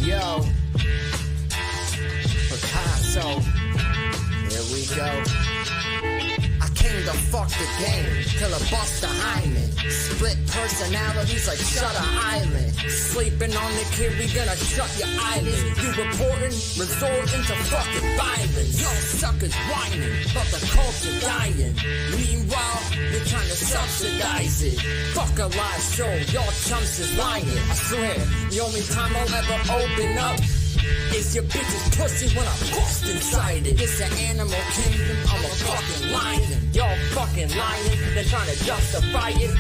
Yo, Picasso, here we go. I came to fuck the game, till it bust behind me. Split personalities like Shutter Island. Sleeping on the kid, we gonna shut your eyelids. You reporting, resorting to fucking violence. Y'all suckers whining, but the culture dying. Meanwhile, you're trying to subsidize it. Fuck a live show, y'all chumps is lying. I swear, the only time I'll ever open up is your bitch's pussy when I bust inside it. It's an animal kingdom, I'm a fucking lion. Y'all fucking lying, they're trying to justify it.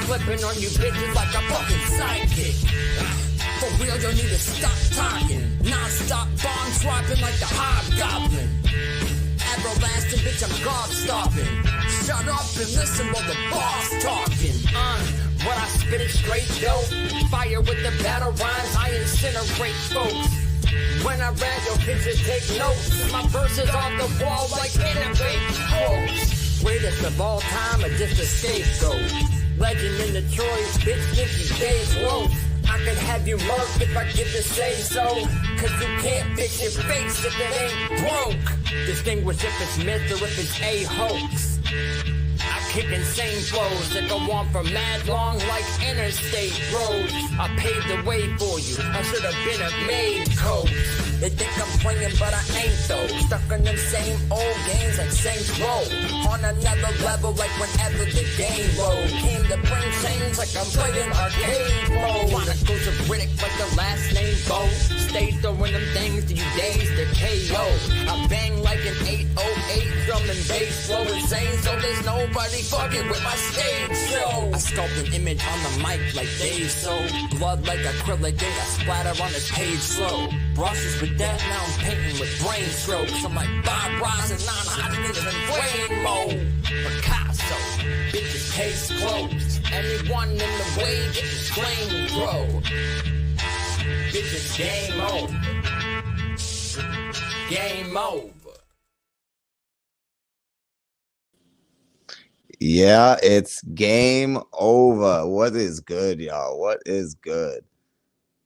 Flipping on you bitches like a fucking sidekick. For real, you need to stop talking. Non-stop bomb dropping like the hobgoblin. Everlasting bitch, I'm gobstopping. Shut up and listen while the boss talking. What I spit it straight, yo. Fire with the battle rhymes, I incinerate folks. When I rap, your bitches take notes. My verses off the wall like innovate quotes. Greatest of all time or just a scapegoat. Legend in Detroit, bitch, think you days low. I could have you murked if I get to say so. Cause you can't fix your face if it ain't broke. Distinguish if it's myth or if it's a hoax. I kick insane flows that go on for mad long like interstate roads. I paved the way for you, I should have been a maid coach. They think I'm playing but I ain't though. Stuck in them same old games like Saints Row. On another level like whenever the game low. Came to bring change like I'm playing arcade mode. Wanna go to Riddick like the last name Bo. Stay throwing them things to you days to KO. I bang like an 808 drum and bass flow insane. So there's nobody fucking with my stage show. I sculpt an image on the mic like Dave So. Blood like acrylic ink, I splatter on this page slow. Brushes with that, now I'm painting with brain strokes. I'm like Bob Ross and non-Hodgkins and Wayne mode. Picasso, bitches case closed. Anyone in the way get the flame throw. Bitches game over. Game over. Yeah, it's game over. What is good, y'all? What is good?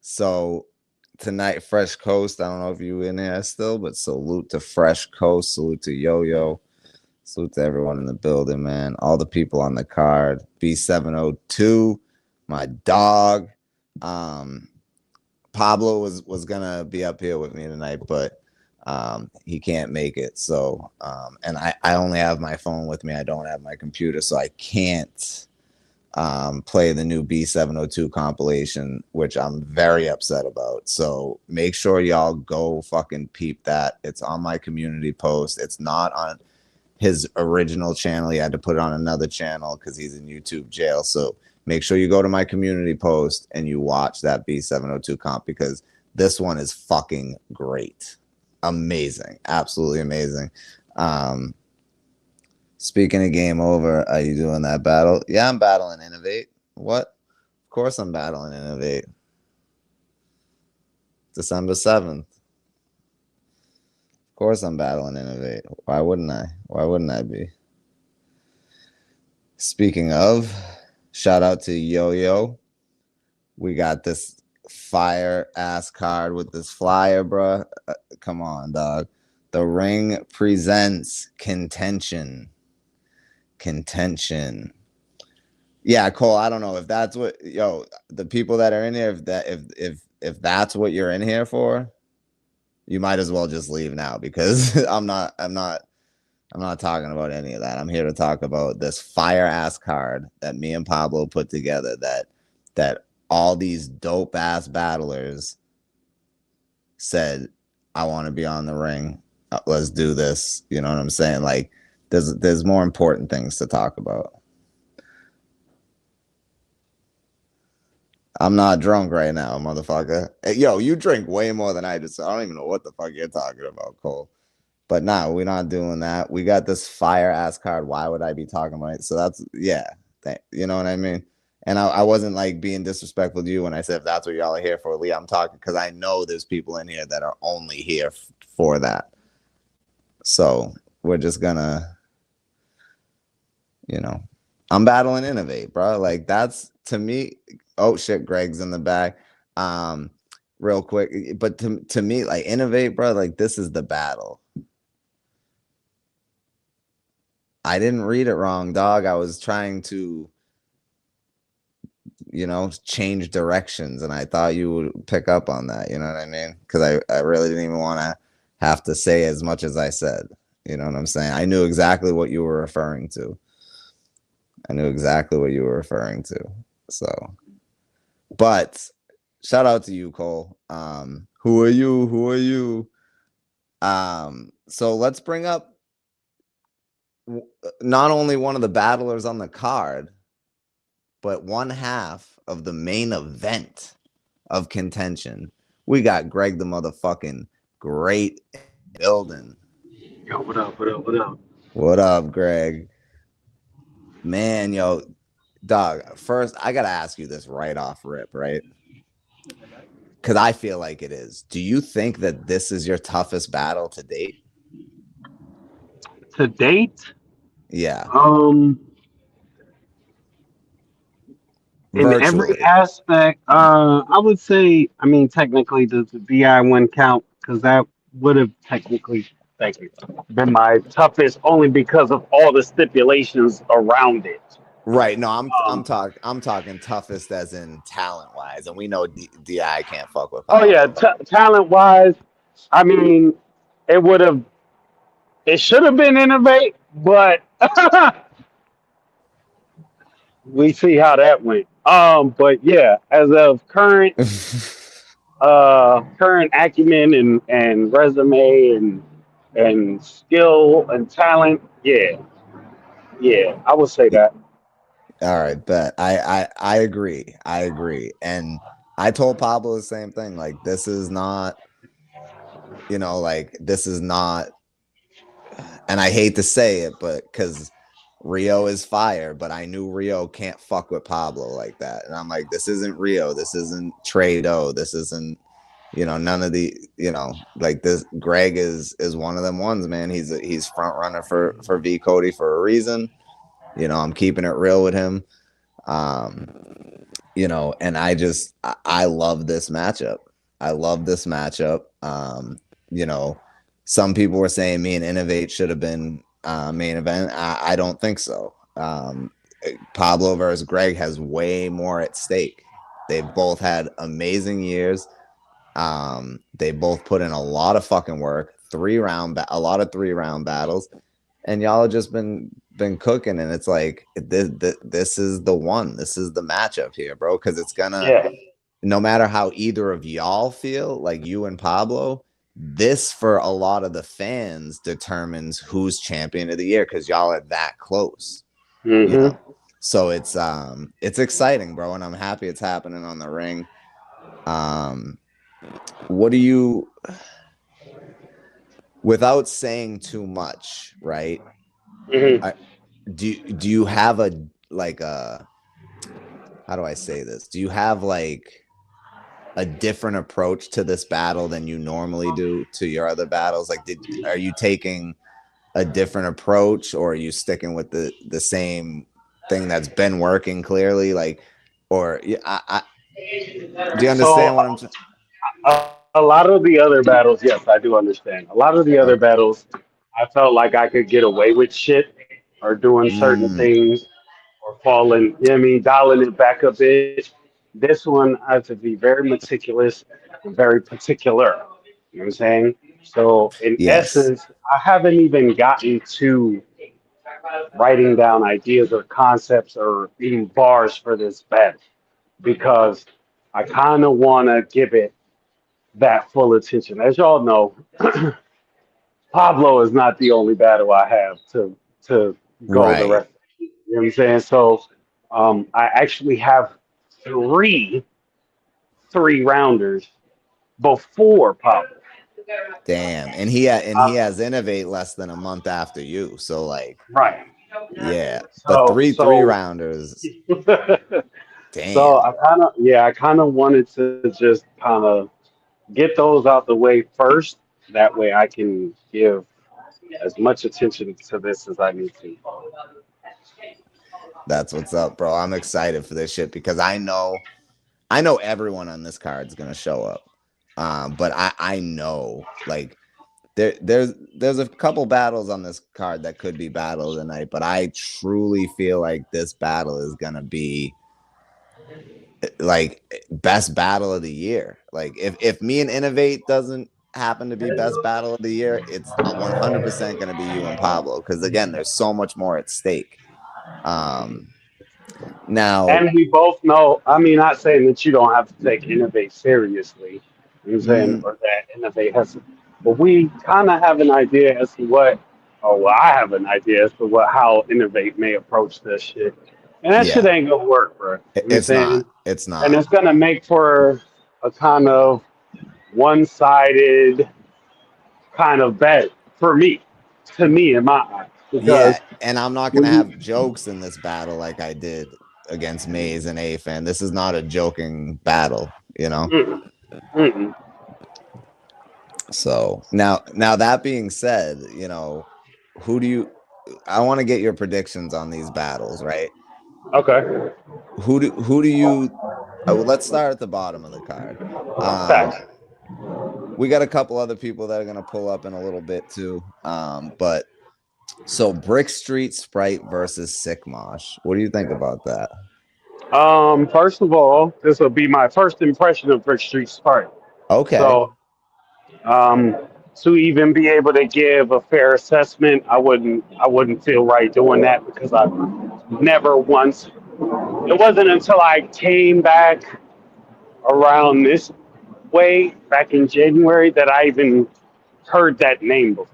So tonight, Fresh Coast. I don't know if you in there still, but salute to Fresh Coast. Salute to Yo-Yo. Salute to everyone in the building, man. All the people on the card. B702, my dog. Pablo was gonna be up here with me tonight, but he can't make it. So and I only have my phone with me. I don't have my computer, so I can't play the new B702 compilation, which I'm very upset about. So make sure y'all go fucking peep that. It's on my community post. It's not on his original channel. He had to put it on another channel because he's in YouTube jail. So make sure you go to my community post and you watch that B702 comp, because this one is fucking great. Amazing. Absolutely amazing. Speaking of game over, are you doing that battle? Yeah, I'm battling Innovate. What? Of course I'm battling Innovate. December 7th. Of course I'm battling Innovate. Why wouldn't I? Why wouldn't I be? Speaking of, shout out to Yo-Yo. We got this fire ass card with this flyer, bruh. Come on, dog. The Ring presents Contention. Contention. Yeah, Cole, I don't know if that's what, yo, the people that are in here, if that's what you're in here for, you might as well just leave now, because I'm not talking about any of that. I'm here to talk about this fire ass card that me and Pablo put together, that all these dope ass battlers said, I want to be on the ring. Let's do this. You know what I'm saying? Like, there's more important things to talk about. I'm not drunk right now, motherfucker. Hey, yo, you drink way more than I do, so I don't even know what the fuck you're talking about, Cole. But nah, we're not doing that. We got this fire ass card. Why would I be talking about it? So that's, yeah, you know what I mean? And I wasn't like being disrespectful to you when I said if that's what y'all are here for, Lee. I'm talking because I know there's people in here that are only here for that. So we're just gonna, you know, I'm battling Innovate, bro. Like that's to me. Oh shit, Greg's in the back. Um, real quick, but to me, like Innovate, bro. Like this is the battle. I didn't read it wrong, dog. I was trying to, change directions, and I thought you would pick up on that. You know what I mean? Because I really didn't even want to have to say as much as I said. You know what I'm saying? I knew exactly what you were referring to. I knew exactly what you were referring to. So, but shout out to you, Cole. Who are you? Who are you? So let's bring up not only one of the battlers on the card, but one half of the main event of contention. We got Greg the motherfucking great building. Yo, what up? What up? What up? What up, Greg? Man, yo, dog, first I gotta ask you this right off rip, right? Because I feel like it is. Do you think that this is your toughest battle to date? To date, Yeah, um, in every virtually. aspect, I would say, I mean, technically, does the VI one count? Because that would have technically been my toughest, only because of all the stipulations around it. Right. No, I'm Um, talking toughest as in talent wise, and we know Di can't fuck with oh yeah, Pablo. talent wise, I mean, it would have, it should have been innovate, but we see how that went. But yeah, as of current acumen and resume and skill and talent, yeah, I would say that. All right, bet. I agree. I agree. And I told Pablo the same thing. Like this is not, like this is not, and I hate to say it, but because Rio is fire, but I knew Rio can't fuck with Pablo like that. And I'm like, this isn't Rio. This isn't Trado. This isn't, none of the, like this. Greg is one of them ones, man. He's front runner for V Cody for a reason. I'm keeping it real with him. Um, and I love this matchup. I love this matchup. You know, some people were saying me and Innovate should have been main event. I don't think so. Pablo versus Greg has way more at stake. They've both had amazing years. They both put in a lot of fucking work, a lot of 3 round battles, and y'all have just been cooking. And it's like this is the one. This is the matchup here, bro. Because it's gonna, Yeah, no matter how either of y'all feel, like you and Pablo, this for a lot of the fans determines who's champion of the year because y'all are that close, you hmm know. So it's exciting, bro, and I'm happy it's happening on the ring. Um, what do you, without saying too much, right? hmm I, do you have a like a how do I say this? Do you have like a different approach to this battle than you normally do to your other battles? Like, are you taking a different approach, or are you sticking with the same thing that's been working clearly? Like, or do you So understand what I'm saying? a lot of the other battles, yes, I do understand. A lot of the other Okay. battles, I felt like I could get away with shit or doing certain Mm, things or falling, you know what I mean, dialing it back a bit. This one, I have to be very meticulous and very particular. You know what I'm saying? So, in yes. essence, I haven't even gotten to writing down ideas or concepts or even bars for this battle because I kind of want to give it that full attention. As y'all know, Pablo is not the only battle I have to go the Right. rest. You know what I'm saying? So I actually have three three rounders before Pablo. Damn. And he Uh, has Innovate less than a month after you. So like, right. yeah. But So three so rounders. so Damn. I kind of wanted to just kind of get those out the way first. That way I can give as much attention to this as I need to. That's what's up, bro. I'm excited for this shit because I know everyone on this card is gonna show up. But I know like there's a couple battles on this card that could be battle of the night, but I truly feel like this battle is gonna be like best battle of the year. Like if me and Innovate doesn't happen to be best battle of the year, it's 100% gonna be you and Pablo because again, there's so much more at stake. Now, And we both know, I mean, not saying that you don't have to take Innovate seriously, you know what I'm saying, or that Innovate has, but we kind of have an idea as to what, or well, I have an idea as to how Innovate may approach this shit. And that shit yeah, ain't gonna work, bro. You know what I'm it's saying? not. It's And not. it's gonna make for a kind of one-sided kind of bet for me, to me in my eyes, Yeah, because and I'm not gonna when have you, jokes in this battle like I did against Maze and A-Fan. This is not a joking battle, you know. mm, mm, So now that being said, you know, who do you? I want to get your predictions on these battles, right? okay, Who do you? Well, let's start at the bottom of the card. facts. We got a couple other people that are gonna pull up in a little bit too. But so Brick Street Sprite versus Sick Mosh. What do you think about that? First of all, this will be my first impression of Brick Street Spark. Okay. So, um, to even be able to give a fair assessment, I wouldn't feel right doing that because I never once. It wasn't until I came back around this way back in January that I even heard that name before.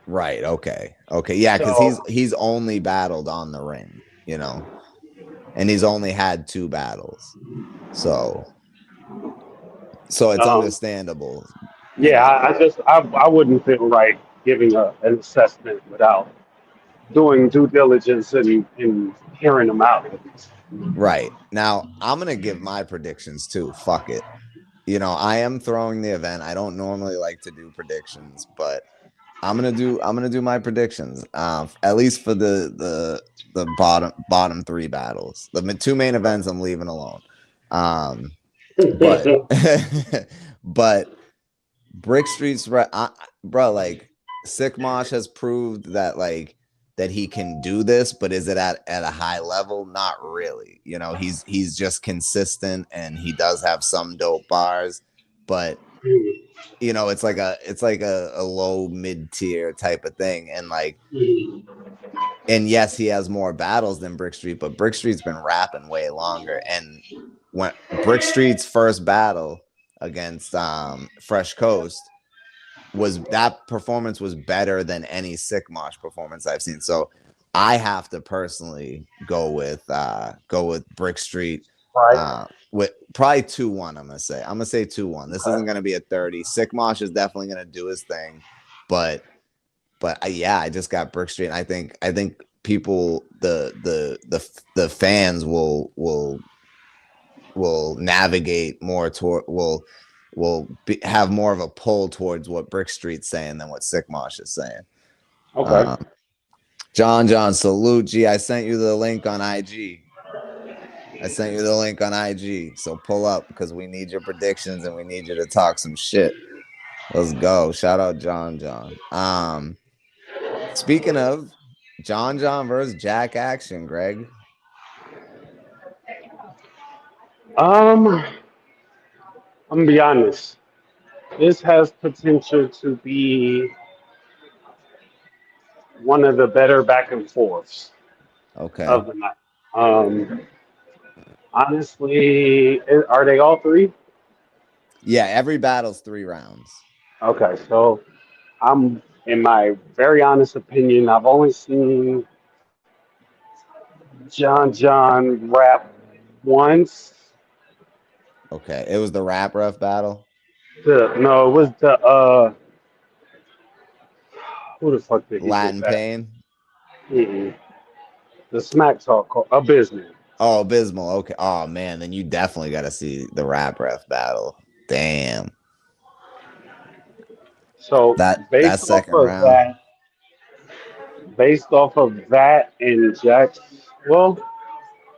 Right. Okay. Okay. Yeah, because So, he's only battled on the ring, you know, and he's only had 2 battles. So it's um, understandable, you yeah, know. I wouldn't feel right giving an assessment without doing due diligence and hearing them out. Right. Now, I'm going to give my predictions too. Fuck it. You know, I am throwing the event. I don't normally like to do predictions, but I'm going to do my predictions. At least for the bottom 3 battles. The 2 main events I'm leaving alone. But but Brick Street's bro, like Sick Mosh has proved that like that he can do this, but is it at a high level? Not really. You know, he's just consistent and he does have some dope bars, but you know, it's like a low mid-tier type of thing. And like and yes, he has more battles than Brick Street, but Brick Street's been rapping way longer. And when Brick Street's first battle against Fresh Coast that performance was better than any Sick Mosh performance I've seen. So I have to personally go with Brick Street Right. with probably 2-1. I'm gonna say 2-1. This isn't gonna be a 30. Sick Mosh is definitely gonna do his thing, but yeah, I just got Brick Street. I think people the fans will navigate more toward have more of a pull towards what Brick Street's saying than what Sick Mosh is saying. Okay. John, salute. G, I sent you the link on IG. So pull up because we need your predictions and we need you to talk some shit. Let's go. Shout out John. Speaking of John versus Jack Action, Greg. I'm gonna be honest. This has potential to be one of the better back and forths Okay. of the night. Um, honestly, are they all three? Yeah, every battle's 3 rounds. Okay, so I'm, in my very honest opinion, I've only seen John rap once. Okay. It was the rap ref battle. No, it was the who the fuck did he get Latin that? Pain. Mm-mm. The smack talk called Abysmal. Oh, Abysmal. Okay. Oh man, then you definitely got to see the rap ref battle. Damn. So That second round. based off of that and Jack's Well,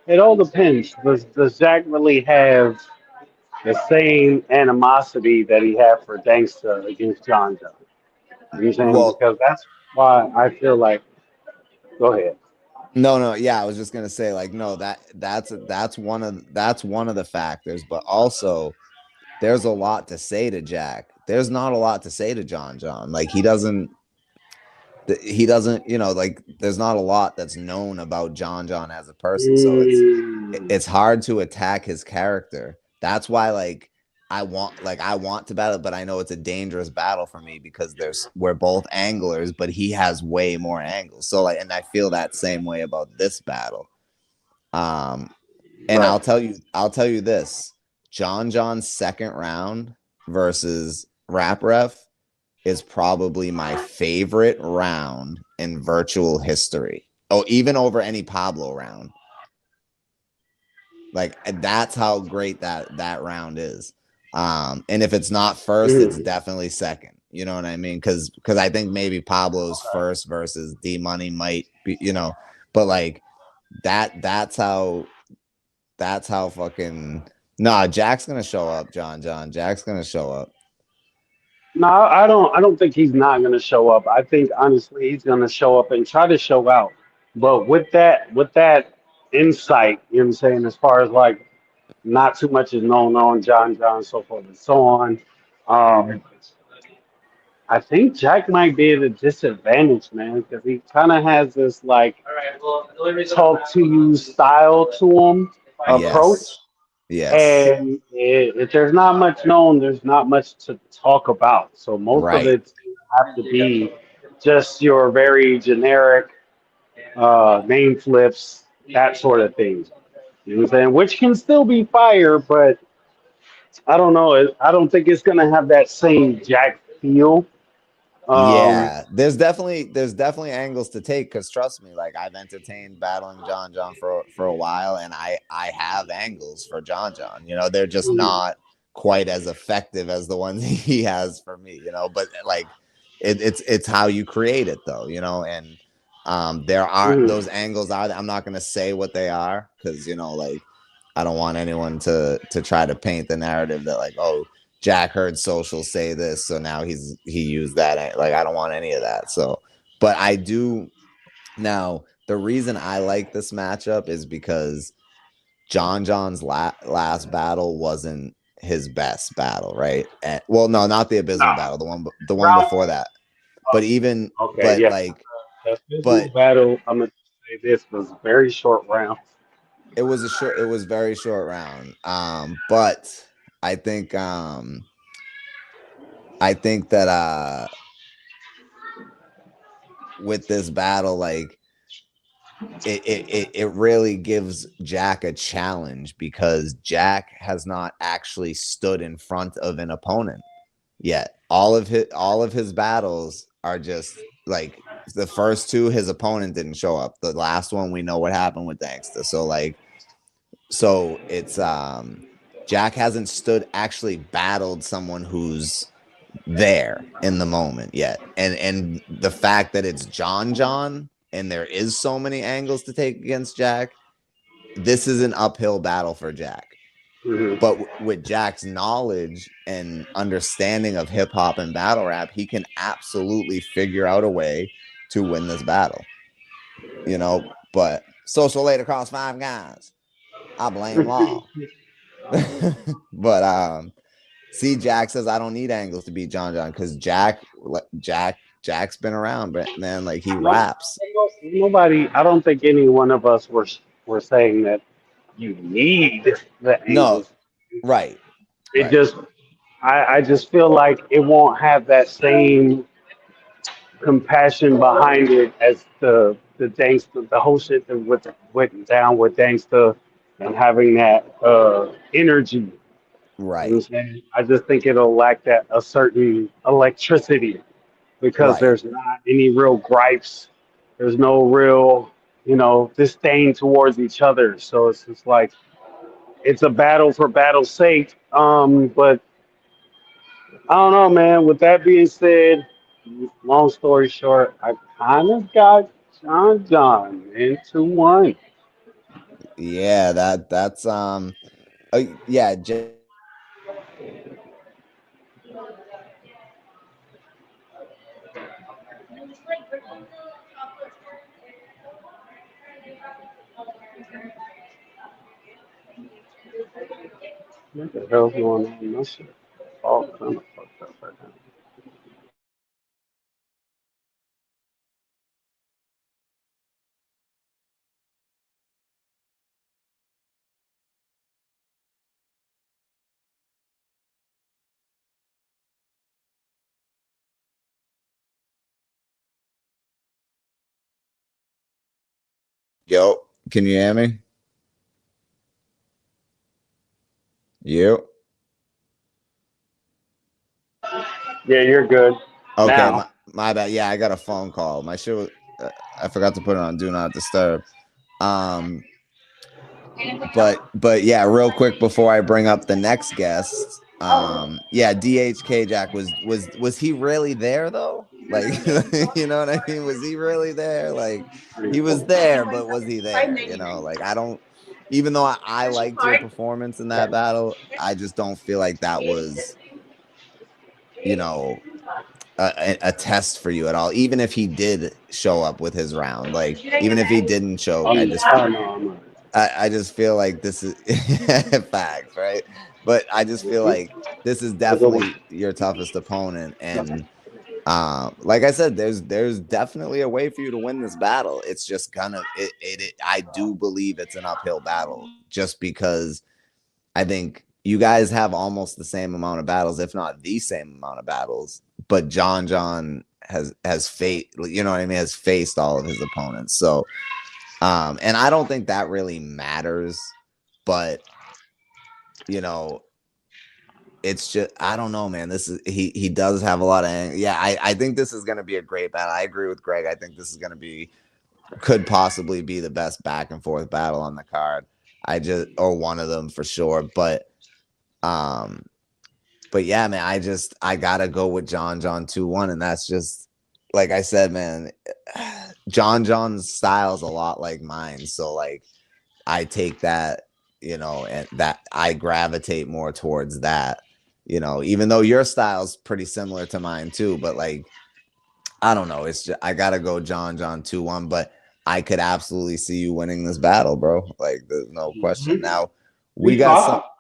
it all depends. Does Jack really have the same animosity that he had for Gangsta against John John? You know what I'm saying? Well, Because that's why I feel like. Go ahead. no, yeah, I was just gonna say like no, that's one of the factors, but also there's a lot to say to Jack. There's not a lot to say to John John. Like he doesn't, like there's not a lot that's known about John John as a person. So Mm, it's hard to attack his character. That's why I want to battle, but I know it's a dangerous battle for me because we're both anglers, but he has way more angles. So and I feel that same way about this battle. Um, and right. I'll tell you this: John John's second round versus Rap Ref is probably my favorite round in virtual history. Oh, even over any Pablo round. Like that's how great that round is. And if it's not first, it's Mm, definitely second. You know what I mean? Because I think maybe Pablo's first versus D Money might be, but like that's how fucking nah. Jack's gonna show up, John. Jack's gonna show up. no, I don't think he's not going to show up. I think honestly he's going to show up and try to show out. But with that insight, you know what I'm saying, as far as like not too much is known on John John, so forth and so on. Um, I think Jack might be at a disadvantage, man, because he kind of has this like talk to you style to him approach. Yes, yes, And if there's not much known, there's not much to talk about. So most of right. it have to be just your very generic name flips, that sort of thing. You know what I'm saying? Which can still be fire, but I don't know. I don't think it's gonna have that same Jack feel. Um, Yeah, there's definitely angles to take because trust me, like I've entertained battling John for a while, and I have angles for John. They're just not quite as effective as the ones he has for me. But like it's how you create it though. And there are mhm, those angles are. I'm not gonna say what they are because like I don't want anyone to try to paint the narrative that like Jack heard Social say this, so now he used that. Like I don't want any of that. So, but I do now. The reason I like this matchup is because John's last battle wasn't his best battle, right? Well, no, not the Abysmal nah. battle, the one Round. before that. Okay, But yeah. like, The physical but battle. I'm gonna say this was very short round. it was very short round. But I think that with this battle, like it really gives Jack a challenge because Jack has not actually stood in front of an opponent yet. All of his battles are just like the first two. His opponent didn't show up. The last one, we know what happened with Gangsta. So it's Jack hasn't actually battled someone who's there in the moment yet. And the fact that it's John and there is so many angles to take against Jack, this is an uphill battle for Jack. Mhm. But with Jack's knowledge and understanding of hip hop and battle rap, he can absolutely figure out a way to win this battle. But Social laid across five guys. I blame Law. But see, Jack says I don't need angles to beat John because Jack's been around, but man, like he No, raps. nobody. I don't think any one of us were saying that you need the No, angles. right, It right, just, I just feel like it won't have that same compassion behind it as the Dangsta, the whole shit that went down with Dangsta and having that energy. You know right, what I'm saying? I just think it'll lack that a certain electricity because right, there's not any real gripes. There's no real, disdain towards each other. So it's just like it's a battle for battle's sake. But I don't know, man. With that being said, long story short, I kind of got John into one. Yeah, that's yeah. What the hell's going on? This shit all kind of fucked up right now. Yo, can you hear me? You Yeah, you're good okay? now. My bad. Yeah, I got a phone call. My shit was. I forgot to put it on do not disturb. Um, but yeah, real quick before I bring up the next guest. Yeah, DHK Jack was he really there though? Like, you know what I mean? Was he really there? Like, he was there, but was he there? You know, like I don't. Even though I liked your performance in that battle, I just don't feel like that was, you know, a test for you at all. Even if he did show up with his round, like even if he didn't choke, I don't know. I'm not. I just feel like this is facts, right? But I just feel like this is Have a good one. definitely your toughest opponent, and like I said, there's definitely a way for you to win this battle. It's just gonna I do believe it's an uphill battle, just because I think you guys have almost the same amount of battles, if not the same amount of battles. But John has faced, you know what I mean, has faced all of his opponents. So, and I don't think that really matters, but you know, it's just I don't know, man. This is he does have a lot of yeah. I think this is gonna be a great battle. I agree with Greg. I think this is gonna be could possibly be the best back and forth battle on the card. I just or one of them for sure, um but yeah, man, I gotta go with John 2-1, and that's just like I said, man. John's style is a lot like mine, so like I take that, you know, and that I gravitate more towards that, you know, even though your style's pretty similar to mine too, but like I don't know, it's just I gotta go John 2-1, but I could absolutely see you winning this battle, bro. Like there's no question. Now we We got some talk.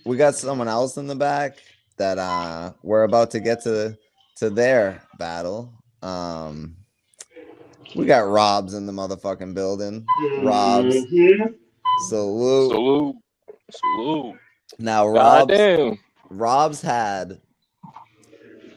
we got someone else in the back that we're about to get to their battle. We got Rob's in the motherfucking building. Rob's Mm-hmm. salute. Salute. Salute. Now Goddamn. Rob's had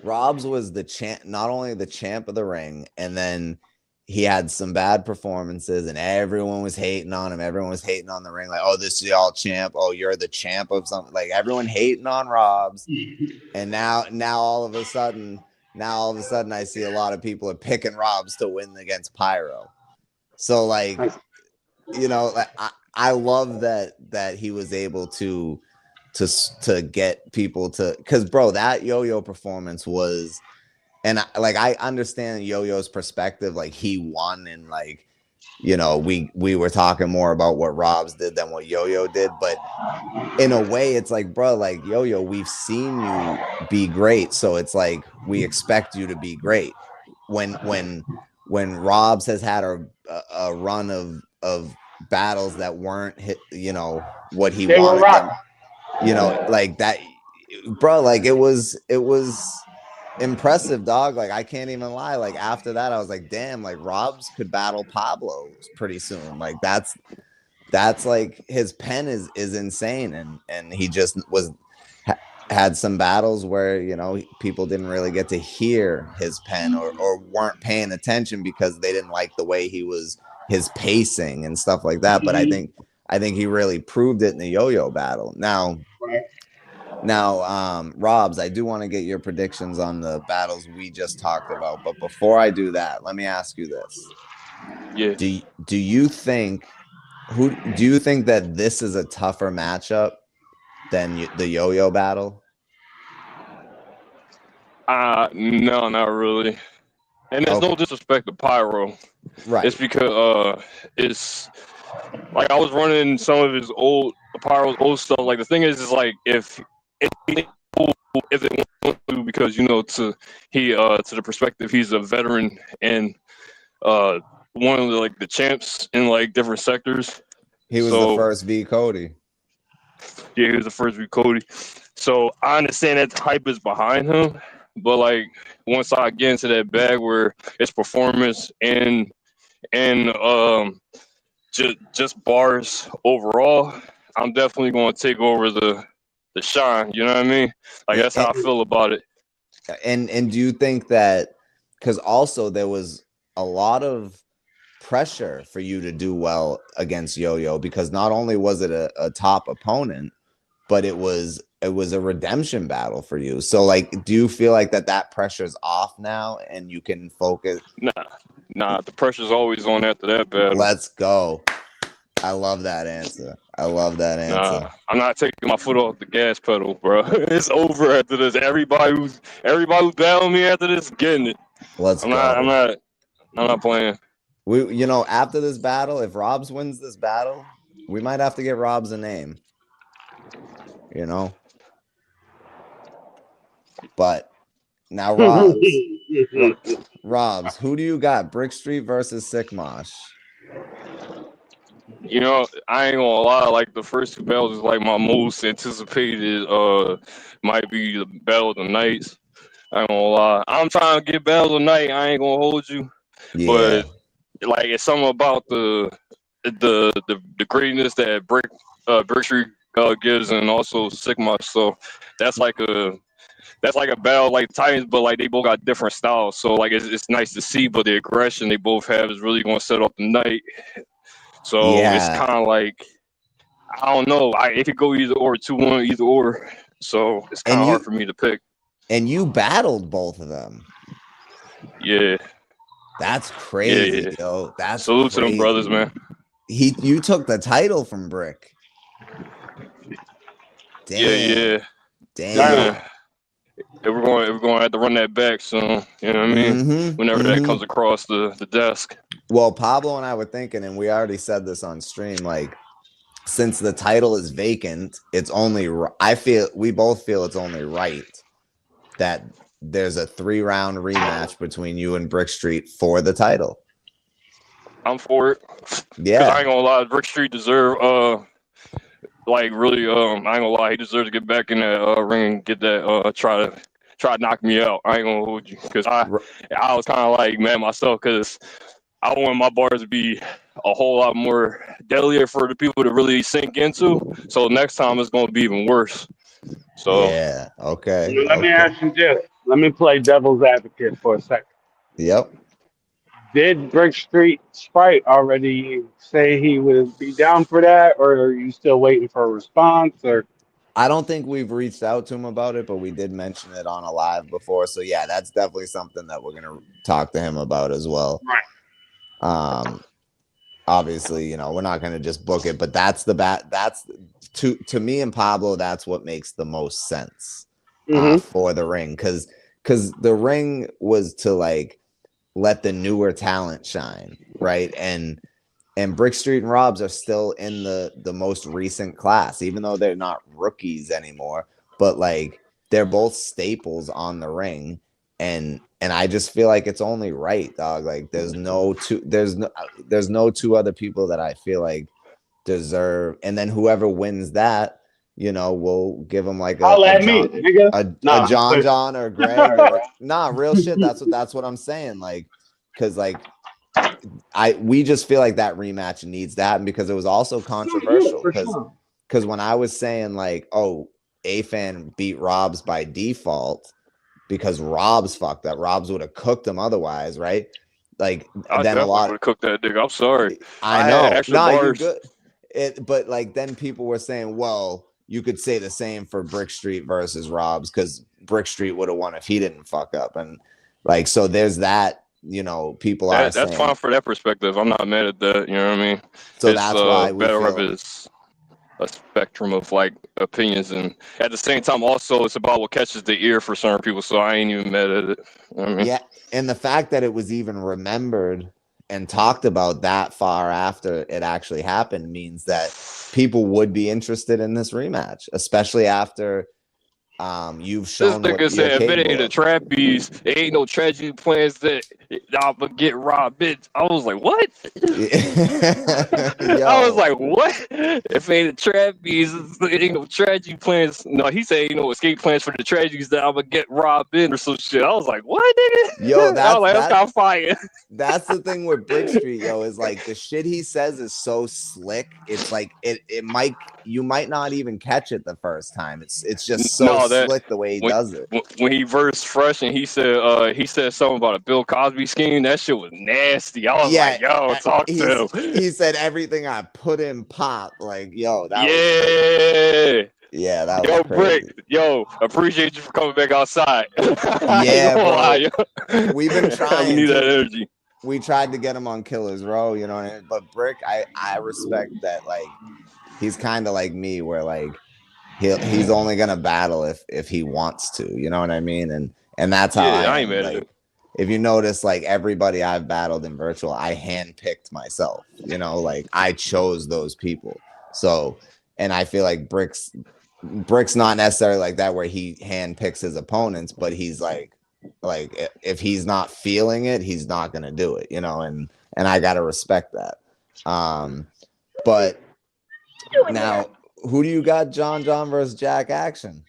Rob's was the champ, not only the champ of the ring, and then he had some bad performances, and everyone was hating on him. Everyone was hating on the ring, like, "Oh, this is y'all champ. Oh, you're the champ of something." Like everyone hating on Rob's, and now all of a sudden, I see a lot of people are picking Rob's to win against Pyro. So like, you know, like, I love that he was able to get people to, because bro, that yo-yo performance was, and I understand Yo-Yo's perspective, like he won, and like, you know, we were talking more about what Rob's did than what Yo-Yo did, but in a way it's like, bro, like Yo-Yo, we've seen you be great, so it's like we expect you to be great. When Rob's has had a run of battles that weren't hit, you know, what he They will wanted them, rock. you know, like that, bro, like it was impressive, dog. Like I can't even lie. Like after that, I was like, damn, like Rob's could battle Pablo pretty soon. Like that's like his pen is insane, and he just had some battles where, you know, people didn't really get to hear his pen, or weren't paying attention because they didn't like the way he was, his pacing and stuff like that. But I think he really proved it in the yo-yo battle. Now, Robs, I do want to get your predictions on the battles we just talked about. But before I do that, let me ask you this. Yeah. Do you think that this is a tougher matchup than the yo-yo battle? No, not really. And there's no Okay. disrespect to Pyro. Right. It's because like I was running some of his old Apollo's old stuff. Like the thing is like if it wants to, because to the perspective, he's a veteran and uh one of the champs in like different sectors. He was the first V Cody. Yeah, he was the first V Cody. So I understand that the hype is behind him, but like once I get into that bag where it's performance and just bars overall, I'm definitely going to take over the shine. You know what I mean? Like that's how I feel about it. And do you think that, because also there was a lot of pressure for you to do well against Yo-Yo, because not only was it a top opponent, but it was a redemption battle for you. So like, do you feel like that pressure's off now and you can focus? Nah, the pressure's always on after that battle. Let's go. I love that answer. Nah, I'm not taking my foot off the gas pedal, bro. It's over after this. Everybody who's battling me after this, getting it. Let's go. I'm not playing. We, after this battle, if Robs wins this battle, we might have to get Robs a name. But now, Robs, who do you got? Brick Street versus Sickmosh. I ain't gonna lie. Like the first two battles is like my most anticipated. Might be the battle of the nights. I ain't gonna lie. I'm trying to get battle of the night. I ain't gonna hold you, but like it's something about the greatness that Brick Street gives, and also Sigma. So that's like a battle like Titans, but like they both got different styles. So like it's nice to see, but the aggression they both have is really going to set off the night. So it's kind of like, I don't know. It could go either or, 2-1, either or. So it's kind of hard for me to pick. And you battled both of them. Yeah. That's crazy, yo. That's salute crazy. To them brothers, man. You took the title from Brick. Damn. Yeah. Damn. We're going to have to run that back soon. You know what I mean? Whenever that comes across the desk. Well, Pablo and I were thinking, and we already said this on stream, like, since the title is vacant, it's only, we both feel it's only right that there's a 3-round rematch between you and Brick Street for the title. I'm for it. Yeah. Because I ain't gonna lie, Brick Street deserve, really, I ain't gonna lie, he deserves to get back in that ring and get that, try to knock me out. I ain't gonna hold you, because I was kind of like mad myself, because I want my bars to be a whole lot more deadlier for the people to really sink into. So next time it's going to be even worse. So yeah, okay. Let me ask you this. Let me play devil's advocate for a second. Yep. Did Brick Street Sprite already say he would be down for that, or are you still waiting for a response? Or I don't think we've reached out to him about it, but we did mention it on a live before. So yeah, that's definitely something that we're gonna talk to him about as well. Right. Obviously, we're not going to just book it, but that's that's to me and Pablo, that's what makes the most sense for the ring. Cause the ring was to like, let the newer talent shine. Right. And Brick Street and Robs are still in the most recent class, even though they're not rookies anymore, but like they're both staples on the ring. And I just feel like it's only right, dog. Like there's no two other people that I feel like deserve. And then whoever wins that, we'll give them like a John or Greg. Real shit. That's what I'm saying. Like, cause like we just feel like that rematch needs to happen, because it was also controversial. Because when I was saying like, oh, A-Fan beat Robs by default, because Robs fucked up. Robs would have cooked him otherwise, right? Like then a lot would have cooked that nigga. I'm sorry. I know. You're good. But like then people were saying, well, you could say the same for Brick Street versus Robs, because Brick Street would have won if he didn't fuck up. And like, so there's that, people are saying. That's fine for that perspective. I'm not mad at that. You know what I mean? So that's why we battle feel rap is a spectrum of like opinions, and at the same time also it's about what catches the ear for certain people, so I ain't even mad at it. You know what I mean? Yeah, and the fact that it was even remembered talked about that far after it actually happened means that people would be interested in this rematch, especially after you've This shown what nigga you're said if it ain't capable the of. trapeze, it ain't no tragedy plans that I'ma get robbed, bitch. I was like, what? I was Yo, like, what? If it ain't the trapeze, it ain't no tragedy plans. No, he said ain't no escape plans for the tragedies that I'ma get robbed in or some shit. I was like, what, yo, nigga? I was like, that's kind of fire. that's the thing with Brick Street, yo, is like the shit he says is so slick. It's like it might, you might not even catch it the first time. It's just so No, that slick the way he when does it. when he versed Fresh and he said something about a Bill Cosby scheme. That shit was nasty. I was Yeah, like, yo, talk to him. he said everything I put in pop. Like, yo, that was Yeah. yeah, that was Yo, Brick, crazy. yo, appreciate you for coming back outside. I ain't Yeah, gonna lie, bro. yo. We've been We trying need that to. energy. We tried to get him on Killers Row, you know what I mean? But Brick, I respect that, like, he's kind of like me, where like he's only gonna battle if he wants to, you know what I mean? And that's how I Yeah, I ain't am. mad at Like, it. if you notice, like everybody I've battled in virtual, I handpicked myself, you know, like I chose those people. So, and I feel like Brick's not necessarily like that where he handpicks his opponents, but he's like if he's not feeling it, he's not gonna do it, you know, and I gotta respect that. But now, who do you got, John versus Jack Action?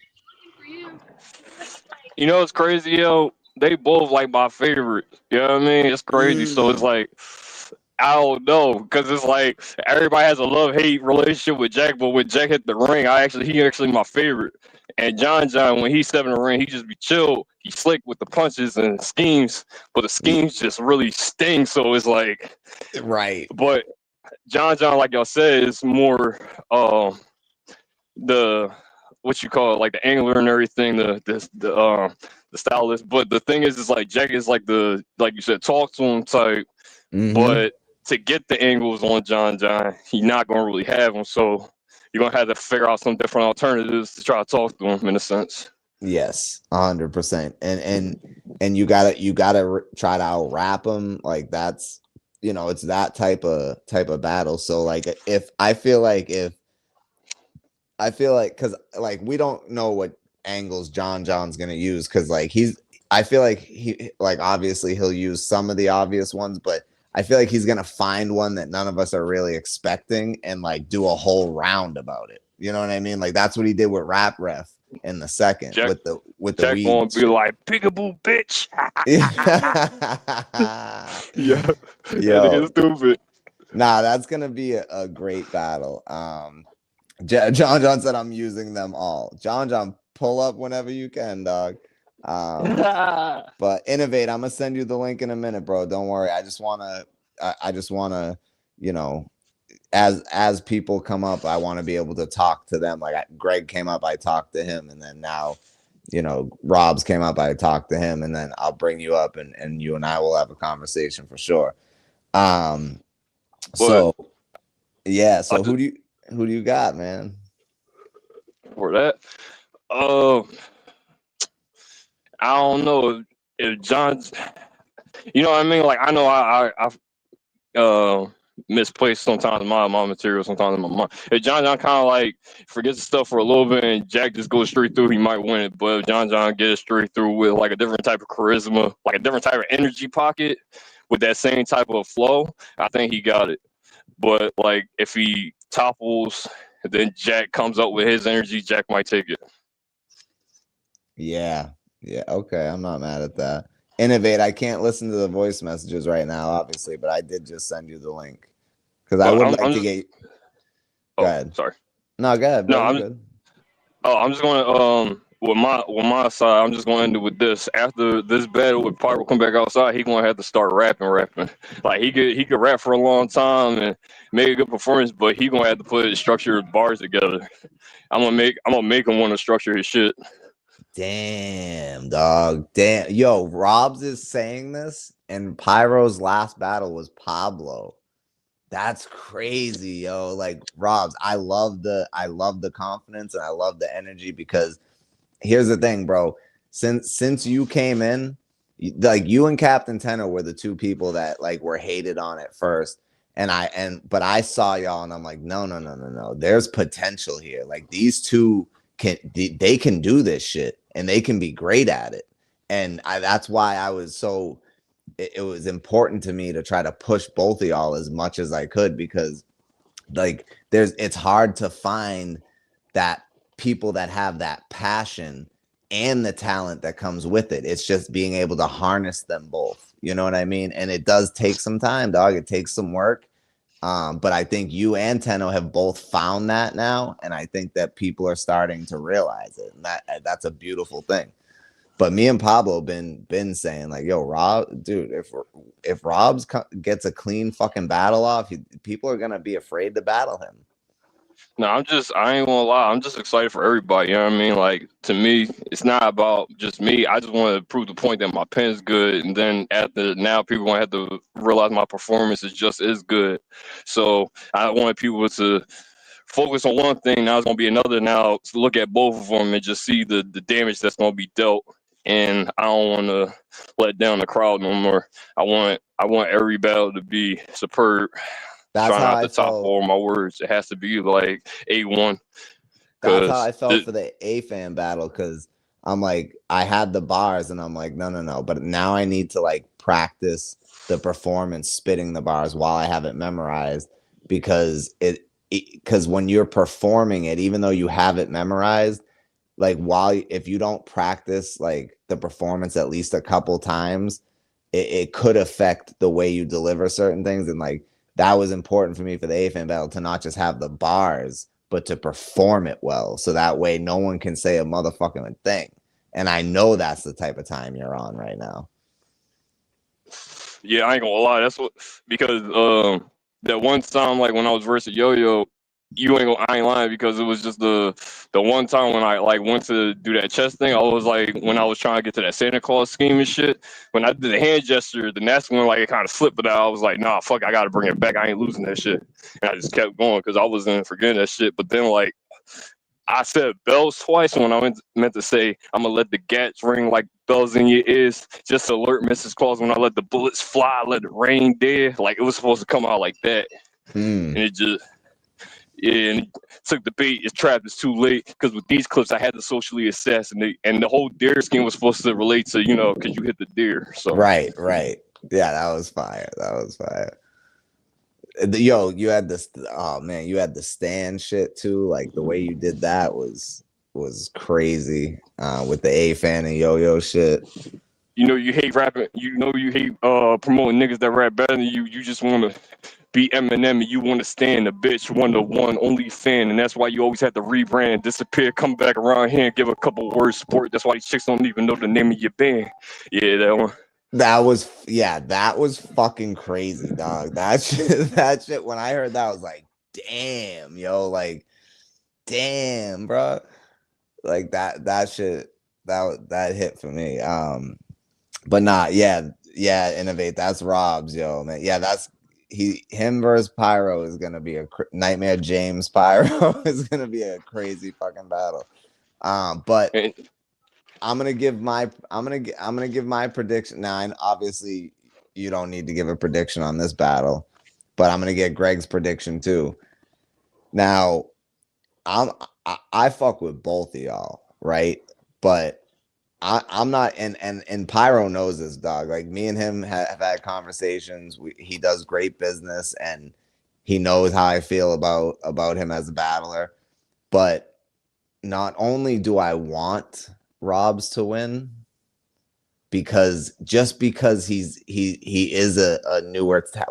You know, it's crazy, yo. They both like my favorite. You know what I mean? It's crazy. So it's Mm, like, I don't know, because it's like everybody has a love-hate relationship with Jack, but when Jack hit the ring, he actually my favorite. And John, when he step in the ring, he just be chill. He slick with the punches and schemes, but the schemes just really sting. So it's like, right. but John, like y'all said, is more the what you call it, like the angler and everything, the stylist. But the thing is like Jack is like the, like you said, talk to him type, Mm-hmm. but to get the angles on John, he's not gonna really have them. So you're gonna have to figure out some different alternatives to try to talk to him in a sense. Yes, 100%. And you gotta try to out rap him. Like, that's, you know, it's that type of battle. So like, I feel like, because like we don't know what angles John's gonna use, because like I feel like he, like, obviously he'll use some of the obvious ones, but I feel like he's gonna find one that none of us are really expecting and like do a whole round about it. You know what I mean? Like, that's what he did with Rap Ref in the second Jack, with the Jack weed gonna be shit. like, "Peekaboo, bitch." Yeah, that nigga Yo, stupid. nah, that's gonna be a great battle. John said I'm using them all. John, pull up whenever you can, dog. Um, but Innovate, I'm gonna send you the link in a minute, bro. Don't worry. I just wanna, you know, as people come up, I want to be able to talk to them. Like, Greg came up, I talked to him, and then now, you know, Rob's came up, I talked to him, and then I'll bring you up, and you and I will have a conversation for sure. Um, But so yeah, I so just who do you got, man? for that, uh, I don't know if John's. You know what I mean? Like I know I misplaced sometimes my material, sometimes in my mind. If John kind of like forgets stuff for a little bit and Jack just goes straight through, he might win it. But if John gets straight through with like a different type of charisma, like a different type of energy pocket with that same type of flow, I think he got it. But like if he topples, then Jack comes up with his energy, Jack might take it. Yeah. Yeah. Okay. I'm not mad at that. Innovate. I can't listen to the voice messages right now, obviously, but I did just send you the link because I But would I'm like to just get. Go oh ahead. sorry. No, go ahead, No, bro. You good? I'm just gonna with my side, I'm just gonna end it with this. After this battle with Parker come back outside, he gonna have to start rapping. Like he could rap for a long time and make a good performance, but he gonna have to put structured bars together. I'm gonna make him want to structure his shit. Damn, dog. Damn. Yo, Robs is saying this, and Pyro's last battle was Pablo. That's crazy, yo. Like, Robs, I love the confidence and I love the energy, because here's the thing, bro. Since you came in, like you and Captain Tenor were the two people that like were hated on at first. But I saw y'all and I'm like, no. There's potential here. Like these two they can do this shit and they can be great at it. And that's why I was so it was important to me to try to push both of y'all as much as I could, because like it's hard to find that people that have that passion and the talent that comes with it. It's just being able to harness them both. You know what I mean? And it does take some time, dog. It takes some work. But I think you and Tenno have both found that now, and I think that people are starting to realize it, and that's a beautiful thing. But me and Pablo been saying like, yo, Rob, dude, if Rob's gets a clean fucking battle off, people are gonna be afraid to battle him. No, I ain't gonna lie, I'm just excited for everybody. You know what I mean? Like, to me, it's not about just me. I just want to prove the point that my pen's good. And then now people gonna have to realize my performance is just as good. So I want people to focus on one thing. Now it's gonna be another now to look at both of them and just see the damage that's gonna be dealt. And I don't want to let down the crowd no more. I want every battle to be superb. That's Try how not I to top felt. all my words. It has to be like A1. That's how I felt for the A-Fan battle, because I'm like, I had the bars and I'm like, no. But now I need to like practice the performance spitting the bars while I have it memorized, because because when you're performing it, even though you have it memorized, like if you don't practice like the performance at least a couple times, it could affect the way you deliver certain things. And like that was important for me for the A-Fan battle, to not just have the bars, but to perform it well, so that way no one can say a motherfucking thing. And I know that's the type of time you're on right now. Yeah, I ain't gonna lie. That's what, because that one time, like when I was versus Yo-Yo, I ain't lying, because it was just the one time when I like went to do that chest thing. I was like, when I was trying to get to that Santa Claus scheme and shit, when I did the hand gesture, then that's when like it kind of slipped. But I was like, nah, fuck, I gotta bring it back. I ain't losing that shit. And I just kept going because I wasn't forgetting that shit. But then like I said bells twice when I meant to say I'm gonna let the gats ring like bells in your ears, just to alert Mrs. Claus when I let the bullets fly, let it rain there. Like it was supposed to come out like that, and it just and it took the bait. It's trapped. It's too late, because with these clips I had to socially assassinate, and the whole deer skin was supposed to relate to because you hit the deer. So Right. Yeah, that was fire. Yo, you had this. Oh man, you had the stand shit too. Like the way you did that was crazy. With the A-Fan and Yo-Yo shit. you hate rapping. You hate promoting niggas that rap better than you. You just want to be Eminem, and you want to stand a bitch, one only fan, and that's why you always have to rebrand and disappear, come back around here and give a couple words support. That's why these chicks don't even know the name of your band. Yeah, that one. That was fucking crazy, dog. That shit. When I heard that, I was like, damn, yo, like, damn, bro. Like that shit. That hit for me. But nah, yeah, Innovate. That's Rob's, yo, man. Yeah, that's him versus Pyro is gonna be a Nightmare James Pyro is gonna be a crazy fucking battle. But I'm gonna give my prediction now. And obviously, you don't need to give a prediction on this battle, but I'm gonna get Greg's prediction too. Now, I fuck with both of y'all, right? But I'm not, and Pyro knows this, dog. Like me and him have had conversations. He does great business, and he knows how I feel about him as a battler. But not only do I want Robs to win, because he is a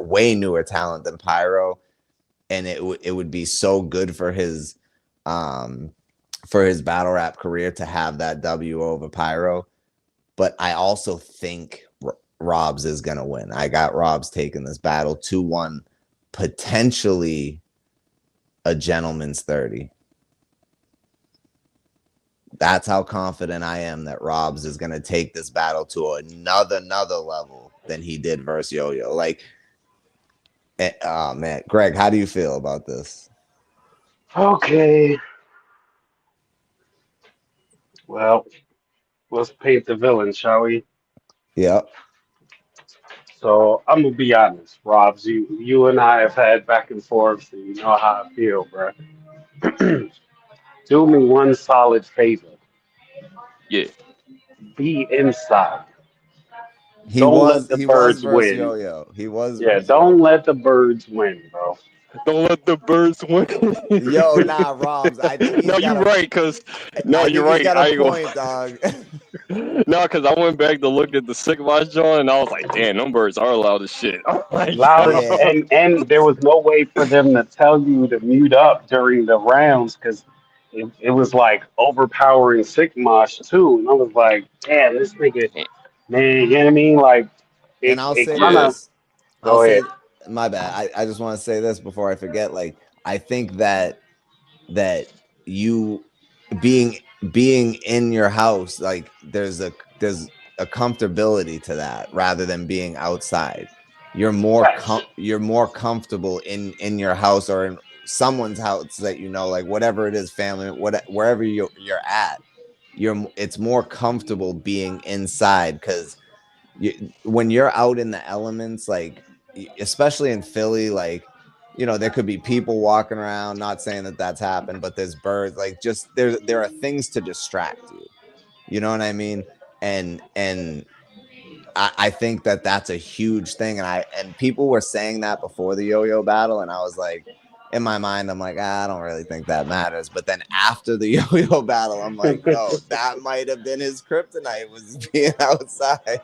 way newer talent than Pyro, and it would be so good for his battle rap career to have that W over Pyro. But I also think Robs is gonna win. I got Robs taking this battle 2-1, potentially a gentleman's 30. That's how confident I am that Robs is going to take this battle to another level than he did versus Yo-Yo. Like, oh man, Greg, how do you feel about this? Okay. Well, let's paint the villain, shall we? Yep. So I'm gonna be honest, Robs. You and I have had back and forth, so you know how I feel, bro. Do me one solid favor. Yeah. Be inside. He Don't let was the he was birds versus win. Yo-Yo. He was Yeah, versus Yo-Yo. don't let the birds win, bro. Don't let the birds win. Yo, nah, Robs. I think No, he's got you're a right, cause no, I you're think he's right. got a I ain't gonna. point, dog. No, cause I went back to look at the sick watch joint, and I was like, damn, them birds are loud as shit. I'm like, Loud Yeah. and there was no way for them to tell you to mute up during the rounds because it was like overpowering Sigmash too. And I was like, damn, this nigga, man, you know what I mean? Like And it, I'll it say kind yeah, of this. I'll go ahead. say my bad. I just want to say this before I forget. Like, I think that you being being in your house, like there's a comfortability to that rather than being outside. Facts. You're more comfortable in your house or in someone's house that you know, like whatever it is, family, wherever you're at. It's more comfortable being inside because when you're out in the elements, like especially in Philly, like there could be people walking around. Not saying that that's happened, but there's birds. Like just there are things to distract you. You know what I mean? And I think that that's a huge thing. And people were saying that before the yo-yo battle, and I was like, in my mind, I'm like, I don't really think that matters. But then after the yo-yo battle, I'm like, yo, that might have been his kryptonite was being outside.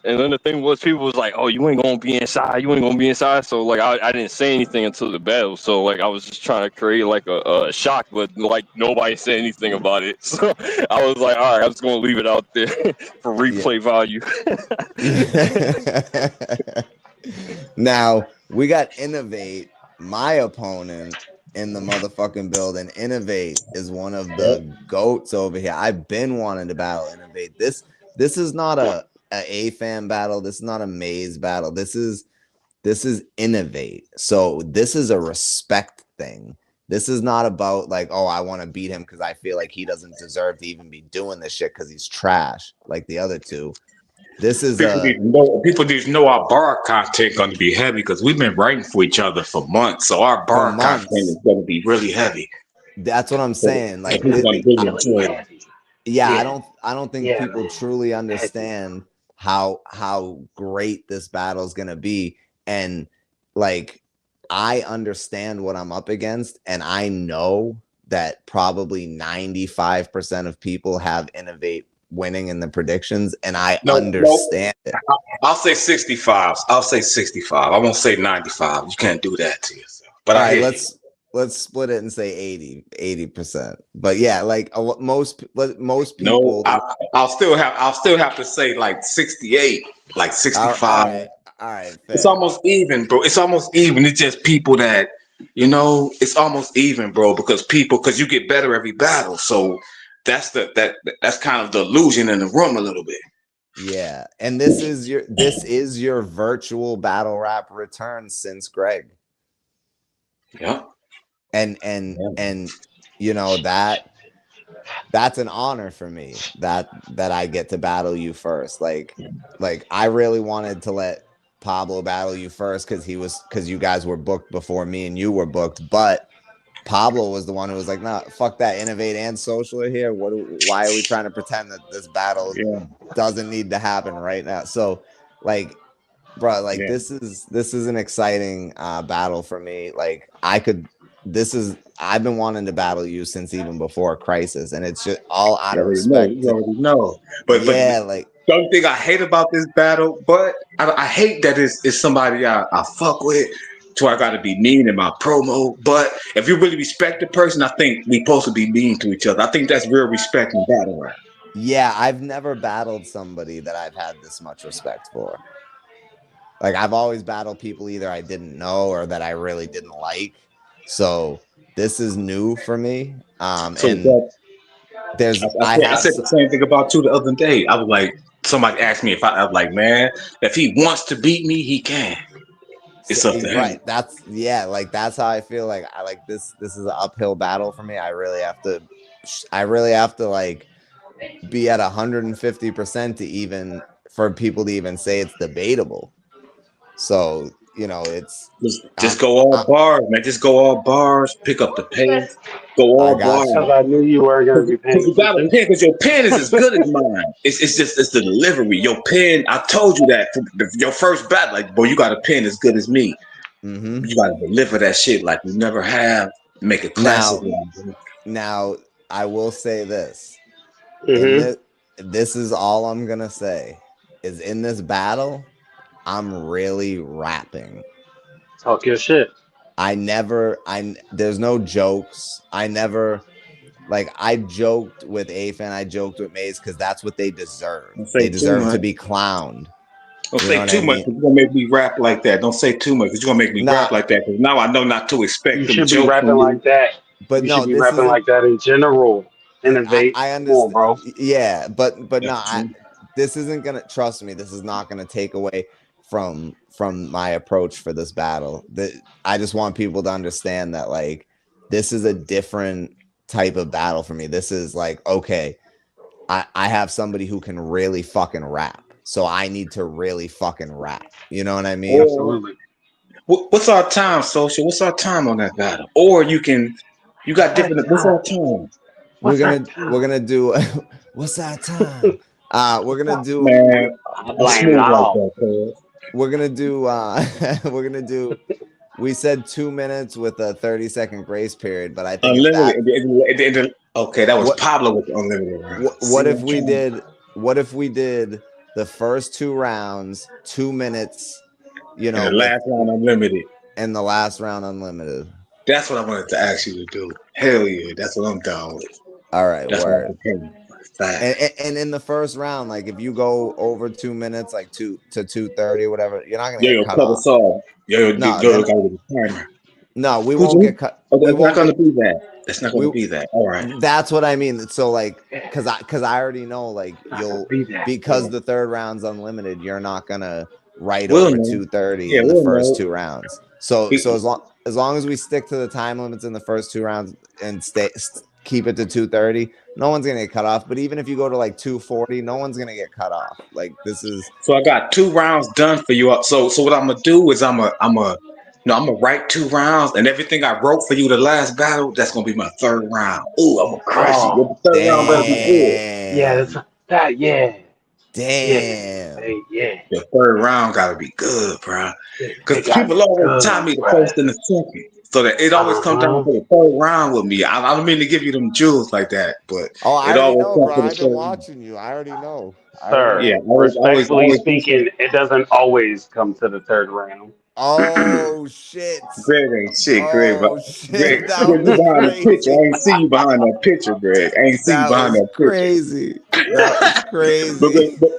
and then the thing was, people was like, "Oh, you ain't gonna be inside. You ain't gonna be inside." So like, I didn't say anything until the battle. So like, I was just trying to create like a shock, but like nobody said anything about it. So I was like, "All right, I'm just gonna leave it out there for Yeah. replay value." Now we got Innovate, my opponent in the motherfucking building. Innovate is one of the goats over here. I've been wanting to battle Innovate. This is not a fan battle. This is not a maze battle. This is Innovate. So this is a respect thing. This is not about like, oh, I want to beat him because I feel like he doesn't deserve to even be doing this shit because he's trash like the other two. This is People need to know our bar content going to be heavy because we've been writing for each other for months. So our for bar content is months. going to be really heavy. That's what I'm saying. And Like, people going to really enjoy it. yeah, Yeah, I don't think yeah, people man. truly understand how great this battle is gonna be. And like, I understand what I'm up against, and I know that probably 95% of people have Innovate winning in the predictions, and I No, understand it. I'll say 65. I'll say 65. I won't say 95. You can't do that to yourself. But All I right, hear you. let's split it and say 80%. But yeah, like most No, people. I'll still have to say like 68, like All 65. right, It's fair. almost even, bro. It's almost even. It's just people that, it's almost even, bro, because you get better every battle. So that's kind of the illusion in the room a little bit. Yeah, and this is your virtual battle rap return since Greg, Yeah. and you know that's an honor for me that I get to battle you first. Like I really wanted to let Pablo battle you first because you guys were booked before me and you were booked, but Pablo was the one who was like, "Nah, fuck that. Innovate and Social are here. Why are we trying to pretend that this battle Yeah. doesn't need to happen right now?" So, like, bro, like Yeah. this is an exciting battle for me. Like, I've been wanting to battle you since even before Crisis, and it's just all out You of already know. respect. You already know. But Yeah, like, the only thing I hate about this battle, but I hate that it's somebody I fuck with. So I got to be mean in my promo. But if you really respect the person, I think we supposed to be mean to each other. I think that's real respect in battle rap. yeah, I've never battled somebody that I've had this much respect for. Like, I've always battled people either I didn't know or that I really didn't like. So this is new for me. So And I I have said the same thing about you the other day. I was like, somebody asked me I was like, man, if he wants to beat me, he can. It's up to him. right. Like that's how I feel. Like I like this is an uphill battle for me. I really have to like be at 150% to even for people to even say it's debatable. So, you know, it's Just go all bars, man. Just go all bars. Pick up the pace. Go I all got bars. Because you. I knew you weren't going to be Because paying you got a attention. pen. Because your pen is as good as mine. It's the delivery. Your pen. I told you that from your first battle. Like, boy, you got a pen as good as me. Mm-hmm. You got to deliver that shit like you never have. Make a classic. Now, I will say this. In Mm-hmm. this is all I'm gonna say is in this battle, I'm really rapping. Talk your shit. There's no jokes. I joked with Afan, I joked with Maze because that's what they deserve. Don't say They too deserve much. to be clowned. Don't You know say what too I much. mean? You're gonna make me rap like that. Don't say too much. Because you're gonna make me rap Nah, like that. Because now I know not to You expect them should be jokes rapping from like you. that. but You should no, be this rapping isn't. like that in general. Innovate. I Come on, understand. bro. Yeah, but no, That's true. this isn't gonna, trust me. This is not gonna take away from my approach for this battle. That I just want people to understand that like this is a different type of battle for me. This is like, okay, I have somebody who can really fucking rap, so I need to really fucking rap. You know what I mean? Or Absolutely. what's our time, social? What's our time on that battle? Or you What's got that different. What's time? our time? What's that We're time? gonna do what's that time? We're What's gonna that? do Man, I I'm blame it smooth like all. that, cuz. we're gonna do we're gonna do we said 2 minutes with a 30-second grace period, but I think if Unlimited. that Okay, that was what Pablo with the unlimited round. See what what if I'm we trying? did the first 2 rounds 2 minutes, you And know, the with last round unlimited. and the last round unlimited. That's what I wanted to ask you to do. Hell yeah, that's what I'm down with. All right, That's what word. I'm preparing. And, Fact. and and in the first round, like if you go over 2 minutes, like 2 to 2:30 or whatever, you're not gonna Yo, get yo, cut cut us off. off. No, Yo, got with the timer. no, we Who's won't who? get cut. Oh, We that's not won't gonna get be that. That's not gonna we be that. All right. That's what I mean. So like, cause I already know like Not gonna be that. because the third round's unlimited, you're not gonna write We'll over know. 2:30 Yeah, in the we'll first know. 2 rounds. So as long as we stick to the time limits in the first 2 rounds and keep it to 2:30, no one's gonna get cut off. But even if you go to like 2:40, no one's gonna get cut off. Like this is So I got 2 rounds done for you. So what I'm gonna do is I'm gonna write 2 rounds and everything I wrote for you the last battle. That's gonna be my third round. Ooh, I'm gonna crush it. Oh, The third round better be good. yeah, that's damn, that. Yeah, yeah, damn. hey, yeah. The third round gotta be good, bro. It Because gotta people be always tie good, me the bruh. first and the second. So that it always Uh comes down huh. to the third round with me. I don't mean to give you them jewels like that, but Oh, I it already always know, comes bro. to the I've been third round. watching you. I already know. I already Sir, Yeah, know. respectfully always do so. speaking, it doesn't always come to the third round. Oh shit. Greg ain't shit, Greg. But Oh Greg, shit. That Greg, you was behind the picture. crazy. I ain't see you behind that picture, Greg. I ain't see you That behind was that picture. crazy. That was But, crazy. Greg, but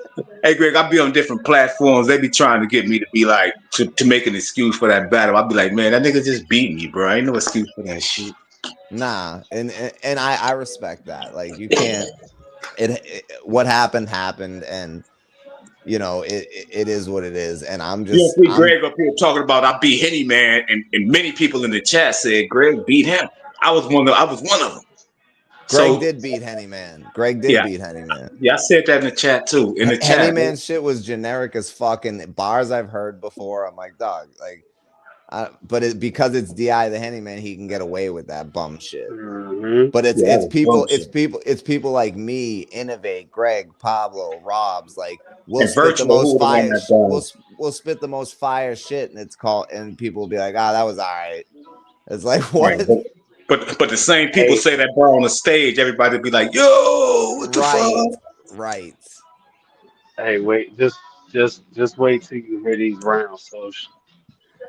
hey, Greg, I be on different platforms. They be trying to get me to be like to make an excuse for that battle. I be like, man, that nigga just beat me, bro. Ain't no excuse for that shit. Nah, and I respect that. Like you can't what happened, and you know, it is what it is. And You don't see Greg up here talking about I beat Henny Man, and many people in the chat said Greg beat him. I was one of them. Greg So did beat Henny Man. Greg did yeah, beat Henny Man. yeah, I said that in the chat too. In the Henny chat, Man shit was generic as fucking bars I've heard before. I'm like, dog, like but because it's Di the Henny Man, he can get away with that bum shit. Mm-hmm. But yeah, that was bullshit. it's people like me, Innovate, Greg, Pablo, Robs. Like we'll And spit the Virtual, who most would have won fire. that battle? We'll spit the most fire shit, and it's called, and people will be like, ah, that was all right. It's like Right, what? but the same people Hey, say that bar on the stage. Everybody be like, "Yo, what the Right, fuck?" right. hey, wait, just wait till you hear these rounds. So,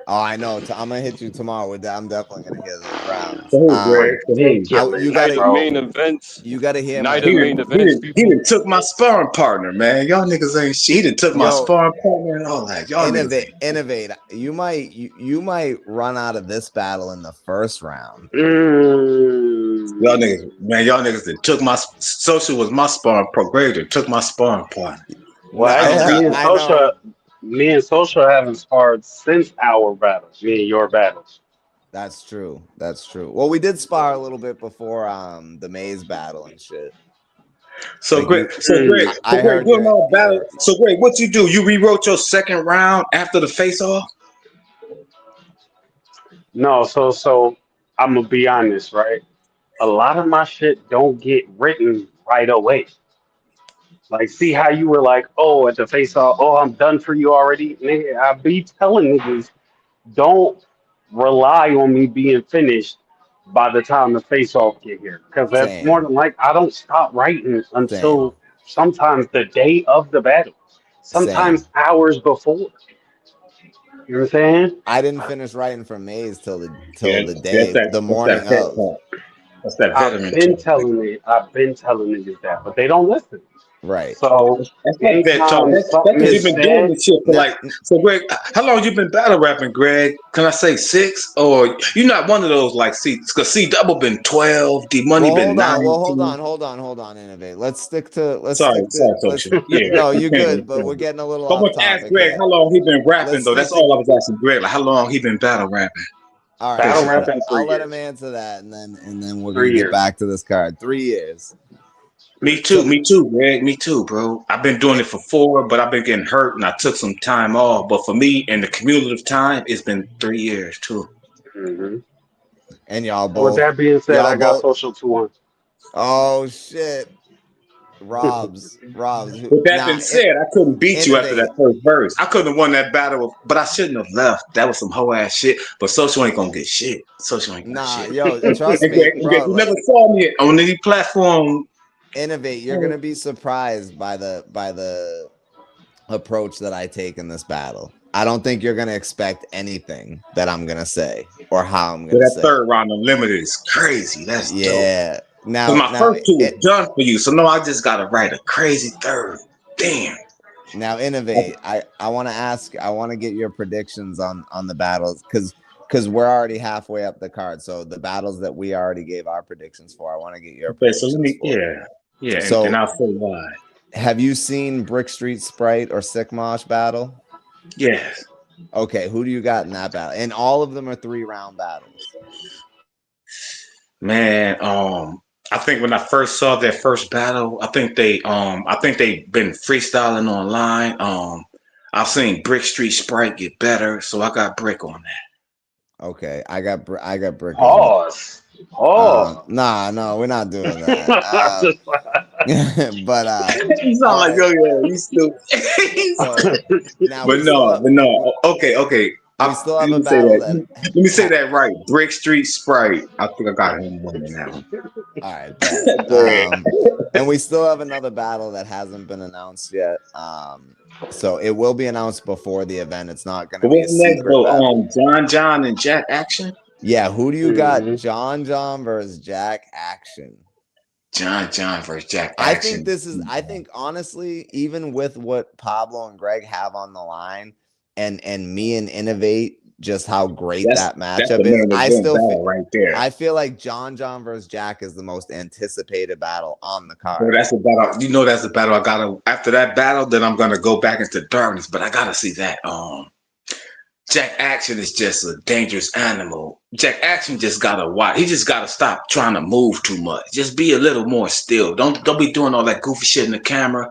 Oh, I know. I'm gonna hit you tomorrow with that. I'm definitely gonna hear those rounds. For who, Greg? For who? You ridiculous, Night gotta of bro. main events. you gotta hear Night my of He main didn't, he events, didn't, he people. didn't took my sparring partner, man. Y'all niggas ain't shit. He done took my yo sparring partner and all that. Y'all niggas ain't shit. innovate. You might run out of this battle in the first round. Y'all Mm. niggas, man, y'all niggas that took my social was my sparring pro. Greg that took my sparring partner. Well, No, I don't actually, got. I know. Me and Social haven't sparred since our battles. Me and your battles. That's true. That's true. Well, we did spar a little bit before the maze battle and shit. So Like Greg, I heard doing all battle. your So Greg, what you do? You rewrote your second round after the face off? No, so I'm gonna be honest, right? A lot of my shit don't get written right away. Like, see how you were like, oh, at the face off, oh, I'm done for you already. Nigga, I be telling niggas, don't rely on me being finished by the time the face off get here. Because that's more same, than like I don't stop writing same, until sometimes the day of the battle, same. sometimes hours before. You know what I'm saying? I didn't finish writing for Maze Yeah, till the that's day, that. the That's that morning vet of. talk. That's that I've veteran been talk. telling it, I've been telling niggas that, but they don't listen. Right. So That's that vet talk. anytime That's something because you've is been doing said, this shit for Now, like. So Greg, how long you been battle rapping, Greg? Can I say 6? Or you're not one of those like C? Because C double been 12, D Money well, been hold on. Well, 19. hold on. Innovate. Sorry, Let's. social. Yeah, No, you you can't good, really but tell we're me. getting a little But I off want to ask topic Greg here. how long he been rapping Let's though. That's stick to. all I was asking Greg. Like how long he been battle rapping. All right, battle Basically. rapping I'll 3 let him years. answer that, and then we're gonna 3 get years. back to this card. 3 years. Me So, too, Greg. Me too, bro. I've been doing it for 4, but I've been getting hurt and I took some time off. But for me, in the cumulative time, it's been 3 years too. hmm and y'all With both, that being said, y'all I got both. social 2 on. Oh shit, Rob's. With that Now, being said, I couldn't beat you after innovate. that first verse. I couldn't have won that battle, but I shouldn't have left. That was some hoe ass shit. But social ain't gonna get shit. Social ain't got Nah, shit. yo, trust And me, Greg, bro. you Like, never saw me on any platform. innovate. You're gonna be surprised by the approach that I take in this battle. I don't think you're gonna expect anything that I'm gonna say or how I'm But gonna that say it. third round unlimited is crazy. That's dope. Yeah. Cause Now, my now, first 2 was it, done for you, so no, I just gotta write a crazy third. Damn. now, innovate. I want to ask. I want to get your predictions on the battles because we're already halfway up the card. So the battles that we already gave our predictions for, I want to get your Okay, so let predictions me, for. and So, I'll say why. have you seen Brick Street Sprite or Sick Mosh battle? Yes, Okay, who do you got in that battle? And all of them are 3-round battles. man. I think when I first saw their first battle, I think they been freestyling online. I've seen Brick Street Sprite get better, so I got Brick on that. Okay, I got Brick as well. Pause. Pause. Nah, no, we're not doing that. Just- But You all sound like right. yo, yeah, he's still. So now But no, okay. we still have Let a me say battle that. that. Let me say that right. Brick Street Sprite. I think I got him winning that one. All right, bet. Go ahead. And we still have another battle that hasn't been announced yet. So it will be announced before the event. It's not going to But be a what's next, secret bro? battle. John and Jack Action. Yeah, who do you got? Mhm. John versus Jack Action. John versus Jack I think Action. this is. I think honestly, even with what Pablo and Greg have on the line, and me and Innovate, just how great That's that that's matchup the is. main event battle right there. I feel like John versus Jack is the most anticipated battle on the So card. that's the battle. You know, that's the battle. I gotta after that battle, then I'm gonna go back into darkness. But I gotta see that. Jack Action is just a dangerous animal. Jack Action just gotta watch. He just gotta stop trying to move too much. Just be a little more still. Don't be doing all that goofy shit in the camera.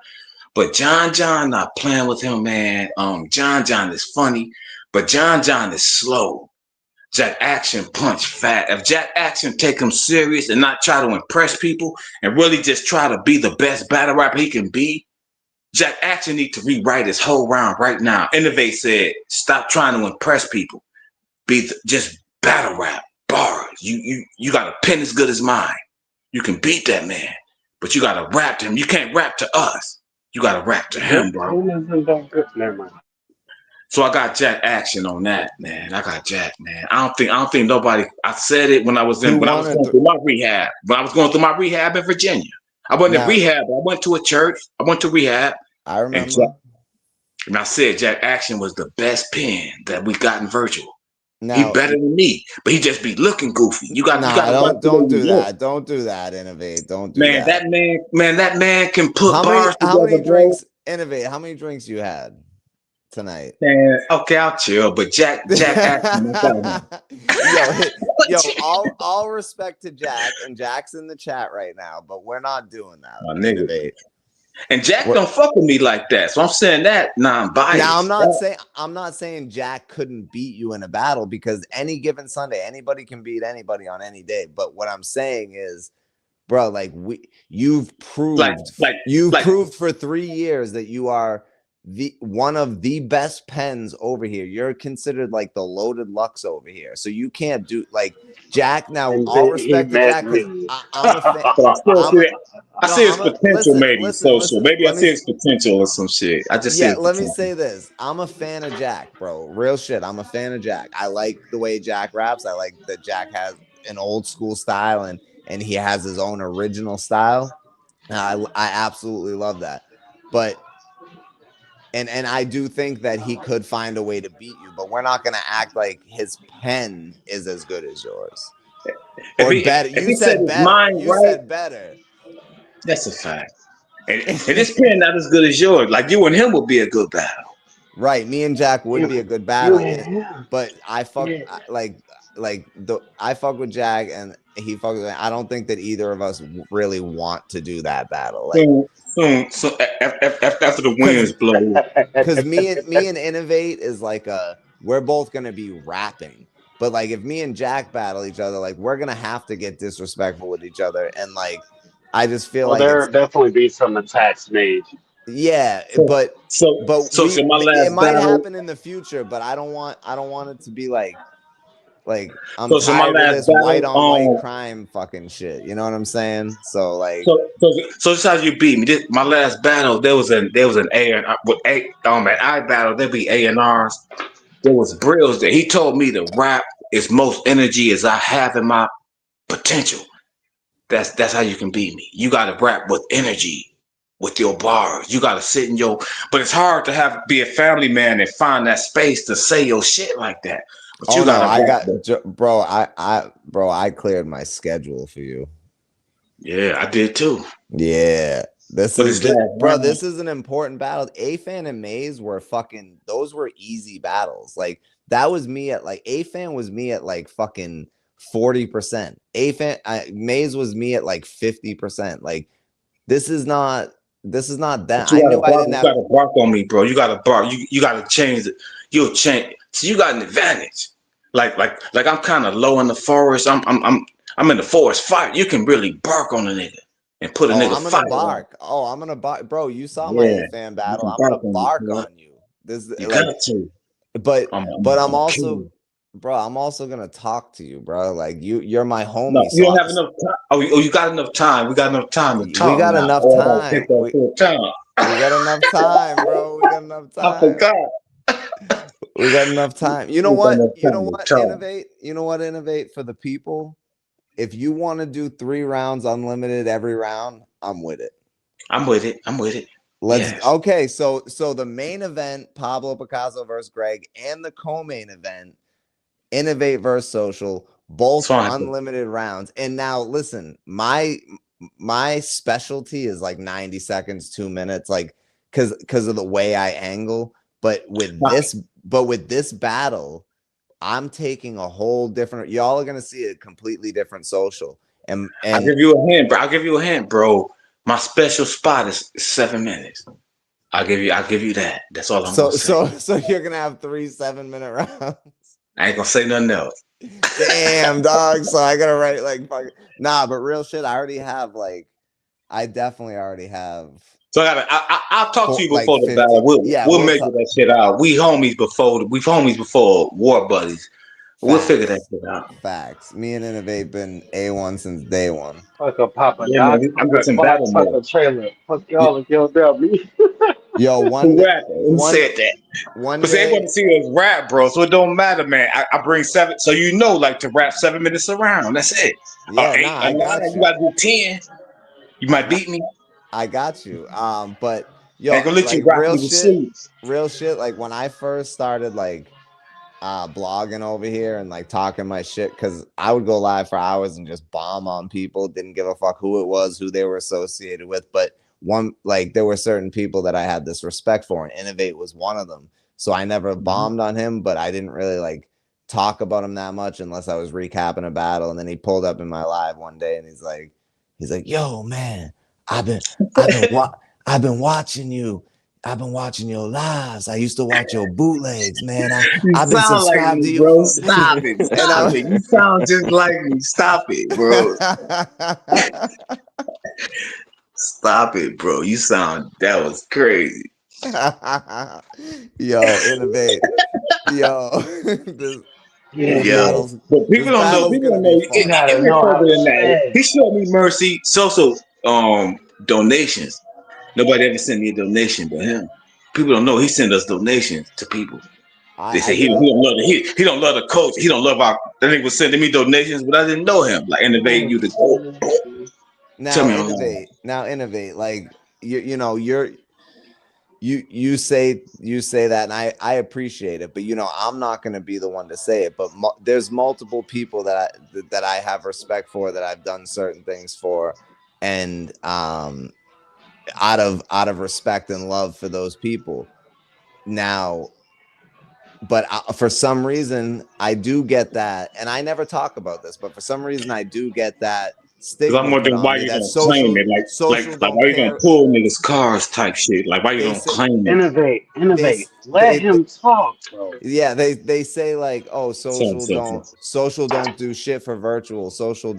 But John not playing with him, man. John is funny, but John is slow. Jack Action punch fat. If Jack Action take him serious and not try to impress people and really just try to be the best battle rapper he can be, Jack Action need to rewrite his whole round right now. Innovate said, stop trying to impress people. Just battle rap bars. You got a pen as good as mine. You can beat that man, but you got to rap to him. You can't rap to us. You got to rap to him, bro. Never mind. So I got Jack Action on that, man. I got Jack, man. I don't think nobody. I said it when I was going through my rehab. When I was going through my rehab in Virginia, I went in rehab. I went to a church. I went to rehab. I remember. And I said Jack Action was the best pen that we got in virtual. Now, he better than me, but he just be looking goofy. You got don't do that. Don't do that, Innovate. Don't do that. That man can put how bars many together, drinks, Innovate? How many drinks you had? tonight? Man, okay, I'll chill. But Jack asked me. yo, all respect to Jack, and Jack's in the chat right now, but we're not doing that. My nigga. Innovate. And Jack don't fuck with me like that. So I'm saying that non-biased. Now I'm not saying Jack couldn't beat you in a battle, because any given Sunday, anybody can beat anybody on any day. But what I'm saying is, bro, like you've proved proved for 3 years that you are one of the best pens over here. You're considered like the loaded Lux over here. So you can't do like Jack. Now, all respect to Jack, because I'm a fan. I see his potential, maybe social. Maybe I see his potential or some shit. I just let me say this. I'm a fan of Jack, bro. Real shit. I'm a fan of Jack. I like the way Jack raps. I like that Jack has an old school style, and he has his own original style. I absolutely love that. But and I do think that he could find a way to beat you, but we're not going to act like his pen is as good as yours. Or better. You said better. You said better. That's a fact. And this pen not as good as yours. Like you and him would be a good battle. Right. Me and Jack would be a good battle. But I fuck I fuck with Jack and he fucks with me. I don't think that either of us really want to do that battle. Like so after the winds blow. Because me and Innovate is like we're both gonna be rapping. But like if me and Jack battle each other, like we're gonna have to get disrespectful with each other. And like I just feel like there definitely be some attacks made. Yeah, but it might happen in the future, but I don't want it to be like I'm tired of this white on white crime fucking shit. You know what I'm saying? So like so this is how you beat me. My last battle, there was an A with I battle, there'd be A&Rs. There was Brills there. He told me to rap as most energy as I have in my potential. That's how you can beat me. You gotta rap with energy, with your bars. You gotta sit in but it's hard to be a family man and find that space to say your shit like that. But you I cleared my schedule for you. Yeah, I did too. Yeah. This is an important battle. A-Fan and Maze were those were easy battles. Like that was me at like A-Fan was me at like fucking 40%. A-Fan Maze was me at like 50%. Like this is not that. I knew I didn't have. You gotta bark on me, bro. You gotta bark. You gotta change it. You'll change. So you got an advantage. Like I'm kind of low in the forest. I'm in the forest fight. You can really bark on a nigga and put a nigga. I'm gonna bark. I'm gonna bark, bro. You saw my A-Fan battle. I'm gonna bark on you. This you got to. But I'm also. Bro, I'm also gonna talk to you, bro. Like you're my homie. No, you don't have enough time. Oh, you got enough time. We got enough time to talk. We got enough time. We got enough time, bro. We got enough time. I forgot. We got enough time. You know what? Innovate. You know what? Innovate for the people. If you want to do 3 rounds unlimited every round, I'm with it. I'm with it. Okay. So the main event, Pablo Picasso versus Greg, and the co-main event, Innovate versus Social, both unlimited rounds. And now listen, my specialty is like 90 seconds, 2 minutes, like because of the way I angle. But with this battle, I'm taking a whole different. Y'all are gonna see a completely different Social. And I'll give you a hint, bro. My special spot is 7 minutes. I'll give you that. That's all I'm gonna say. So you're gonna have 3 7-minute rounds. I ain't gonna say nothing else. Damn, dog. So I gotta write like but real shit. I definitely already have. So I'll talk to you before the battle. We'll measure that shit out. We've homies before war buddies. We'll figure that shit out. Facts. Me and Innovate been A1 since day one. Fuck a Papa. Yeah, man, I'm getting battle mode. Fuck a trailer. Fuck y'all and y'all about me. Yo, who said that? But they want to see us rap, bro. So it don't matter, man. I bring 7, so like to rap 7 minutes around. That's it. Yeah, you gotta do 10. You might beat me. I got you. But yo, I gonna let you rock real shit. Like when I first started blogging over here and like talking my shit, because I would go live for hours and just bomb on people, didn't give a fuck who it was, who they were associated with. But there were certain people that I had this respect for, and Innovate was one of them. so I never bombed on him, but I didn't really like talk about him that much unless I was recapping a battle. And then he pulled up in my live one day and he's like, yo, man, I've been watching you. I've been watching your lives. I used to watch your bootlegs, man. You I've been sound like subscribed me, to you bro. for Stop it. Stop it. You sound just like me. Stop it, bro. Stop it, bro. You sound, that was crazy. Yo, innovate. Yo, this Yeah, Yeah. man. battle's But this people don't know. battle's People gonna don't be know. You fun. gotta It went know how further to than that. spend. He showed me mercy. So donations. Nobody ever sent me a donation but him. People don't know he sent us donations to people. They I say he didn't. don't love he don't love the coach. He don't love our. That nigga was sending me donations, but I didn't know him. Like innovate you to go. Tell me I'm lying. Now innovate. Like you know you say that, and I appreciate it, but I'm not going to be the one to say it. But there's multiple people that I have respect for, that I've done certain things for, and out of respect and love for those people. Now, but for some reason I do get that, and I never talk about this, but for some reason I do get that Cause I'm stigma put wondering on why me you that gonna claim it, social like don't why you gonna care. pull niggas cars type shit, like why you They gonna say claim it? Innovate, they innovate. Let they, him talk, bro. yeah, they say like, oh, So. social don't do shit for virtual. Social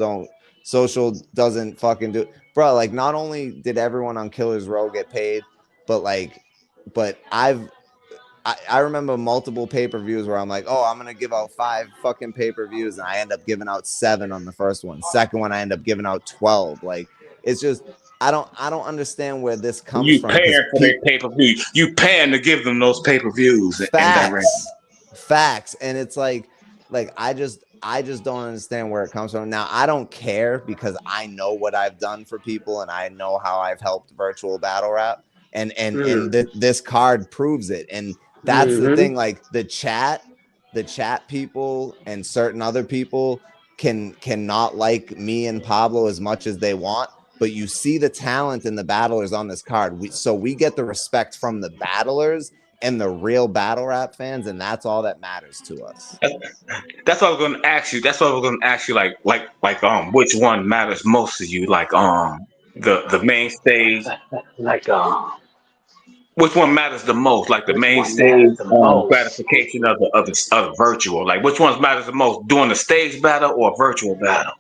doesn't fucking do, bro. Like, not only did everyone on Killers Row get paid, but like, but I remember multiple pay-per-views where I'm like, oh, I'm gonna give out 5 fucking pay-per-views, and I end up giving out 7 on the first one. Second one, I end up giving out 12. Like, it's just I don't understand where this comes You from, because paying for their pay per view. You paying to give them those pay per views indirectly. facts, and it's like I just don't understand where it comes from. Now, I don't care, because I know what I've done for people, and I know how I've helped virtual battle rap, and this card proves it. And that's the thing, like the chat people and certain other people cannot like me and Pablo as much as they want, but you see the talent in the battlers on this card. So we get the respect from the battlers and the real battle rap fans, and that's all that matters to us. That's what I was gonna ask you. That's what I was gonna ask you. Which one matters most to you? Like the main stage. Like Which one matters the most? Like the which main one matters stage the most? gratification of the virtual. Like which one matters the most? Doing the stage battle or a virtual battle?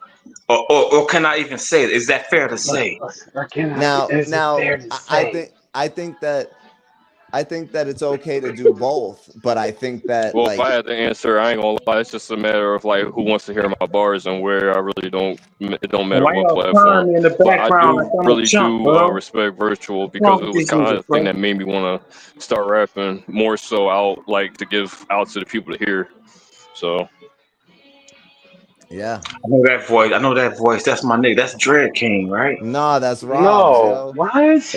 Or can I even say it? Is that fair to say? Or can I? Now, Is it fair to say? I think that it's okay to do both, but I think that, Well, if like, I had to answer, I ain't gonna lie. It's just a matter of like who wants to hear my bars and where. I really don't. It don't And matter why what y'all crying platform. me in the But I background like do I'm a really chump, do bro? respect virtual, What's wrong because it with was this kind of music, the thing bro? that made me want to start rapping more so out, like to give out to the people to hear. So yeah, I know that voice. I know that voice. That's my nigga. That's Dread King, right? no, that's Rob's, No, yo. what?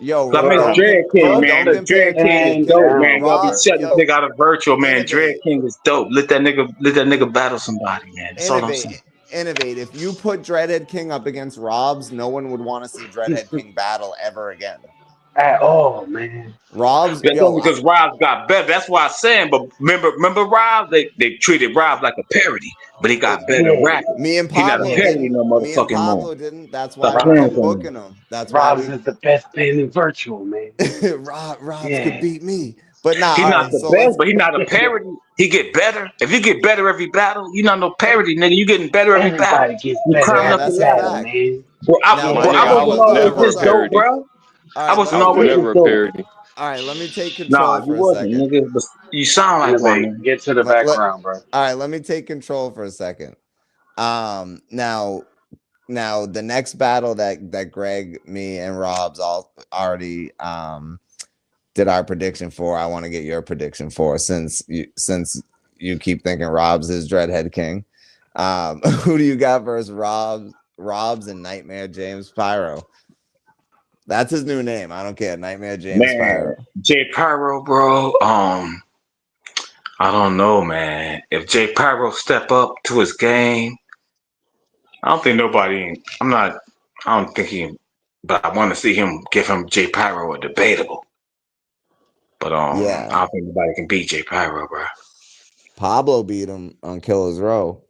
Yo, I mean, Bro, Dread King, yo, put man. don't the The Dread compare King is pen dope, man. down, Y'all be Rob, bro. shutting this yo, nigga out of virtual, man. Dread innovate, King is dope. Let that nigga battle somebody, man. That's all I'm saying. innovate. If you put Dreadhead King up against Rob's, no one would want to see Dreadhead King battle ever again. At all, man. Rob's, That's yo, only because Rob got better. That's why I'm saying. But remember Rob? They treated Rob like a parody, but he got better Yeah. rapping. me and He not a Pablo parody didn't. no Me and motherfucking more. Pablo didn't. That's Stop why we playing kept with me. booking him. That's why Rob's we is the best band in virtual, man. Rob's could Yeah. beat me. But nah, He all not right. the So best, let's but he not a parody. He get better. If you get better every battle, you not no parody, nigga. You getting better every battle. Everybody gets You better climbing no, up the every that's a battle, ladder. fact. man. Now, my But I nigga, I hold wasn't was up, always never a this hold up. dope, parody. bro. All I right, wasn't I let was me always this never a dope. parody. all right, let me take control Nah, you for a wasn't, second. nigga. But you sound like one, Innovate. nigga. Get to the Let background, bro. all right, let me take control for a second. Now the next battle that Greg, me, and Rob's all already did our prediction for. I want to get your prediction for, since you keep thinking Rob's is Dreadhead King. Who do you got versus Rob's and Nightmare James Pyro? That's his new name. I don't care. Nightmare James Man, Pyro. J Pyro, bro. I don't know, man. If J Pyro step up to his game, I don't think nobody. I'm not. I don't think he. But I want to see him give him J Pyro a debatable. But I Yeah. don't think nobody can beat J Pyro, bro. Pablo beat him on Killer's Row.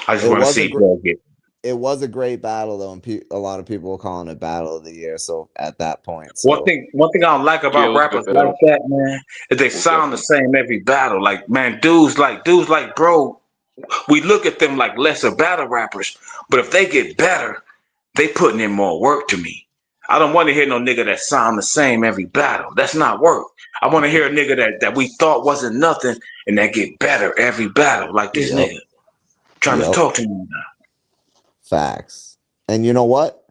I just It want to was a see gr- Bro get. it was a great battle though, and a lot of people were calling it Battle of the Year. So at that point, One so thing, one thing I don't like Yeah, it about was a good rappers like battle. that, man, is they Most sound the definitely. same every battle. Like, man, dudes like, bro, we look at them like lesser battle rappers, but if they get better, they putting in more work to me. I don't want to hear no nigga that sound the same every battle. That's not work. I want to hear a nigga that we thought wasn't nothing and that get better every battle, like this yep, nigga. Trying to yep, talk to me now. facts. And you know what?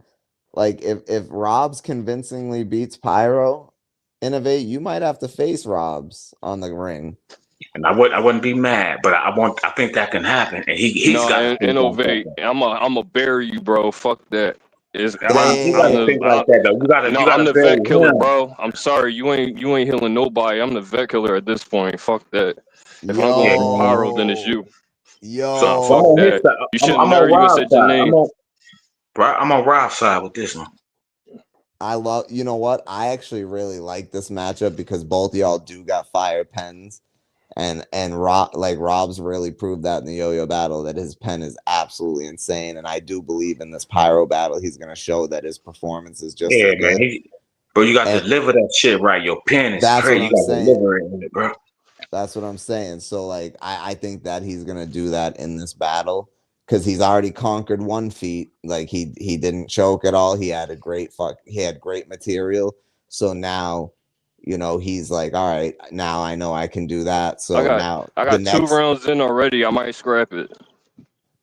Like if Robs convincingly beats Pyro, Innovate, you might have to face Robs on the ring. And I wouldn't be mad, but I think that can happen. And he's No, got to think like innovate. that. I'm a bury you, bro. Fuck that. You got I'm to Damn. think the like that though. no, You I'm gotta the bury vet killer, him. bro. I'm sorry, you ain't healing nobody. I'm the vet killer at this point. Fuck that. If I'm Yeah, going through pyro, then it's Yo. you. So so I'm fuck on his Yo. that. side. You should have I'm on never even Rob's said your side. name. I'm on Rob's side with this one. I love, you know what? I actually really like this matchup because both y'all do got fire pens. And Rob's really proved that in the yo-yo battle that his pen is absolutely insane. And I do believe in this pyro battle, he's gonna show that his performance is just as Yeah, man. good. Bro, you got to And deliver that shit right. Your pen is that's what crazy. You I'm got to saying. deliver it, with it, bro. That's what I'm saying. So like I think that he's gonna do that in this battle because he's already conquered one feat. Like he didn't choke at all. He had great material. So now, he's like, all right, now I know I can do that. I So got now I the got 2 next rounds in already. I might scrap it.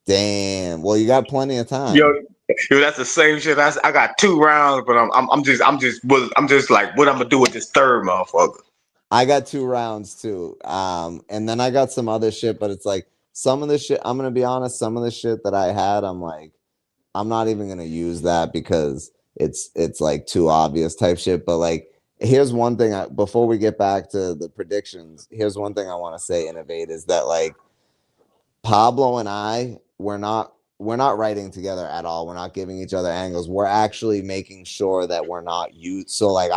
damn. Well, you got plenty of Yo, time. that's the same shit. I got 2 rounds, but I'm just like, what I'm gonna do with this third motherfucker? I got 2 rounds too. And then I got some other shit, but it's like some of the shit, I'm gonna be honest, some of the shit that I had, I'm like, I'm not even gonna use that because it's like too obvious type shit. But like, here's one thing before we get back to the predictions, here's one thing I want to say, Innovate, is that like Pablo and we're not writing together at all. We're not giving each other angles. We're actually making sure that we're not used. So like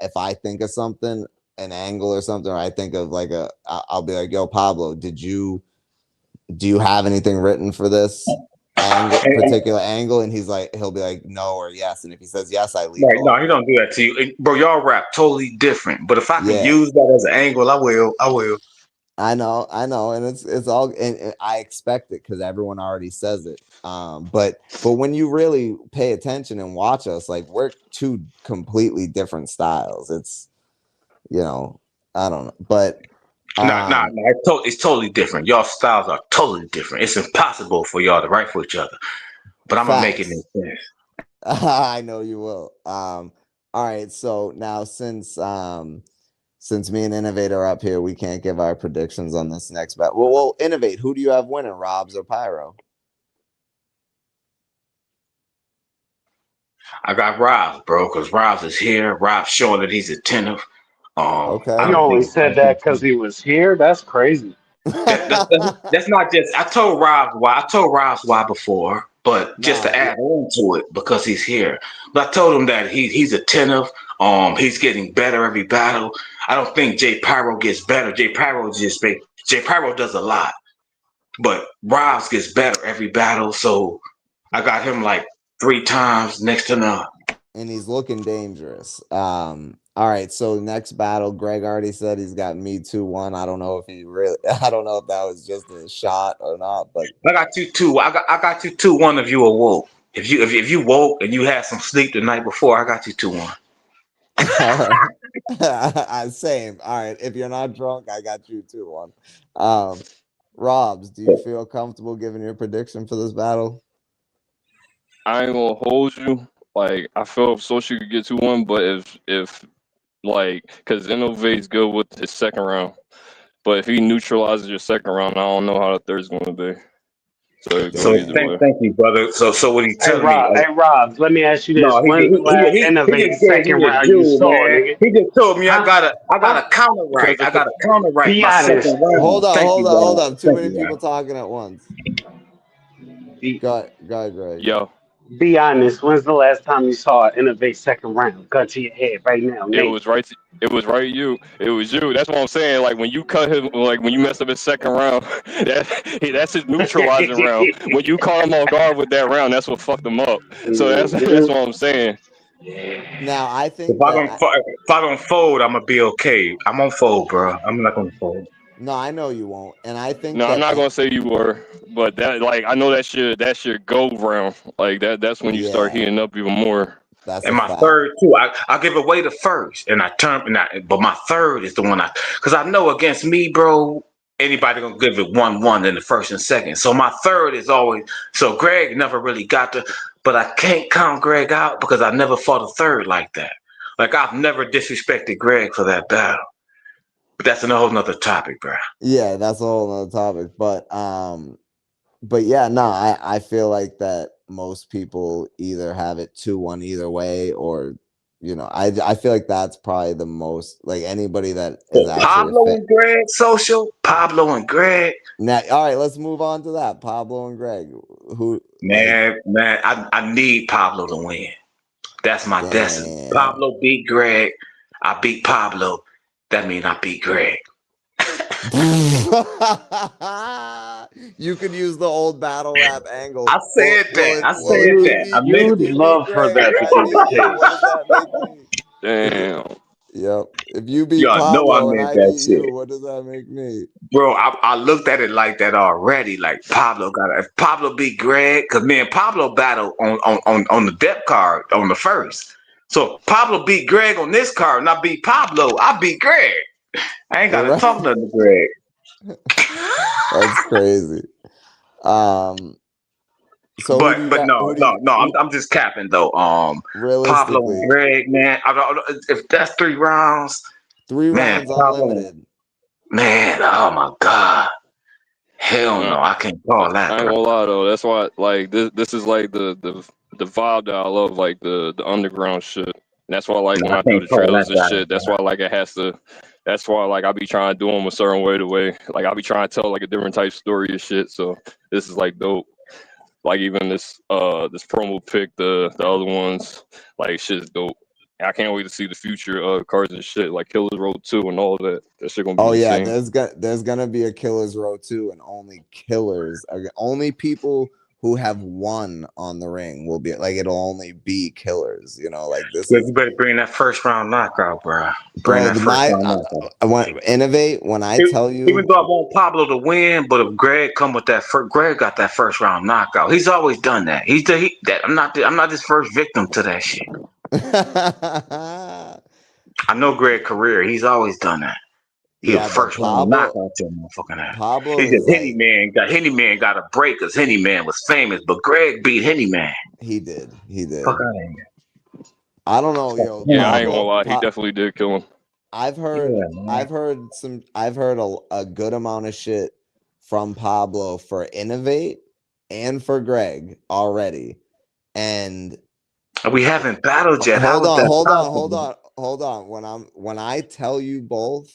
if I think of something, an angle or something, or I think of like I'll be like, yo, Pablo, do you have anything written for this particular angle? And he'll be like, no or yes. And if he says yes, I leave it Right? No, he alone. don't do that to you, bro. Y'all rap totally different. But if I can Yeah, use that as an angle, I will. I will. I know, and it's all, and I expect it because everyone already says it. But when you really pay attention and watch us, like we're two completely different styles. It's I don't know, but It's totally different. Y'all styles are totally different. It's impossible for y'all to write for each other. But I'm gonna make it facts. make sense. I know you will. All right, so now since me and Innovate are up here, we can't give our predictions on this next battle. Well, Innovate, who do you have winning, Robs or Pyro? I got Rob's, bro, because Rob's is here. Rob's showing that he's attentive. I You Okay. don't only think said that because he was here? That's crazy. that's not just. I told Rob's why. I told Rob's why before, but just to Nah, add on to it because he's here. But I told him that he's attentive. He's getting better every battle. I don't think J Pyro gets better. J Pyro does a lot, but Rob's gets better every battle. So I got him like 3 times next to none. and he's looking dangerous. All right, so next battle, Greg already said he's got me 2-1. I don't know if I don't know if that was just a shot or not, but I got you two. I got you 2-1 if you awoke. If you woke and you had some sleep the night before, I got you 2-1. all right. Same. All right. If you're not drunk, I got you 2-1. Robs, do you feel comfortable giving your prediction for this battle? I ain't gonna hold you. Like I feel Social could get 2-1, but if like, because Innovate's good with his second round, but if he neutralizes your second round, I don't know how the third's gonna be. So it go So either way. thank you, brother. So what he telling me? Hey Rob, let me ask you this. No, When's the last he Innovate just gave second me a round you jewel, saw, man. nigga? He just told me I Huh? got Huh? a counter right. Because I got a counter right Be my honest. second round. Hold on, Thank hold you, on, hold Rob. on. Too Thank many you, people Rob. talking at once. Be, Go ahead, Greg. yo, Be honest. When's the last time you saw an Innovate second round? Gun to your head right now, It Nate. was right. It was right. It was you. That's what I'm saying. Like when you cut him, like when you mess up his second round, that's his neutralizing round. When you caught him off guard with that round, that's what fucked him up. So that's Mhm. what I'm saying. Now I If think that if I don't fold, I'm gonna be okay. I'm gonna fold, bro. I'm not gonna fold. no, I know you won't, and I think No, I'm that not gonna say you were, but that like I know that's your go round. Like that's when you start yeah, heating up even more. that's And a my fact. third too, I give away the first, and I turn, but my third is the one because I know against me, bro, anybody gonna give it 1-1 in the first and second. So my third is always so Greg never really got but I can't count Greg out because I never fought a third like that. Like I've never disrespected Greg for that battle, but that's a whole nother topic, bro. Yeah, that's a whole nother topic. But yeah, no, I feel like that most people either have it 2-1 either way, or I feel like that's probably the most like anybody that is So actually a Pablo fit. and Greg social, Pablo and Greg. Now, all right, let's move on to that. Pablo and Greg, who like, Man, I need Pablo to win. That's my destiny. damn. Pablo beat Greg. I beat Pablo. That means I beat Greg. You could use the old battle rap angle. I said that. I Well, said that. I meant You'd if it. you beat love for Greg, that does to that be the make you? What does case. that make me? Damn. Yep. If you beat Y'all know I Pablo and meant I that beat you, shit. what does that make me? Bro, I looked at it like that already. Like Pablo got it. If Pablo beat Greg, because me and Pablo battled on the depth card on the first. So if Pablo beat Greg on this card and I beat Pablo, I beat Greg. I ain't gotta talk Right? nothing to Greg. That's crazy. Um. So who do you But got? no, no, no. I'm just capping though. Pablo and Realistically, Greg, man. I don't, if that's 3 rounds, 3 rounds man, Pablo, unlimited. man. Oh my God, hell Uh, no, I can't call that, I ain't bro. gonna lie though. That's why like this is like the vibe that I love, like the underground shit. And that's why like No, when I I do can't the call that trailers and battle, shit, bro. that's why like it has to. That's why like I be trying to do them a certain way. The way like I be trying to tell like a different type story and shit. So this is like dope. Like even this promo pick, the other ones, like shit's dope. I can't wait to see the future cards and shit, like Killers Road 2 and all of that. That shit gonna be Oh yeah, insane. there's gonna be a Killers Row too, and only killers, only people who have won on the ring will be like it'll only be killers. Like this But is you better bring that first round knockout, bro. Bring bro. that first round knockout. I want innovate when I tell Even you. though I want Pablo to win, but if Greg come with that first, Greg got that first round knockout. He's always done that. That I'm not his first victim to that shit. I know Greg career. He's always done that. He'll Yeah, but first round knockout your motherfucking ass. Pablo He is just like Henny Man got a break because Henny Man was famous, but Greg beat Henny Man. he Fuck did. out of here. I don't know, Fuck yo, Yeah, I ain't gonna Pablo. lie, he definitely did kill him. Yeah, man. I've heard a good amount of shit from Pablo for Innovate and for Greg already. And We haven't battled yet. How hold is on, that hold on, hold possible? on, hold on. When I tell you both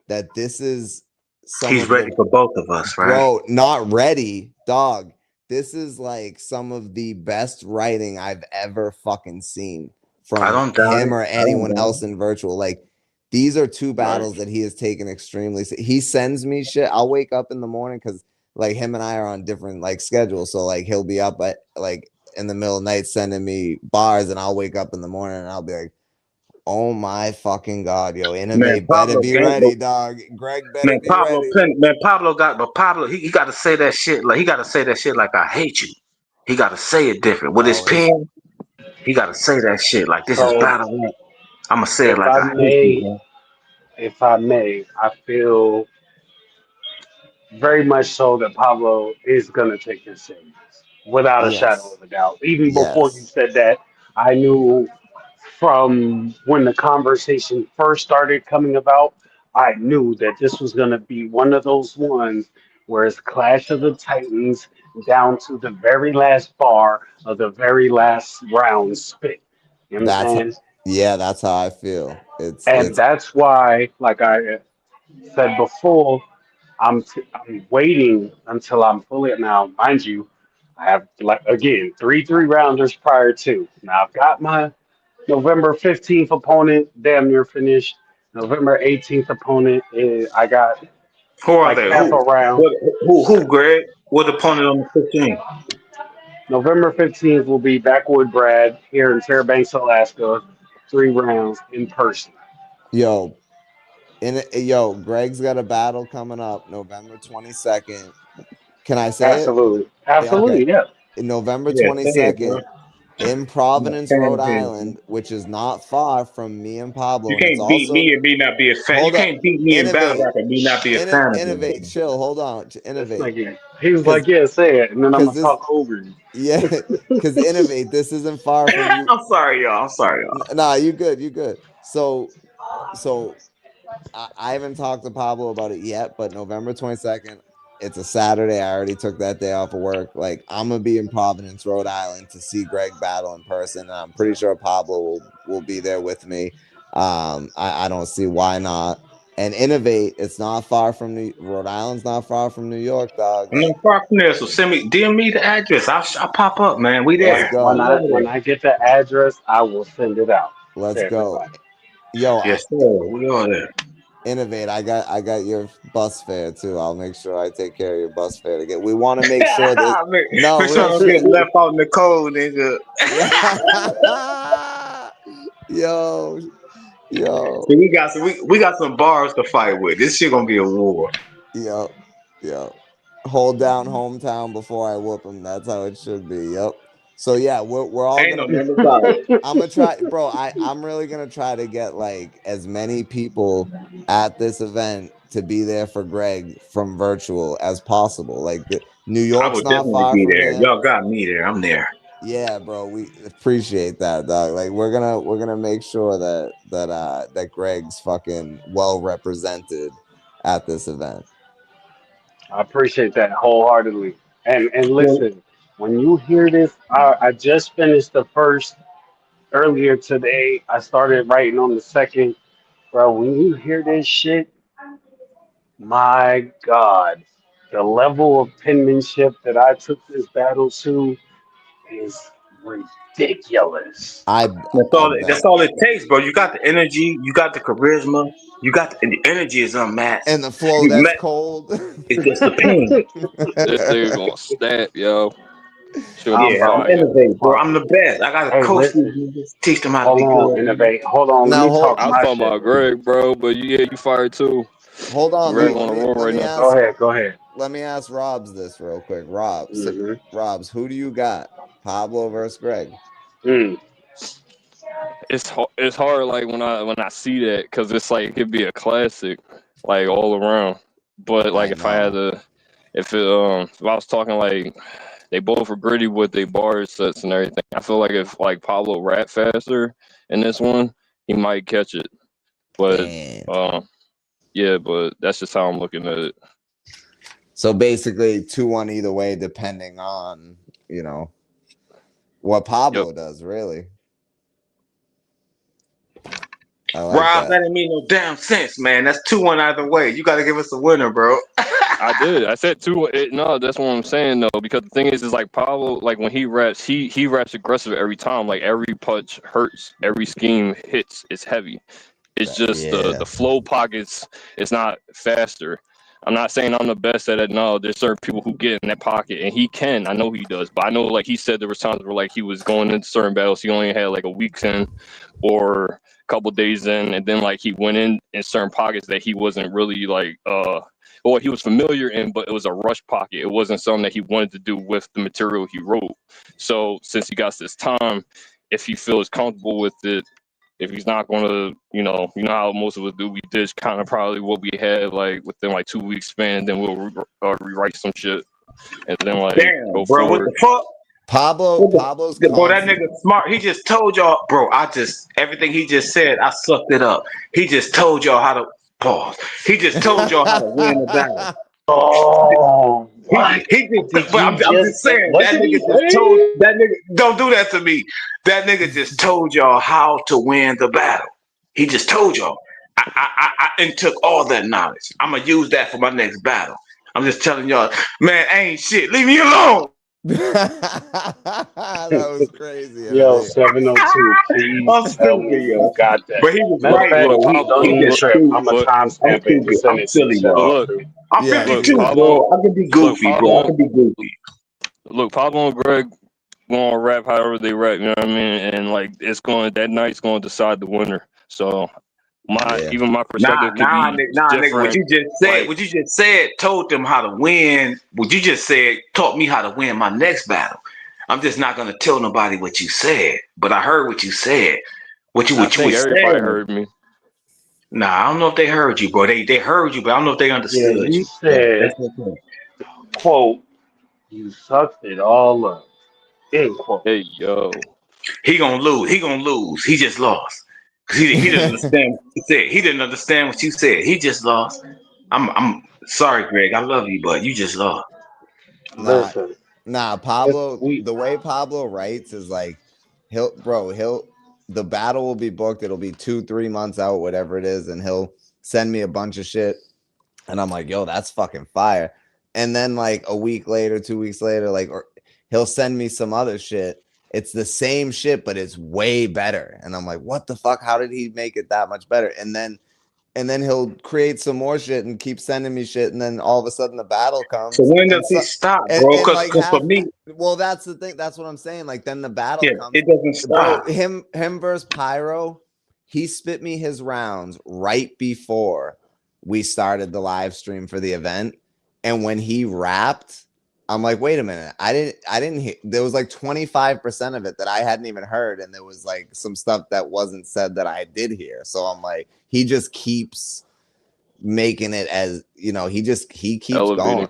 that this is some He's of ready the for both of us, right? bro, not ready, dog. This is like some of the best writing I've ever fucking seen I from don't doubt him it. or I don't anyone doubt else in virtual. Like these are two Right. battles that he has taken extremely. He sends me shit. I'll wake up in the morning because like him and I are on different like schedules. So like he'll be up at like in the middle of the night sending me bars, and I'll wake up in the morning and I'll be like, oh my fucking god, yo, Man, Innovate better Pablo be game, ready, dog. Greg better man, be ready. Pablo got, but Pablo, he got to say that shit like he got to say that shit like I hate you. He got to say it different with his Oh, it's pen. He got to say that shit like this is So, battle rap. I'm gonna say it if like I I hate you, may, bro. I feel very much so that Pablo is going to take this series without a shadow yes. of a doubt. Even before you Yes. said that, I knew from when the conversation first started coming about, I knew that this was going to be one of those ones where it's Clash of the Titans down to the very last bar of the very last round spit. You know what I'm That's saying? yeah, that's how I feel. And It's that's why, like I said before, I'm waiting until I'm fully now, mind you. I have like again three rounders prior to. Now I've got my November 15th opponent damn near finished. November 18th opponent is I got Who are like they? half a round. Who, Greg? What opponent on the 15th? November 15th will be Backwood Brad here in Fairbanks, Alaska. 3 rounds in person. Yo, Greg's got a battle coming up November 22nd. Can I say it? Absolutely. Yeah, okay. Absolutely, yeah. November Yeah, say it, bro. 22nd in I'm a Providence, fan Rhode of his, bro. Island, which is not far from me and You Pablo. And it's can't beat also, me and me not be a fan. You hold up, can't beat me in battle innovate, rap and me not be a fan of him, innovate, bro. chill, hold on, That's innovate. like he was like, yeah, say it, and then I'm Because gonna this, talk over you. yeah, because innovate, this isn't far from you. I'm sorry, y'all. I'm sorry, y'all. Nah, you good. So I haven't talked to Pablo about it yet, but November 22nd, it's a Saturday. I already took that day off of work. Like, I'm gonna be in Providence, Rhode Island to see Greg battle in person. And I'm pretty sure Pablo will be there with me. I don't see why not. And innovate, it's not far from Rhode Island's not far from New York, dog. I'm Like, not far from there, so DM me the address. I'll pop up, man. We let's there. When go. I get the address, I will send it out Let's to go. everybody. Yo, Yes, sir. We are there. innovate. I got your bus fare too. I'll make sure I take care of your bus fare to get. We want to make sure that no Make sure I real don't get shit. left out in the cold, nigga. yo, yo, See, we got some bars to fight with. This shit gonna be a war. yo, yo. Hold down hometown before I whoop him. That's how it should be. Yep. So yeah, we're all Ain't no gonna. number five. I'm gonna try, bro. I'm really gonna try to get like as many people at this event to be there for Greg from virtual as possible. Like New I York's would not definitely far be from there. there. Y'all got me there. I'm there. Yeah, bro, we appreciate that, dog. Like we're gonna make sure that Greg's fucking well represented at this event. I appreciate that wholeheartedly. And Well, listen, when you hear this, I just finished the first earlier today. I started writing on the second. Bro, when you hear this shit, my God, the level of penmanship that I took this battle to is ridiculous. I That's I all. That's bet. all it takes, bro. You got the energy. You got the charisma. You got the energy is unmatched. And the flow You that's met. cold. It's just the pain. This nigga gonna snap, yo. She gonna be I'm Yeah, I'm fire. innovative, bro. I'm pumped. the best. I gotta Hey, coach these listen, niggas, teach them how to hold be on, good. Man. innovate. Hold on, let Now me talk I was my talking shit. about Greg, bro, but yeah, you fired too. Hold on though. Greg You on the roll Let right me now. go ask ahead, go ahead. Rob's this real quick. Hmm. Rob's, who do you got? Pablo versus Greg. Mm. It's hard like when I see that because it's like it'd be a classic like all around. But like I if I had know. to, if I was talking like they both were gritty with their bar sets and everything, I feel like if like Pablo rap faster in this one, he might catch it. But Damn. yeah, but that's just how I'm looking at it. So basically 2-1 either way, depending on, what Yep. Pablo does, really. I like Rob, that that. didn't mean no damn sense, man. That's 2-1 either way. You gotta give us a winner, bro. I did. I said two. No, that's what I'm saying though. Because the thing is like Pablo, like when he raps, he raps aggressive every time. Like every punch hurts, every scheme hits. It's heavy. It's just Yeah. the flow pockets. It's not faster. I'm not saying I'm the best at it. No, there's certain people who get in that pocket, and he can. I know he does, but I know like he said there was times where like he was going into certain battles. He only had like a week's in, or a couple days in, and then like he went in certain pockets that he wasn't really like or he was familiar in, but it was a rush pocket. It wasn't something that he wanted to do with the material he wrote. So since he got this time, if he feels comfortable with it, if he's not going to, how most of us do, we did kind of probably what we had like within like 2 weeks span, then we'll rewrite some shit and then like Damn, go bro. What forward. the fuck? Pablo's Bro, that confident. nigga smart. He just told y'all, bro. Everything he just said, I sucked it up. He just told y'all how to pause. He just told y'all how to win the battle. Oh, what He just, did but you I'm just just say? saying What that did he nigga just told say? that nigga don't do that to me. That nigga just told y'all how to win the battle. He just told y'all. I took all that knowledge. I'm gonna use that for my next battle. I'm just telling y'all, man, ain't shit. Leave me alone. That was crazy. Yo, MD. 702, please I'm tell me stupid, you yo. got that. But he was Matter of right, fact, Look, bro. I'm done He the just Pablo, trip. stupid. I'm going to but I'm timestamp it and stupid. send I'm it to you, silly, but bro. look, 702. I'm Yeah, 52, do that. bro. I can be look, goofy, bro. I can be goofy. Pablo and Greg gonna rap however they rap. You know what I mean? And like, that night's gonna decide the winner. So Yeah. even my Nah, perspective could nah, be nigga, nah, nigga. different. Like, What you just said, told them how to win. What you just said taught me how to win my next battle. I'm just not gonna tell nobody what you said, but I heard what you said. I What you think was everybody saying. heard me. Nah, I don't know if they heard you, bro. They heard you, but I don't know if they Yeah, understood you you. That's said, the thing. quote, you sucked it all up, end quote. Hey, yo. He gonna lose. He gonna lose. He just lost. 'Cause he didn't understand what you said. He didn't understand what you said. He just lost. I'm sorry, Greg. I love you, but you just lost. Nah, Listen, if Pablo, we, the way Pablo writes is like he'll the battle will be booked. It'll be 2-3 months out, whatever it is, and he'll send me a bunch of shit. And I'm like, yo, that's fucking fire. And then like a week later, 2 weeks later, like or he'll send me some other shit. It's the same shit, but it's way better. And I'm like, what the fuck? How did he make it that much better? And then he'll create some more shit and keep sending me shit. And then all of a sudden the battle So comes. when And does he so stop, bro? and like Cause for half me, well, that's the thing. That's what I'm saying. Like then the battle yeah, comes. it doesn't Bro, stop. him versus Pyro, he spit me his rounds right before we started the live stream for the event. And when he rapped, I'm like, wait a minute. I didn't hear. There was like 25% of it that I hadn't even heard. And there was like some stuff that wasn't said that I did hear. So I'm like, he just keeps making it as, he keeps going. Elevating.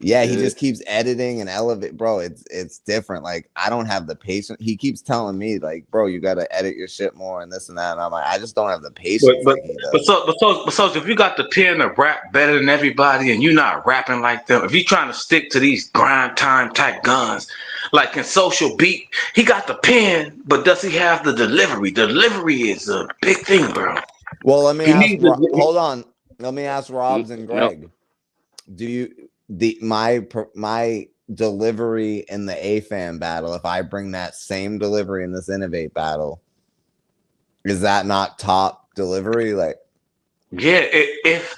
Yeah, he Yeah. just keeps editing and elevate, bro. It's different. Like I don't have the patience. He keeps telling me, like, bro, you got to edit your shit more and this and that. And I'm like, I just don't have the But patience but like he but does. so but so but so if you got the pen to rap better than everybody and you're not rapping like them, if you're trying to stick to these grind time type guns, like in Social Beat, he got the pen, but does he have the delivery? Delivery is a big thing, bro. Well, let me He ask. needs the Hold on. Let me ask Robs and No, Greg. Do you my delivery in the AFAM battle? If I bring that same delivery in this Innovate battle, is that not top delivery? Like, yeah, if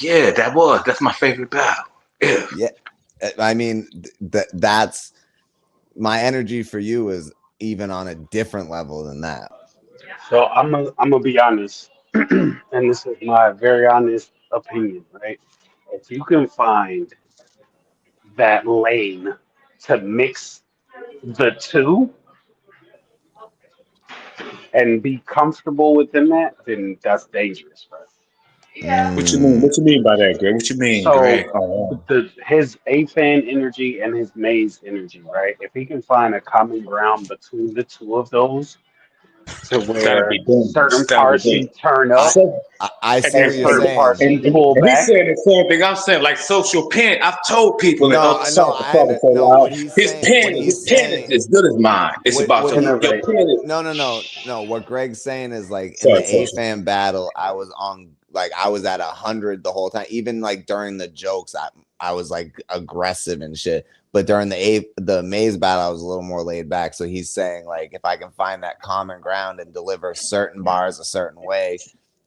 yeah, that's my favorite battle. If yeah. I mean, that's my energy for you is even on a different level than that. so I'm gonna be honest, and this is my very honest opinion, right? If you can find that lane to mix the two and be comfortable within that, then that's dangerous, right? what you mean? Mm, What you mean by that, Greg? What you mean, So Greg? Oh, his A fan energy and his maze energy, right? If he can find a common ground between the two of those, to that'd where be dangerous. certain That'd be parts he dangerous. turn I, up So I and, see and what and, you're certain and, parts saying. he and, pull and he's back. saying the same thing I'm saying, like social pen. I've told people in No, other no, songs before before no. now, What he's saying, his pen is as good as mine. It's about what your he, Innovate. pen is no. What Greg's saying is like in the sorry. AFAM battle, I was on like I was at 100 the whole time. Even like during the jokes, I was like aggressive and shit. But during the maze battle, I was a little more laid back. So he's saying like if I can find that common ground and deliver certain bars a certain way,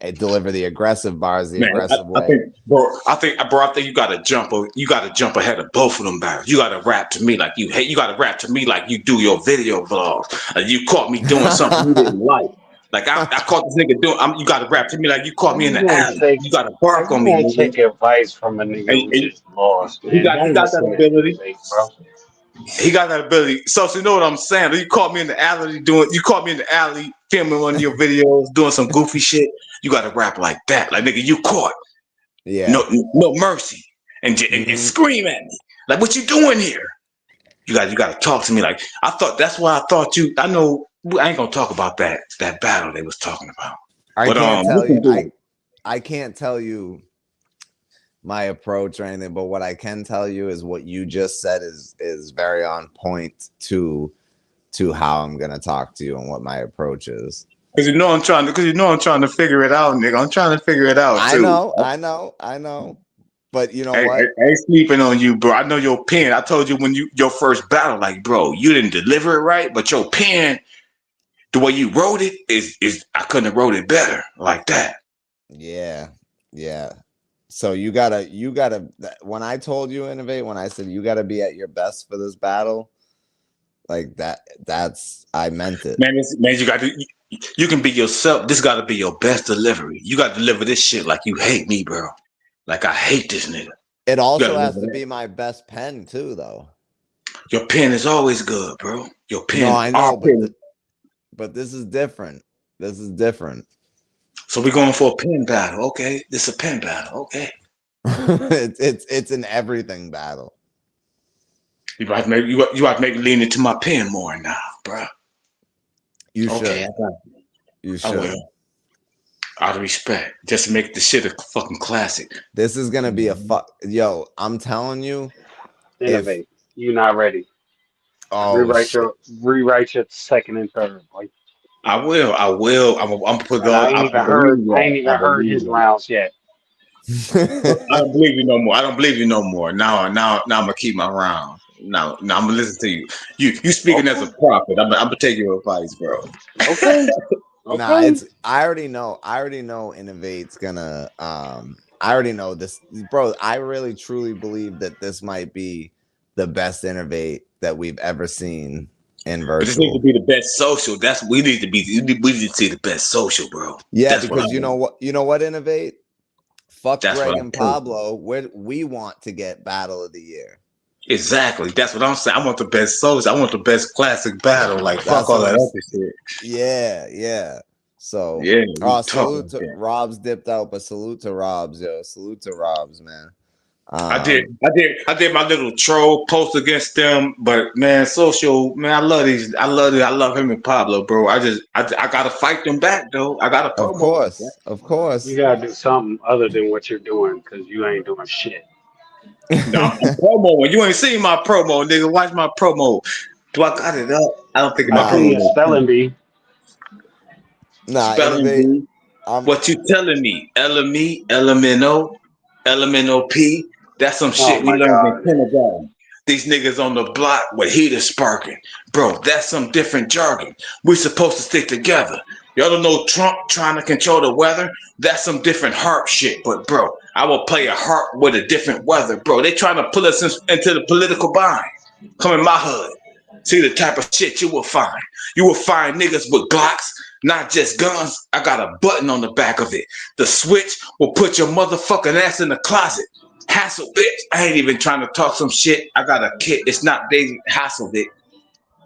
and deliver the aggressive bars the Man, aggressive I way. think, bro. I think you gotta jump. You gotta jump ahead of both of them battles. You gotta rap to me like you hate. You gotta rap to me like you do your video vlogs. You caught me doing something you didn't like. Like I caught this nigga doing. You gotta rap to me like you caught How me in you the gonna alley. take You gotta how bark you on me, gonna nigga. take advice from a nigga who And just lost, man? he Don't got that listen to ability. innovate, bro. He got that ability. So you know what I'm saying? You caught me in the alley doing. You caught me in the alley filming one of your videos, doing some goofy shit. You gotta rap like that. Like nigga, you caught. Yeah. No mercy, and Mhm. scream at me like, "What you doing here?" You got to talk to me like I thought. That's why I thought you. I know I ain't gonna talk about that battle they was talking about. I But can't we tell you. can do it. I can't tell you my approach or anything, but what I can tell you is what you just said is very on point to how I'm gonna talk to you and what my approach is. Cause you know I'm trying to figure it out, nigga. I'm trying to figure it out I too. know, I know, I know. But you know I what? ain't sleeping on you, bro. I know your pen. I told you when your first battle, like, bro, you didn't deliver it right, but your pen, the way you wrote it is I couldn't have wrote it better like that. Yeah, yeah. So you gotta. When I told you innovate, when I said you gotta be at your best for this battle, like that's I meant it. Man, man, you can be yourself. This got to be your best delivery. You got to deliver this shit like you hate me, bro. Like I hate this nigga. It You got also to has deliver to that. be my best pen too, though. Your pen is always good, bro. Your No, pen, I our know, pen. but this is different. This is different. So we're going for a pen battle. Okay, this is a pen battle. Okay, It's an everything battle. you have to make you have to make me lean into my pen more now, bro. You Okay, should. You I should. will. Out of respect, just to make the shit a fucking classic. This is gonna be a yo. I'm telling you, if Innovate. You're not ready. oh Rewrite shit, your second and third. Like, I will. I will. I'm put and God. I believe I that. ain't I even heard believe his that. rounds yet. I don't believe you no more. I don't believe you no more. Now, I'm gonna keep my round. Now I'm gonna listen to you. You speaking as a Okay. prophet. I'm gonna take your advice, bro. Okay. nah. Okay. It's I already know. I already know. Innovate's gonna. I already know this, bro. I really truly believe that this might be the best Innovate that we've ever seen in But this needs to virtual. be the best social. That's we need to be. We need to see the best social, bro. Yeah, That's what I because you know want. what? You know what? Innovate. Fuck That's what Greg I and think. Pablo. We want to get Battle of the Year. Exactly. That's what I'm saying. I want the best social. I want the best classic battle. Like fuck That's all what that I'm. other shit. Yeah, yeah. So, Yeah, we talk salute like to that. Rob's dipped out, but salute to Rob's, yo. Salute to Rob's, man. I did, I did my little troll post against them, but man, social man, I love these, I love him and Pablo, bro. I gotta fight them back though. I gotta Of promo them. course, of You course. gotta do something other than what you're doing because you ain't doing shit. No, I'm promoing. You ain't seen my promo, nigga. Watch my promo. Do I got it up? I don't think my I Nah, seen promo your is spelling bee. spelling innovate. bee. I'm What you telling me? LME, LMNO, LMNOP. That's some Oh shit we my learned in god. kindergarten. These niggas on the block with heaters sparking. Bro, that's some different jargon. We supposed to stick together. Y'all don't know Trump trying to control the weather? That's some different harp shit. But bro, I will play a harp with a different weather. Bro, they trying to pull us into the political bind. Come in my hood. See the type of shit you will find. You will find niggas with Glocks, not just guns. I got a button on the back of it. The switch will put your motherfucking ass in the closet. Hassle, bitch. I ain't even trying to talk some shit. I got a kit. It's not David Hasselvick.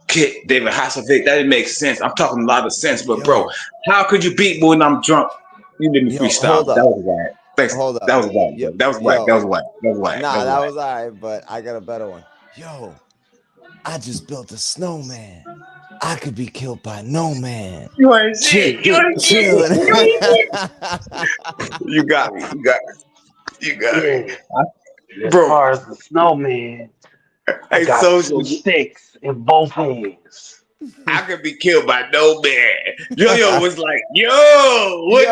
Kit, David Hasselvick. That didn't make sense. I'm talking a lot of sense, but bro, yo, how could you beat me when I'm drunk? You let me yo, freestyle. hold That up, was whack. Thanks. hold That up. was whack, Yo, bro. That was whack. That yo, was whack. That was whack. That nah, was that whack. was all right, but I got a better one. Yo, I just built a snowman. I could be killed by no man. You ain't Chill, shit. You ain't shit. chilling. You ain't shit. You got me. You got me. You got me. Yeah. As Bro, far as the snowman, I hey, got two social. sticks in both hands. I could be killed by no man. Yo was like, yo, what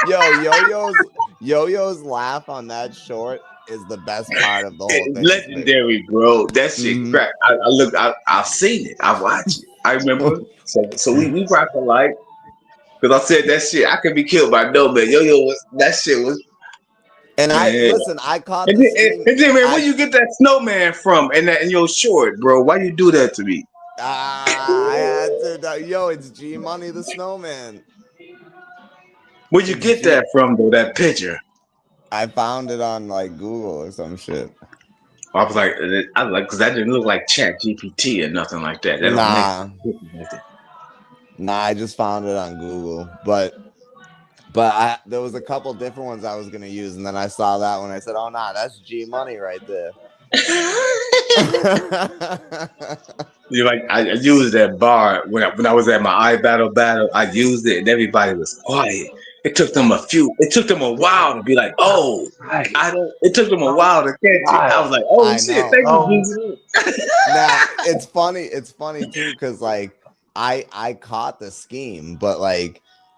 Yo, the Yo-Yo's laugh on that short is the best part of the whole It's thing to me. legendary, bro. That shit Mhm. crack. I look, I've seen it. I watch it. I remember. So we rock alike. Because I said that shit, I could be killed by no man. Yo was, that shit was, And I man. listen, I caught And the then, scheme. and then man, where I you get that snowman from and that in your short, bro? Why you do that to me? I had to yo, it's G Money the Snowman. Where you It's get G that from, though, that picture? I found it on like Google or some shit. I was like, because that didn't look like Chat GPT or nothing like that. That don't make Nah, I just found it on Google. But there was a couple different ones I was gonna use, and then I saw that one. I said, "Oh nah, that's G Money right there." You like I used that bar when I was at my battle. I used it and everybody was quiet. It took them a few. It took them a while to be like, oh, Outside. I don't. It took them a while to catch it. I was Outside. like, oh I shit, know. thank you, Oh, Jesus. Now it's funny. It's funny too, because like I caught the scheme, but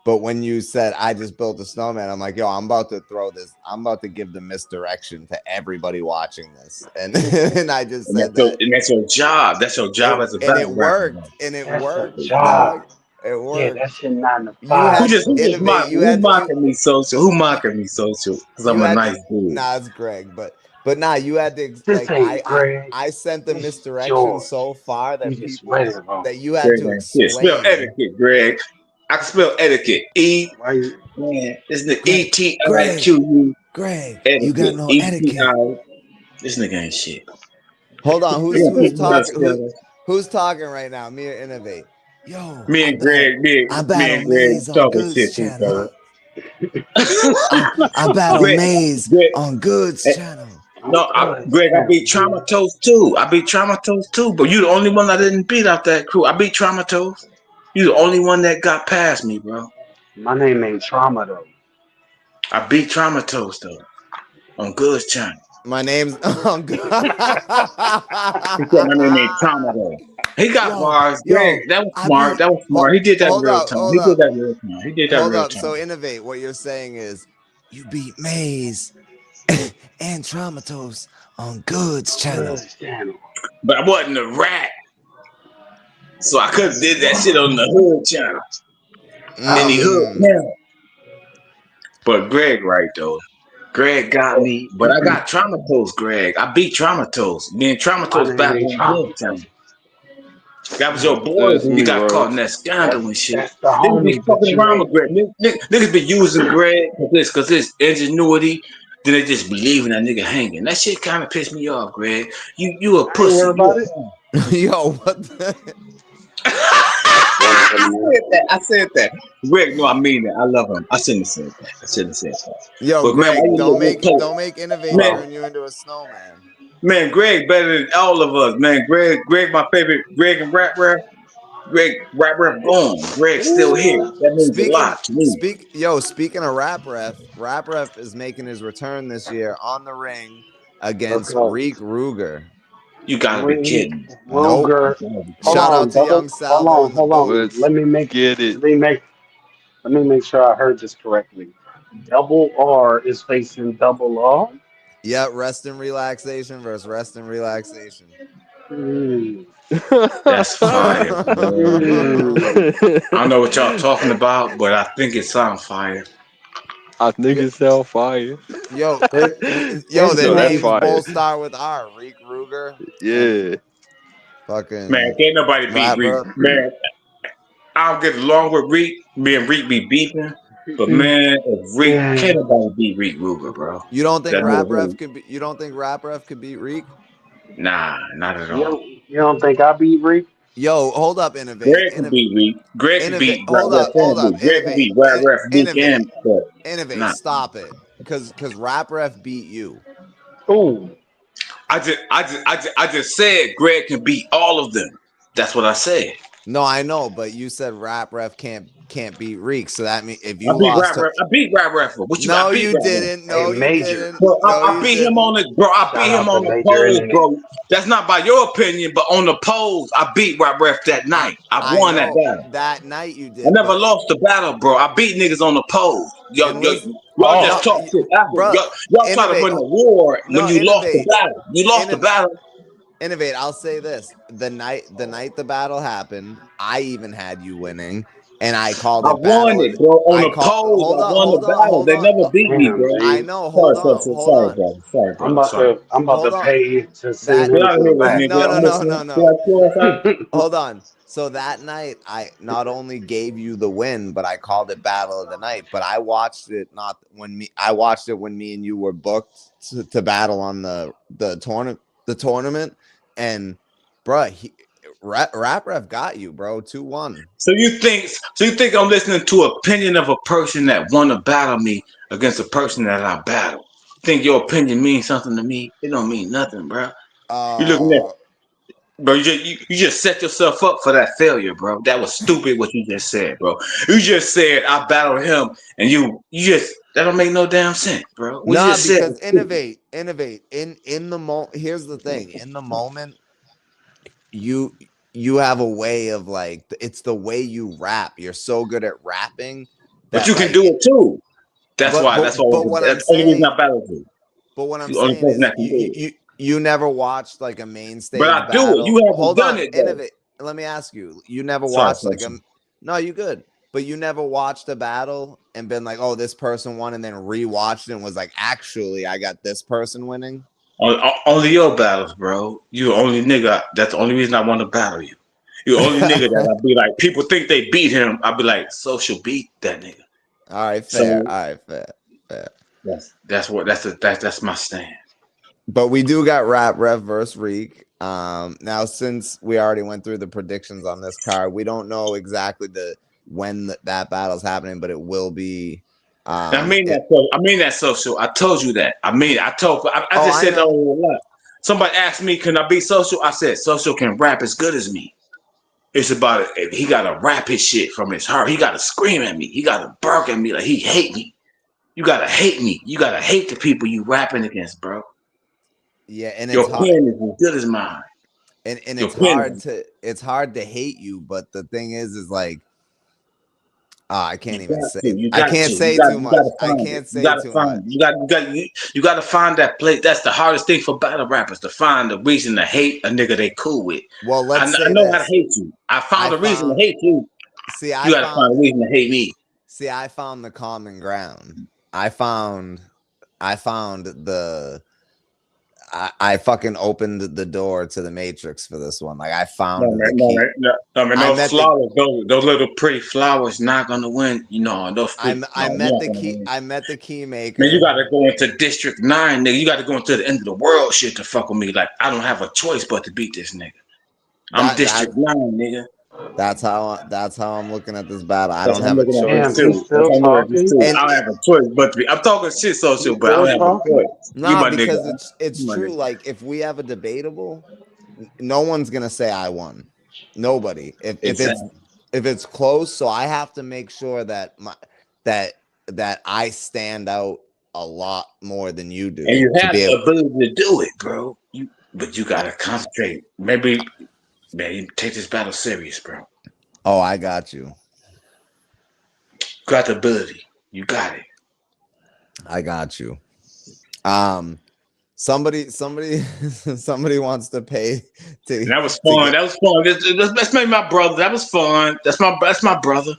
But when you said I just built a snowman, I'm like, yo, I'm about to throw this. I'm about to give the misdirection to everybody watching this, and and I just said that, and that's your job. That's your job as a and it battle rapper. worked, and it That's a worked, job. dog. It Yeah, worked. that shit 9 to You 5. had Who to innovate. who mocking me social? Who mocking me social? Because I'm You a had nice to. dude. Nah, it's Greg, but nah, you had to This like ain't Greg. I sent the This is misdirection George. so far You that just people read it wrong. that you had Greg to ain't shit. Spell explain. etiquette, Greg. I can spell etiquette. Why you? Man, this nigga Greg, Greg, ETIQU Greg, you got etiquette. no etiquette. ETI. This nigga ain't shit. Hold on, You gonna who's teach me how to talking? spell this? Who's talking right now? Me or Innovate? Yo, Me and Greg, I me battle and Greg Maze on talking Goods shit to each channel. other. I battle Greg, Maze Greg, on Goods eh, channel. no, Good. Greg, I beat Man. Traumatos too. I beat Traumatos too, but you the only one I didn't beat out that crew. I beat Traumatos. You the only one that got past me, bro. My name ain't Trauma though. I beat Traumatos though on Goods channel. My name's oh He said my name ain't God. Traumatos. He got bars. Greg, Yo, that was I smart. beat. That was smart. He did that in Hold real up, time. hold He did up, that real time. He did that hold real up. So time. Innovate. What you're saying is you beat Maze and Traumatos on Goods channel. Good channel. But I wasn't a rat, so I could have did that shit on the Hood channel. And he hood Mm. now. But Greg, right though. Greg got me, but I got Traumatos, Greg. I beat Traumatos. Me and My Traumatos name back ain't on Trauma Hood though. channel. That was your No, boy That's when you me, got caught bro. in that scandal and shit. that's the Niggas be homie, but fucking you around ain't. with Greg. Niggas be using Greg cause his ingenuity. Then they just believing that nigga hanging. That shit kind of pissed me off, Greg. You a I ain't pussy. worried about it. Yo, what the? I said that. Greg, no, I mean that. I love him. I shouldn't have said that. I shouldn't have said that. Yo, But man, why Greg, you look play? don't make Innovate Man, turn you into a snowman. man, Greg better than all of us. Man, Greg, my favorite. Greg and Rap. Rap gone. Greg's still here. Ooh. That means a lot to me. Speaking of Rap Ref is making his return this year on the ring against Okay. Reek Ruger. You gotta be Reed kidding. Nope. You Ruger. gotta be Hold Shout kidding. out on, to double. young Hold Salvo on, in the hold on. booth. Let's get it. Let me make sure I heard this correctly. Double R is facing double R. Yeah, rest and relaxation versus rest and relaxation. Hmm. That's fire, bro. Hmm. I don't know what y'all talking about, but I think it sounds fire. I think Yo, it's hell fire. yo, It, yo, it's their Yo, that's names crazy. fire. both start with R. Reek Ruger and Yeah. Man, fucking can't nobody beat Rap Reek. Ref. Man, I don't get along with Reek. Me and Reek be beefing. But man, if Reek Yeah. can't nobody beat Reek Ruger, bro. You don't think That Rap nigga Ref really, could be? You don't think Rap Ref could beat Reek? nah, not at You all. don't, you don't think I beat Reek? Yo, hold up, Innovate. Greg can beat Reek. Greg can Innovate. beat Rap Hold Ref up, hold and up. Reek. Greg can beat Rap Reek Innovate. and but Innovate. nah. Stop it. Cause Rap Ref beat you. Ooh. I just said Greg can beat all of them. That's what I said. No, I know, but you said Rap Ref can't beat Reek. So that means if I you beat lost Rap to Ref. I beat Rap Ref. What you? no, I beat you Rap Ref. didn't. Hey, No, you Major. didn't. Bro, No, I you beat him on didn't. the bro. I Shout beat him out to on the Major polls, Internet. bro. That's not by your opinion, but on the polls, I beat Rap Ref that I night. I I won that know battle. that night you I did, never but lost the battle, bro. I beat niggas on the polls. and listen, Y'all Oh. just no, talk shit after. bro, Y'all try to innovate. win the war when No, you lost the innovate. battle. You lost the battle. Innovate. I'll say this: the night the battle happened, I even had you winning, and I called I it won battle. it, bro. On I the call. polls, I won the Hold on, battle. hold They on. never beat me, Damn, bro. I G. know. Sorry, Hold sorry, on. brother. Sorry, I'm brother. about Sorry. to I'm about Hold to on. pay to send That Get him out to of the here with back. me, nigga. I'm listening. Get no. out your side. Hold on. So that night, I not only gave you the win, but I called it battle of the night. But I watched it not when me. I watched it when me and you were booked to battle on the tournament, and bruh, Rap Ref got you, bro. 2-1. So you think I'm listening to opinion of a person that want to battle me against a person that I battle? Think your opinion means something to me? It don't mean nothing, bro. You looking at Uh, bro, you just set yourself up for that failure, bro. That was stupid what you just said, bro. You just said I battled him, and you just that don't make no damn sense, bro. What you nah, just said because was stupid. innovate in the moment. Here's the thing: in the moment, you you have a way of like it's the way you rap. You're so good at rapping But That, you can like, do it too. That's but why. but but what I'm That's the only reason saying, I battled you. but what I'm The only saying person is that can do it. you never watched like a main But stage I do it. battle. You haven't Hold done on, it though. innovate. Let me ask you. You never Sorry, watched sorry, like a sorry. no, you good. But you never watched a battle and been like, oh, this person won, and then rewatched it and was like, actually, I got this person winning. Only your battles, bro. You the only nigga. That's the only reason I want to battle you. You the only nigga that I'd be like, people think they beat him. I'd be like, social beat that nigga. All right, fair. So All right, fair. that's my stand. But we do got Rap Rev versus Reek. Now since we already went through the predictions on this card, we don't know exactly when that battle's happening, but it will be. I mean that social. I told you that. I just I said that know. a lot. Somebody asked me, can I be social? I said, social can rap as good as me. It's about it. He gotta rap his shit from his heart. He gotta scream at me. He gotta bark at me like he hate me. You gotta hate me. You gotta hate the people you rapping against, bro. Yeah, and Your it's hard, pen is as good as mine. and Your it's pen. hard to hate you, but the thing is like, I can't You even got say. to. You I got can't to. say too You much. got to I find it. can't You say got to too find much. it. You got to find that place. That's the hardest thing for battle rappers to find the reason to hate a nigga they cool with. Well, let's I say know how to this. hate you. I I found a reason to found. hate you. See, You got to find a reason to hate me. I found the common ground. I found the I fucking opened the door to the matrix for this one. Like I found the key. I Those met the flowers, those little pretty flowers, not gonna win. You know, those pretty. No, I you're met not the gonna key. win. I met the key Man, you maker. gotta go into District 9, nigga. You gotta go into the end of the world shit to fuck with me. Like, I don't have a choice but to beat this nigga. I'm That District 9, nigga. that's how I'm looking at this battle. I That's don't how I'm have a looking at this Damn, choice. he's too. That's still how I'm looking at this talking. too. And I don't have a choice but to be. I'm talking shit social, He's but I still don't have a talking. choice. You nah, my nigga. because it's You my true. nigga. Like if we have a debatable, no one's gonna say I won. Nobody. Exactly. If it's close, so I have to make sure that that I stand out a lot more than you And do you to have be the able. ability to do it, bro. But you gotta concentrate. Maybe, man, you take this battle serious, bro. Oh, I got you. You got the ability. You got it. I got you. Somebody somebody wants to pay And that was to fun. get. That was fun. That's maybe my brother. That was fun. That's my brother.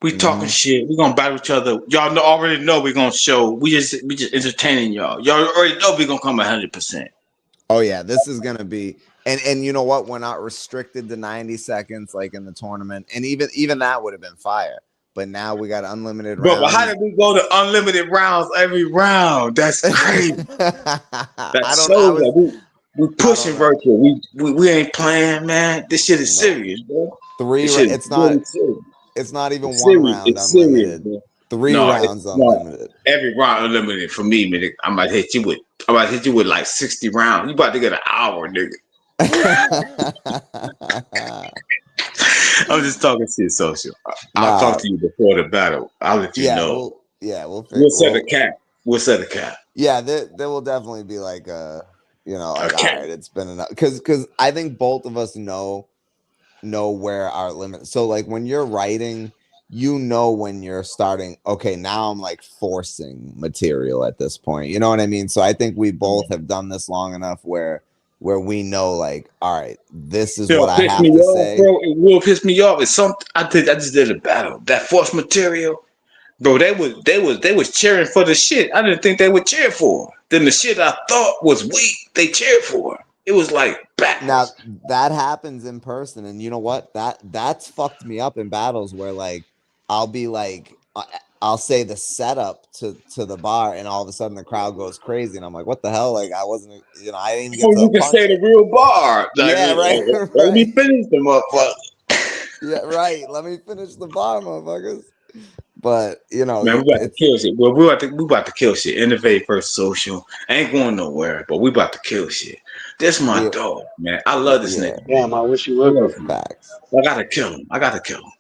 We talking Mhm. shit. We gonna battle each other. Y'all already know we gonna show. We just entertaining y'all. Y'all already know we gonna come 100%. Oh yeah, this is gonna be and you know what? We're not restricted to 90 seconds like in the tournament, and even that would have been fire. But now we got unlimited But how rounds. did we go to unlimited rounds every round? That's crazy. That I don't. I shows was. that we I don't pushing know. virtual. We ain't playing, man. This shit is No, serious, bro. three. This shit is It's not. really serious. It's not even It's one serious. round It's serious, unlimited. bro. Three No, it's rounds not. unlimited. Every round unlimited for me, man. I'm about to hit you with like 60 rounds. You about to get an hour, nigga. I'm just talking shit social. I'll talk Nah. to you before the battle. I'll let you Yeah. know. We'll. We'll set a cap. We'll set a cap. Yeah. There will definitely be like A like all cap. right, it's been enough because I think both of us know where our limit. So like when you're writing, when you're starting, okay, now I'm like forcing material at this point. You know what I mean? So I think we both have done this long enough where we know like, all right, this is what It'll I piss me have to off, say. bro. It will piss me off. It's something I just did a battle. That force material, bro. They was cheering for the shit I didn't think they would cheer for. Then the shit I thought was weak, they cheered for. It was like Now backwards. that happens in person, and you know what? That's fucked me up in battles where like I'll be like I'll say the setup to the bar, and all of a sudden the crowd goes crazy, and I'm like, what the hell? Like I wasn't, I didn't even get Before to you can punch say the it. real bar, like, Yeah, right, let me right. finish the motherfucker. Yeah, right. Let me finish the bar, motherfuckers. But Man, we about to it's kill shit. Well, we about to kill shit. Innovate first social. I ain't going nowhere, but we about to kill shit. This my yeah, dog, man. I love this yeah. nigga, Damn, man. I wish you I would love go. him. Facts, I gotta kill him. I gotta kill him.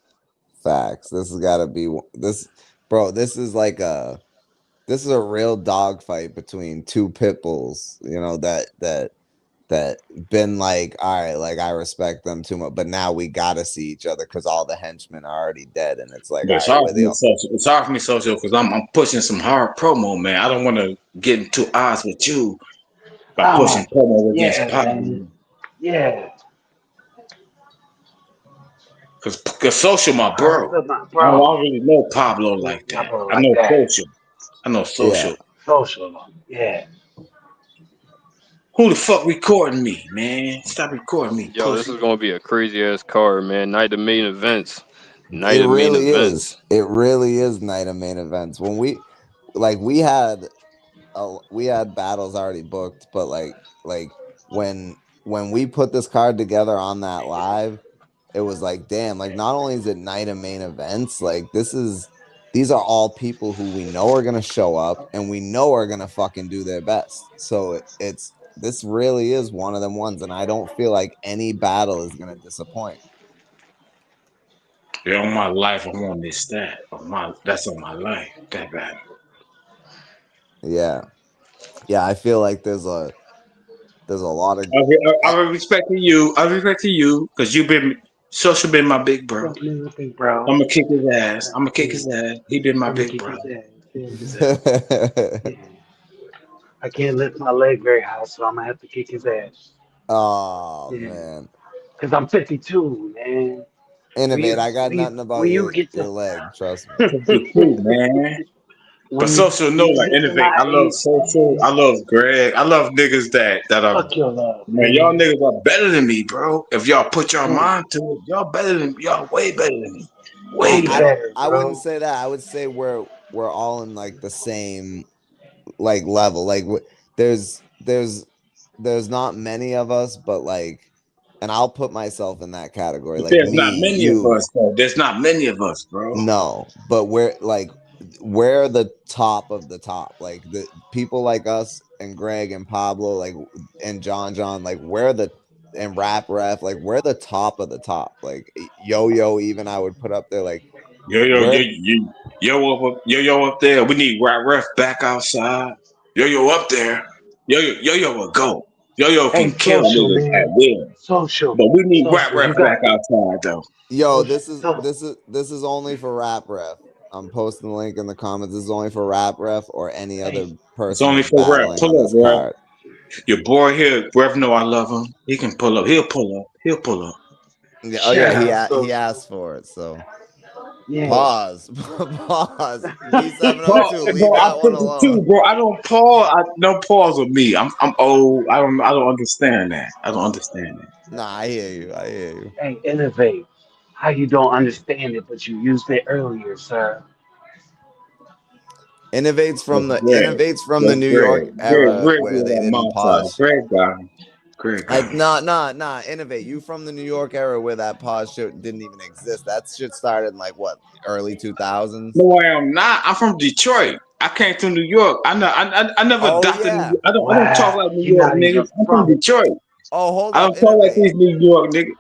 facts. This has got to be this, bro. This is a real dog fight between two pit bulls. That that been like, all right, like I respect them too much, but now we gotta see each other because all the henchmen are already dead, and it's like, But it's all right, hard for me social. It's hard for me social because I'm pushing some hard promo, man. I don't want to get into odds with you by pushing promo against yeah, Pablo. man. Yeah. Because social, my bro. I Bro. don't really know Pablo like that. Pablo I like know that. social. I know yeah. social. Social. Yeah. Who the fuck recording me, man? Stop recording me, Yo, this pussy. is gonna be a crazy ass card, man. Night of main events. Night It of main really is. events. It really is night of main events. When we had battles already booked, but like when we put this card together on that live, it was like, damn, like not only is it night of main events, like these are all people who we know are gonna show up and we know are gonna fucking do their best. So this really is one of them ones, and I don't feel like any battle is gonna disappoint. Yeah, on my life, I'm on this stat. That's on my life. That bad. Yeah. I feel like there's a lot of I respect to you. I respect to you because you've been social. Been my big bro. Big bro. I'm gonna kick his ass. I'm gonna kick his ass. He been my I'm gonna big kick brother. his ass. His ass. Yeah. I can't lift my leg very high, so I'm gonna have to kick his ass. oh Yeah. man. Cause I'm 52, man. Innovate. I got nothing about When you get your to leg, trust me. 52, man. But social know when you like get to innovate. my I love age, social. I love Greg. I love niggas that are fuck your love, man. Y'all man. niggas are better than me, bro. If y'all put your Man, mind to it, y'all better than y'all way better than me. Way way I better. don't better, I wouldn't bro. say that. I would say we're all in like the same like level. Like there's not many of us, but like, and I'll put myself in that category. But Like there's me, not many of you, us, though. There's not many of us, bro. no, but we're the top of the top. Like the people like us and Greg and Pablo, like and John, like and Rap Ref, like we're the top of the top. Like Yo, even I would put up there. Like we're Yo up there. We need ref back outside. Yo up there. Yo will go. Yo Hey, can kill social, niggas at man. will. Social. But we need Social. You ref got back outside though. Yo, social. So, this is only for Rap Ref. I'm posting the link in the comments. This is only for Rap Ref or any other hey, It's person only who's for ref. battling on Pull up, this ref. card. Your boy here, ref know I love him. He can pull up. He'll pull up. He'll pull up. Yeah, oh shout yeah, out he social. asked for it. So Yeah. pause, pause. Paul, B702, leave bro, I'm that one 52, alone. bro. I don't pause. No pause with me. I'm old. I don't understand that. I don't understand that. Nah, I hear you. I hear you. Hey, innovate. How you don't understand it, but you used it earlier, sir. Innovates Greg. from the New York era Greg where did they that didn't montage. pause. Greg got him. Greg got Like him. nah. Innovate. You from the New York era where that pause shit didn't even exist. That shit started in like what, early 2000s. No, I am not. I'm from Detroit. I came to New York. I never Oh adopted New yeah. York. I don't talk Wow. like New You're York not even niggas. I'm from from it. Detroit. Oh, hold I up. don't talk like Innovate. these New York niggas.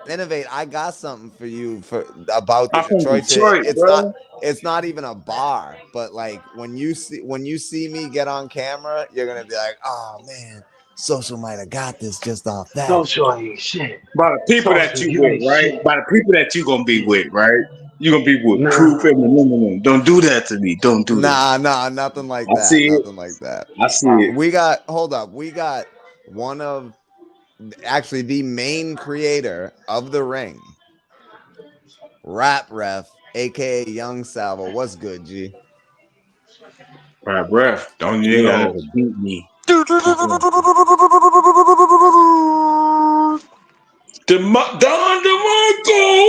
Innovate. I got something for you for about the I'm from Detroit shit. Detroit, bro. It's not even a bar, but like when you see me get on camera, you're gonna be like, oh man, social might have got this just off that. Social ain't shit. By the people that Social, you you with, ain't right? shit. By the people that you gonna be Yeah. with, right? You gonna be with proof Nah. and no. Don't do that to me. Don't do that. Nah, nothing like I that. see it. Nothing like that. I see it. Hold up. We got one of actually the main creator of the ring, Rap Ref, aka Young Salvo. What's good, G? My breath. The only nigga that Yo. ever beat me. Don DeMarco.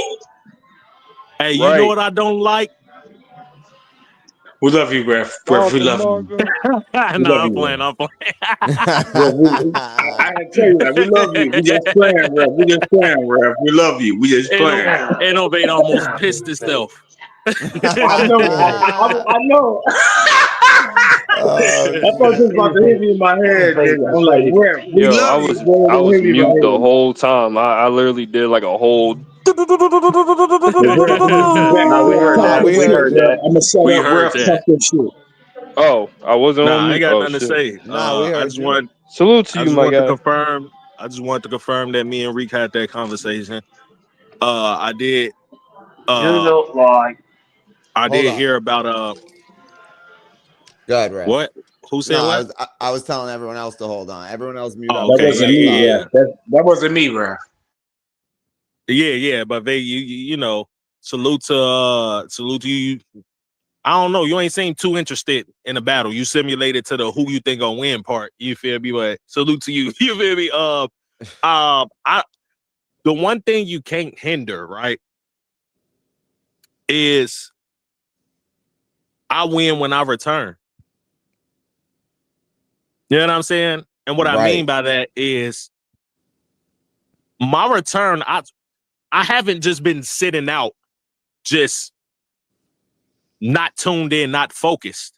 Hey, you know Right. what I don't like? We love you, breath. Breath, Don we love you. DeMarco. We No, love I'm you, playing. breath. I'm playing. Breath, I had to tell you that. We love you. We just playing, breath. We just playing, breath. We love you. We just playing. Innovate almost pissed himself. I know that. I know. Oh I thought this shit. was about to hit me in my head, Innovate nigga. I'm was like, ready to breath, we Yo, love you. Boy, I don't was hit me in my mute the head. whole time. I literally did like a whole The breath, No, we heard talk Nah, that. your we We shit, heard heard you. breath. that. I'm gonna shut We up, heard breath. Talk that. your shit. Oh, I wasn't Nah, on I ain't mute. got Oh nothing to shit. say. Nah, we I heard just you. want Salute to I you, just my want to guy. confirm. I just want to confirm that me and Reek had that conversation. I did. You Uh, know, like, I Hold did on. hear about Go ahead, Ray. what? Who No, said what? I was telling everyone else to hold on. Everyone else mute Oh, up That till okay. wasn't Yeah, Ray me, yeah, talk. yeah. Raf. That wasn't me, Raf. Yeah. But they, you know, salute to you. I don't know. You ain't seem too interested in the battle. You simulated to the who you think gonna win part. You feel me? But salute to you. You feel me? I the one thing you can't hinder, right, is I win when I return. You know what I'm saying? And what I mean Right. by that is my return. I haven't just been sitting out, just not tuned in, not focused.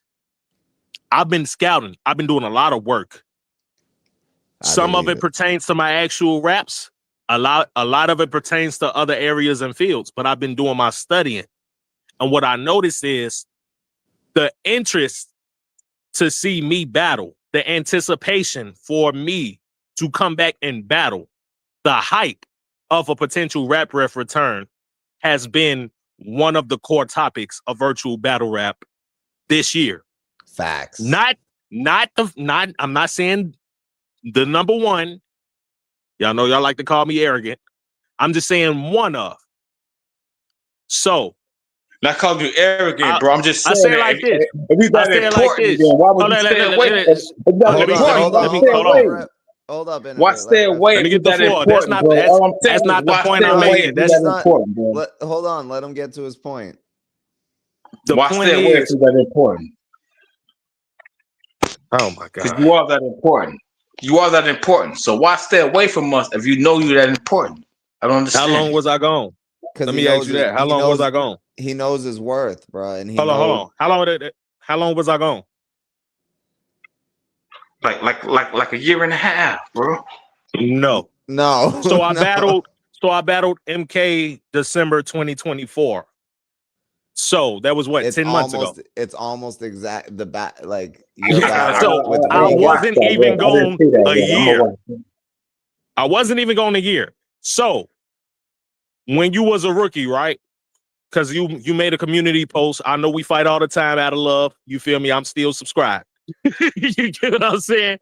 I've been scouting. I've been doing a lot of work. I Some of believe it it. pertains to my actual raps. A lot of it pertains to other areas and fields, but I've been doing my studying. And what I noticed is the interest to see me battle, the anticipation for me to come back and battle, the hype of a potential rap ref return has been one of the core topics of virtual battle rap this year. Facts. I'm not saying the number one. Y'all know y'all like to call me arrogant. I'm just saying one of. So Not calling you arrogant, bro. I'm just I saying say it that like this. if you I that say it like important, this. then why would Hold you on, stay away? If that let me important, why stay hold away? on. Hold up, Why innovator. stay away Let if me you get the that floor. important, bro? All I'm saying That's is not the why point stay I'm away making. if you He's that That's not. important, bro? Hold on. Let him get to his point. the Why point stay away if is. you that important? Oh my Because God. you are that important. You are that important. So why stay away from us if you know you're that important? I don't How long understand. was I gone? Because Let me ask you that. How long was I gone? he knows his worth, bro, and he Hold knows. on. How long was I gone? Like a year and a half, bro. No. No, So I no. battled MK December 2024. So that was what, 10 months ago. It's almost exact the bat like your Yeah. battle So with I gotta Reek. watch wasn't that, even bro. I didn't gone see that a yet. I'm gonna year. watch it. I wasn't even gone a year. So when you was a rookie, right? Because you made a community post. I know we fight all the time out of love. You feel me? I'm still subscribed. You get what I'm saying?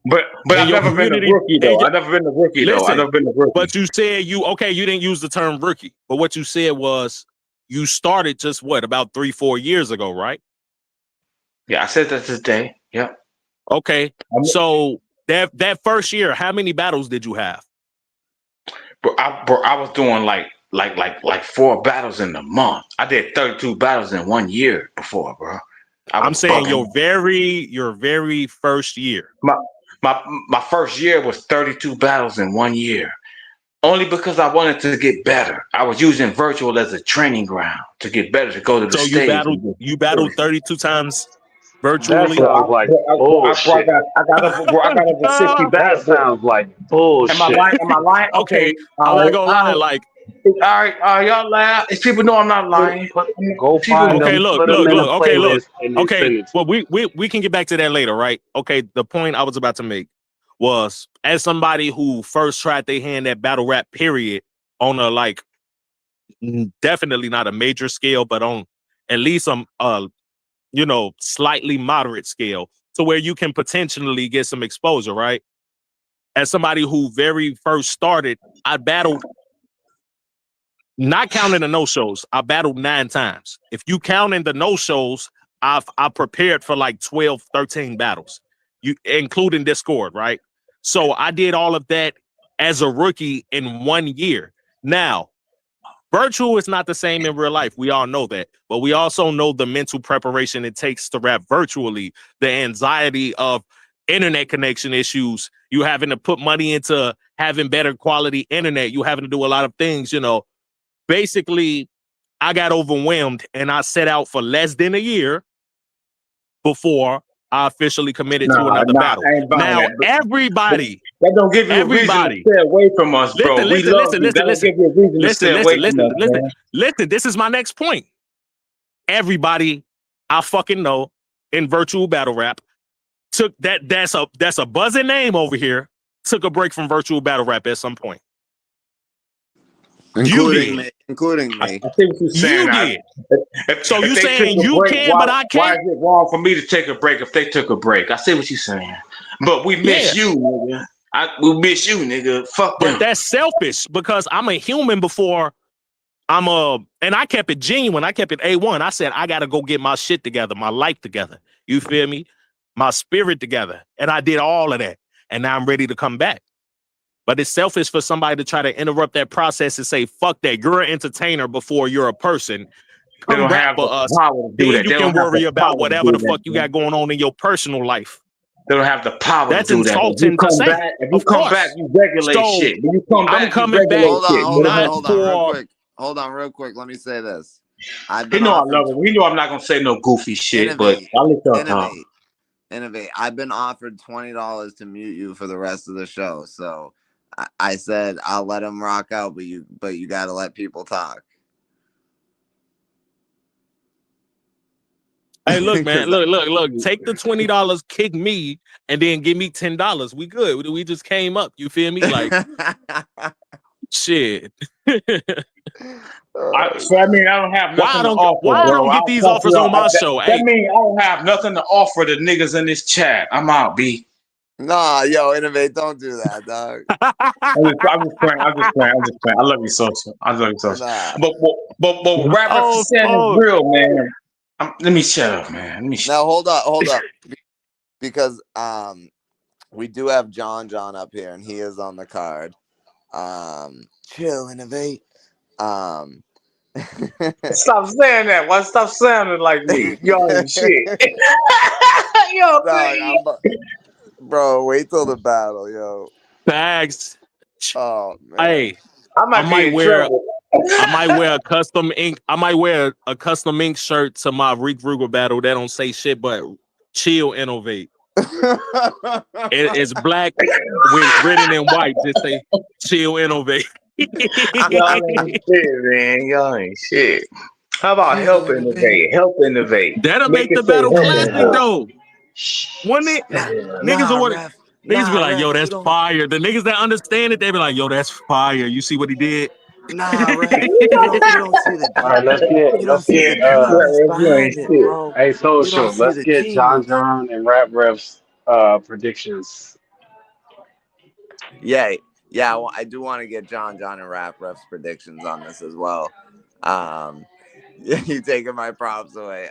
But And I've your never been a community, rookie though. I've never been a rookie though. I've listen, never been a rookie. but you said you didn't use the term rookie, but what you said was you started just what, about 3-4 years ago, right? Yeah, I said that today. Yeah. Okay. So that first year, how many battles did you have? Bro, I was doing like 4 battles in a month. I did 32 battles in 1 year before, bro. I I'm was saying bugging. your very first year. My my first year was 32 battles in 1 year. Only because I wanted to get better. I was using virtual as a training ground to get better, to go to the So stage. you battled 32 times that virtually. sounds like bullshit. I got over 60 That battles. sounds like Am I bullshit. lying? Am I lying? Okay, Okay. I'm All not right. gonna lie, All like, right. All right. Y'all laugh. If people know I'm not lying. Go People. find okay, them, look, put them in a okay, look. playlist, and then Okay, send it to well, me. we can get back to that later, right? Okay, the point I was about to make was, as somebody who first tried their hand at battle rap, period, on a like definitely not a major scale, but on at least some slightly moderate scale, to where you can potentially get some exposure, right? As somebody who very first started, I battled, not counting the no-shows, I battled 9 times. If you count in the no-shows, I prepared for like 12, 13 battles, you including Discord, right? So I did all of that as a rookie in 1 year. Now, virtual is not the same in real life. We all know that. But we also know the mental preparation it takes to rap virtually, the anxiety of internet connection issues, you having to put money into having better quality internet, you having to do a lot of things, Basically, I got overwhelmed and I set out for less than a year before I officially committed to another battle. I ain't buying Now, that. But everybody, that don't give you a reason to stay away from us, bro. We love you. That don't give you a reason to stay away from us, man. listen. This is my next point. Everybody I fucking know in virtual battle rap took that's a buzzing name over here. Took a break from virtual battle rap at some point. Including did. me. Including I me. see what you're saying. You did. So If you they saying took a you break, can, but I why is can't? it wrong for me to take a break if they took a break? I see what you're saying. But we miss Yeah. you, nigga. We miss you, nigga. Fuck But them. that's selfish because I'm a human before and I kept it genuine. I kept it A1. I said, I got to go get my shit together, my life together. You feel me? My spirit together. And I did all of that. And now I'm ready to come back. But it's selfish for somebody to try to interrupt that process and say, fuck that. You're an entertainer before you're a person. They Come don't rap have for the us. power to do Then that. you They can don't have worry the about power to whatever do the that, fuck you man. got going on in your personal life. They don't have the power That's to do that. If you insulting to come say. back, Of course. you regulate So shit. When you come I'm back, you coming back. regulate shit. Hold Not on, real for quick. Hold on, real quick. Let me say this. I've He been know I offered love him. He know I'm not gonna say no goofy shit, but innovate, I'll let y'all talk. innovate. I've been offered $20 to mute you for the rest of the show. So I said I'll let him rock out, but you got to let people talk. Hey, look, man. Look. Take the $20, kick me, and then give me $10. We good. We just came up. You feel me? Like shit. So I mean, I don't have nothing to offer, why I bro. don't get these offers on my show? That Hey, means I don't have nothing to offer the niggas in this chat. I'm out, B. Nah, yo, innovate. Don't do that, dog. I'm just playing. I love you, social. Nah. But rap represent is real, man. Let me shut up, man. Now hold up, because we do have John up here, and he is on the card. Chill, innovate. Stop saying that. Why stop sounding like me? Y'all ain't shit. Dog, bro, wait till the battle, yo. bags. Oh man. Hey, I might wear a custom ink. I might wear a custom ink shirt to my Reek Ruger battle that don't say shit but chill, innovate. It's black with written in white. Just say chill, innovate. Y'all ain't shit, man. Y'all ain't shit. How about help innovate? Help innovate. That'll make it the say battle help classic innovate. though. Wouldn't it? Niggas be like, yo, that's fire. The niggas that understand it, they be like, yo, that's fire. You see what he did? Nah, ref. You don't see the All right, let's get genius behind it, bro. hey, You social. don't see Let's the get genius. John and Rap Ref's predictions. Yeah, I do want to get John and Rap Ref's predictions on this as well. You taking my props away.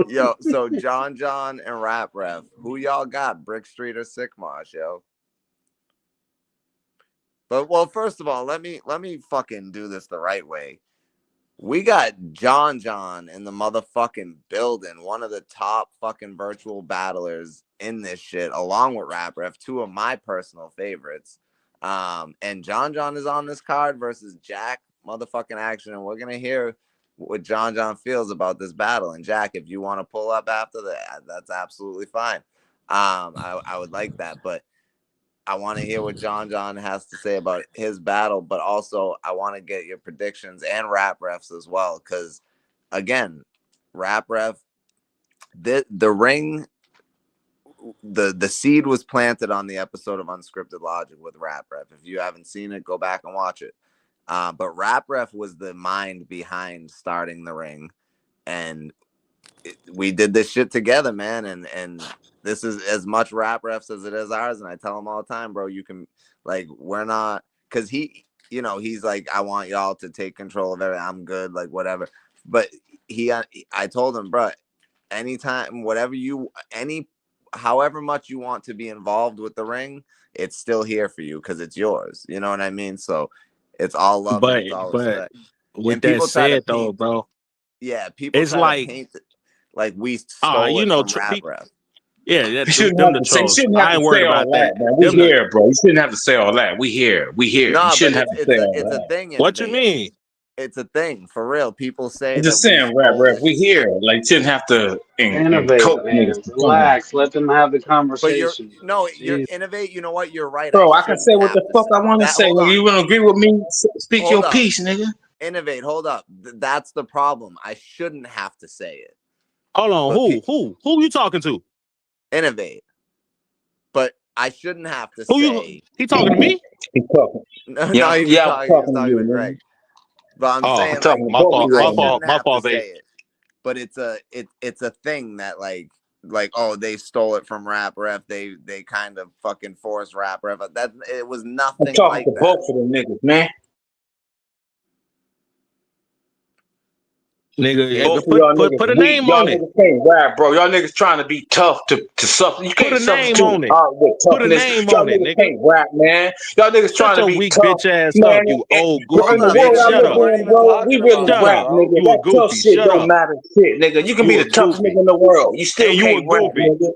Yo, so John and Rap Ref, who y'all got, Brick Street or Sycamore, yo? But well, first of all, let me fucking do this the right way. We got John in the motherfucking building, one of the top fucking virtual battlers in this shit, along with Rap Ref, two of my personal favorites. And John is on this card versus Jack motherfucking Action, and we're gonna hear what John feels about this battle. And Jack, if you want to pull up after that, that's absolutely fine. I would like that, but I want to hear what John has to say about his battle, but also I want to get your predictions and Rap Refs as well. Because again, Rap Ref, the ring, the seed was planted on the episode of Unscripted Logic with Rap Ref. If you haven't seen it, go back and watch it. But Rap Ref was the mind behind starting the ring, and we did this shit together, man. And this is as much Rap Refs as it is ours. And I tell him all the time, bro, you can, like, we're not, because he's like, I want y'all to take control of everything. I'm good, like, whatever. But I told him, bro, anytime, however much you want to be involved with the ring, it's still here for you because it's yours. You know what I mean? So it's all love and it's all respect. With And that people try to said, though, paint, bro, yeah, people it's try like, to paint it like we stole it from Rap Ref. Yeah, You shouldn't have the to say, trolls. shouldn't I have ain't to worried say all about that, that. man. We here, bro. You shouldn't have to say all that. We here. No, You shouldn't have but to say all it's a that. thing. What you Innovate. mean? It's a thing for real. People say I'm that just we saying, Rap stole Rap, it. we here. Like, shouldn't have to Innovate, coach man. niggas to come on. Relax. Let them have the But conversation. you're Jeez. innovate. You know what? You're right. I Bro, I can shouldn't say what have the to fuck say I want to that. say. Hold When on. you want to agree with me, speak Hold your up. piece, nigga. Innovate. Hold up. That's the problem. I shouldn't have to say it. Hold on. But Who you talking to? Innovate. But I shouldn't have to Who say. you? He talking to me? He's talking. No, Yeah, he was yeah, I'm talking. He was talking to talking you, to man. Greg. But I'm Oh, I'm saying, like, talking to my both of fault. you I My right now. fault. shouldn't My have to fault, babe. say it. But it's a thing that like oh, they stole it from Rap Ref. They kind of fucking forced Rap Ref. That it was I'm nothing talking like to that. both of them niggas, man. Nigga, Both of y'all niggas put a weak. name Y'all on it. niggas can't rap, bro. Y'all niggas trying to be tough to suffer. You Put can't a name substitute on it. art with Put a toughness. name Y'all on it, niggas nigga. can't rap, man. Y'all niggas Shut trying to your be weak tough, bitch ass man. up, you old Bro, goofy in the Hold up, world bitch. I yo, Shut we live up. weren't in, even bro, we talking really about Shut you, rap, up. bro. nigga. You a That tough goofy. shit Shut don't up. matter shit, nigga. You can be You a the toughest goofy. nigga in the world. You still And you a can't rap, goofy. nigga.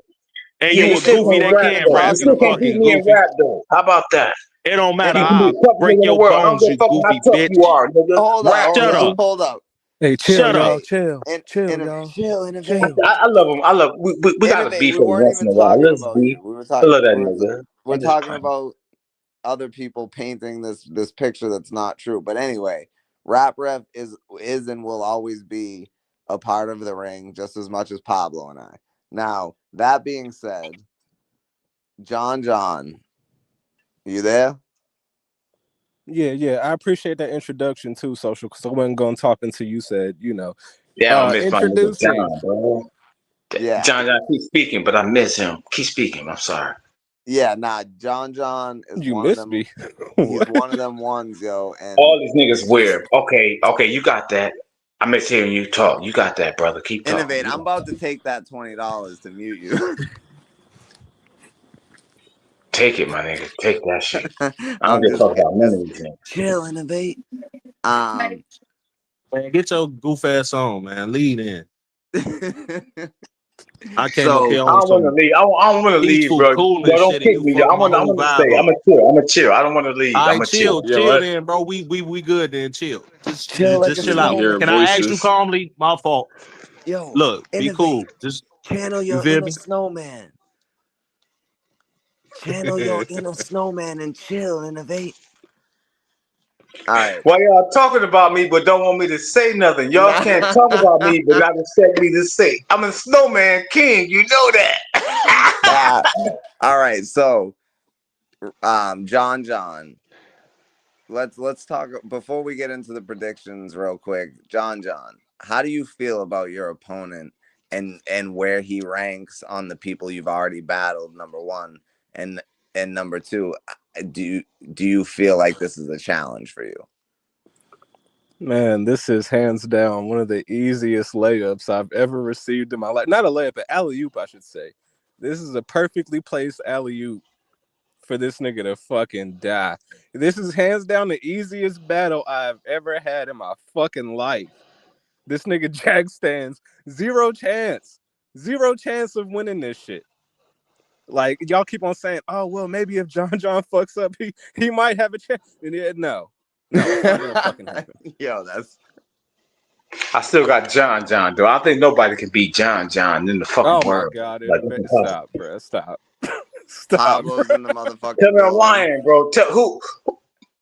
And Yeah, you you a still goofy can't that Weren't rap, even can though. rap, You talking you still can't about beat fucking you. me in goofy. rap, though. How about that? It don't matter. You can be I'll the toughest break nigga in the your world. I don't bones, give a you fuck how goofy tough you bitch. are, nigga. Rap, Shut nigga. up. Hold up. Hey, chill, Shut up. y'all. Innovate. Chill. Chill, y'all. Chill, Chill. innovate. I love him. I love. We got to Innovate. beef We every weren't once in even a while. talking Let's about beef. you. I love that nigga. We're I'm just talking playing. about other people painting this picture that's not true. But anyway, Rap Ref is and will always be a part of the ring just as much as Pablo and I. Now, that being said, John, you there? Yeah. I appreciate that introduction too, Social, because I wasn't going to talk until you said, Yeah, I miss my nigga introducing. John, bro. Yeah. John, keep speaking, but I miss him. Keep speaking. I'm sorry. Yeah, nah, John is You one of missed them. me. He's What? one of them ones, yo, and All these niggas weird. Okay, you got that. I miss hearing you talk. You got that, brother. Keep talking. Innovate. I'm about to take that $20 to mute you. Take it, my nigga. Take that shit. I don't I'm give a just fuck about none just of these things. chill, Innovate. Um Man, get your goof ass on, man. Lead in. I came up here so I on don't want to some leave. I don't want to leave, peaceful, bro. cool Y'all and don't shit, and kick you me. fuck my I whole want to vibe stay. up. I'm a chill. I don't want to leave. All I'm right, a chill. chill What? then, bro. We good then. Chill. chill like Just a Let chill me out. hear snowman. Can I ask you voices. calmly? My fault. Yo, Look, be Innovate. cool. Just Channel you your feel inner me? snowman. Channel your inner snowman and chill, Innovate. All right. Why y'all talking about me but don't want me to say nothing? Y'all can't talk about me but not expect me to say. I'm a snowman king. You know that. All right. So, John. Let's talk before we get into the predictions real quick. John, how do you feel about your opponent and where he ranks on the people you've already battled? Number one, and number two, do you feel like this is a challenge for you? Man, this is hands down one of the easiest layups I've ever received in my life. Not a layup, an alley-oop, I should say. This is a perfectly placed alley-oop for this nigga to fucking die. This is hands down the easiest battle I've ever had in my fucking life. This nigga Jack stands zero chance of winning this shit. Like, y'all keep on saying, oh, well, maybe if John fucks up, he might have a chance. And no, it's not gonna fucking happen. Yo, that's I still got John though. I think nobody can beat John in the fucking Oh my world. god, Like it's impossible. stop, bro. Stop. Stop, bro. Pablo's in the Tell motherfucking me I'm building. lying, bro. Tell who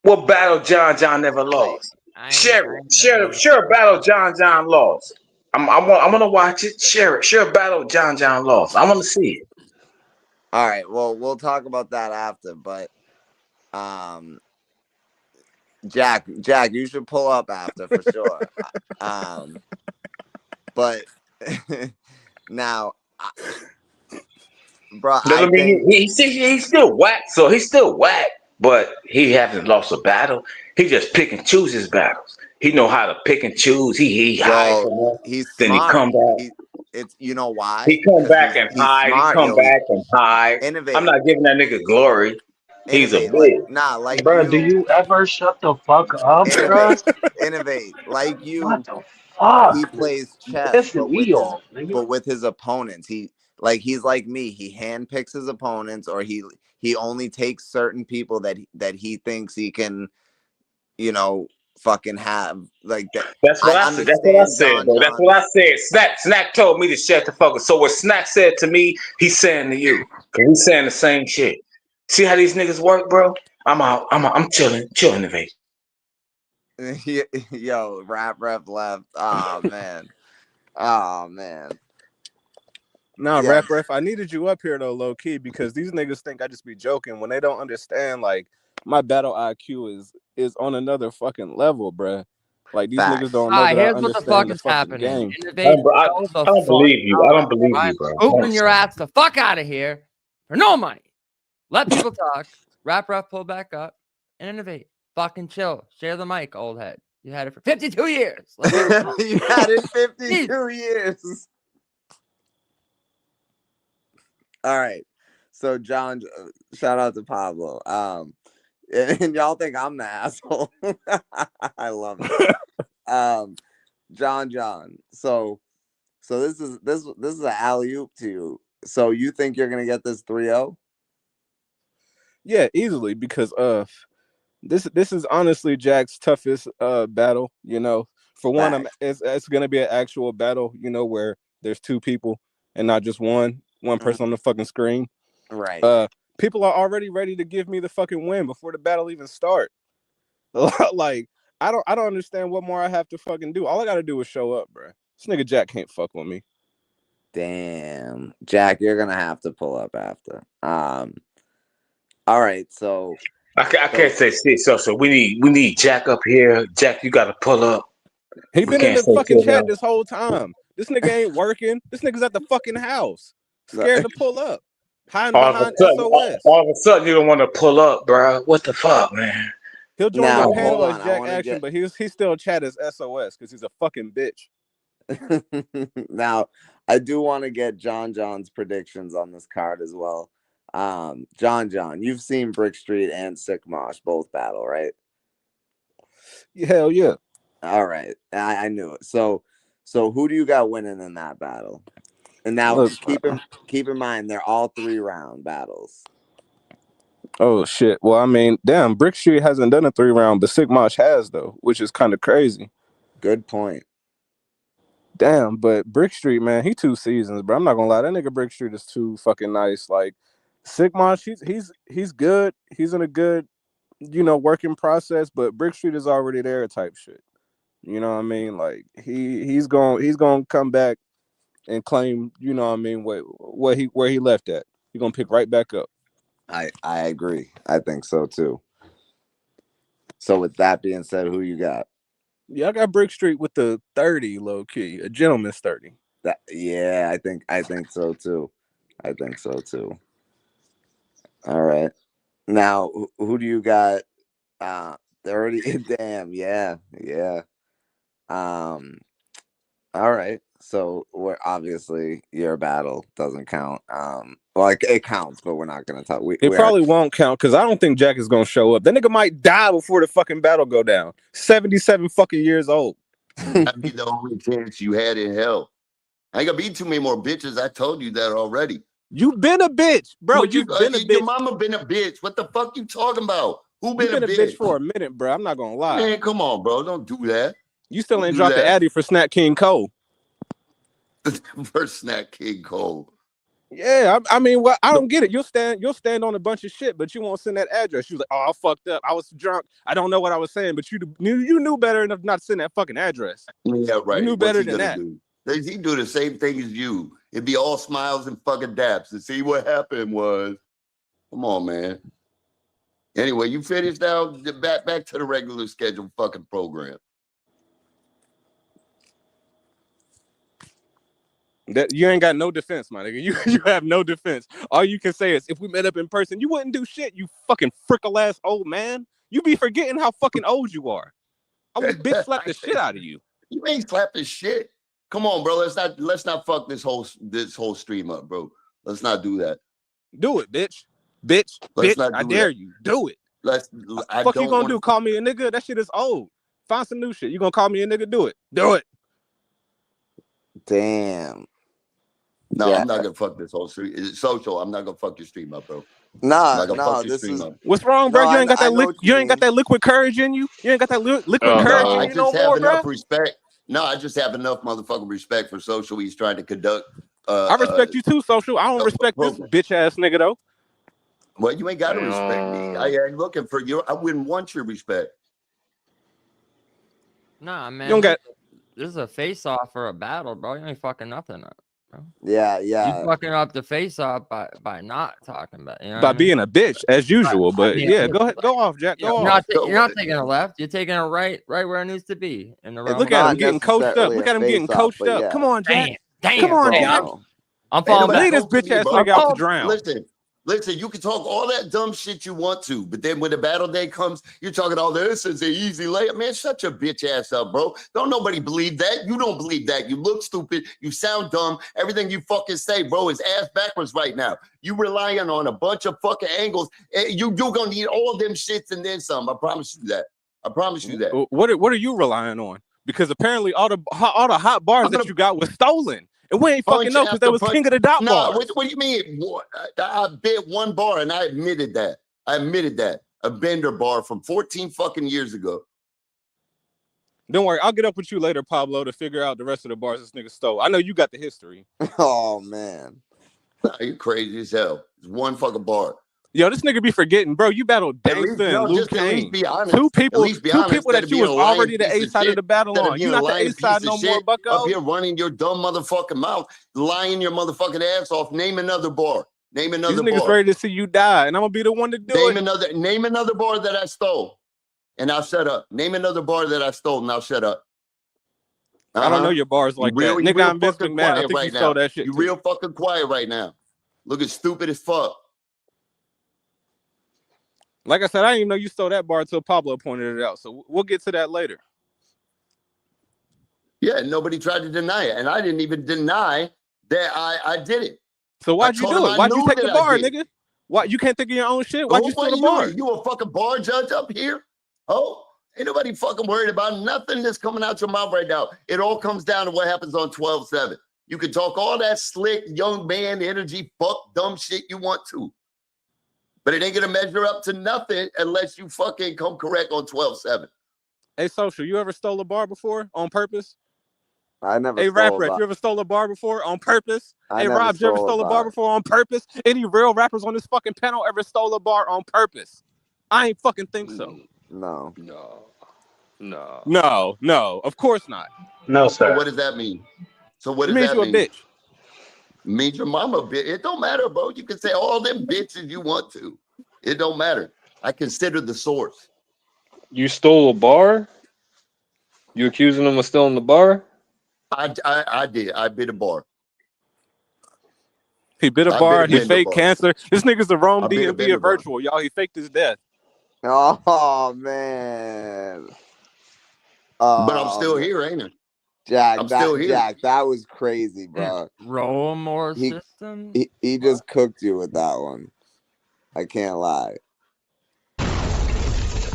what battle John never lost. I Share ain't it. Share a battle John lost. I want to watch it. Share it. Share a battle John lost. I want to see it. All right, well, we'll talk about that after, but Jack, you should pull up after for sure. But now, bro, I Doesn't think mean he's still whack. So he's still whack, but he hasn't lost a battle. He just pick and choose his battles. He know how to pick and choose. He hide well, from us, he's then he smart. come back. It's you know why? He come Because back and he's hide. He smart, come yo. He back and hide. I'm innovate, not giving that nigga glory. He's a like bitch. like Bro, do you, you ever shut the fuck up, bro? innovate, like What you. the He fuck? plays You chess, pissing me off, nigga. but with his opponents. He's like me. He handpicks his opponents, or he only takes certain people that he thinks he can, you know, fucking have like that. That's what I I said. That's what I understand said, bro. That's what I said. Snack told me to shut the fuck up. So what Snack said to me, he's saying to you. Cause he's saying the same shit. See how these niggas work, bro? I'm out. I'm chilling the vape. Yo, rap left. Oh man. Nah, Yes. Rap Ref, I needed you up here though, low key, because these niggas think I just be joking when they don't understand. Like my battle IQ is on another fucking level, bruh. Like these Facts. niggas don't All know right, that I here's what the fuck understand the is fucking happening. game. Innovate, I go the don't fuck believe you. I don't believe I'm you, bro. scooping your ass the fuck out of here for no money. Let people talk. Rap Ref, pull back up and innovate. Fucking chill. Share the mic, old head. You had it for 52 years. Let people talk. You had it 52 years. All right. So John, shout out to Pablo. And y'all think I'm the asshole. I love it. John. So this is an alley-oop to you. So you think you're gonna get this 3-0? Yeah, easily, because this is honestly Jack's toughest battle. You know, for one, Facts. it's gonna be an actual battle. You know, where there's two people and not just one person on the fucking screen. Right. People are already ready to give me the fucking win before the battle even start. Like I don't understand what more I have to fucking do. All I gotta do is show up, bro. This nigga Jack can't fuck with me. Damn, Jack, you're gonna have to pull up after. All right, so I can't say shit. So we need Jack up here. Jack, you got to pull up. He We been in can't the say fucking shit chat now. this whole time. This nigga ain't working. This nigga's at the fucking house, scared to pull up, hiding behind SOS. All of a sudden, you don't want to pull up, bro. What the fuck, man? He'll join Now, the panel hold as on, I Jack wanna Action, get- but he's still chat as SOS because he's a fucking bitch. Now, I do want to get John's predictions on this card as well. John, you've seen Brick Street and Sick Mosh both battle, right? Hell yeah. All right, I knew it. So who do you got winning in that battle? And now Look, keep in mind they're all 3-round battles. oh shit. Well, I mean, damn, Brick Street hasn't done a 3-round, but Sick Mosh has though, which is kind of crazy. Good point. Damn, but Brick Street, man, he 2 seasons, bro. I'm not gonna lie, that nigga Brick Street is too fucking nice. Like Sick Mosh, he's good. He's in a good, working process, but Brick Street is already there type shit. You know what I mean? Like he's gonna come back and claim, you know what I mean, where he left at. He's gonna pick right back up. I agree. I think so too. So with that being said, who you got? Yeah, I got Brick Street with the 30 low key, a gentleman's 30. Yeah, I think so too. I think so too. All right. Now, who do you got? 30. Damn, yeah. All right. So we're obviously your battle doesn't count. Well, it counts, but we're not gonna talk. It probably won't count because I don't think Jack is gonna show up. That nigga might die before the fucking battle go down. 77 fucking years old. That'd be the only chance you had in hell. I ain't gonna be too many more bitches. I told you that already. You've been a bitch, bro. What You've been a bitch. Your mama been a bitch. What the fuck you talking about? Who been, a bitch for a minute, bro. I'm not gonna lie. Man, come on, bro. Don't do that. You still ain't dropped the Addy for Snack King Cole. For Snack King Cole. Yeah, I mean, well, I don't get it. You'll stand on a bunch of shit, but you won't send that address. She was like, "Oh, I fucked up. I was drunk. I don't know what I was saying." But you knew better enough not to send that fucking address. Yeah, right. You knew better than that. He do the same thing as you. It'd be all smiles and fucking daps. And see what happened was, come on, man. Anyway, you finished now. Back to the regular scheduled fucking program. That you ain't got no defense, my nigga. You have no defense. All you can say is, if we met up in person, you wouldn't do shit. You fucking frickle ass old man. You be forgetting how fucking old you are. I would bitch slap the shit out of you. You ain't slapping shit. Come on, bro. Let's not fuck this whole stream up, bro. Let's not do that. Do it, bitch. Bitch. I dare you. Do it. Fuck you gonna do? Call me a nigga? That shit is old. Find some new shit. You gonna call me a nigga? Do it. Do it. Damn. No, I'm not gonna fuck this whole stream. It's social. I'm not gonna fuck your stream up, bro. No, this is what's wrong, bro. You ain't got that you ain't got that liquid courage in you. You ain't got that liquid courage in you no more, bro. Respect. No, I just have enough motherfucking respect for social. He's trying to conduct. I respect you too, social. I don't respect this bitch ass nigga though. Well, you ain't got to respect me. I ain't looking for you. I wouldn't want your respect. Nah, man. You don't got. This is a face off for a battle, bro. You ain't fucking nothing up. bro. Yeah, You yeah. fucking up the face off by not talking about, you know, By what I mean? being a bitch as usual. But being- yeah, go ahead, go off, Jack. You know, Go you're off. not, you're not taking a left. You're taking a right where it needs to be in the Hey, realm. look of at him Not getting coached up. necessarily Look a at him getting face-off, coached but up. yeah. Come on, Jack. Damn, Come on, bro. Jack. No. I'm Ain't falling nobody Lead back. this coaching bitch you, ass bro. nigga out to drown. Listen, you can talk all that dumb shit you want to, but then when the battle day comes, you're talking all this is an easy layup. Man, shut your bitch ass up, bro. Don't nobody believe that. You don't believe that. You look stupid. You sound dumb. Everything you fucking say, bro, is ass backwards right now. You relying on a bunch of fucking angles. You're gonna need all them shits and then some. I promise you that. I promise you that. What are you relying on? Because apparently all the hot bars that you got was stolen. And we ain't fucking know because that was king of the dot Nah, bars. what do you mean? I bit one bar and I admitted that. A bender bar from 14 fucking years ago. Don't worry, I'll get up with you later, Pablo, to figure out the rest of the bars this nigga stole. I know you got the history. Oh man. Nah, you crazy as hell. It's one fucking bar. Yo, this nigga be forgetting, bro. You battled Dangsta and Luke at least Kane. be honest. Two people instead that of you being was a lying already the piece A side of the battle instead of on. being You a not the lying A side piece no of more, shit, bucko. Up here running your dumb motherfucking mouth, lying your motherfucking ass off. Name another bar. Name another These niggas bar. ready to see you die, and I'm gonna be the one to do it. Name another bar that I stole, and I'll shut up. Name another bar that I stole, and I'll shut up. I don't know your bars like that. Nigga, I'm Vince McMahon. I think you stole that shit. You real fucking quiet right now. Looking stupid as fuck. Like I said, I didn't even know you stole that bar until Pablo pointed it out. So we'll get to that later. Yeah, nobody tried to deny it, and I didn't even deny that I did it. So why'd you do it? Why'd you take the bar, nigga? Why you can't think of your own shit? Why'd you steal the bar? You a fucking bar judge up here? Oh, ain't nobody fucking worried about nothing that's coming out your mouth right now. It all comes down to what happens on 12/7. You can talk all that slick young man energy, fuck dumb shit you want to, but it ain't gonna measure up to nothing unless you fucking come correct on 12/7. Hey, Social, you ever stole a bar before on purpose? I never. Hey, stole Rap a Rap, bar. you ever stole a bar before on purpose? I Hey, never Rob, you ever stole a stole a bar bar. before on purpose? Any real rappers on this fucking panel ever stole a bar on purpose? I ain't fucking think so. No. No, of course not. No, So sir. what does that mean? So what It does means that you a mean? bitch. Means your mama a bitch. It don't matter, bro. You can say all them bitches you want to. It don't matter. I consider the source. You stole a bar? You accusing him of stealing the bar? I did. I bit a bar. He bit a I bar. bit a He bender faked bar. cancer. This nigga's a Rome I bit a DMV bender a bar. virtual, y'all. He faked his death. Oh man. But I'm still man. here, ain't I? Jack, I'm still here. Jack, that was crazy, bro. Roll more He- system. He just cooked you with that one. I can't lie.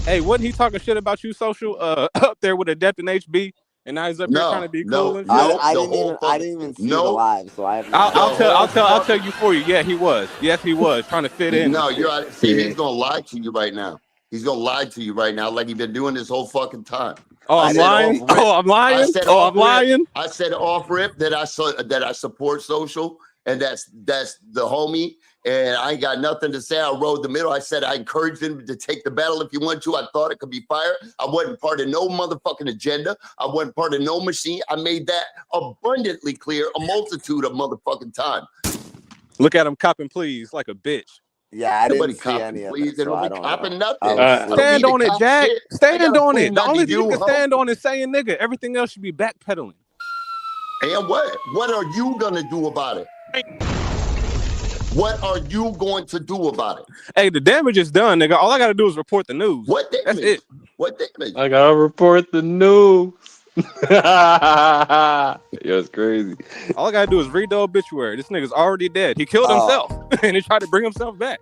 Hey, wasn't he talking shit about you, Social? Up there with a depth in HB, and now he's up here trying to be cool and shit. I didn't even see the live, so I have no I'll tell you for you. Yeah, he was. Yes, he was trying to fit in. No, you're right. See, he's gonna lie to you right now. He's gonna lie to you right now, like he's been doing this whole fucking time. Oh, I'm lying. Oh, I'm lying. Oh, I'm lying. I said off rip that I support Social, and that's the homie. And I ain't got nothing to say. I rode the middle. I said I encouraged him to take the battle if you want to. I thought it could be fire. I wasn't part of no motherfucking agenda. I wasn't part of no machine. I made that abundantly clear a multitude of motherfucking time. Look at him copping please like a bitch. Yeah, I Nobody didn't see any of it, so I don't copping know. nothing. Stand on it, Jack. Stand on it. The nothing only to thing you you, can ho. stand on is saying nigga. Everything else should be backpedaling. And what? What are you gonna do about it? What are you going to do about it? Hey, the damage is done, nigga. All I gotta do is report the news. What damage? That's it. What damage? I gotta report the news. Yeah, it's crazy. All I gotta do is read the obituary. This nigga's already dead. He killed himself and he tried to bring himself back.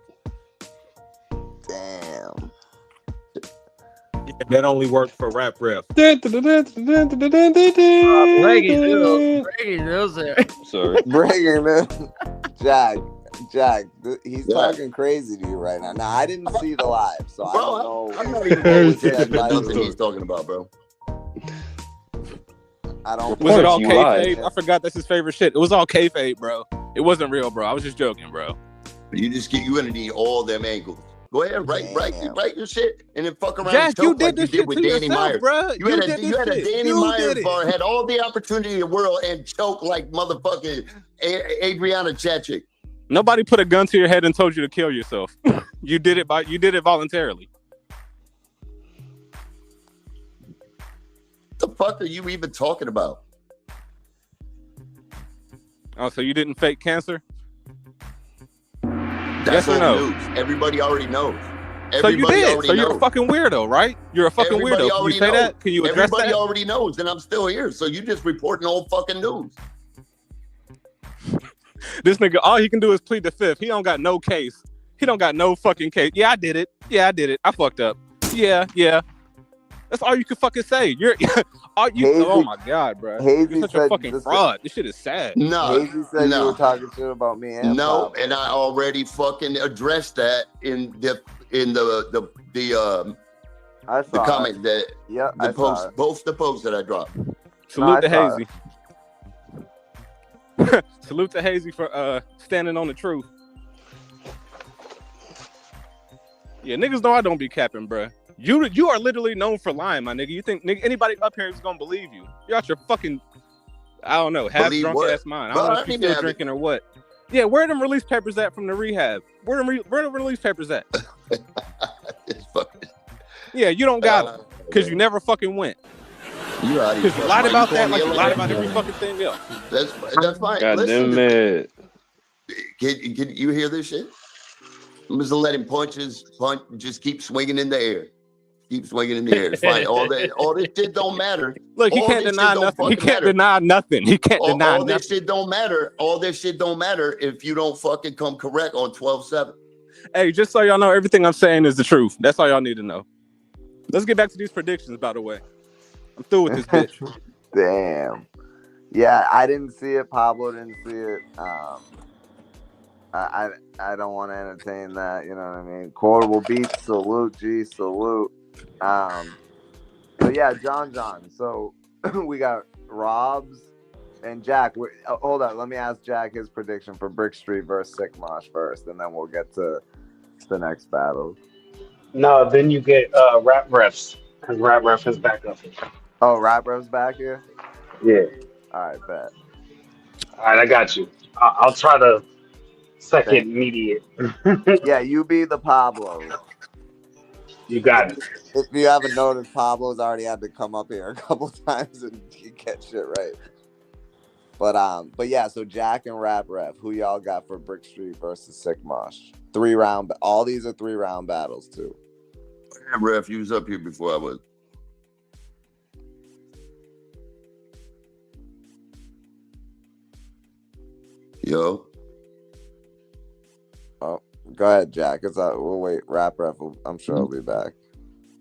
Damn. That only worked for Rap Ref. Sorry. Breaking this. Jack, he's talking crazy to you right now. Now, I didn't see the live, so I don't know. I'm not even going to that nothing he's talking about, bro. I don't. Was it all kayfabe? I forgot that's his favorite shit. It was all kayfabe, bro. It wasn't real, bro. I was just joking, bro. You're gonna need all them angles. Go ahead, write your shit, and then fuck around Jack, and choke you did like you this did shit with to Danny yourself, Myers. bruh. You had a shit. Danny You Myers did it. bar, had all the opportunity in the world, and choke like motherfucking Adriana Chachik. Nobody put a gun to your head and told you to kill yourself. You did it voluntarily. What the fuck are you even talking about? Oh, so you didn't fake cancer? That's Yes or old no? news. Everybody already knows. So you Everybody did. already So you're knows. a fucking weirdo, right? You're a fucking Everybody weirdo. Can you already say knows. that? Can you address Everybody that? already knows, and I'm still here. So you just reporting old fucking news. This nigga, all he can do is plead the fifth. He don't got no case. He don't got no fucking case. Yeah, I did it. I fucked up. Yeah. That's all you can fucking say. Oh my god, bro. Hazy You're such a said fucking fraud. This shit is sad. No, Hazy said you were talking shit about me and no, Pablo. and I already fucking addressed that in the I saw it. comment that I post, saw it. both the posts that I dropped. Salute to saw Hazy. Salute to Hazy for standing on the truth. Yeah, niggas know I don't be capping, bruh. You are literally known for lying, my nigga. You think anybody up here is gonna believe you? You're out your fucking, I don't know, half drunk ass mind. I don't know if you're still drinking or what. Yeah, where are them release papers at from the rehab? Where the release papers at? Yeah, you don't got them because you never fucking went. You Because you lied about that like you lied about every fucking thing else. That's fine. God Listen damn it. Can you hear this shit? I'm just letting punch, just keep swinging in the air. Keep swinging in the air. It's fine. All this shit don't matter. Look, he can't deny nothing. He can't deny nothing. He can't deny all nothing. This shit don't matter. All this shit don't matter if you don't fucking come correct on 12/7. Hey, just so y'all know, everything I'm saying is the truth. That's all y'all need to know. Let's get back to these predictions, by the way. I'm through with this bitch. Damn. Yeah, I didn't see it. Pablo didn't see it. I don't want to entertain that. You know what I mean? Quotable beats. Salute, G. Salute. So yeah, John. So we got Robs and Jack. Hold on. Let me ask Jack his prediction for Brick Street versus Sick Mosh first, and then we'll get to the next battle. No, then you get Rap Refs, because Rap Ref is back up. Oh, Rap Ref's back here? Yeah. All right, bet. All right, I got you. I'll try to second mediate. Yeah, you be the Pablo. You got it. If you haven't noticed, Pablo's already had to come up here a couple times and get shit right. But yeah, so Jack and Rap Ref, who y'all got for Brick Street versus Sick Mosh? 3-round. All these are 3-round battles too. Rap Ref, you was up here before I was. Yo. Oh, go ahead, Jack. We'll wait. Rap Ref, I'm sure he'll be back.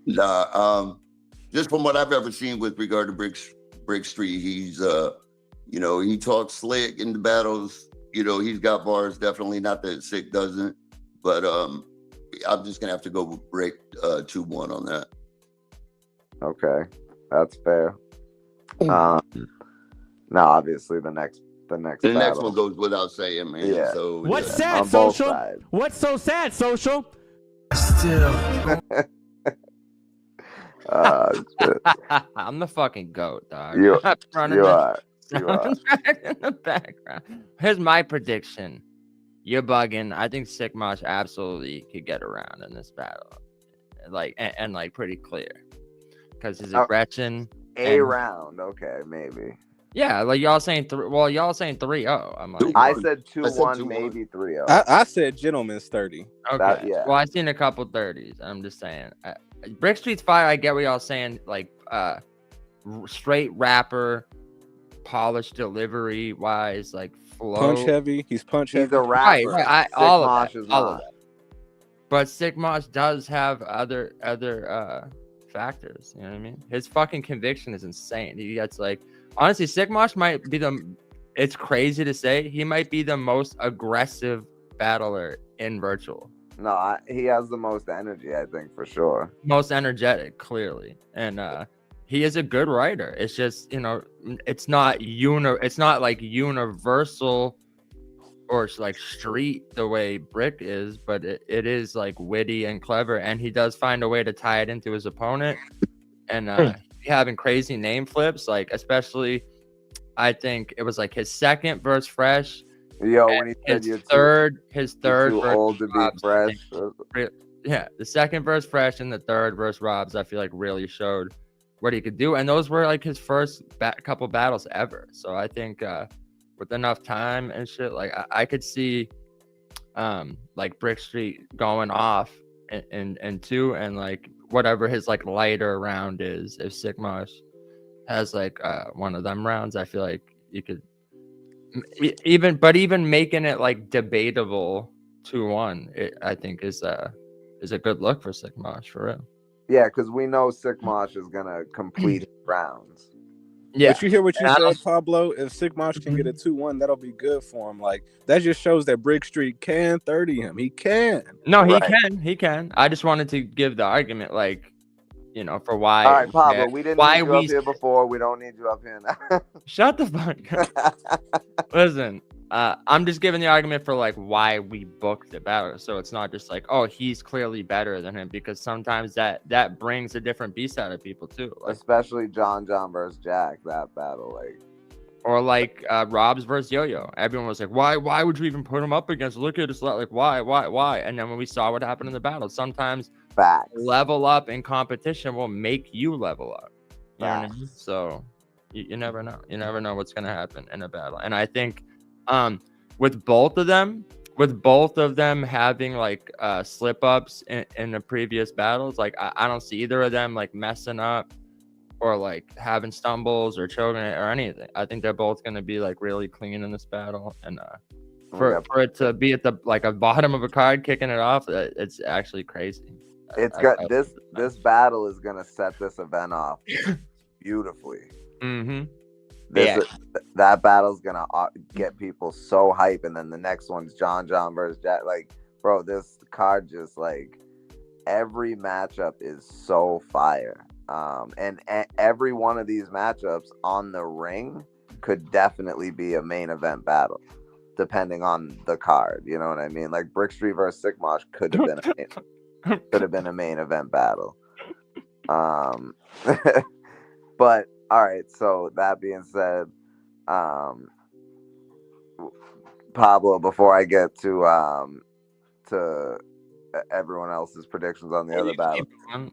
Nah, just from what I've ever seen with regard to Brick Street, he's he talks slick in the battles. He's got bars, definitely not that Sick doesn't. But I'm just gonna have to go with Brick 2-1 on that. Okay, that's fair. Now obviously the next next one goes without saying, man. Yeah. So What's yeah. sad, On both Social? sides. What's so sad, Social? Still. Shit. I'm the fucking goat, dog. You I'm running you the are. You are. soundtrack in the background. Here's my prediction. You're bugging. I think Sick Mosh absolutely could get around in this battle, and pretty clear, because his aggression. Round, okay, maybe. Yeah, like y'all saying y'all saying 3-0. I'm like, I said 2-1, 2-1. maybe 3-0. I said gentleman's 30. okay. yeah. Well, I've seen a couple 30s. I'm just saying. Brick Street's fire. I get what y'all saying. Like, straight rapper, polished delivery wise, like flow. Punch heavy. He's punch He's heavy. a rapper. Right. Sick All Mosh of is that. All not. of that. But Sick Mosh does have other factors. You know what I mean? His fucking conviction is insane. He gets honestly, Sick Mosh might be it's crazy to say, he might be the most aggressive battler in virtual. No, he has the most energy, I think, for sure. Most energetic, clearly. And he is a good writer. It's just, it's not universal or like street the way Brick is, but it is like witty and clever, and he does find a way to tie it into his opponent, and having crazy name flips, like especially I think it was like his second versus Fresh. Yo, when he said his third too versus old to be Robs, fresh. yeah, the second verse Fresh and the third verse Robs, I feel like really showed what he could do, and those were like his first couple battles ever. So I think with enough time and shit, like I could see like Brick Street going off in two, and like whatever his like lighter round is, if Sigmash has like one of them rounds, I feel like you could even making it like debatable 2-1, I think is a good look for Sigmash for real. Yeah, because we know Sigmash is gonna complete his rounds. Yeah, But you hear what you said, Pablo? If Sigmash can get a 2-1, that'll be good for him. Like that just shows that Brick Street can 30 him. He can. No, he can. I just wanted to give the argument, like, you know, for why. All right, Pablo, we didn't need you up here before. We don't need you up here now. Shut the fuck up. Listen, I'm just giving the argument for like why we booked the battle, so it's not just like, oh, he's clearly better than him, because sometimes that brings a different beast out of people too, like, especially John versus Jack, that battle, like, or like Robs versus Yo-Yo. Everyone was like, why would you even put him up against? Look at us, like why? And then when we saw what happened in the battle, sometimes level up in competition will make you level up. You know what I mean? So you never know. You never know what's gonna happen in a battle, and I think. With both of them having like slip ups in the previous battles, like I don't see either of them like messing up or like having stumbles or choking it or anything. I think they're both going to be like really clean in this battle, and for it to be at the like a bottom of a card kicking it off, it's actually crazy. This battle is going to set this event off beautifully. Mm-hmm. That battle's gonna get people so hype, and then the next one's John versus Jack. Like, bro, this card just like every matchup is so fire. And every one of these matchups on the ring could definitely be a main event battle, depending on the card. You know what I mean? Like Brick Street versus Sigmash could have been a main event battle. But all right, so that being said, Pablo, before I get to everyone else's predictions on the other battle.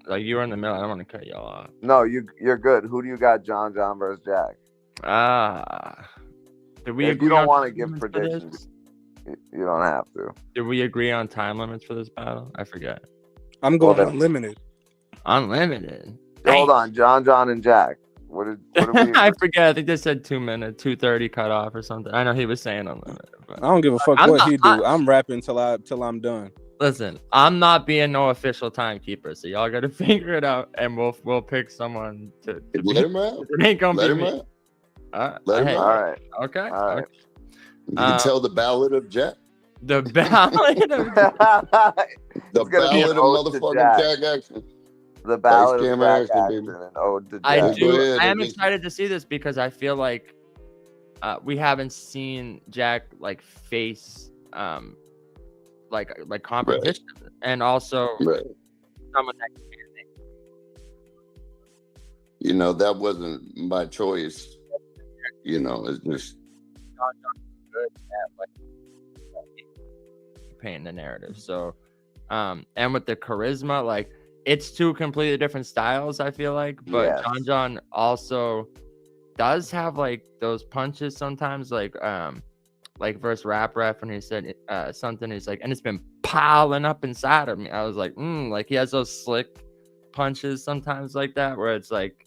Like, you were in the middle. I don't want to cut y'all off. No, you're good. Who do you got, John versus Jack? Did we if you don't want to give predictions, you don't have to. Did we agree on time limits for this battle? I forget. I'm going unlimited. Unlimited? Hold on, John and Jack. What did we I forget. I think they said 2 minutes, 2:30 cut off or something. I know he was saying unlimited. But I don't give a fuck he do. I'm rapping till I'm done. Listen, I'm not being no official timekeeper, so y'all got to figure it out, and we'll pick someone to let him out. It ain't gonna let be him me. out. Let him out. All right. Okay. All right. Okay. You can tell the ballad of Jack. The ballad of the ballad of motherfucking Jack Action. The ballad of Jack Action and ode to Jack. I am excited to see this because I feel like we haven't seen Jack like face like competition, and also someone that you know, that wasn't my choice. You know, it's just good at like painting the narrative. So and with the charisma, like it's two completely different styles, I feel like, but John also does have like those punches sometimes, like versus Rap Ref when he said something, he's like, and it's been piling up inside of me. I was like, like he has those slick punches sometimes like that, where it's like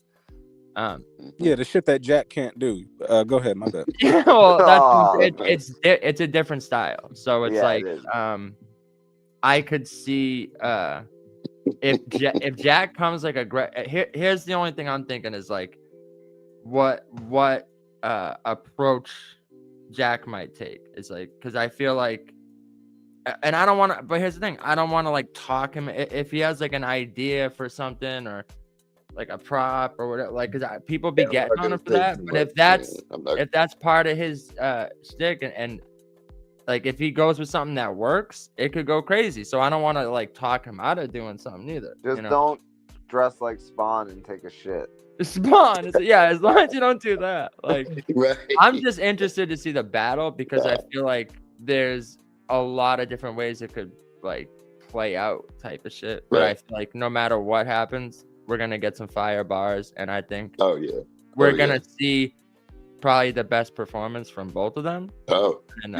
the shit that Jack can't do. Go ahead, my bad. Yeah, well, it's a different style. So it's I could see if Jack comes like here's the only thing I'm thinking is like what approach Jack might take is like, because I feel like, and I don't want to, but here's the thing, I don't want to like talk him if he has like an idea for something or like a prop or whatever, like, because people be getting on him for that. But if that's part of his stick, and like if he goes with something that works, it could go crazy. So I don't want to like talk him out of doing something either. Just don't dress like Spawn and take a shit. Spawn, yeah, as long as you don't do that. Like, Right. I'm just interested to see the battle because I feel like there's a lot of different ways it could like play out, type of shit. But I feel like no matter what happens, we're gonna get some fire bars, and I think we're gonna see probably the best performance from both of them. And,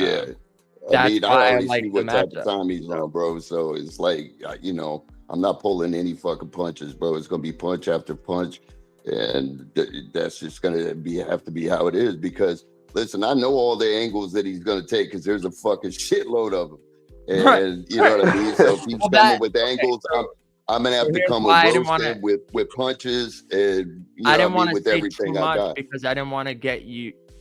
That's I mean, I why already like see what type of time he's on, bro. So it's like, you know, I'm not pulling any fucking punches, bro. It's gonna be punch after punch, and that's just gonna have to be how it is. Because listen, I know all the angles that he's gonna take, because there's a fucking shitload of them, and you know what I mean. So if he's coming with angles, I'm gonna have to come with punches, and you know I didn't want to with say everything too I much got. because I didn't want to get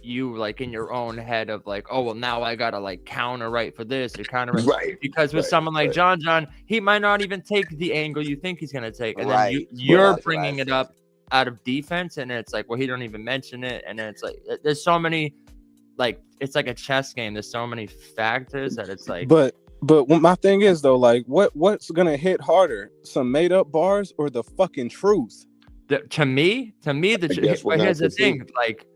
you like in your own head of like, oh well, now I gotta like counter right for this or counter right. Because with someone like John, he might not even take the angle you think he's gonna take, and then you're bringing it up out of defense, and it's like, well, he don't even mention it, and then it's like there's so many, like it's like a chess game. There's so many factors that it's like. But my thing is though, like what's gonna hit harder, some made up bars or the fucking truth? To me, but here's the thing, like.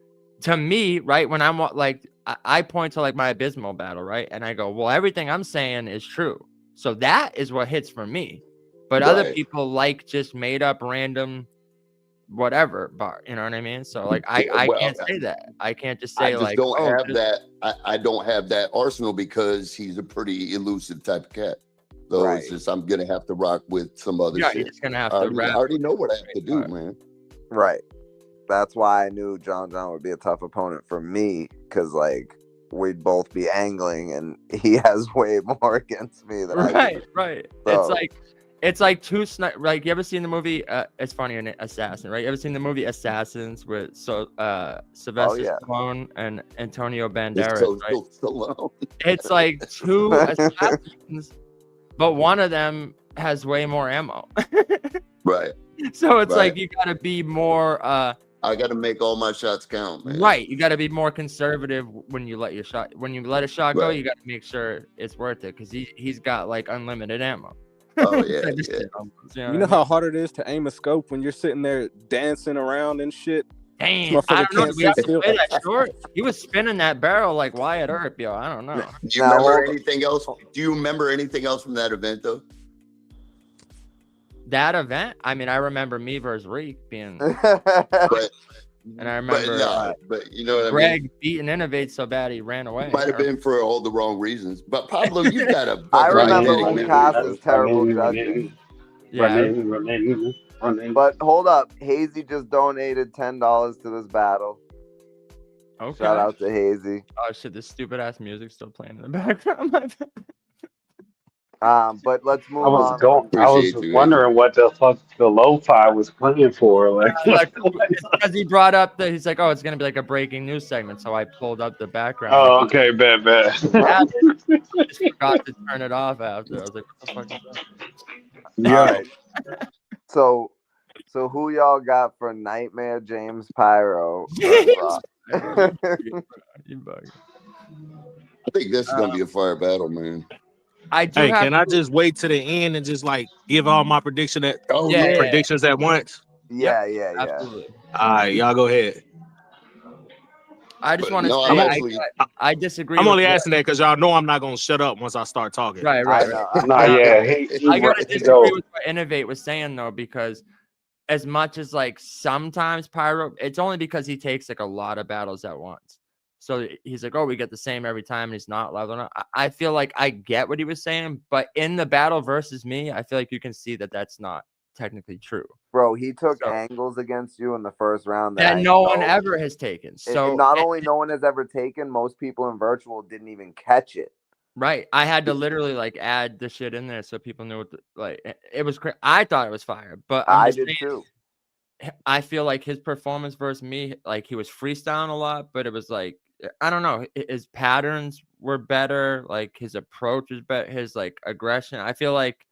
To me, right, when I'm like, I point to like my abysmal battle, right? And I go, well, everything I'm saying is true. So that is what hits for me. But other people like just made up random whatever bar, you know what I mean? So like I can't say that. I can't just say I don't have that. I don't have that arsenal because he's a pretty elusive type of cat. So it's just I'm gonna have to rock with some other shit. You're just gonna have to rap. I already know what I have to do, man. Right. That's why I knew John would be a tough opponent for me, because like we'd both be angling, and he has way more against me than I do. Right. So. It's like two like you ever seen the movie? It's funny, an assassin, right? You ever seen the movie Assassins with Sylvester Stallone and Antonio Banderas? Right? It's like two assassins, but one of them has way more ammo. Right. So it's like you gotta be more. I got to make all my shots count, man. Right. You got to be more conservative when you let your shot. When you let a shot go, you got to make sure it's worth it, because he's got like unlimited ammo. Oh yeah. You know how hard it is to aim a scope when you're sitting there dancing around and shit. Damn, I don't know. Do we have to play that short? He was spinning that barrel like Wyatt Earp, yo. I don't know. Do you remember anything else? Do you remember anything else from that event, though? That event? I mean, I remember me versus Reek being, and I remember, but you know what Greg beating Innovate so bad he ran away. Might have been for all the wrong reasons. But Pablo, you got a. I remember Lucas's terrible judging. But hold up, Hazy just donated $10 to this battle. Okay. Shout out to Hazy. Oh shit! This stupid ass music still playing in the background. But let's move on. I was wondering what the fuck the lo-fi was playing for. Like because he brought up he's like, oh, it's gonna be like a breaking news segment, so I pulled up the background. Oh, okay, bad. I just forgot to turn it off after. I was like, what the fuck is that? All right. So who y'all got for Nightmare James Pyro? I think this is gonna be a fire battle, man. Can I just wait to the end and just like give all my predictions at once? Yeah. Absolutely. All right, y'all go ahead. I just want to say I disagree. I'm only asking that because y'all know I'm not gonna shut up once I start talking. Right. I gotta disagree with what Innovate was saying though, because as much as like sometimes Pyro, it's only because he takes like a lot of battles at once. So he's like, oh, we get the same every time, and he's not leveling up. I feel like I get what he was saying, but in the battle versus me, I feel like you can see that that's not technically true. Bro, he took angles against you in the first round that no one ever has taken. So not only no one has ever taken, most people in virtual didn't even catch it. Right. I had to literally like add the shit in there so people knew what it was. I thought it was fire, but I did too. I feel like his performance versus me, like he was freestyling a lot, but it was like, I don't know, his patterns were better, like his approach was better, his like aggression. I feel like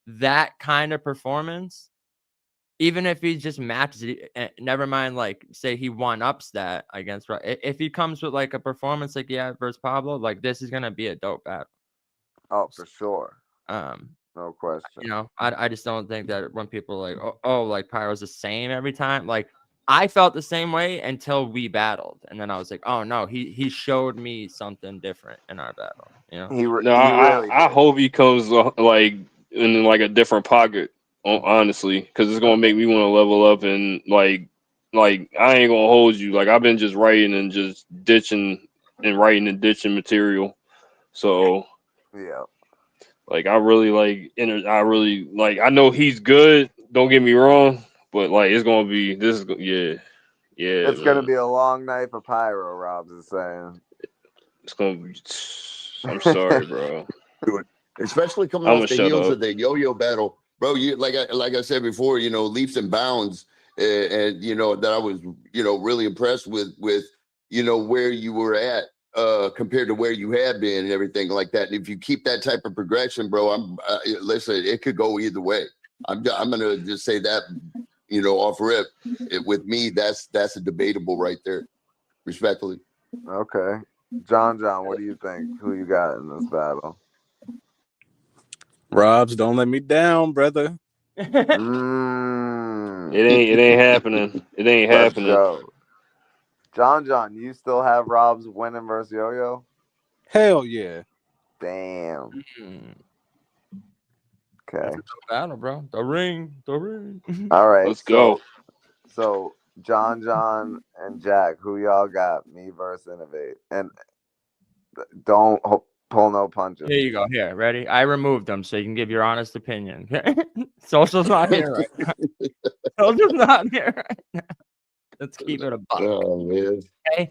that kind of performance even if he just matches it, never mind, like say he one-ups that against, if he comes with like a performance like versus Pablo, like this is gonna be a dope battle. Oh, for sure. No question. You know, I just don't think that when people are like, oh, like Pyro's the same every time. Like I felt the same way until we battled, and then I was like, oh no, he showed me something different in our battle. You know, No, I hope he comes like in like a different pocket. Honestly, because it's gonna make me want to level up and like I ain't gonna hold you. Like I've been just writing and just ditching and writing and ditching material. So yeah, like I really like I know he's good. Don't get me wrong, but like it's gonna be yeah. It's Man. gonna be a long night for Pyro. Robs is saying. It's gonna be. I'm sorry, bro. Especially coming I'm off gonna the shut heels up. of the yo-yo battle, bro. You like I said before, you know, leaps and bounds, and you know that I was, you know, really impressed with you know where you were at compared to where you had been and everything like that. And if you keep that type of progression, bro, listen, it could go either way. I'm gonna just say that, you know, off rip. With me, that's a debatable right there, respectfully. Okay, John, what do you think? Who you got in this battle? Robs, don't let me down, brother. It ain't happening. It ain't Let's happening. go. John, you still have Rob's winning versus Yo-Yo? Hell yeah. Damn. Okay. Battle, bro. The ring. All right. Let's go. So John and Jack, who y'all got? Me versus Innovate. And don't pull no punches. Here you go. Here, ready? I removed them so you can give your honest opinion. Social's not here right now. Social's not here right now. Let's keep it a buck. Oh man. Okay.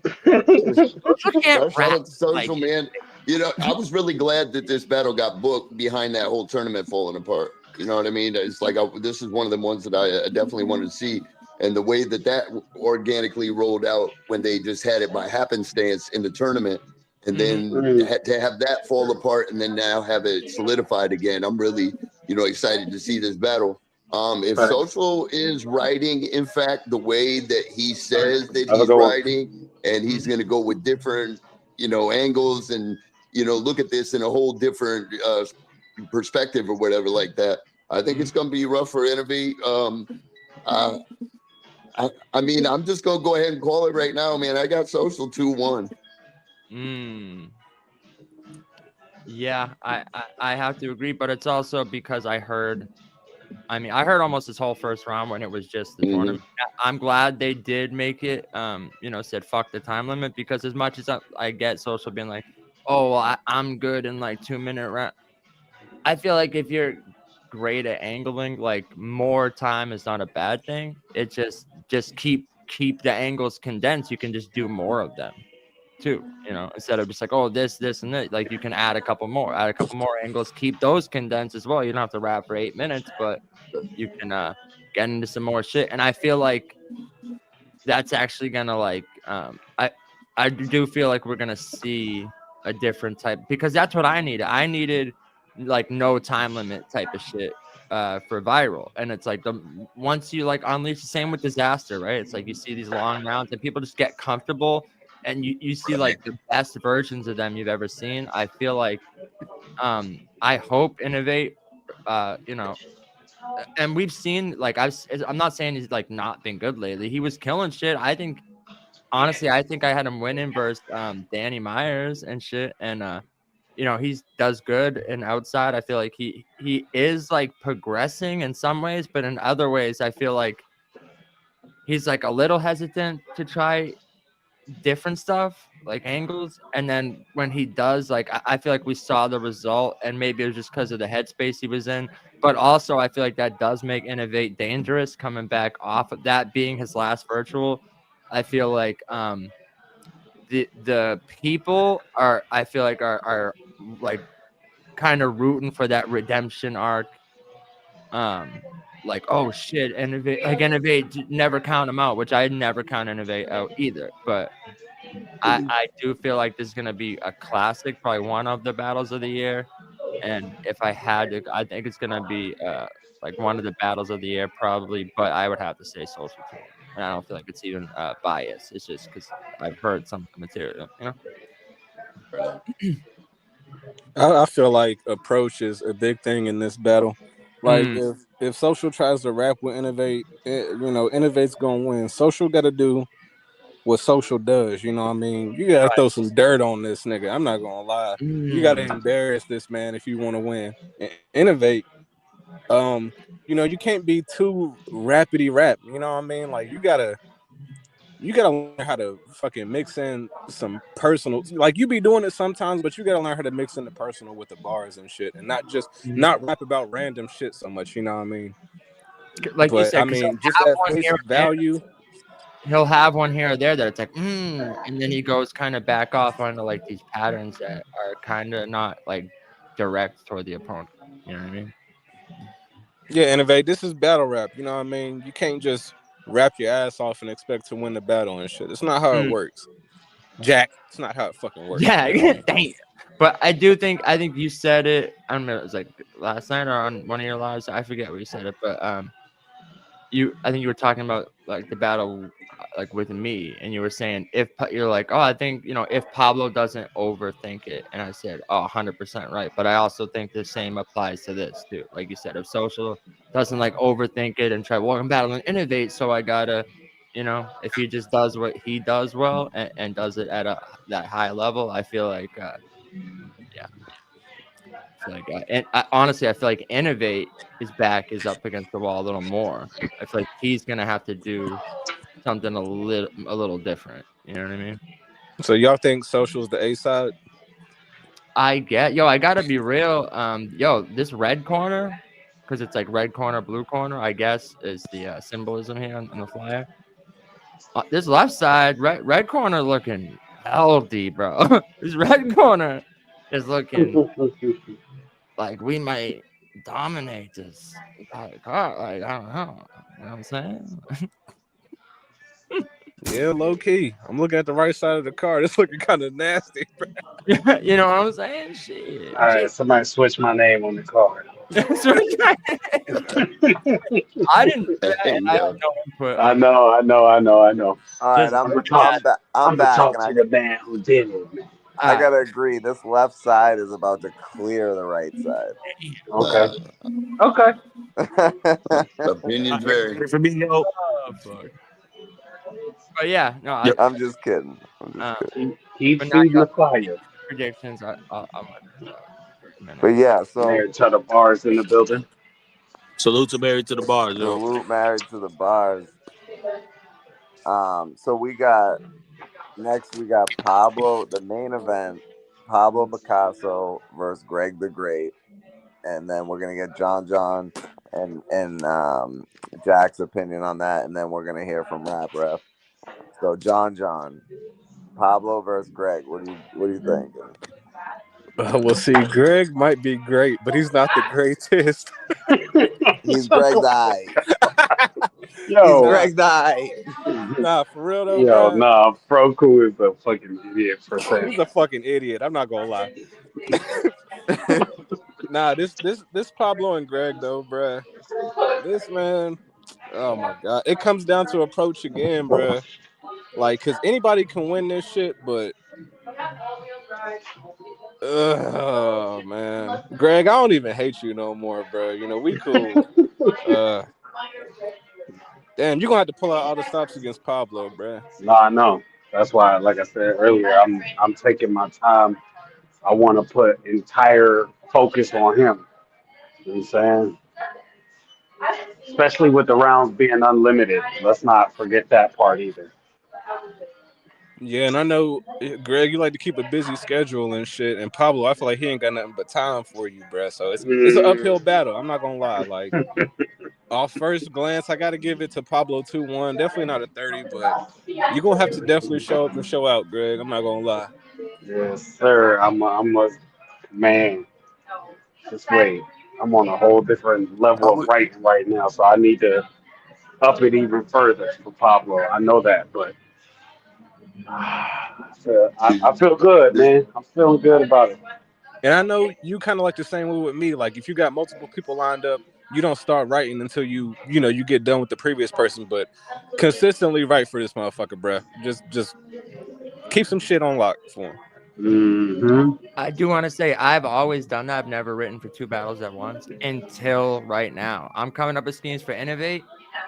Shout out to Social, man. You know, I was really glad that this battle got booked behind that whole tournament falling apart. You know what I mean? It's like this is one of the ones that I definitely wanted to see, and the way that organically rolled out when they just had it by happenstance in the tournament, and then to have that fall apart, and then now have it solidified again. I'm really, you know, excited to see this battle. If Social is writing, in fact, the way that he says that he's writing, and he's going to go with different, you know, angles and, you know, look at this in a whole different perspective or whatever like that, I think it's going to be rough for Innovate. I mean, I'm just going to go ahead and call it right now, man. I got Social 2-1. Yeah, I have to agree, but it's also because I heard almost this whole first round when it was just the tournament. I'm glad they did make it, you know, said fuck the time limit, because as much as I get Social being like, oh, well, I'm good in like 2-minute round. I feel like if you're great at angling, like more time is not a bad thing. It just keep the angles condensed. You can just do more of them too, you know, instead of just like, oh, this and this. Like you can add a couple more angles, keep those condensed as well. You don't have to rap for 8 minutes, but you can get into some more shit. And I feel like that's actually gonna like I do feel like we're gonna see a different type, because that's what I needed. I needed like no time limit type of shit for viral. And it's like once you like unleash, the same with Disaster, right? It's like you see these long rounds and people just get comfortable, and you see like the best versions of them you've ever seen. I feel like I hope Innovate, you know, and we've seen like I'm not saying he's like not been good lately. He was killing shit. I think honestly, I had him winning versus Danny Myers and shit. And you know, he does good and outside. I feel like he is like progressing in some ways, but in other ways, I feel like he's like a little hesitant to try different stuff, like angles. And then when he does, like I feel like we saw the result, and maybe it was just because of the headspace he was in. But also, I feel like that does make Innovate dangerous coming back off of that being his last virtual. I feel like the people are, I feel like are like kind of rooting for that redemption arc. Like, oh shit, Innovate, never count him out, which I never count Innovate out either. But I do feel like this is gonna be a classic, probably one of the battles of the year. And if I had to, I think it's gonna be like one of the battles of the year probably, but I would have to say Social too. And I don't feel like it's even biased. It's just because I've heard some of the material, you know. I feel like approach is a big thing in this battle. Like if Social tries to rap with Innovate, Innovate's gonna win. Social got to do what Social does. You know what I mean? You gotta throw some dirt on this nigga. I'm not gonna lie. You gotta embarrass this man if you want to win. Innovate. You can't be too rapidy rap. You know what I mean? Like you gotta learn how to fucking mix in some personal. Like you be doing it sometimes, but you gotta learn how to mix in the personal with the bars and shit, and not rap about random shit so much. You know what I mean? Like but you said, I mean, just at face value. He'll have one here or there that it's like, and then he goes kind of back off onto like these patterns that are kind of not like direct toward the opponent. You know what I mean? Yeah, Innovate. This is battle rap. You know what I mean? You can't just rap your ass off and expect to win the battle and shit. It's not how it works. Jack, it's not how it fucking works. Yeah, dang. But I think you said it. I don't know. It was like last night or on one of your lives. I forget where you said it, but I think you were talking about like the battle, like with me, and you were saying if you're like, I think if Pablo doesn't overthink it, and I said, 100% right. But I also think the same applies to this too. Like you said, if Social doesn't like overthink it and try, I'm battling Innovate, so I gotta. If he just does what he does well and does it at that high level, I feel like, and honestly, I feel like Innovate, his back is up against the wall a little more. I feel like he's gonna have to do something a little different. You know what I mean? So y'all think Social's the A side? I gotta be real. This red corner, because it's like red corner, blue corner, I guess, is the symbolism here on the flyer. This left side, red corner looking healthy, bro. This red corner is looking like we might dominate this entire car. Like, I don't know. You know what I'm saying? Yeah, low key. I'm looking at the right side of the car. It's looking kind of nasty, bro. You know what I'm saying? Shit. All right, somebody switch my name on the card. I didn't. I have no input. I know. All right, I'm back. I'm back. Talk to the man who did it, man. I gotta agree. This left side is about to clear the right side. Okay. Opinions vary. For me, yo. But yeah, no, I'm just kidding. Keep feeding the fire. Predictions. But yeah, so Married to the bars in the building. Salute to Married to the Bars, yo. Salute Married to the Bars. So we got Pablo, the main event, Pablo Picasso versus Greg the Great, and then we're gonna get John and Jack's opinion on that, and then we're gonna hear from Rap Ref. So John, Pablo versus Greg. What do you think? Well, see, Greg might be great, but he's not the greatest. He's Greg's eye. Yo, he's Greg's eye. Nah, for real though. Yo, bro. nah, Pro Cool is a fucking idiot for saying. He's a fucking idiot. I'm not gonna lie. Nah, this Pablo and Greg though, bruh. This man, oh my god, it comes down to approach again, bruh. Like, cause anybody can win this shit, but oh man, Greg, I don't even hate you no more, bro. We cool. Damn, you're gonna have to pull out all the stops against Pablo, bro. No, I know. That's why, like I said earlier, I'm taking my time. I want to put entire focus on him. You know what I'm saying? Especially with the rounds being unlimited. Let's not forget that part either. Yeah, and I know, Greg, you like to keep a busy schedule and shit. And Pablo, I feel like he ain't got nothing but time for you, bro. So it's an uphill battle. I'm not gonna lie. Like, off first glance, I got to give it to Pablo 2-1. Definitely not a 30, but you're gonna have to definitely show up and show out, Greg. I'm not gonna lie. Yes, sir. I'm a man. Just wait. I'm on a whole different level of writing right now, so I need to up it even further for Pablo. I know that, but I feel good, man. I'm feeling good about it. And I know you kind of like the same way with me. Like, if you got multiple people lined up, you don't start writing until you get done with the previous person. But consistently write for this motherfucker, bruh. Just keep some shit on lock for him. Mm-hmm. I do want to say I've always done that. I've never written for 2 battles at once until right now. I'm coming up with schemes for Innovate,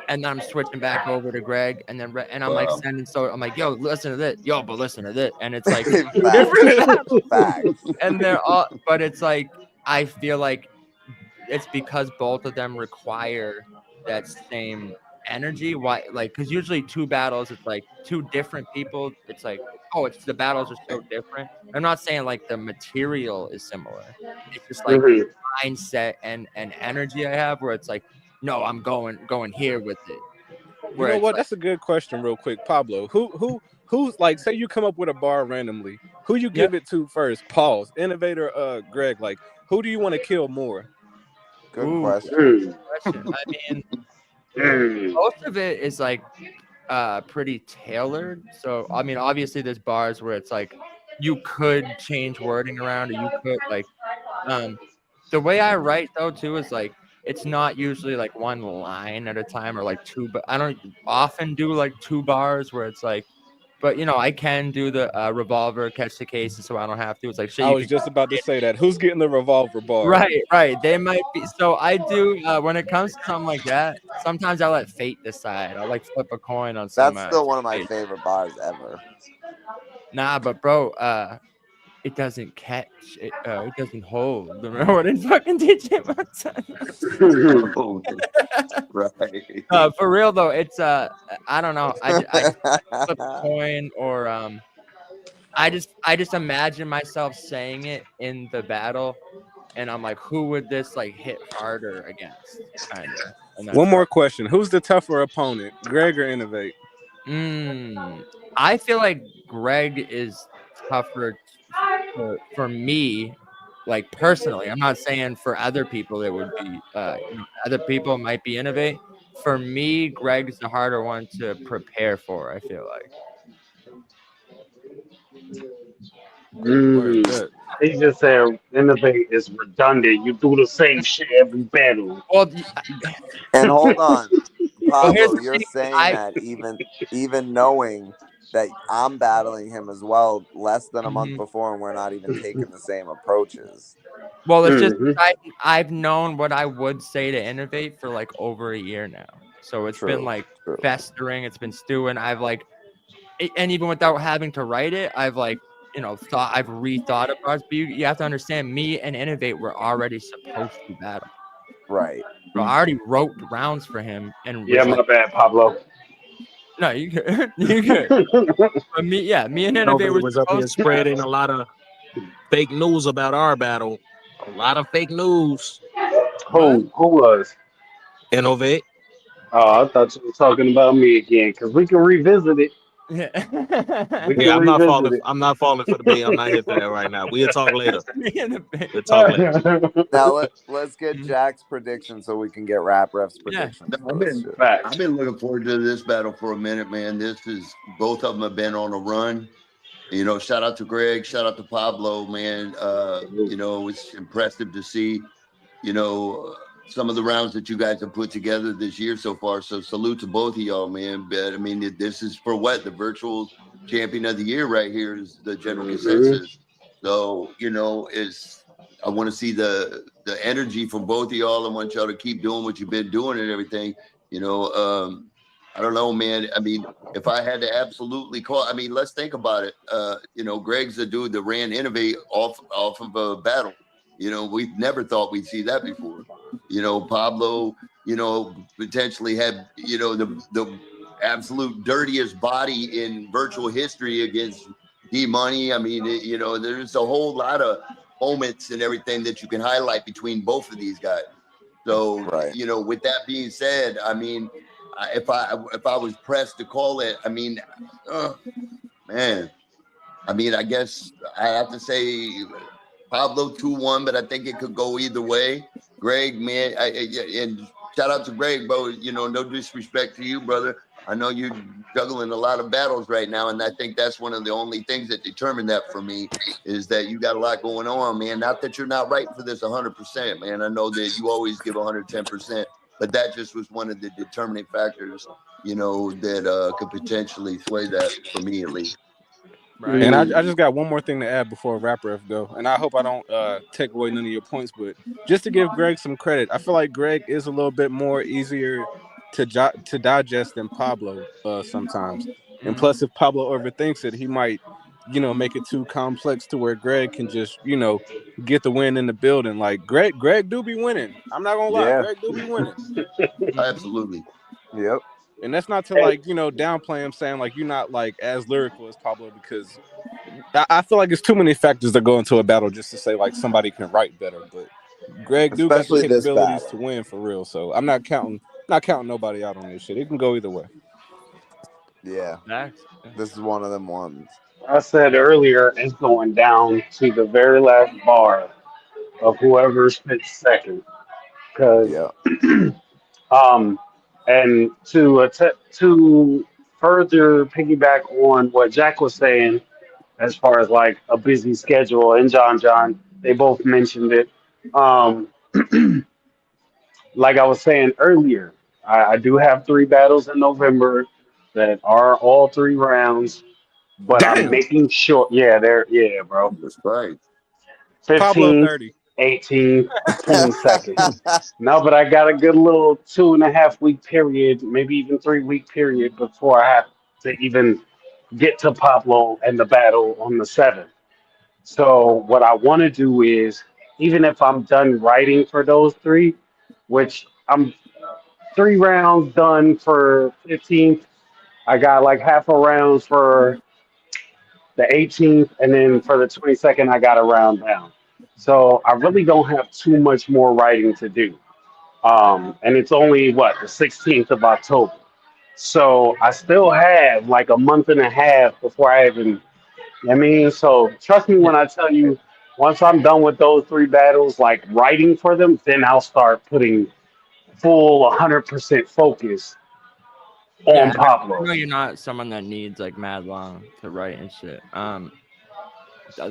and then I'm switching back over to Greg, and then I'm like Wow. sending. So I'm like, yo, listen to this, yo, but listen to this, and it's like Facts. 2 different battles, Facts. and they're all. But it's like I feel like it's because both of them require that same energy. Why? Like, because usually 2 battles, it's like 2 different people. It's like, oh, it's the battles are so different. I'm not saying like the material is similar. It's just like Mhm. mindset and energy I have, where it's like, no, I'm going here with it. You Where know it's what? like, That's a good question, real quick, Pablo. Who's like, say you come up with a bar randomly, who you give it to first? Pause. Innovator, Greg. Like, who do you want to kill more? Good ooh, question. question. I mean, Mm. most of it is like pretty tailored. So I mean, obviously there's bars where it's like you could change wording around, or you could like the way I write though too is like it's not usually like 1 line at a time or like 2, but I don't often do like 2 bars where it's like, but I can do the revolver catch the cases, so I don't have to. It's like shit. I You was can just about to say that. Who's getting the revolver bar? right. They might be. So I do when it comes to something like that. Sometimes I let fate decide. I'll like flip a coin on some. That's still one of my fate. favorite bars ever. Nah, but bro, it doesn't catch. It doesn't hold. Remember what did fucking DJ Monson? Oh, right. For real though, it's I don't know. I flip a coin or I just imagine myself saying it in the battle, and I'm like, who would this like hit harder against, kind of. And that's One more question. Who's the tougher opponent, Greg or Innovate? I feel like Greg is tougher for me, like personally. I'm not saying for other people it would be. Other people might be Innovate. For me, Greg's the harder one to prepare for. I feel like. Word, Mm. bet. He just said Innovate is redundant. You do the same shit every battle. Well, And hold on, well, here's Pablo, the you're thing. saying that even knowing that I'm battling him as well less than a month Mhm. before, and we're not even taking the same approaches. Well, it's just Mhm. I've known what I would say to Innovate for like over a year now. So it's been True. like True. festering. It's been stewing. I've like, and even without having to write it, I've like, I've rethought of bars. But you have to understand, me and Innovate were already supposed to battle. Right. So I already wrote rounds for him and Yeah, was like, my bad, Pablo. no, you good. You good. But me and Innovate were was up here supposed to spreading battle. a lot of fake news about our battle. A lot of fake news. What? Who was? Innovate. Oh, I thought you were talking about me again, because we can revisit it. Yeah. We Yeah, can I'm not falling. revisit it. I'm not falling for the bait. I'm not here for that right now. We'll talk later. Me and Innovate. We'll talk later. Now let's get Mhm. Jack's prediction so we can get Rap Ref's Yeah. prediction. I've been, Facts. I've been looking forward to this battle for a minute, man. Both of them have been on a run. Shout out to Greg, shout out to Pablo, man. It's impressive to see, some of the rounds that you guys have put together this year so far. So salute to both of y'all, man. But I mean, this is for what the virtual champion of the year right here is the general consensus. So, I want to see the energy from both of y'all. I want y'all to keep doing what you've been doing and everything. I don't know, man. I mean, if I had to absolutely call, I mean, let's think about it. Greg's the dude that ran Innovate off of a battle. We've never thought we'd see that before. Pablo, potentially had, the absolute dirtiest body in virtual history against D-Money. I mean, there's a whole lot of moments and everything that you can highlight between both of these guys. So, Right. With that being said, I mean, if I was pressed to call it, I mean, man, I mean, I guess I have to say Pablo 2-1, but I think it could go either way. Greg, man, and shout out to Greg, bro. No disrespect to you, brother. I know you're juggling a lot of battles right now, and I think that's one of the only things that determine that for me is that you got a lot going on, man. Not that you're not writing for this 100%, man. I know that you always give 110%, but that just was one of the determining factors, you know, that could potentially sway that for me at least. Right. And I just got one more thing to add before Rap Ref go, and I hope I don't take away none of your points, but just to give Greg some credit, I feel like Greg is a little bit more easier to digest than Pablo sometimes. And plus, if Pablo overthinks it, he might, you know, make it too complex to where Greg can just, you know, get the win in the building. Like Greg do be winning. I'm not gonna lie, Yeah. Greg do be winning. Absolutely. Yep. And that's not to like, you know, downplay him, saying like you're not like as lyrical as Pablo, because I feel like it's too many factors that go into a battle just to say like somebody can write better. But Greg do got the Especially this capabilities battle. to win for real. So I'm not counting nobody out on this shit. It can go either way. Yeah. Facts. This is one of them ones. I said earlier, it's going down to the very last bar of whoever spits second. Because, Yeah. and to further piggyback on what Jack was saying, as far as like a busy schedule, and John, they both mentioned it. Um, like I was saying earlier, I do have 3 battles in November that are all 3 rounds, but I'm Damn. making sure, yeah, bro. That's right. Pablo 15th, 30. 18th, 22nd. No, but I got a good little 2.5 week period, maybe even 3 week period before I have to even get to Pablo and the battle on the 7th. So what I want to do is, even if I'm done writing for those 3, which I'm 3 rounds done for 15th, I got like half a round for the 18th, and then for the 22nd, I got a round down. So I really don't have too much more writing to do. And it's only what, the 16th of October. So I still have like a month and a half before I even, I mean, so trust me when I tell you, once I'm done with those 3 battles, like writing for them, then I'll start putting full 100% focus Yeah, on I Pablo. know you're not someone that needs like mad long to write and shit.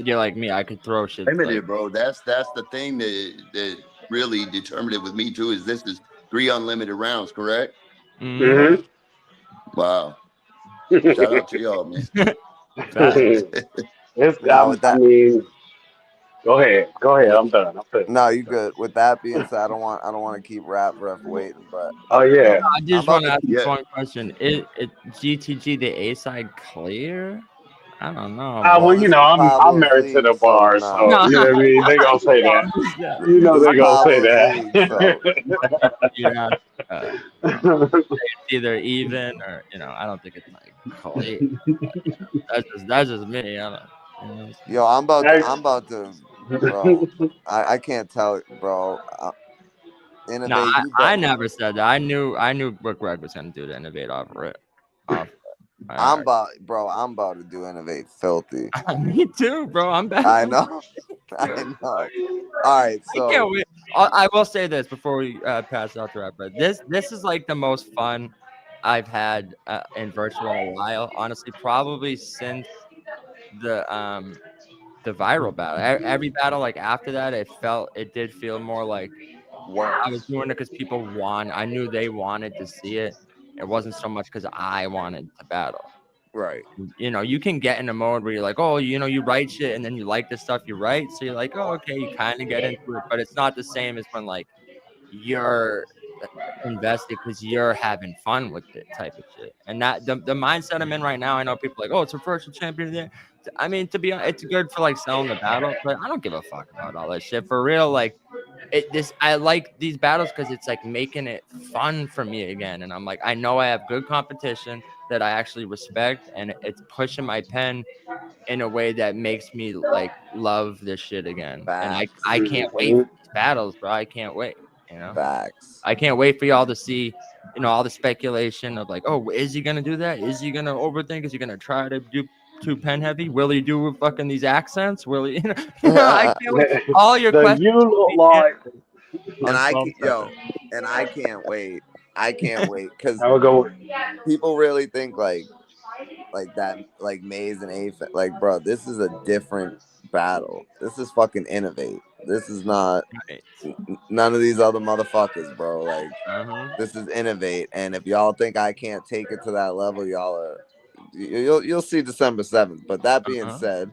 You're like me. I could throw shit. Limited, Like, bro. That's the thing that really determined it with me too. Is this is 3 unlimited rounds, correct? Mm-hmm. Wow. Shout out to y'all, man. Now with I that, mean, go ahead. with, I'm done. I'm finished. no, you good. With that being said, I don't want to keep Rap Ref waiting, but Oh yo, yeah. I I'm just want about to to. ask one question. Is GTG the A side clear? I don't know, Well, Well, bro. you this know, is I'm Pablo's married to league, the so bar, so no. No, you know what I mean. They gonna say that. You know This is they gonna say Pablo's league, so yeah. It's either even or I don't think it's like clear. That's just me. I don't. You know what I'm saying? yo, I'm about to, bro. that. I can't tell, bro. No, Innovate, you I bet. never said that. I knew what Greg was gonna do to innovate off it. I'm about to do Innovate filthy. Me too, bro. I'm back. I know. I know. All right, I so can't wait. I will say this before we pass out to Rapper. This is like the most fun I've had in virtual in a while. Honestly, probably since the viral battle. Every battle like after that, it did feel more like I was doing it because people want. I knew they wanted to see it. It wasn't so much because I wanted to battle. right. You can get in a mode where you're like, oh, you write shit and then you like the stuff you write. So you're like, oh, okay, you kind of get into it, but it's not the same as when like you're invested because you're having fun with it type of shit. And that the mindset I'm in right now, I know people are like, oh, it's a virtual champion there. I mean, to be honest, it's good for like selling the battle, but I don't give a fuck about all that shit for real. Like I like these battles because it's like making it fun for me again. And I'm like, I know I have good competition that I actually respect, and it's pushing my pen in a way that makes me like love this shit again. Facts. And I can't wait for these battles, bro. I can't wait. Facts. I can't wait for y'all to see, all the speculation of like, oh, is he gonna do that? Is he gonna overthink? Is he gonna try to do too pen heavy? Will he do fucking these accents? Will he? I can't wait. All your questions. And I can't wait. I can't wait because I would go. people really think that like Maze and Afe, like, bro, this is a different battle. This is fucking Innovate. This is not none of these other motherfuckers, bro. Like, this is Innovate, and if y'all think I can't take it to that level, y'all are you'll see December 7th. But that being said,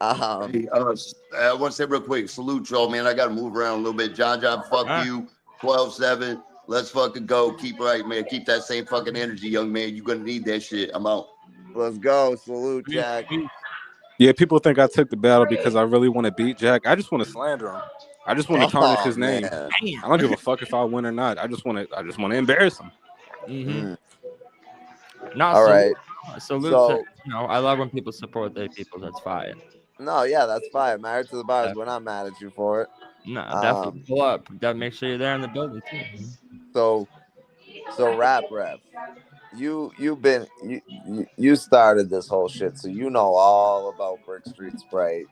Hey, I want to say real quick, salute y'all, man. I got to move around a little bit. John, fuck you. 12-7. Let's fucking go. Keep right, man. Keep that same fucking energy, young man. You're gonna need that shit. I'm out. let's go. Salute, Jack. Yeah, people think I took the battle because I really want to beat Jack. I just want to slander him. I just want to tarnish his name. Man. I don't give a fuck if I win or not. I just want to embarrass him. All right. Salute So, to, I love when people support their people. That's fine. No, yeah, that's fine. Married to the Bars. We're not mad at you for it. No, definitely pull up. Gotta make sure you're there in the building too. So Rap Ref, you started this whole shit, so you know all about Brick Street Sprite.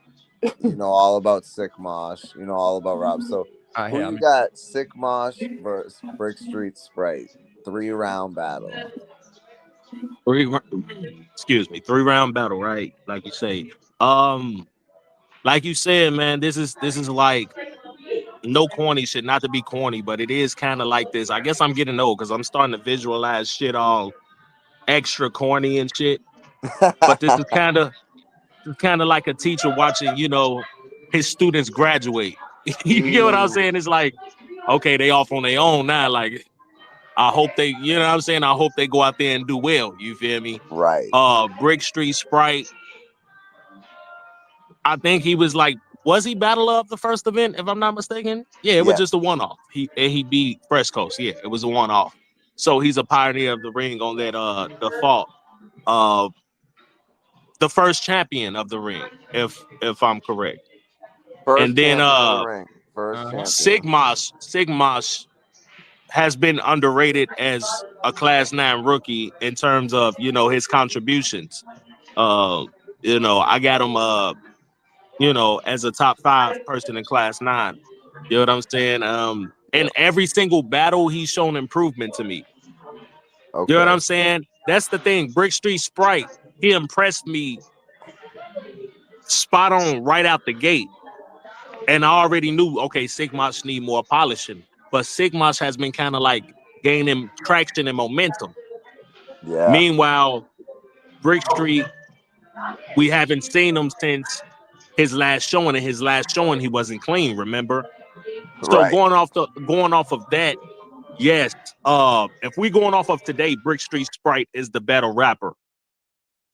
You know all about Sick Mosh. You know all about Rob. So who you got? Sick Mosh versus Brick Street Sprite. 3-round battle. 3-round battle, right? Like you say. Like you said, man, this is like no corny shit, not to be corny, but it is kind of like this. I guess I'm getting old because I'm starting to visualize shit all extra corny and shit. But this is kind of like a teacher watching, his students graduate. You get what I'm saying? It's like, okay, they off on their own now. Like, I hope they, you know what I'm saying? I hope they go out there and do well. You feel me? Right. Brick Street Sprite. I think he was like, was he Battle of the first event, if I'm not mistaken? Yeah, it was just a one-off. He beat Fresh Coast. Yeah, it was a one-off. So he's a pioneer of the ring on that default. The first champion of the ring, if I'm correct. First and then champion of the ring. First champion. Sigmash has been underrated as a Class 9 rookie in terms of, his contributions. I got him as a top 5 person in Class 9. You know what I'm saying? In every single battle, he's shown improvement to me. Okay. You know what I'm saying? That's the thing. Brick Street Sprite, he impressed me spot on right out the gate. And I already knew, okay, Sigmash need more polishing. But Sigmash has been kind of like gaining traction and momentum. Yeah. Meanwhile, Brick Street, we haven't seen him since his last showing. And his last showing, he wasn't clean, remember? So going off of that, yes. If we going off of today, Brick Street Sprite is the better rapper.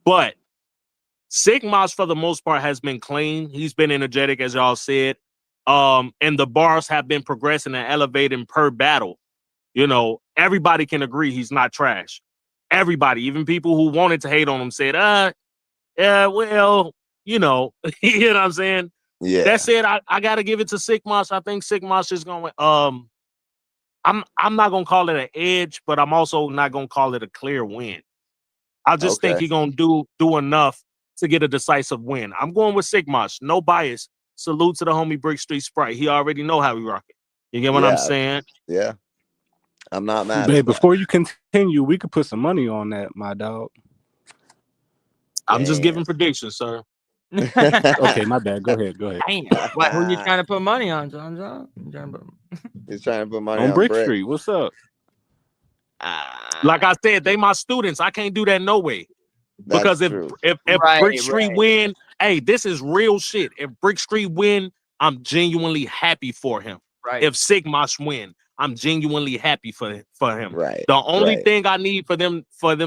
But Sigmash, for the most part, has been clean. He's been energetic, as y'all said. And the bars have been progressing and elevating per battle. Everybody can agree he's not trash. Everybody, even people who wanted to hate on him, said, well, you know what I'm saying? Yeah. That said, I gotta give it to Sigmash. I think Sigmash is going. I'm not gonna call it an edge, but I'm also not gonna call it a clear win. I just think he's gonna do enough to get a decisive win. I'm going with Sigmash. No bias. Salute to the homie Brick Street Sprite. He already know how we rock it. You get what I'm saying? Yeah. I'm not mad. Babe, before you continue, we could put some money on that, my dog. I'm just giving predictions, sir. Okay, my bad. Go ahead. What? Who you trying to put money on, John? He's trying to put money on Brick Street. What's up? Like I said, they my students. I can't do that no way. Because if Brick Street win, hey, this is real shit. If Brick Street win, I'm genuinely happy for him. Right. If Sigmash win, I'm genuinely happy for him. Right. The only thing I need for them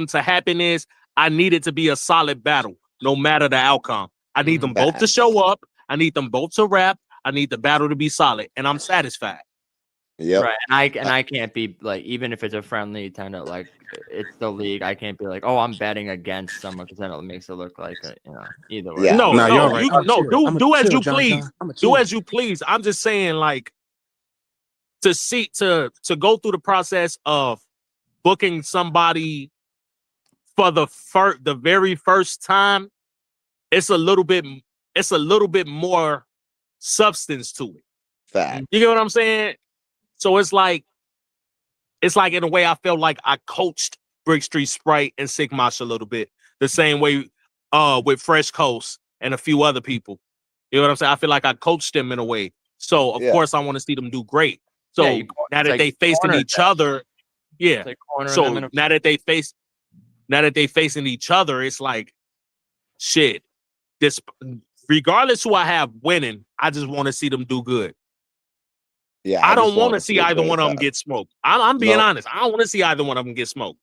to happen is I need it to be a solid battle, no matter the outcome. I need them both to show up. I need them both to rap. I need the battle to be solid, and I'm satisfied. Yep. Right. And I can't be like, even if it's a friendly kind of like it's the league, I can't be like, oh, I'm betting against someone, because then it makes it look like either way. Yeah. No, you're right. Do as you please. Do as you please. I'm just saying, like, to go through the process of booking somebody for the very first time, it's a little bit more substance to it. Fact. You get what I'm saying? So it's like it's like in a way I felt like I coached Brick Street Sprite and Sigmash a little bit. The same way with Fresh Coast and a few other people. You know what I'm saying? I feel like I coached them in a way. So of course I want to see them do great. So now that they facing each other, So now that they facing each other, it's like shit. This regardless who I have winning, I just want to see them do good. Yeah, I don't want to see either one of them get smoked. I'm being honest. I don't want to see either one of them get smoked.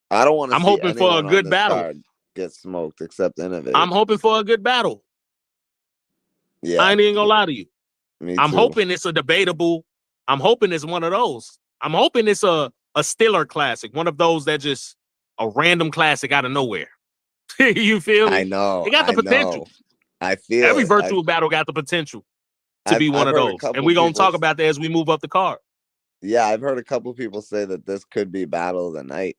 I don't want to. I'm hoping for a good battle. Get smoked except Innovate. I'm hoping for a good battle. Yeah, I ain't even gonna lie to you. I'm too. hoping it's a debatable. I'm hoping it's one of those. I'm hoping it's a Stiller classic, one of those that just a random classic out of nowhere. You feel me? I know. It got the potential. I feel every virtual battle got the potential to be one of those, and we're gonna talk about that as we move up the card. Yeah, I've heard a couple people say that this could be battle of the night,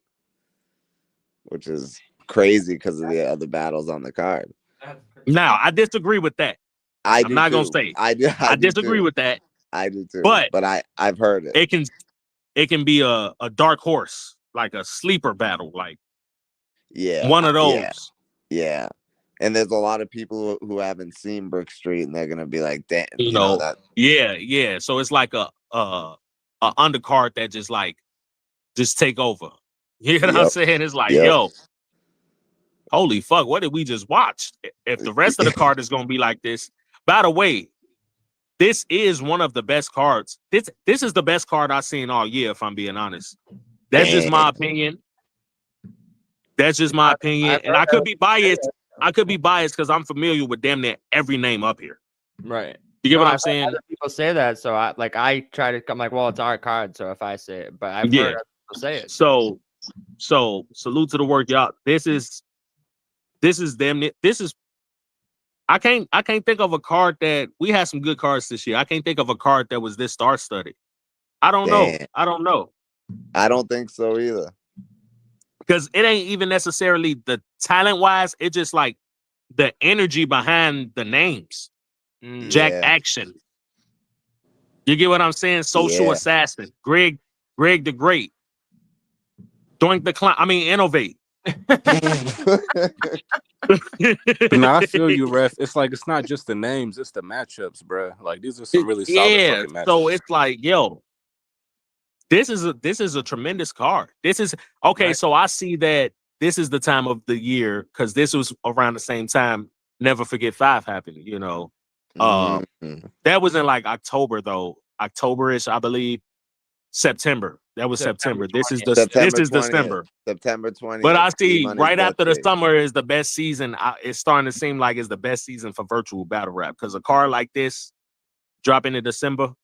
which is crazy because of the other battles on the card. Now, I disagree with that. I'm not gonna say I disagree with that. I do too. But I've heard it. It can be a dark horse, like a sleeper battle, like one of those. Yeah. And there's a lot of people who haven't seen Brick Street, and they're gonna be like, "Damn, you know that." Yeah. So it's like a undercard that just take over. You know what I'm saying? It's like, yo, holy fuck, what did we just watch? If the rest of the card is gonna be like this, by the way, this is one of the best cards. This is the best card I've seen all year, if I'm being honest. That's just my opinion. That's just my opinion, and I could be biased. I could be biased because I'm familiar with damn near every name up here. Right. You get what I'm saying? Other people say that, so I try to. I'm like, well, it's our card, so if I say it, but I've heard other people say it. So salute to the work, y'all. This is damn near. This is. I can't think of a card that we had some good cards this year. I can't think of a card that was this star-studded. I don't know. I don't think so either. Because it ain't even necessarily the talent-wise. It's just like the energy behind the names. Jack Action. You get what I'm saying? Social Assassin. Greg the Great. Doink the Clown. I mean, Innovate. No, I feel you, ref. It's like it's not just the names, it's the matchups, bro. Like these are some really solid fucking matchups. So it's like, yo, this is a tremendous card. This is okay. Right. So I see that this is the time of the year because this was around the same time Never Forget 5 happened. You know, that was in like October though, October-ish, I believe. September. That was September. This is December. September 20th. But I see right after the summer is the best season. It's starting to seem like it's the best season for virtual battle rap because a card like this dropping in December.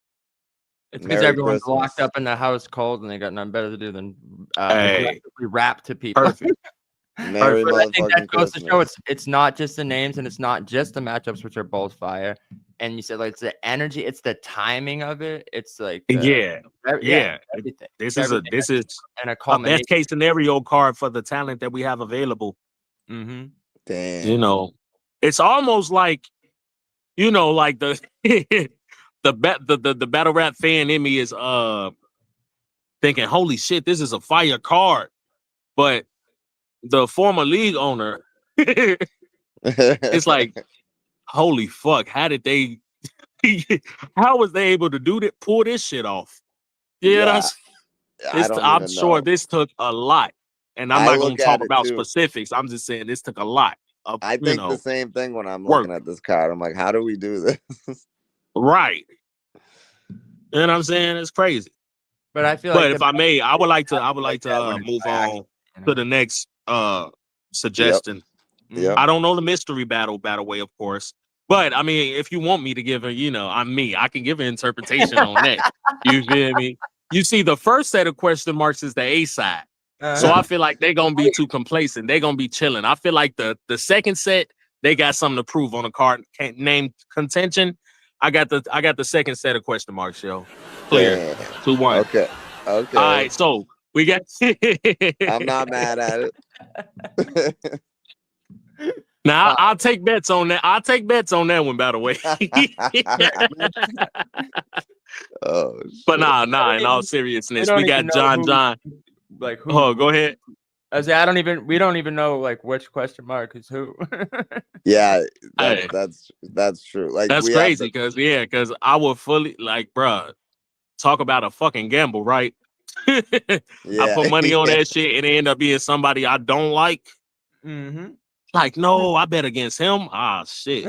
It's because everyone's locked up in the house cold and they got nothing better to do than rap to people. Perfect. Merry but I think that goes to Christmas. show it's not just the names and it's not just the matchups, which are both fire. And you said like it's the energy, it's the timing of it. It's like everything. This is a best case scenario card for the talent that we have available. Mm-hmm. Damn. You know, it's almost like, you know, like the the battle rap fan in me is thinking, holy shit, this is a fire card. But the former league owner, it's like, holy fuck, how did they how was they able to do that, pull this shit off? I'm sure this took a lot. And I'm not gonna talk about specifics. I'm just saying this took a lot. I think the same thing when I'm looking at this card. I'm like, how do we do this? Right. You know what I'm saying? It's crazy. But I feel like if I may, I would like to move on to the next suggestion. Yep. I don't know the mystery battle way, of course. But I mean, if you want me to give I can give an interpretation on that. You feel me? You see, the first set of question marks is the A side. So I feel like they're gonna be too complacent. They're gonna be chilling. I feel like the second set, they got something to prove on a card named Contention. I got the second set of question marks, yo. Clear. 2-1. Okay. All right, so we got I'm not mad at it. Now I'll take bets on that. I'll take bets on that one, by the way. Oh But shit. nah. In all We seriousness, don't we got even know John who, John. like who. Oh, go ahead. I say we don't even know like which question mark is who. Yeah, Hey, that's true. Like that's we have crazy because I would fully like, bruh, talk about a fucking gamble, right? I yeah, put money on yeah, that shit and it end up being somebody I don't like. Mm-hmm. Like, no, I bet against him. Ah, shit.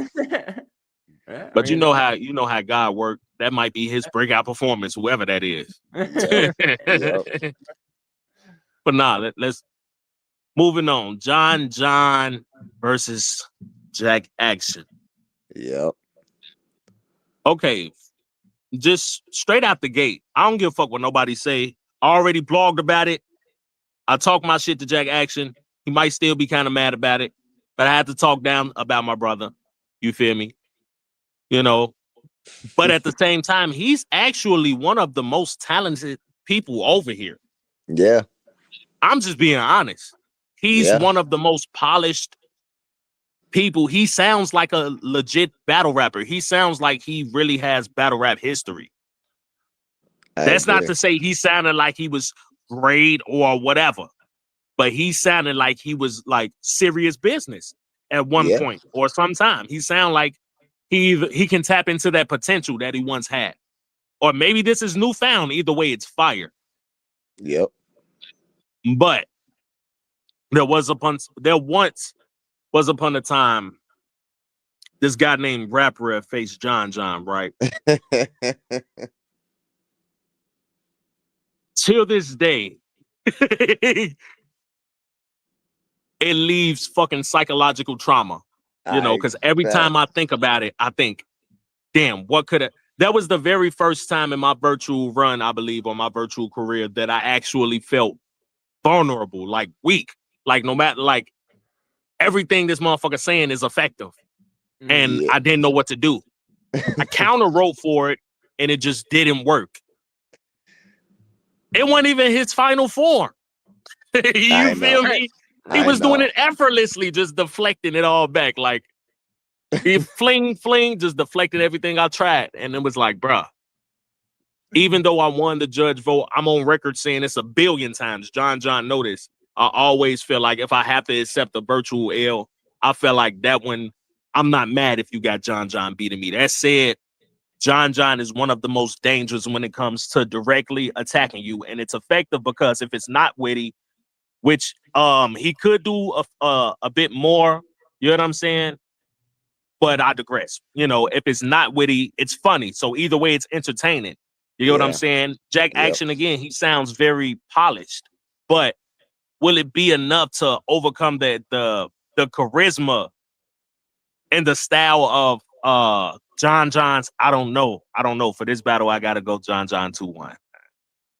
Yeah, But you know how God worked. That might be his breakout performance, whoever that is. yep, yep, But nah, let's moving on. John versus Jack Action. yep. Okay, just straight out the gate. I don't give a fuck what nobody say. I already blogged about it. I talk my shit to Jack Action. He might still be kind of mad about it, but I had to talk down about my brother. You feel me? You know, but at the same time, he's actually one of the most talented people over here. Yeah, I'm just being honest. He's yeah. one of the most polished people. He sounds like a legit battle rapper. He sounds like he really has battle rap history. I That's not agree. to say he sounded like he was great or whatever, but he sounded like he was like serious business at one Yeah, point or sometime. He sounded like he can tap into that potential that he once had. Or maybe this is newfound. Either way, it's fire. yep. But there once was upon a time this guy named Rap Rev faced John, right? Till this day, it leaves fucking psychological trauma. You know, I because every bet. time I think about it, I think, damn, what could have that was the very first time in my virtual run, I believe, or my virtual career that I actually felt vulnerable, like weak. Like no matter like everything this motherfucker saying is effective. And Yeah, I didn't know what to do. I counter wrote for it and it just didn't work. It wasn't even his final form. I You know. feel me? He I was doing know. it effortlessly, just deflecting it all back. Like he fling, just deflected everything I tried. And it was like, bruh, even though I won the judge vote, I'm on record saying this a billion times. John noticed. I always feel like if I have to accept a virtual L, I feel like that one, I'm not mad if you got John beating me. That said, John is one of the most dangerous when it comes to directly attacking you. And it's effective because if it's not witty, which he could do a bit more, you know what I'm saying? But I digress. You know, if it's not witty, it's funny. So either way, it's entertaining. You know what I'm Yeah, saying? Jack yep. Action, again, he sounds very polished. But will it be enough to overcome the charisma and the style of John's? I don't know. For this battle, I gotta go John 2-1.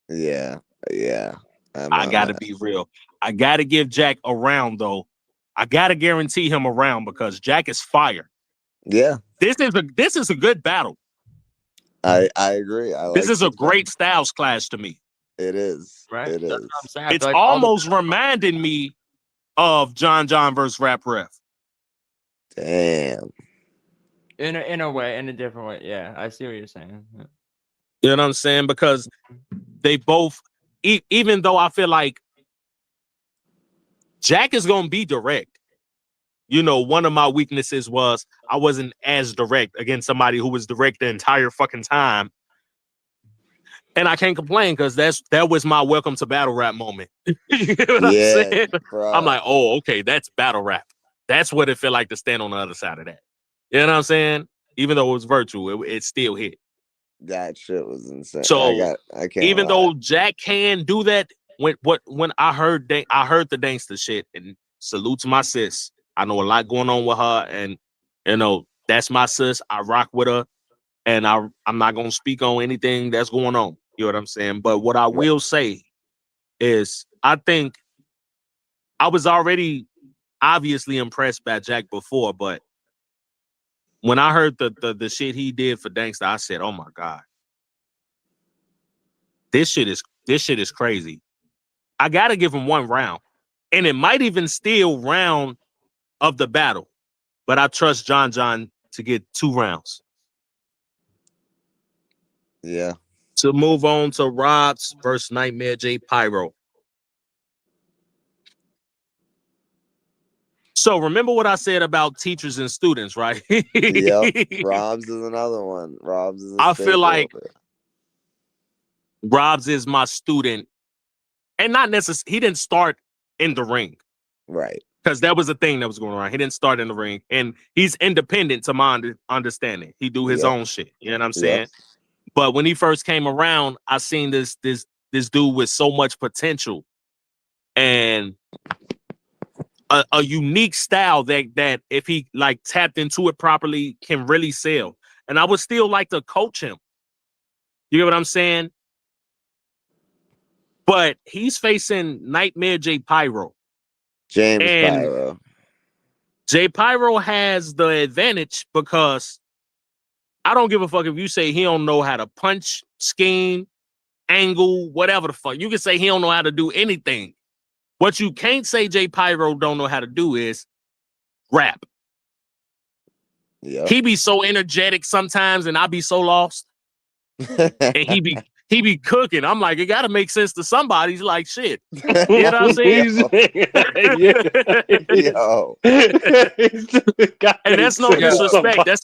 Yeah, yeah. I gotta be real. I gotta give Jack a round though. I gotta guarantee him a round because Jack is fire. Yeah, This is a good battle. I agree. I This like is a the great styles clash to me. It is. Right. It That's what is. I'm saying. I It's feel like almost reminding me of John versus Rap Ref. Damn. in a way, in a different way. Yeah, I see what you're saying. Yeah. You know what I'm saying? Because they both, even though I feel like Jack is gonna be direct. You know, one of my weaknesses was I wasn't as direct against somebody who was direct the entire fucking time. And I can't complain because that was my welcome to battle rap moment. You know what I'm Yeah, saying? bro. I'm like, oh, okay, that's battle rap. That's what it felt like to stand on the other side of that. You know what I'm saying? Even though it was virtual, it still hit. That shit was insane. So I can't even lie. though Jack can do that, when I heard the gangster shit, and salute to my sis. I know a lot going on with her, and you know that's my sis. I rock with her, and I'm not gonna speak on anything that's going on. You know what I'm saying? But what I will say is, I think I was already obviously impressed by Jack before, but when I heard the shit he did for Dangsta, I said, "Oh my god, this shit is crazy." I gotta give him one round, and it might even steal round of the battle, but I trust John to get 2 rounds. Yeah. To move on to Rob's versus Nightmare J Pyro. So remember what I said about teachers and students, right? Yep. Rob's is another one. Rob's is a I feel staple like of it. Rob's is my student, and not necessarily he didn't start in the ring. Right. Because that was the thing that was going on. He didn't start in the ring, and he's independent to my understanding. He do his Yep. own shit. You know what I'm Yep. saying? But when he first came around, I seen this dude with so much potential and a unique style that if he like tapped into it properly can really sell. And I would still like to coach him. You get what I'm saying? But he's facing Nightmare J Pyro. James And Pyro. J Pyro has the advantage because I don't give a fuck if you say he don't know how to punch, scheme, angle, whatever the fuck. You can say he don't know how to do anything. What you can't say J Pyro don't know how to do is rap. Yep. He be so energetic sometimes, and I be so lost. And he be cooking. I'm like, it gotta make sense to somebody. He's like, shit. You know what I'm saying? Yo. And that's no disrespect. That's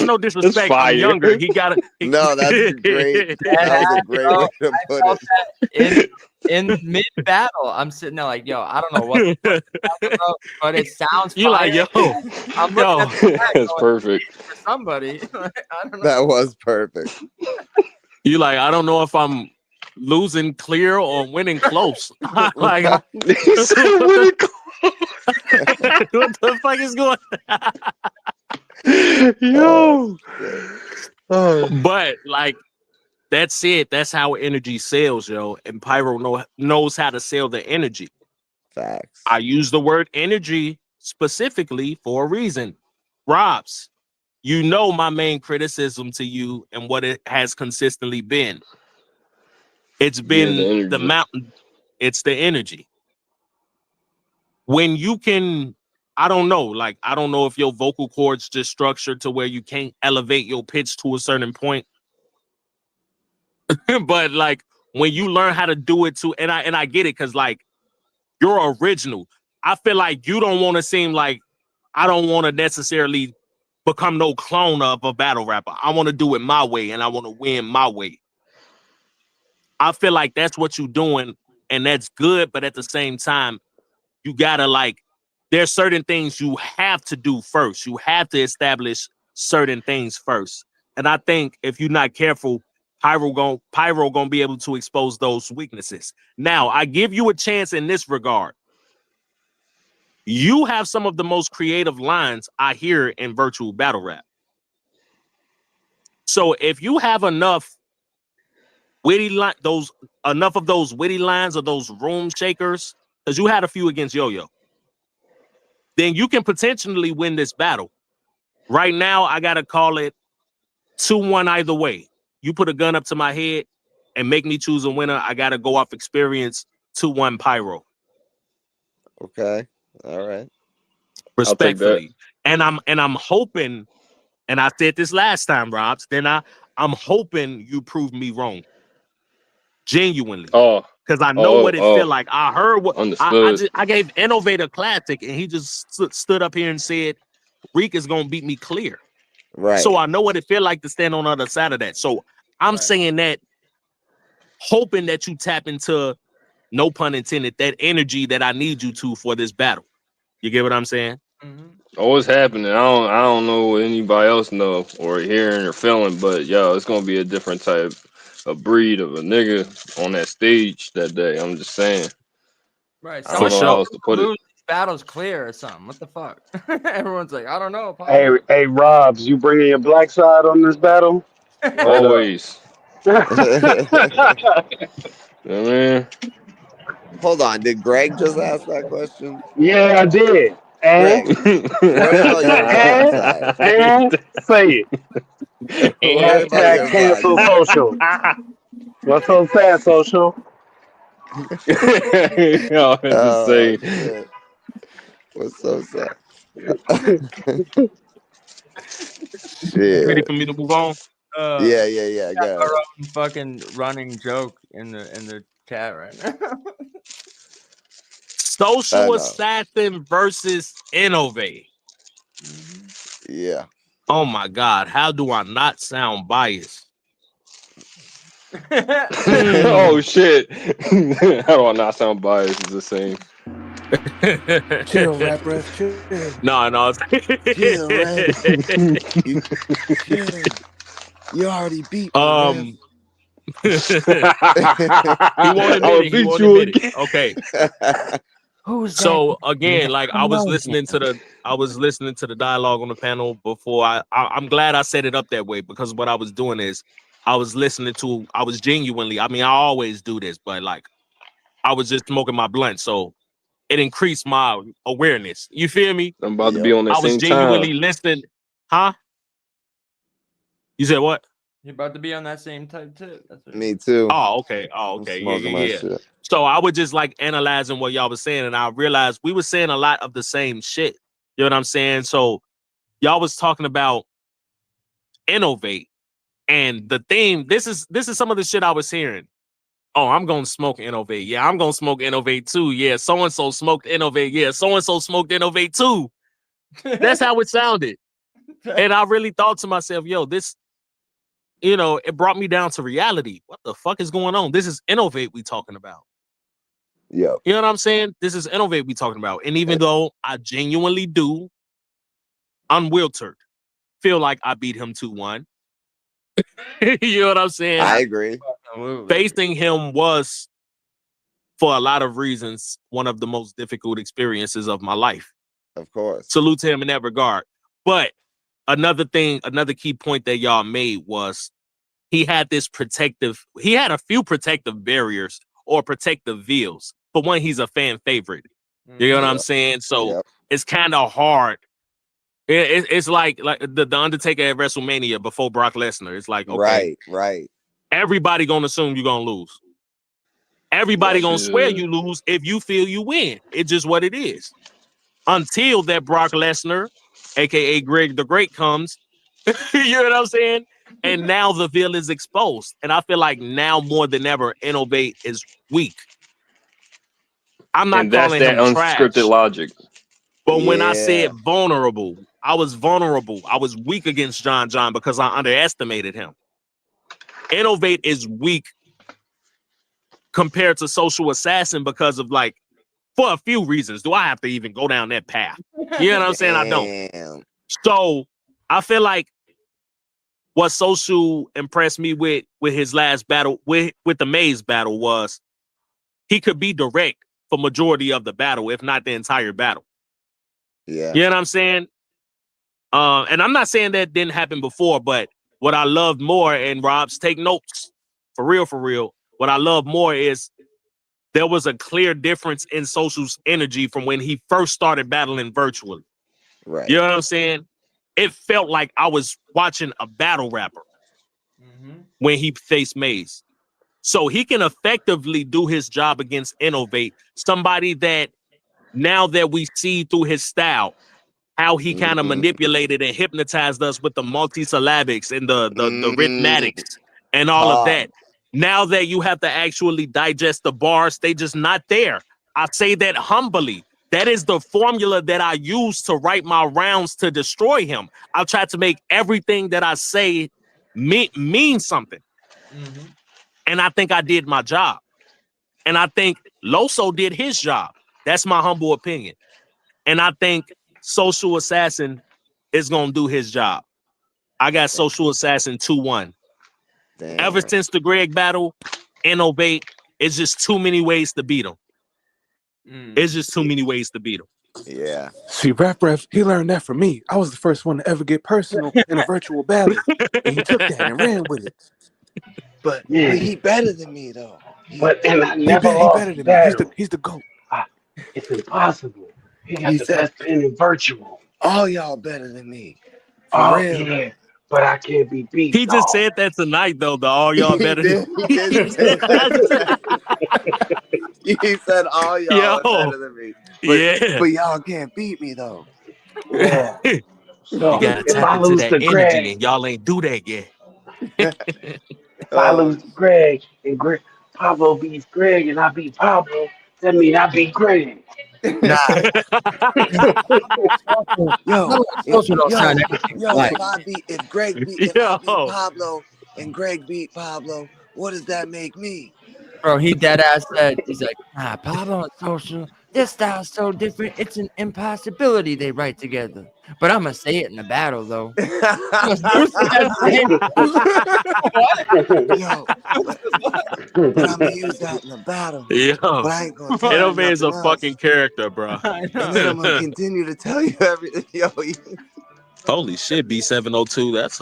no disrespect. I'm younger. He gotta No, that's great. That was a great way to put it. In mid battle, I'm sitting there like, yo, I don't know what the fuck you're talking about, but it sounds you like, yo, I'm looking at the back That's going, perfect. for somebody. I don't know. That was perfect. You like, I don't know if I'm losing clear or winning close. Like, what the fuck is going on? Yo. But like, that's it. That's how energy sells, yo. And Pyro knows how to sell the energy. Facts. I use the word energy specifically for a reason. Robs, you know my main criticism to you and what it has consistently been. It's been the mountain. It's the energy. When you can, I don't know if your vocal cords just structured to where you can't elevate your pitch to a certain point. But like when you learn how to do it too, and I get it because like you're original. I feel like you don't want to seem like I don't want to necessarily become no clone of a battle rapper. I want to do it my way and I want to win my way. I feel like that's what you're doing, and that's good, but at the same time, you gotta like there's certain things you have to do first. You have to establish certain things first. And I think if you're not careful, Pyro gonna be able to expose those weaknesses. Now, I give you a chance in this regard. You have some of the most creative lines I hear in virtual battle rap. So if you have enough enough of those witty lines or those room shakers, because you had a few against Yo-Yo, then you can potentially win this battle. Right now, I gotta call it 2-1 either way. You put a gun up to my head and make me choose a winner. I gotta go off experience. 2-1 Pyro. Okay. All right. Respectfully. And I'm hoping, and I said this last time, Robs, then I'm hoping you prove me wrong. Genuinely. Oh. Because I know what it felt like. I heard what I gave Innovator Classic, and he just stood up here and said, Reek is gonna beat me clear. Right. So I know what it felt like to stand on the other side of that. So I'm saying that, hoping that you tap into, no pun intended, that energy that I need you to for this battle. You get what I'm saying? Mm-hmm. Oh, what's happening? I don't know what anybody else know or hearing or feeling, but yo, it's gonna be a different type of breed of a nigga on that stage that day. I'm just saying. Right. I don't know how else to put it. Battle's clear or something. What the fuck? Everyone's like, I don't know. Hey, Robs, you bringing your black side on this battle? Always. You know what I mean? Hold on. Did Greg just ask that question? Yeah, I did. And say it. Hashtag cancel social. What's so sad, social? Yo, just say. Shit. What's so sad? Shit. Ready for me to move on? Yeah. got Go. our own fucking running joke in the chat right now. know. Social assassin versus innovate. Yeah. Oh my God. How do I not sound biased? Oh shit! How do I not sound biased? It's the same. Chill, rap ref, chill. No. Chill, Rev. Chill. You already beat me, Rev. He won't I admit will it. He beat won't you admit again. it. Okay. Who's that? So again, like I was Hello listening to the dialogue on the panel before. I'm glad I set it up that way, because what I was doing is I was genuinely, I mean, I always do this, but like I was just smoking my blunt. So it increased my awareness. You feel me? I'm about to be on the I was same genuinely time. listening. Huh? You said what? You're about to be on that same type too. That's what Me too. Oh, okay. I'm Yeah. smoking my shit. So I was just like analyzing what y'all was saying, and I realized we were saying a lot of the same shit. You know what I'm saying? So y'all was talking about innovate, and the theme. This is some of the shit I was hearing. Oh, I'm gonna smoke innovate. Yeah, I'm gonna smoke innovate too. Yeah, so and so smoked innovate. Yeah, so and so smoked innovate too. That's how it sounded, and I really thought to myself, yo, this. It brought me down to reality. What the fuck is going on? This is innovate we talking about. Yo. You know what I'm saying? This is innovate we talking about. And even though I genuinely do, unwiltered, feel like I beat him 2-1. You know what I'm saying? I agree. Facing him was, for a lot of reasons, one of the most difficult experiences of my life. Of course. Salute to him in that regard. But another key point that y'all made was he had a few protective barriers or protective veils. For one, he's a fan favorite. You know what I'm saying? So it's kind of hard. It's like the Undertaker at WrestleMania before Brock Lesnar. It's like, okay, Right. everybody gonna assume you're gonna lose. Everybody gonna swear you lose if you feel you win. It's just what it is. Until that Brock Lesnar, aka Greg the Great, comes. You know what I'm saying? And now the veil is exposed. And I feel like now more than ever, Innovate is weak. I'm not And that's calling that him trash. unscripted logic. But when I said vulnerable, I was vulnerable. I was weak against John because I underestimated him. Innovate is weak compared to Social Assassin because of for a few reasons. Do I have to even go down that path? You know what I'm saying? I don't. So I feel like what Social impressed me with his last battle, with the Maze battle, was he could be direct for majority of the battle, if not the entire battle. Yeah. You know what I'm saying? And I'm not saying that didn't happen before, but what I loved more, and Rob's take notes, for real, what I love more is there was a clear difference in Social's energy from when he first started battling virtually. Right. You know what I'm saying? It felt like I was watching a battle rapper when he faced Maze. So he can effectively do his job against Innovate, somebody that now that we see through his style, how he kind of manipulated and hypnotized us with the multisyllabics and the rhythmatics and all of that. Now that you have to actually digest the bars, they just not there. I say that humbly. That is the formula that I use to write my rounds to destroy him. I'll try to make everything that I say mean something. And I think I did my job. And I think Loso did his job. That's my humble opinion. And I think Social Assassin is going to do his job. I got Social Assassin 2-1. Ever since the Greg battle, Innovate, it's just too many ways to beat him. It's just too many ways to beat him. Yeah. See, Rap Ref, he learned that from me. I was the first one to ever get personal in a virtual battle. And he took that and ran with it. But he better than me though. And I He never better lost than me. battle. He's the GOAT. It's impossible. He got the best pen in virtual. All y'all better than me. Oh real. yeah, but I can't be beat. He just said that tonight though. The all y'all better. He did say that. He said all y'all are better than me. But y'all can't beat me though. Yeah. So you gotta if I tap into lose that to energy, Greg, and y'all ain't do that yet. If I lose to Greg and Pablo beats Greg and I beat Pablo, that means I beat Greg. Nah, Yo, social don't yo, sound anything yo, like. if I beat Yo, Pablo and Greg beat Pablo, what does that make me? Bro, he dead ass said, he's like, Pablo and social, this style's so different. It's an impossibility they write together. But I'm gonna say it in the battle though. I'm gonna say Yo, but I'm gonna use that in the battle. yo, But I ain't gonna tell Edo you Man's a nothing fucking else. character, bro. I know. And then I'm gonna continue to tell you everything. Yo, Holy shit, B702. That's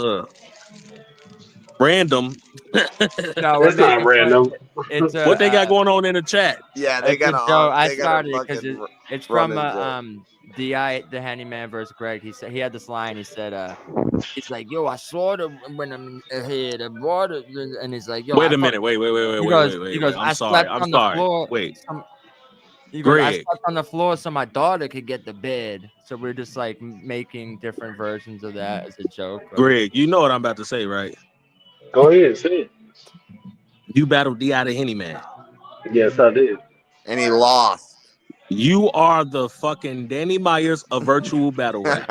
random. No, we're It's not making fun. random. It's What they got going on in the chat? yeah, they it's a got joke. I they got a started it because fucking it's from running joke. Di the handyman versus Greg. He said he had this line. He said he's like, yo, I saw the when I'm ahead of water, and he's like, yo, Wait I a minute. Wait. he goes, I'm I sorry. slept I'm on the sorry. floor. Wait, He goes, I Greg. slept on the floor so my daughter could get the bed. So we're just like making different versions of that as a joke. Greg, you know what I'm about to say, right? Go ahead, say it. You battled D out of Henny Man. Yes, I did. And he lost. You are the fucking Danny Myers of virtual battle rap.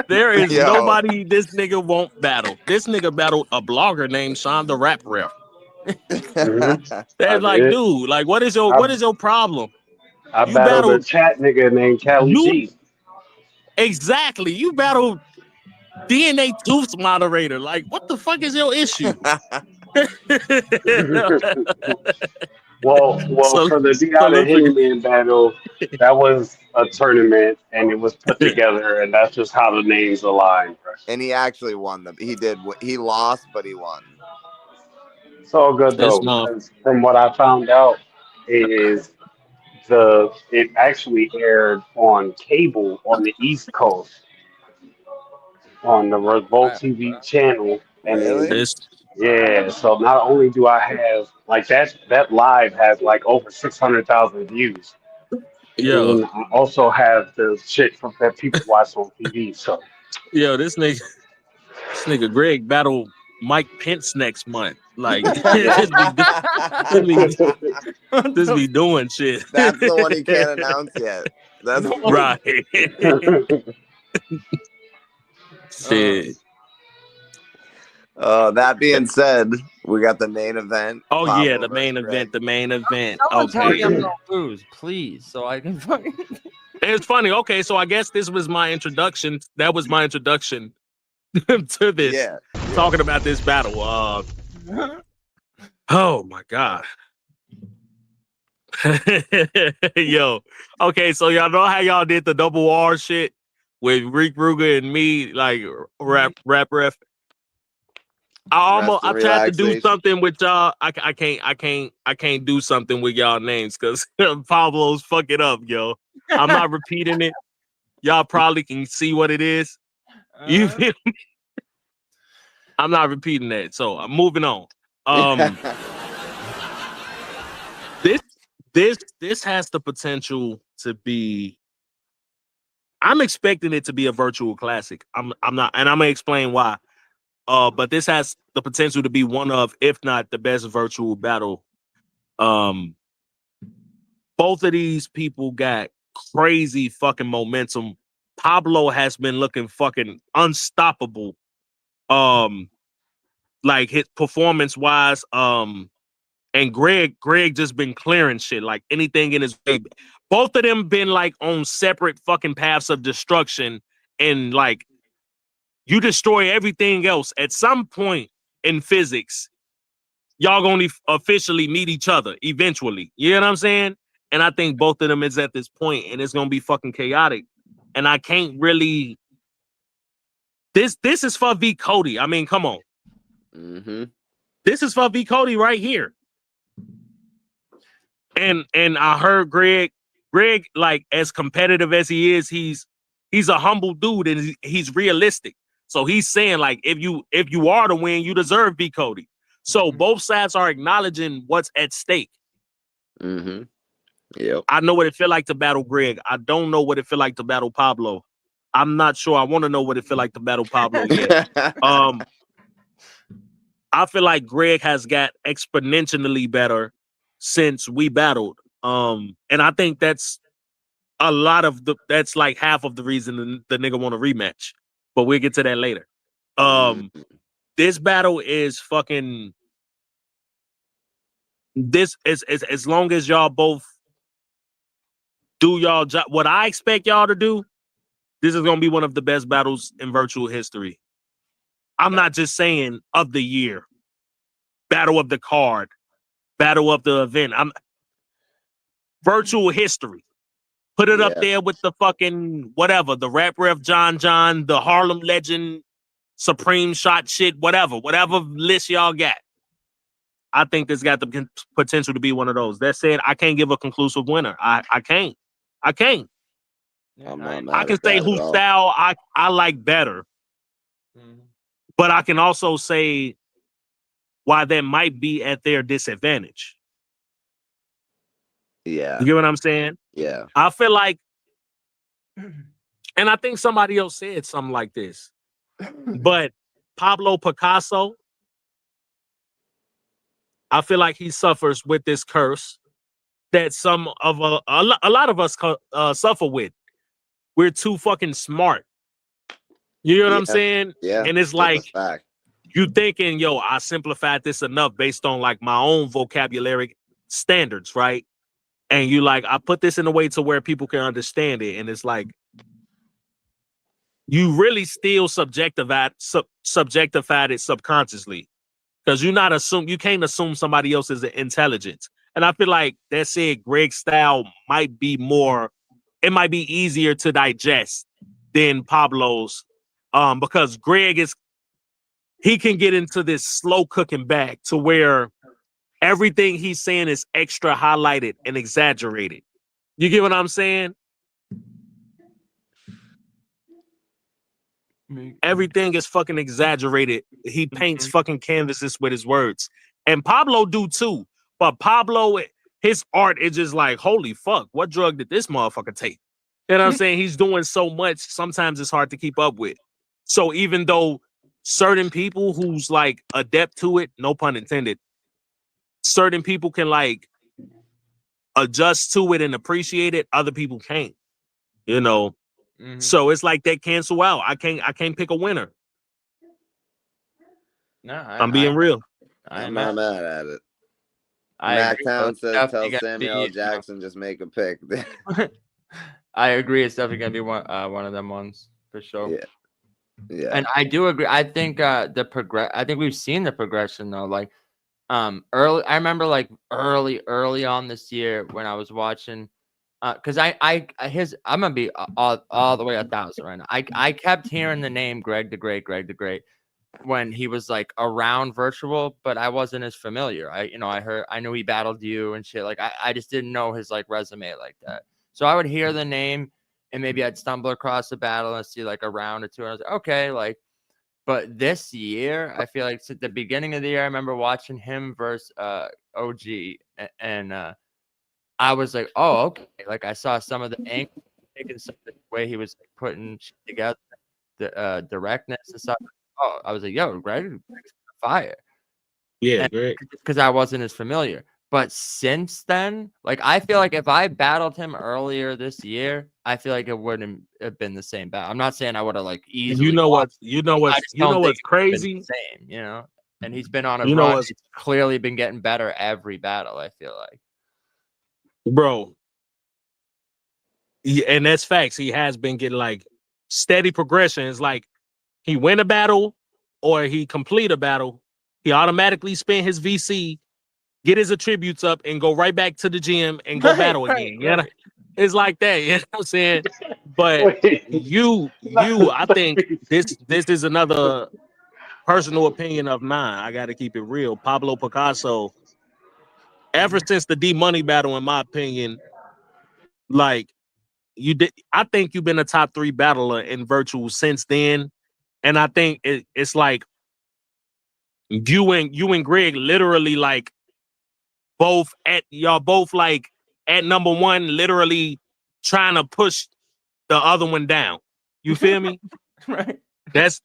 There is Yo. nobody this nigga won't battle. This nigga battled a blogger named Sean the Rap Ref. I They're like, did. dude, like, what is your problem? I You battled a battled chat nigga named Cali you G. exactly. You battled DNA Tooth's moderator. Like, what the fuck is your issue? Well, so, for the so Deanna listen, Hennyman battle, that was a tournament and it was put together, and that's just how the names aligned. And he actually won them. He lost, but he won. It's all good That's though, no. because from what I found out, is it actually aired on cable on the East Coast on the Revolt TV channel, and Really? then It's yeah. So not only do I have like that live has like over 600,000 views, and yo, then I also have the shit from that people watch on TV. So this nigga Greg battled Mike Pence next month. Like, just be doing shit. That's the one he can't announce yet. That's Right. Shit. That being said, we got the main event. Oh Pablo yeah, the versus main Greg. event. The main event. Someone tell me I'm Okay. gonna lose, please, so I can fucking. It's funny. Okay, so I guess this was my introduction. That was my introduction to this. Yeah. Talking about this battle. Oh my god. Yo. Okay, so y'all know how y'all did the double R shit with Rick Ruger and me, like rap ref. I tried to do something with y'all. I can't do something with y'all names because Pablo's fuck it up, yo. I'm not repeating it. Y'all probably can see what it is. You feel me? I'm not repeating that. So I'm moving on. This has the potential to be. I'm expecting it to be a virtual classic. I'm not, and I'm gonna explain why. But this has the potential to be one of, if not the best virtual battle. Both of these people got crazy fucking momentum. Pablo has been looking fucking unstoppable. Like his performance wise, and Greg just been clearing shit, like anything in his way. Both of them been like on separate fucking paths of destruction, and like you destroy everything else. At some point in physics, y'all gonna officially meet each other eventually. You know what I'm saying? And I think both of them is at this point, and it's gonna be fucking chaotic. And I can't really. This is for V Cody. I mean, come on. Mm-hmm. This is for V Cody right here. And I heard Greg, like as competitive as he is, he's a humble dude and he's realistic. So he's saying like, if you are to win, you deserve V Cody. So both sides are acknowledging what's at stake. Mm-hmm. Yep. I know what it feel like to battle Greg. I don't know what it feel like to battle Pablo. I'm not sure. I want to know what it feel like to battle Pablo yet. I feel like Greg has got exponentially better since we battled. And I think that's a lot of that's like half of the reason the nigga want a rematch. But we'll get to that later. This battle is fucking. This is as long as y'all both do y'all job. What I expect y'all to do, this is gonna be one of the best battles in virtual history. I'm not just saying of the year, battle of the card, battle of the event. I'm virtual history. Put it up there with the fucking whatever, the Rap Ref John, the Harlem Legend, Supreme Shot shit, whatever list y'all got. I think this got the potential to be one of those. That said, I can't give a conclusive winner. I can't. I can say whose style I like better, but I can also say why that might be at their disadvantage. Yeah. You get what I'm saying? Yeah. I feel like, and I think somebody else said something like this, but Pablo Picasso, I feel like he suffers with this curse that some of a lot of us suffer with. We're too fucking smart. You know what I'm saying? Yeah. And it's like you thinking, yo, I simplified this enough based on like my own vocabulary standards, right? And you like, I put this in a way to where people can understand it. And it's like, you really still subjectified it subconsciously. Because you can't assume somebody else's intelligence. And I feel like that said, Greg's style might be easier to digest than Pablo's. Because Greg he can get into this slow cooking bag to where everything he's saying is extra highlighted and exaggerated. You get what I'm saying? Everything is fucking exaggerated. He paints fucking canvases with his words. And Pablo do too. But Pablo, his art is just like, holy fuck, what drug did this motherfucker take? You know what I'm saying? He's doing so much, sometimes it's hard to keep up with. So even though certain people who's like adept to it, no pun intended, certain people can like adjust to it and appreciate it, other people can't. You know? So it's like they cancel out. I can't pick a winner. No, I'm being real. I'm not mad at it. I Mac agree. Town It's says definitely tell gonna Samuel be, Jackson just make a pick. I agree. It's definitely gonna be one of them ones for sure. Yeah. And I do agree. I think I think we've seen the progression though. Like early, I remember like early on this year when I was watching. Because I'm gonna be all the way 1,000 right now. I kept hearing the name Greg the Great when he was like around virtual, but I wasn't as familiar. I knew he battled you and shit. Like I just didn't know his like resume like that. So I would hear the name and maybe I'd stumble across the battle and see like a round or two. And I was like, okay, like. But this year, I feel like since the beginning of the year, I remember watching him versus OG and I was like, oh, okay. Like I saw some of the angles, some of the way he was putting shit together, the directness and stuff. Oh, I was like, yo, Greg's fire. Yeah, great. Because I wasn't as familiar. But since then, like I feel like if I battled him earlier this year, I feel like it wouldn't have been the same battle. I'm not saying I would have like easily. You know what's crazy? Same, you know. And he's been on a You run. know He's clearly been getting better every battle. I feel like. Bro. And that's facts. He has been getting like steady progression. It's like he win a battle or he complete a battle. He automatically spend his VC, get his attributes up, and go right back to the gym and go battle again. Yeah, it's like that. You know what I'm saying? But I think this is another personal opinion of mine. I got to keep it real. Pablo Picasso, ever since the D Money battle, in my opinion, like I think you've been a top 3 battler in virtual since then, and I think it's like you and Greg literally like both like at number 1, literally trying to push the other one down. You feel me? Right. That's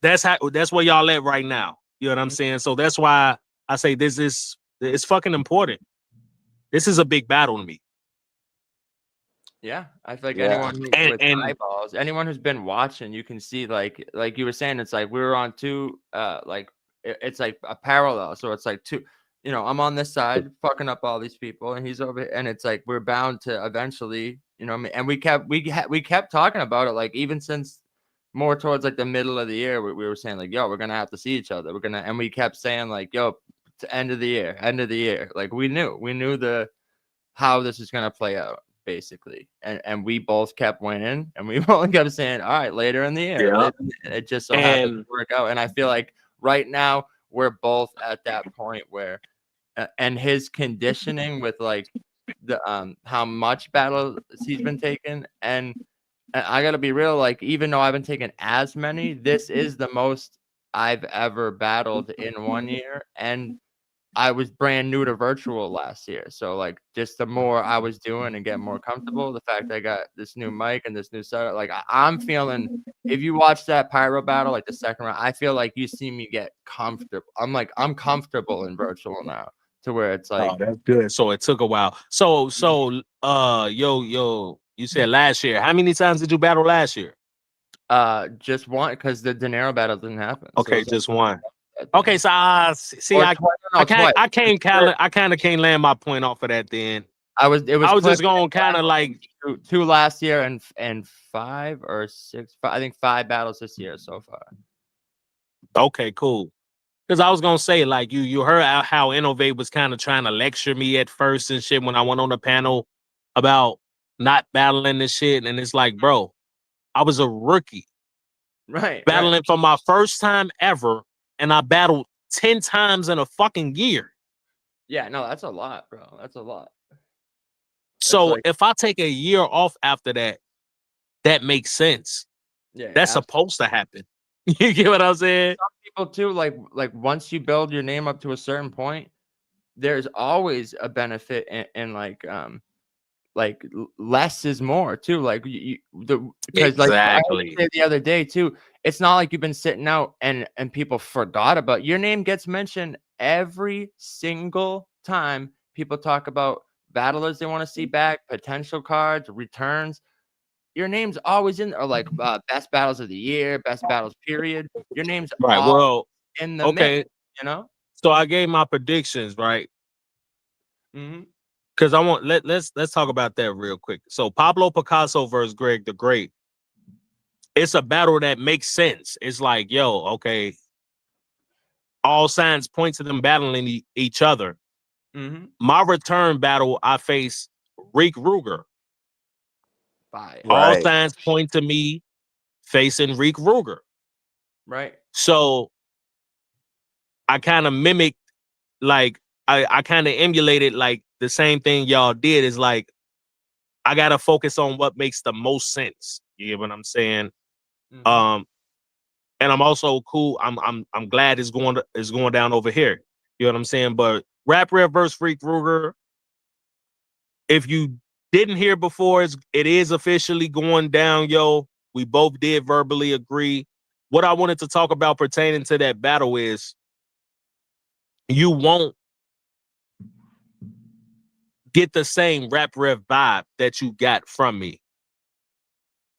where y'all at right now. You know what I'm saying? So that's why I say it's fucking important. This is a big battle to me. Yeah, I feel like Yeah. anyone who, with eyeballs, anyone who's been watching, you can see like you were saying, it's like we were on two, like it's like a parallel. So it's like two, you know, I'm on this side fucking up all these people, and he's over, and it's like we're bound to eventually, you know, and we kept talking about it, like even since more towards like the middle of the year, we were saying like, yo, we're gonna have to see each other. And we kept saying like, yo, to end of the year, like we knew how this is gonna play out. Basically, and we both kept winning, and we both kept saying, all right, later in the year. Yeah. It just so happened to work out. And I feel like right now we're both at that point where and his conditioning with like the how much battle he's been taking, and I gotta be real, like even though I haven't taken as many, this is the most I've ever battled in 1 year, and I was brand new to virtual last year. So like just the more I was doing and getting more comfortable, the fact I got this new mic and this new setup, like I'm feeling, if you watch that pyro battle, like the second round, I feel like you see me get comfortable. I'm comfortable in virtual now to where it's like, oh, that's good. So it took a while. So you said last year. How many times did you battle last year? just one, because the De Niro battle didn't happen. Okay, so just one. Okay, so I kind of can't land my point off of that. Then I was just going kind of like two last year and 5 or 6. I think 5 battles this year so far. Okay, cool. Because I was gonna say like you heard how Innovate was kind of trying to lecture me at first and shit when I went on the panel about not battling this shit, and it's like, bro, I was a rookie, right? Battling for my first time ever. And I battled 10 times in a fucking year. Yeah, no, that's a lot, bro. That's a lot. So like, if I take a year off after that, that makes sense. Yeah, that's supposed to happen. You get what I'm saying? Some people too, like once you build your name up to a certain point, there's always a benefit in like less is more too. Like because exactly. Like I said the other day too, it's not like you've been sitting out and people forgot about your name. Gets mentioned every single time people talk about battlers they want to see back, potential cards, returns. Your name's always in, or like best battles of the year, best battles period. Your name's right. Well, in the mix, you know. So I gave my predictions, right? Mm-hmm. Because I want let's talk about that real quick. So Pablo Picasso versus Greg the Great. It's a battle that makes sense. It's like, yo, okay. All signs point to them battling each other. Mm-hmm. My return battle, I face Rick Ruger. Right. All signs point to me facing Rick Ruger. Right. So I kind of mimicked, like I kind of emulated like the same thing y'all did. Is like I gotta focus on what makes the most sense. You get what I'm saying? Mm-hmm. And I'm also cool. I'm glad it's going down over here. You know what I'm saying? But Rap Rev versus Freak Ruger. If you didn't hear before, it is officially going down, yo. We both did verbally agree. What I wanted to talk about pertaining to that battle is you won't get the same Rap Rev vibe that you got from me.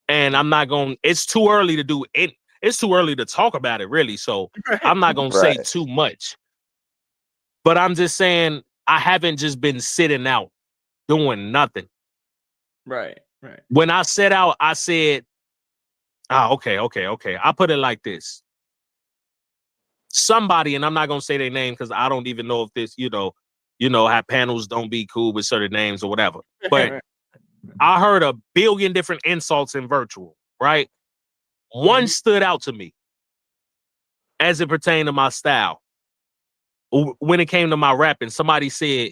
And I'm not going, it's too early to do it. It's too early to talk about it, really. So I'm not going to say too much. But I'm just saying, I haven't just been sitting out doing nothing. Right. When I set out, I said, okay. I put it like this. Somebody, and I'm not going to say their name because I don't even know if this, you know how panels don't be cool with certain names or whatever. But I heard a billion different insults in virtual, right? One stood out to me as it pertained to my style. When it came to my rapping, somebody said,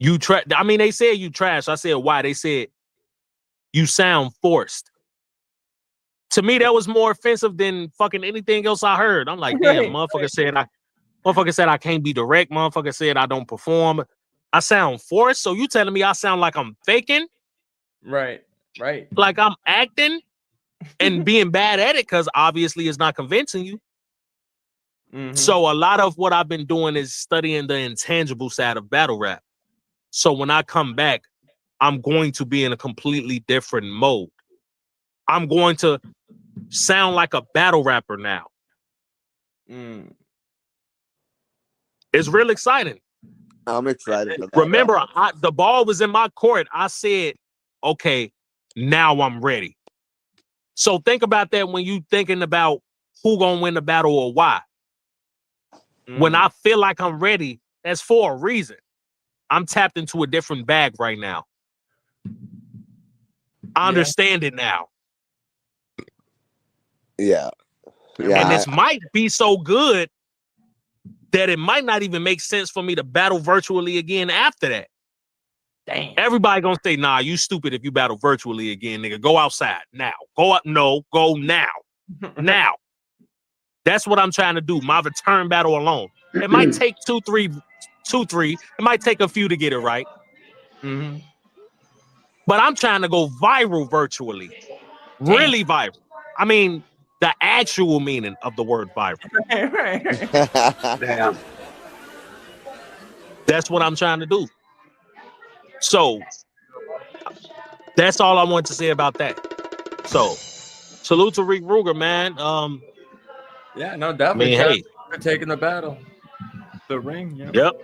they said you trash. I said, why? They said, you sound forced. To me, that was more offensive than fucking anything else I heard. I'm like, damn, motherfucker said I can't be direct. Motherfucker said I don't perform. I sound forced. So you telling me I sound like I'm faking? Right. Like I'm acting? and being bad at it because obviously it's not convincing you. So a lot of what I've been doing is studying the intangible side of battle rap. So when I come back, I'm going to be in a completely different mode. I'm going to sound like a battle rapper now. It's real exciting. I'm excited for that. Remember, the ball was in my court. I said, okay, now I'm ready. So think about that when you thinking about who gonna win the battle or why. When I feel like I'm ready, that's for a reason. I'm tapped into a different bag right now. I understand it now. Yeah. And this might be so good that it might not even make sense for me to battle virtually again after that. Damn. Everybody gonna say, nah, you stupid if you battle virtually again, nigga. Go outside now. Go up. No, go now. Now. That's what I'm trying to do. My return battle alone. It might take two, three. It might take a few to get it right. But I'm trying to go viral virtually. Really viral. I mean, the actual meaning of the word viral. Damn. That's what I'm trying to do. So that's all I want to say about that. So salute to Rick Ruger, man. Yeah, no, definitely. Hey, for taking the battle. The ring. Yep.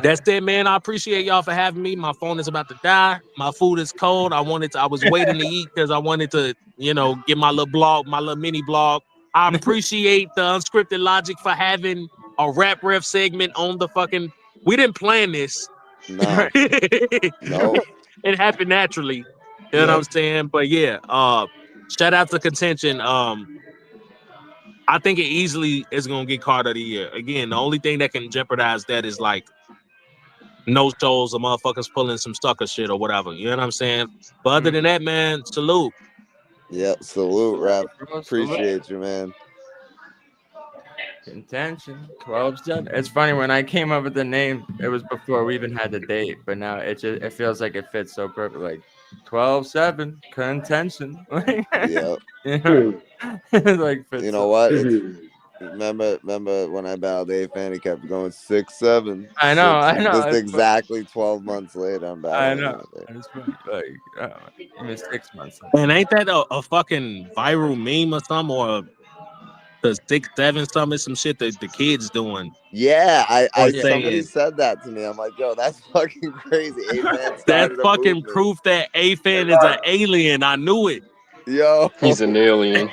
That's it, man. I appreciate y'all for having me. My phone is about to die. My food is cold. I was waiting to eat because I wanted to, get my little mini blog. I appreciate the Unscripted Logic for having a rap ref segment on the fucking. We didn't plan this. No. No. It happened naturally. You know what I'm saying? But yeah, shout out to Contention. I think it easily is gonna get card of the year. Again, the only thing that can jeopardize that is like no shows or motherfuckers pulling some sucker shit or whatever. You know what I'm saying? But other than that, man, salute. Yep, salute, rap. Appreciate you, man. Contention 12-7. It's funny when I came up with the name, it was before we even had the date, but now it feels like it fits so perfect. Like 12-7 contention. Yep. Like fits. You know what? Remember when I battled A-Fan, he kept going 6-7. I know. Just exactly 12 months later, I'm battling. I know. It's funny. Like, even 6 months. And ain't that a fucking viral meme or something, or the 6-7 something, some shit that the kids doing? Yeah, somebody said that to me. I'm like, yo, that's fucking crazy. A-Fan That's fucking proof that A-Fan is an alien. I knew it. Yo, he's an alien.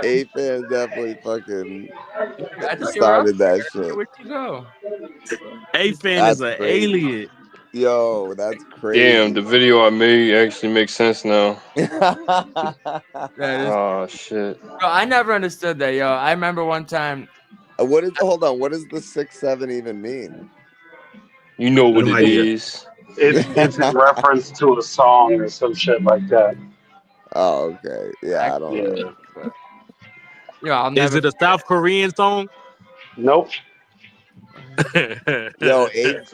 A-Fan definitely fucking started that shit. Where'd you go? A-Fan is an alien. Yo, that's crazy. Damn, the video I made actually makes sense now. Oh shit. Bro, I never understood that, yo. I remember one time. Hold on, what does the 6-7 even mean? You know what it is. It's in reference to a song or some shit like that. Oh, okay. Yeah, I don't know. Yeah, Is it a South Korean song? Nope. Yo, it's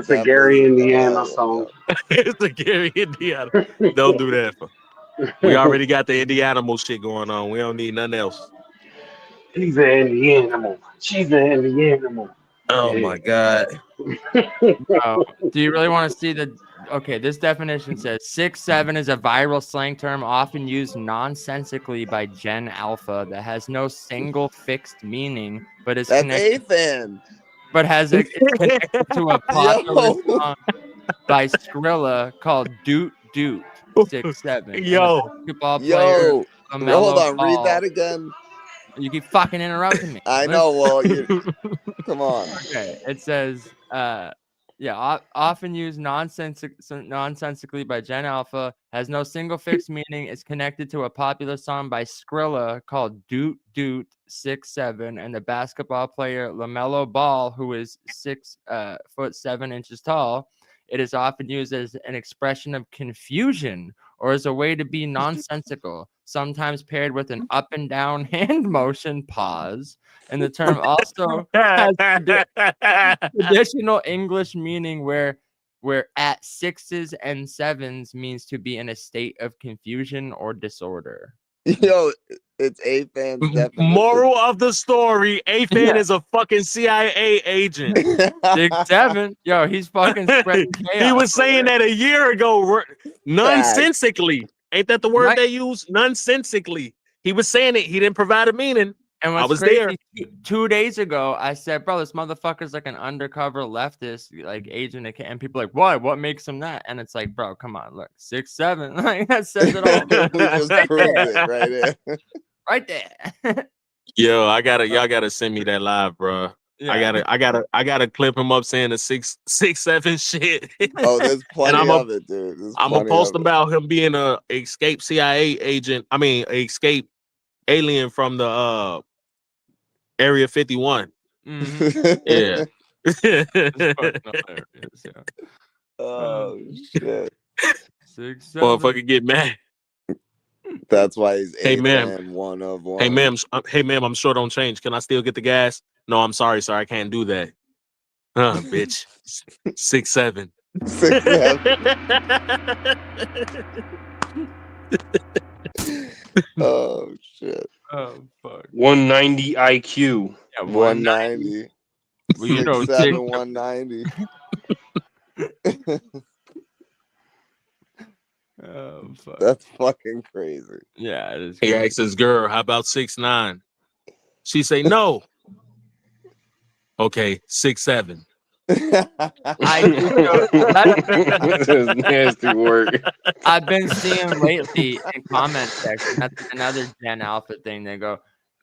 a Gary Indiana song. It's a Gary Indiana. Don't do that. We already got the Indianimal shit going on. We don't need nothing else. He's an Indianimal. She's an Indianimal. Oh my God. Do you really want to see the? Okay, this definition says 6-7 is a viral slang term often used nonsensically by Gen Alpha that has no single fixed meaning, but is connected. A-Fan. But it's connected to a popular song by Skrilla called Doot Doot 6-7. Yo, hold on, read that again. You keep fucking interrupting me. I know. Well, come on. Okay, it says, often used nonsensically by Gen Alpha, has no single fixed meaning, is connected to a popular song by Skrilla called Doot Doot 6-7, and the basketball player LaMelo Ball, who is 6'7" tall. It is often used as an expression of confusion or as a way to be nonsensical, sometimes paired with an up and down hand motion pause. And the term also has traditional English meaning where where at 6s and 7s means to be in a state of confusion or disorder. Yo, it's A-Fan's definition. Moral of the story: A-Fan is a fucking CIA agent. 6-7, yo, he's fucking spreading chaos. He was saying that a year ago, nonsensically. Ain't that the word Right. they use? Nonsensically. He was saying it. He didn't provide a meaning. And I what's was crazy, there. 2 days ago, I said, bro, this motherfucker's like an undercover leftist, like agent. And people are like, why? What makes him that? And it's like, bro, come on, look, 6-7. Like, that says it all. We just proved it right there. Right there. Yo, y'all gotta send me that live, bro. Yeah. I gotta clip him up saying the 6-7 shit. Oh, there's plenty I'm of it, dude. There's gonna plenty post of it. about him being a escaped CIA agent. I mean, escaped alien from the Area 51. Mhm. Yeah. It's fucking hilarious, yeah. Oh shit. 6-7. Motherfucker get mad. That's why he's Hey, ma'am. A-Fan, one of one. Hey ma'am, I'm short on change. Can I still get the gas? No, I'm sorry, sir. I can't do that. Bitch. 6-7. 6-7. Oh shit. Oh, fuck. 190 IQ. Yeah, 190. Well, you know, 6-7, 190. Oh, fuck. That's fucking crazy. Yeah, it is. He crazy. asks his girl, how about 6'9"? She say no. Okay, 6'7". This is nasty work. I've been seeing lately in comment section. That's another Gen Alpha thing. They go,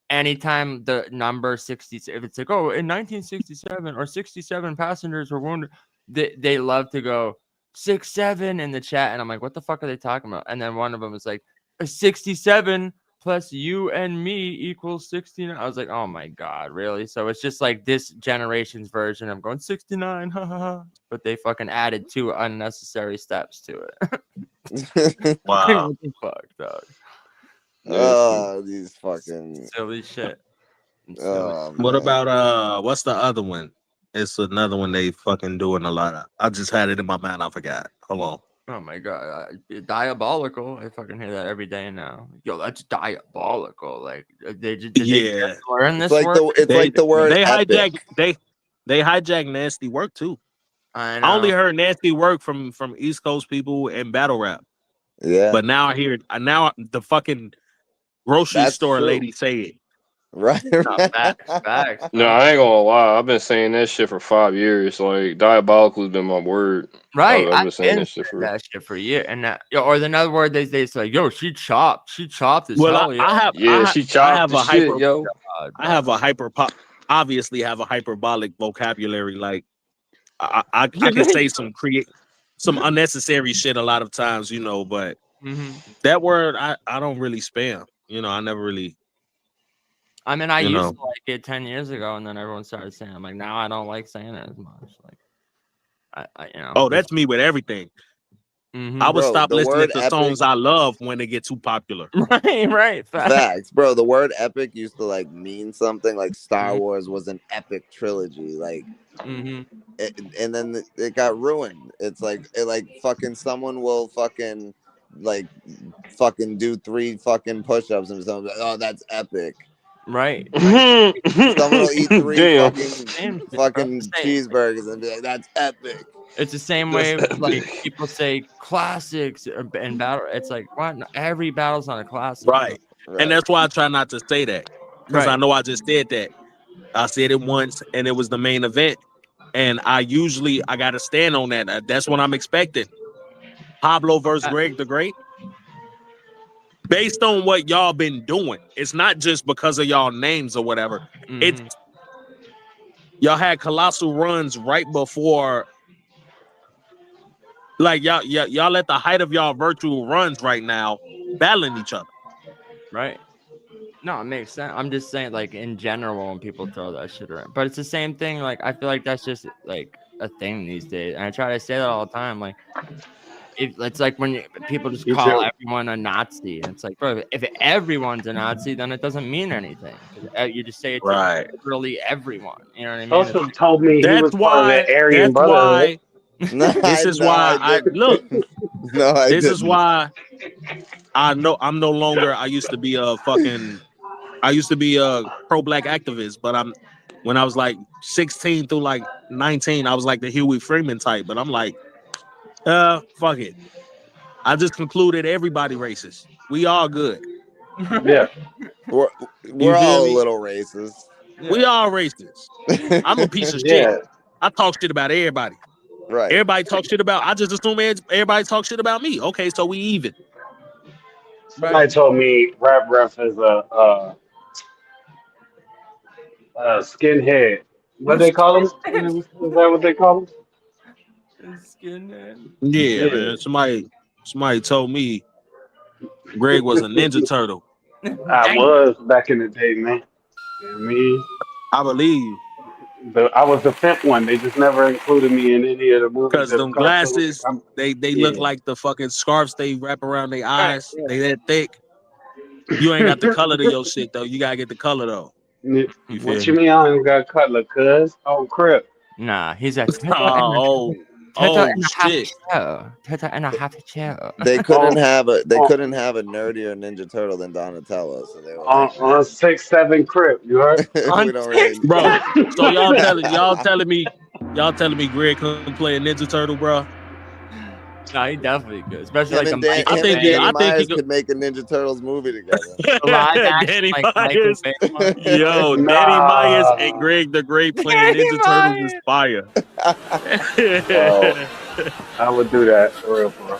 anytime the number 60, if it's like, oh, in 1967 or 67 passengers were wounded, they love to go 6-7 in the chat, and I'm like, what the fuck are they talking about? And then one of them is like, 67 plus you and me equals 69. I was like, oh my god, really? So it's just like this generation's version of going 69, ha ha ha. But they fucking added 2 unnecessary steps to it. Wow. What the fuck, dog? Oh, these fucking Silly shit. oh, What man. about what's the other one? It's another one they fucking doing a lot of. I just had it in my mind. I forgot. Hold on. Oh my god, diabolical! I fucking hear that every day now. Yo, that's diabolical. Like they just did they Yeah. just learn this It's like word? the word They epic. hijack nasty work too. I know. I only heard nasty work from East Coast people and battle rap. Yeah. But now I hear now the fucking grocery That's store true. lady say it. Right. Facts. No, I ain't gonna lie. I've been saying that shit for 5 years. Like, diabolical has been my word. Right, I've been saying that shit for that shit for a year, and that, or the another word they say, yo, she chopped as Well, hell. she chopped I have the a shit, hyper, yo. I have a obviously have a hyperbolic vocabulary. Like I can say some unnecessary shit a lot of times, you know, but that word I don't really spam. You know, I never really. I mean, I you used know. to like it 10 years ago, and then everyone started saying, I'm like, now I don't like saying it as much. Like, I you know. Oh, that's me with everything. I would Bro, stop the listening word to epic- songs I love when they get too popular. Right. Facts, bro. The word epic used to like mean something. Like Star Wars was an epic trilogy. Like, and then it got ruined. It's like fucking someone will fucking do 3 fucking push-ups and something. Like, oh, that's epic. Right. Someone will eat 3 Damn. fucking cheeseburgers and be like, that's epic. It's the same way like people say classics and battle. It's like, what? Every battle's not a classic. Right. And that's why I try not to say that. Because I Right. know I just said that. I said it once and it was the main event. And I gotta stand on that. That's what I'm expecting. Pablo versus Greg the Great. Based on what y'all been doing. It's not just because of y'all names or whatever. It's y'all had colossal runs right before. Like y'all at the height of y'all virtual runs right now, battling each other. Right. No, it makes sense. I'm just saying, like, in general, when people throw that shit around. But it's the same thing. Like, I feel like that's just like a thing these days. And I try to say that all the time. Like, it's like when people just call everyone a Nazi. And it's like, bro, if everyone's a Nazi, then it doesn't mean anything. You just say it's right. literally everyone. You know what I mean? Also told me he That's was part of why. the Aryan That's Brotherhood. why. No, This is why I look. No, This is why I know I'm no longer. I used to be a pro-black activist, but when I was like 16 through like 19, I was like the Huey Freeman type. But I'm like, fuck it. I just concluded everybody racist. We all good. Yeah. We're all a little racist. We all racist. I'm a piece of Yeah. shit. I talk shit about everybody. Right. Everybody talk shit about. I just assume everybody talk shit about me. Okay, so we even. Somebody told me Rap Ref is a skinhead. What they call him? Is that what they call him? Skinhead. Yeah, Yeah. man. Somebody told me Greg was a Ninja Turtle. I was back in the day, man. You know what I mean? I believe you. I was the fifth one. They just never included me in any of the movies. Because or the them cartoons. glasses, they Yeah. look like the fucking scarves they wrap around their eyes. They that thick. You ain't got the color to your shit though. You gotta get the color though. You What feel you me? mean I ain't got cutler, cuz? Oh, crap. Nah, he's a Oh shit. Turtle and a half chair. They couldn't have a Oh. nerdier Ninja Turtle than Donatello, so they were On 6'7" crib, you heard? we don't really, Bro, so y'all telling me Greg couldn't play a Ninja Turtle, bro? Nah, he definitely could, especially him like and the Dan, Michael him and Bay. Danny I think he Myers could- could make a Ninja Turtles movie together. live action, Danny like Michael Myers. Bay one. Yo, Nah. Danny Myers and Greg the Great playing Danny Ninja Turtles is Myers. fire. I would do that for real, bro.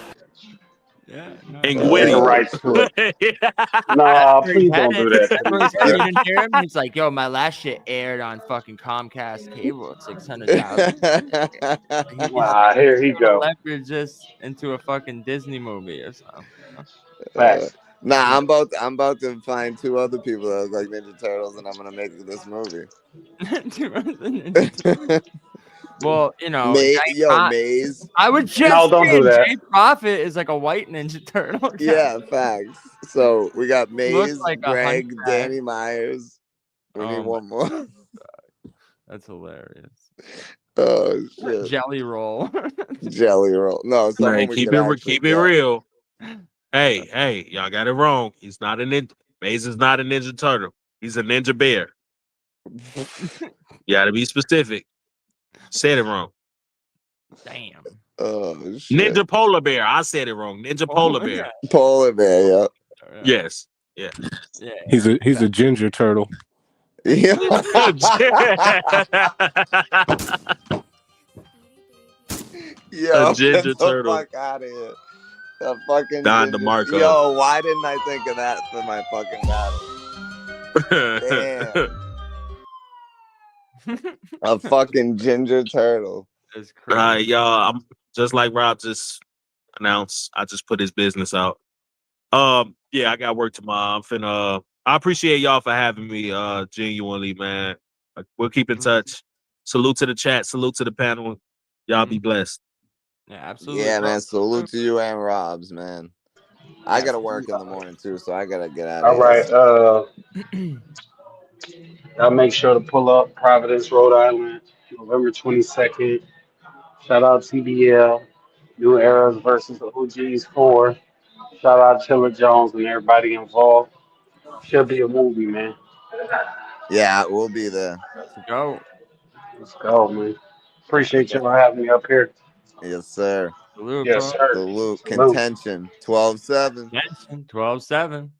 Yeah, no. And Get Gwitty. the rights to it. Nah, please don't do that to me, You bro. didn't hear him? He's like, yo, my last shit aired on fucking Comcast cable at 600,000. Nah, here he go. Leverage this into a fucking Disney movie or something. Facts. Nah, I'm about to find two other people that look like Ninja Turtles, and I'm gonna make this movie. Well, you know, Maze. I would just No, don't do that. Jay Prophet is like a white Ninja Turtle. Yeah, facts. So we got Maze, like a Greg, hunchback. Danny Myers. We need one more. That's hilarious. Oh shit. Jelly roll. Jelly roll. No, someone Man, we keep could it actually keep it get. real. Hey, y'all got it wrong. He's not a ninja. Maze is not a Ninja Turtle. He's a Ninja Bear. You gotta be specific. Said it wrong. Damn. Oh shit. Ninja Polar Bear. I said it wrong. Ninja Polar Bear. Polar bear, yeah. Yes. Yeah. Yeah. He's a ginger turtle. Yeah. Yo, A ginger get the turtle. fuck out of here. The fucking Don ginger- DeMarco. Yo, why didn't I think of that for my fucking battle? Damn. A fucking ginger turtle. That's crazy. Y'all, I'm just like Rob just announced. I just put his business out. Yeah, I got work tomorrow. I'm finna. I appreciate y'all for having me. Genuinely, man. We'll keep in touch. Salute to the chat. Salute to the panel. Y'all be blessed. Yeah, absolutely. Yeah, bro. man. Salute to you and Rob's, man. I gotta work in the morning too, so I gotta get out of All here. right. I'll make sure to pull up Providence, Rhode Island, November 22nd. Shout out TBL, New Eras versus the OGs 4. Shout out Chiller Jones and everybody involved. Should be a movie, man. Yeah, we'll be there. Let's go. Let's go, man. Appreciate y'all having me up here. Yes, sir. Salute, Yes, bro. sir. Salute. Salute. Contention. 12-7. 12-7.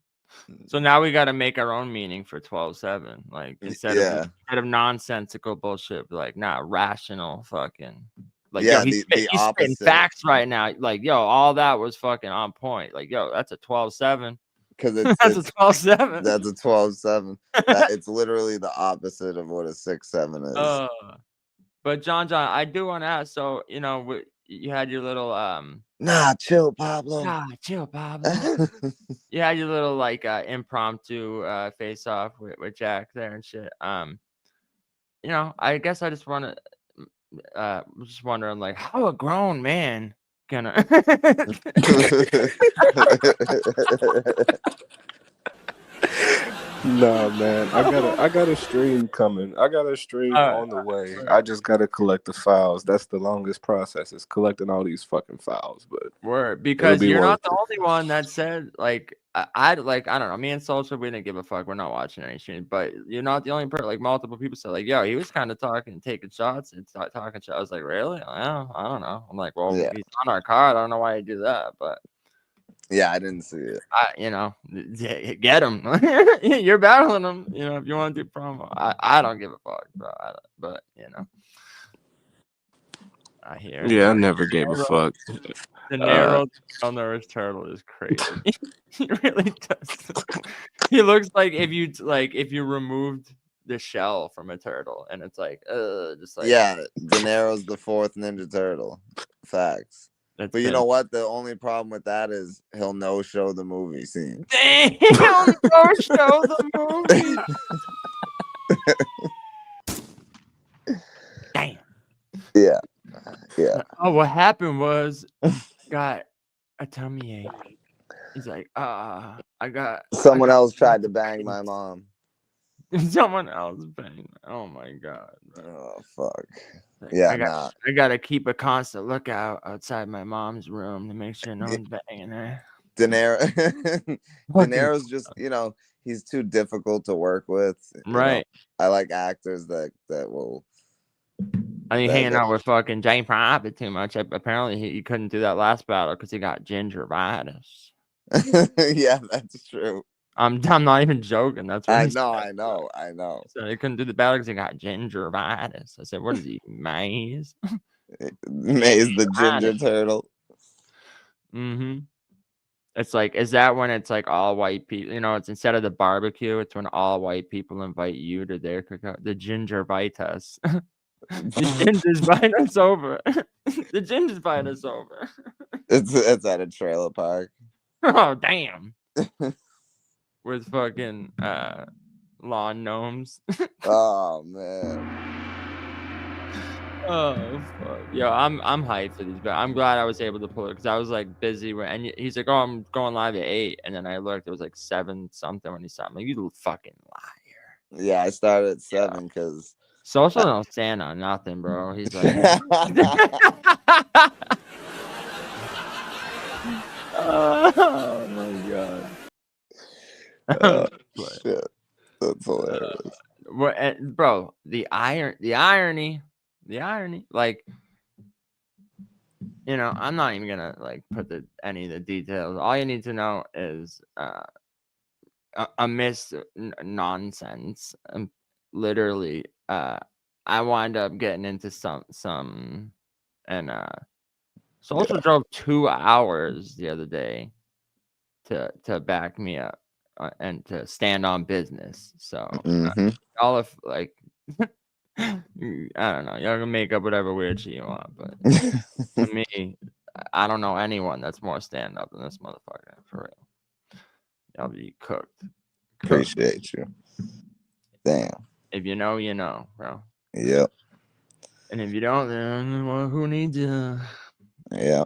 So now we got to make our own meaning for 12-7. Like instead of nonsensical bullshit, like rational fucking. Like Yeah, yo, he's spitting opposite. facts right now. Like yo, all that was fucking on point. Like yo, that's a 12-7. Because That's a 12-7. That's a 12-7. It's literally the opposite of what a 6-7 is. But John, I do want to ask. So you know, you had your little Nah, chill, Pablo. chill, Pablo. You had your little like impromptu face off with Jack there and shit. You know, I guess I just want to just wondering like how a grown man gonna Nah, man, I got a stream coming. I got a stream on the way. I just gotta collect the files. That's the longest process. Is collecting all these fucking files, but Word, it'll because be you're worth not the only one that said like I like I don't know. Me and Social, we didn't give a fuck. We're not watching any stream, but you're not the only person. Like multiple people said, like, yo, he was kind of talking, taking shots, and talking shots. I was like, really? I don't know. I'm like, well, Yeah. he's on our card. I don't know why you do that, but Yeah, I didn't see it. get him. You're battling him. You know, if you want to do promo, I don't give a fuck, bro. But you know, I hear. Yeah, I never gave a fuck. The narrow malnourished turtle is crazy. He really does. He looks like if you removed the shell from a turtle, and it's like, just like Yeah, De Niro's the fourth Ninja Turtle. Facts. That's But you know what? The only problem with that is he'll no-show the movie scene. Damn, no show the movie. Damn. Yeah. Yeah. Oh, what happened was got a tummy ache. He's like, I got Someone else tried to bang my mom. Someone else banged. Oh my god. Oh fuck. Yeah, I gotta keep a constant lookout outside my mom's room to make sure no one's banging her. De Niro's just, he's too difficult to work with. Right. I like actors that will. I mean, hanging out with fucking Jay Private too much. Apparently, he couldn't do that last battle because he got gingivitis. Yeah, that's true. I'm not even joking. That's what I said. know. So he couldn't do the battle because he got gingivitis. I said, "What is he, Maze?" Maze the ginger turtle. Mm-hmm. It's like, is that when it's like all white people? It's instead of the barbecue, it's when all white people invite you to their cookout. The gingivitis. The ginger's buying us over. The ginger's buying us over. It's at a trailer park. Oh damn. With fucking lawn gnomes. Oh man. Oh fuck. Yo, I'm hyped for these, but I'm glad I was able to pull it because I was like busy and he's like, oh, I'm going live at 8, and then I looked, it was like 7 something when he stopped. I'm like, you little fucking liar. Yeah, I started at 7 because Social don't stand on nothing, bro. He's like oh my god. Oh, shit. That's hilarious. Bro, the irony, like, I'm not even gonna like put any of the details. All you need to know is amidst nonsense, literally, I wind up getting into some and Social drove 2 hours the other day to back me up and to stand on business. So all of like I don't know, y'all can make up whatever weird shit you want, but to me, I don't know anyone that's more stand up than this motherfucker, for real. Y'all be cooked. Appreciate you. Damn. If you know, you know, bro. Yep. And if you don't, then well, who needs you? Yeah.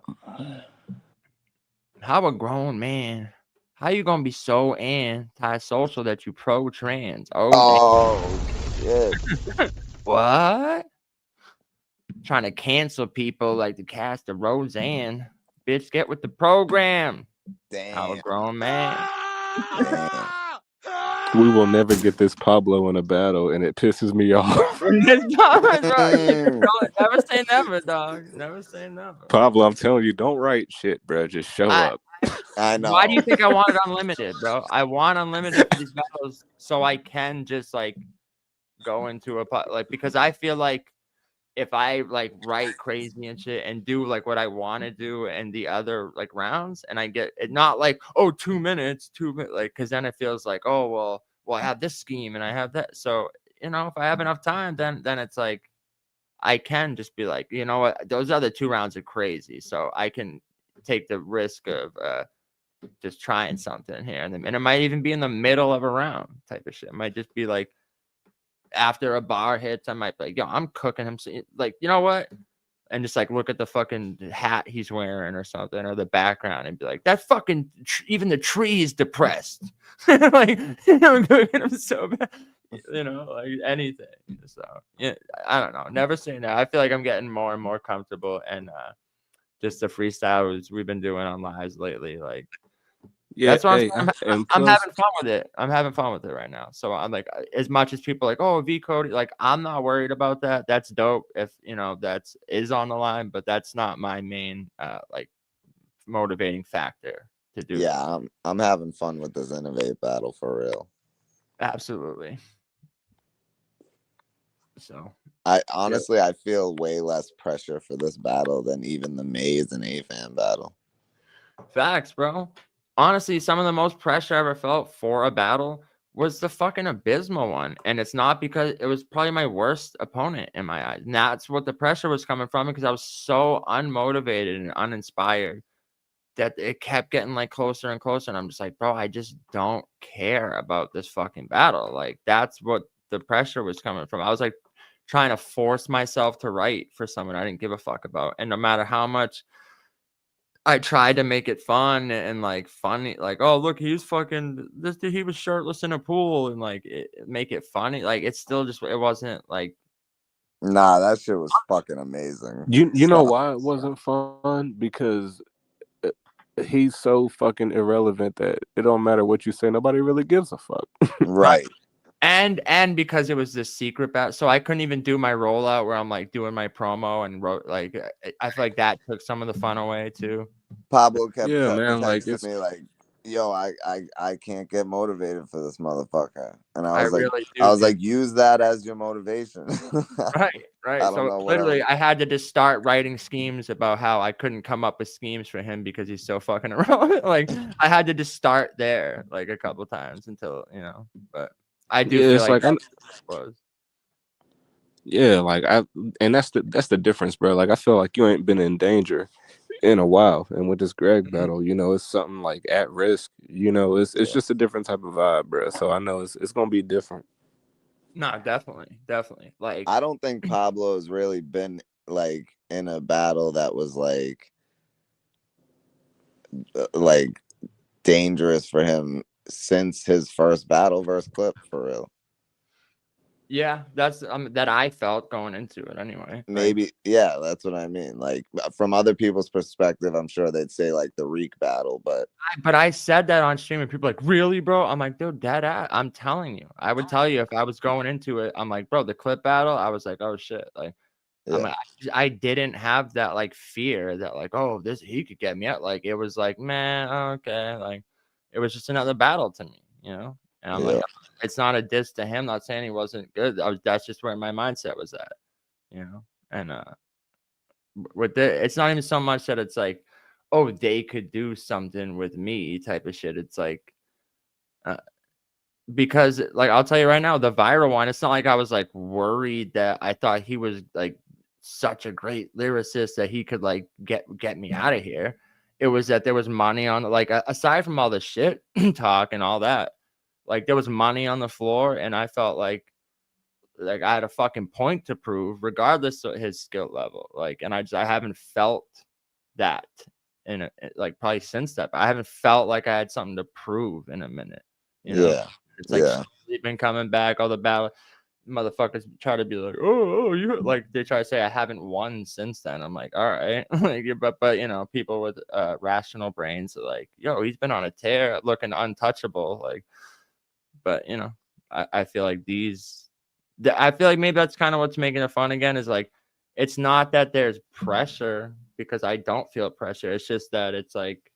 How a grown man? How you gonna be so anti-social that you pro-trans? Oh shit. What? Trying to cancel people like the cast of Roseanne. Bitch, get with the program. Damn. How a grown man. Damn. We will never get this Pablo in a battle, and it pisses me off. Never say never, dog. Never say never. Pablo, I'm telling you, don't write shit, bro. Just show up. I know. Why do you think I wanted unlimited, bro? I want unlimited for these battles so I can just like go into because I feel like if I like write crazy and shit and do like what I want to do and the other like rounds, and I get it not like 2 minutes, like, because then it feels like well I have this scheme and I have that. So if I have enough time, then it's like I can just be like, you know what, those other 2 rounds are crazy, so I can take the risk of just trying something here, and it might even be in the middle of a round type of shit. It might just be like after a bar hits, I might be like, yo, I'm cooking him. Like, you know what? and just like look at the fucking hat he's wearing or something, or the background, and be like, that fucking even the tree is depressed. Like, I'm going at him so bad, like anything. So yeah, I don't know. Never saying that. I feel like I'm getting more and more comfortable, and just the freestyles we've been doing on lives lately, like. Yeah, That's what hey, I'm having fun with it. I'm having fun with it right now. So I'm like, as much as people are like, oh, V Cody, like I'm not worried about that. That's dope if that's is on the line, but that's not my main like motivating factor to do. Yeah, I'm having fun with this Innovate battle for real. Absolutely. So I honestly I feel way less pressure for this battle than even the Maze and A-Fan battle. Facts, bro. Honestly, some of the most pressure I ever felt for a battle was the fucking Abysmal one. And it's not because it was probably my worst opponent in my eyes. And that's what the pressure was coming from, because I was so unmotivated and uninspired that it kept getting like closer and closer. And I'm just like, bro, I just don't care about this fucking battle. Like, that's what the pressure was coming from. I was like trying to force myself to write for someone I didn't give a fuck about. And no matter how much I tried to make it fun and like funny, like, oh, look, he's fucking this dude, he was shirtless in a pool, and like make it funny. Like, it's still just, it wasn't like, Nah, that shit was fucking amazing. You know why it wasn't fun? Because he's so fucking irrelevant that it don't matter what you say. Nobody really gives a fuck. Right. And because it was this secret battle, so I couldn't even do my rollout where I'm like doing my promo and wrote, like, I feel like that took some of the fun away too. Pablo kept man, like texting me like, yo, I can't get motivated for this motherfucker. And I was like, use that as your motivation. Right. So literally I had to just start writing schemes about how I couldn't come up with schemes for him because he's so fucking irrelevant. Like, I had to just start there like a couple times until, but I do feel like that was. Yeah, like and that's the difference, bro. Like, I feel like you ain't been in danger in a while, and with this Greg battle, it's something like at risk. It's just a different type of vibe, bro. So I know it's gonna be different. No, definitely. Like, I don't think Pablo has really been like in a battle that was like dangerous for him since his first battle versus Clip, for real. Yeah, that's that I felt going into it anyway. Maybe, yeah, that's what I mean. Like, from other people's perspective, I'm sure they'd say like the Reek battle, but I said that on stream and people are like, really, bro? I'm like, dude, I'm telling you, I would tell you if I was going into it. I'm like, bro, the Clip battle, I was like, oh shit, like, yeah. I'm like, I didn't have that like fear that like, oh, he could get me out. Like, it was like, man, okay, like, it was just another battle to me, And I'm like, it's not a diss to him. Not saying he wasn't good. That's just where my mindset was at, And with it's not even so much that it's like, oh, they could do something with me type of shit. It's like, because like, I'll tell you right now, the viral one, it's not like I was like worried that I thought he was like such a great lyricist that he could like get me out of here. It was that there was money on, like, aside from all the shit talk and all that, like, there was money on the floor, and I felt like I had a fucking point to prove regardless of his skill level. Like, and I haven't felt that in like probably since that. I haven't felt like I had something to prove in a minute. Yeah. It's like he's been coming back. All the battle motherfuckers try to be like, oh, you like, they try to say I haven't won since then. I'm like, all right, like, but people with rational brains are like, yo, he's been on a tear, looking untouchable, like. But I feel like I feel like maybe that's kind of what's making it fun again, is like, it's not that there's pressure, because I don't feel pressure. It's just that it's like,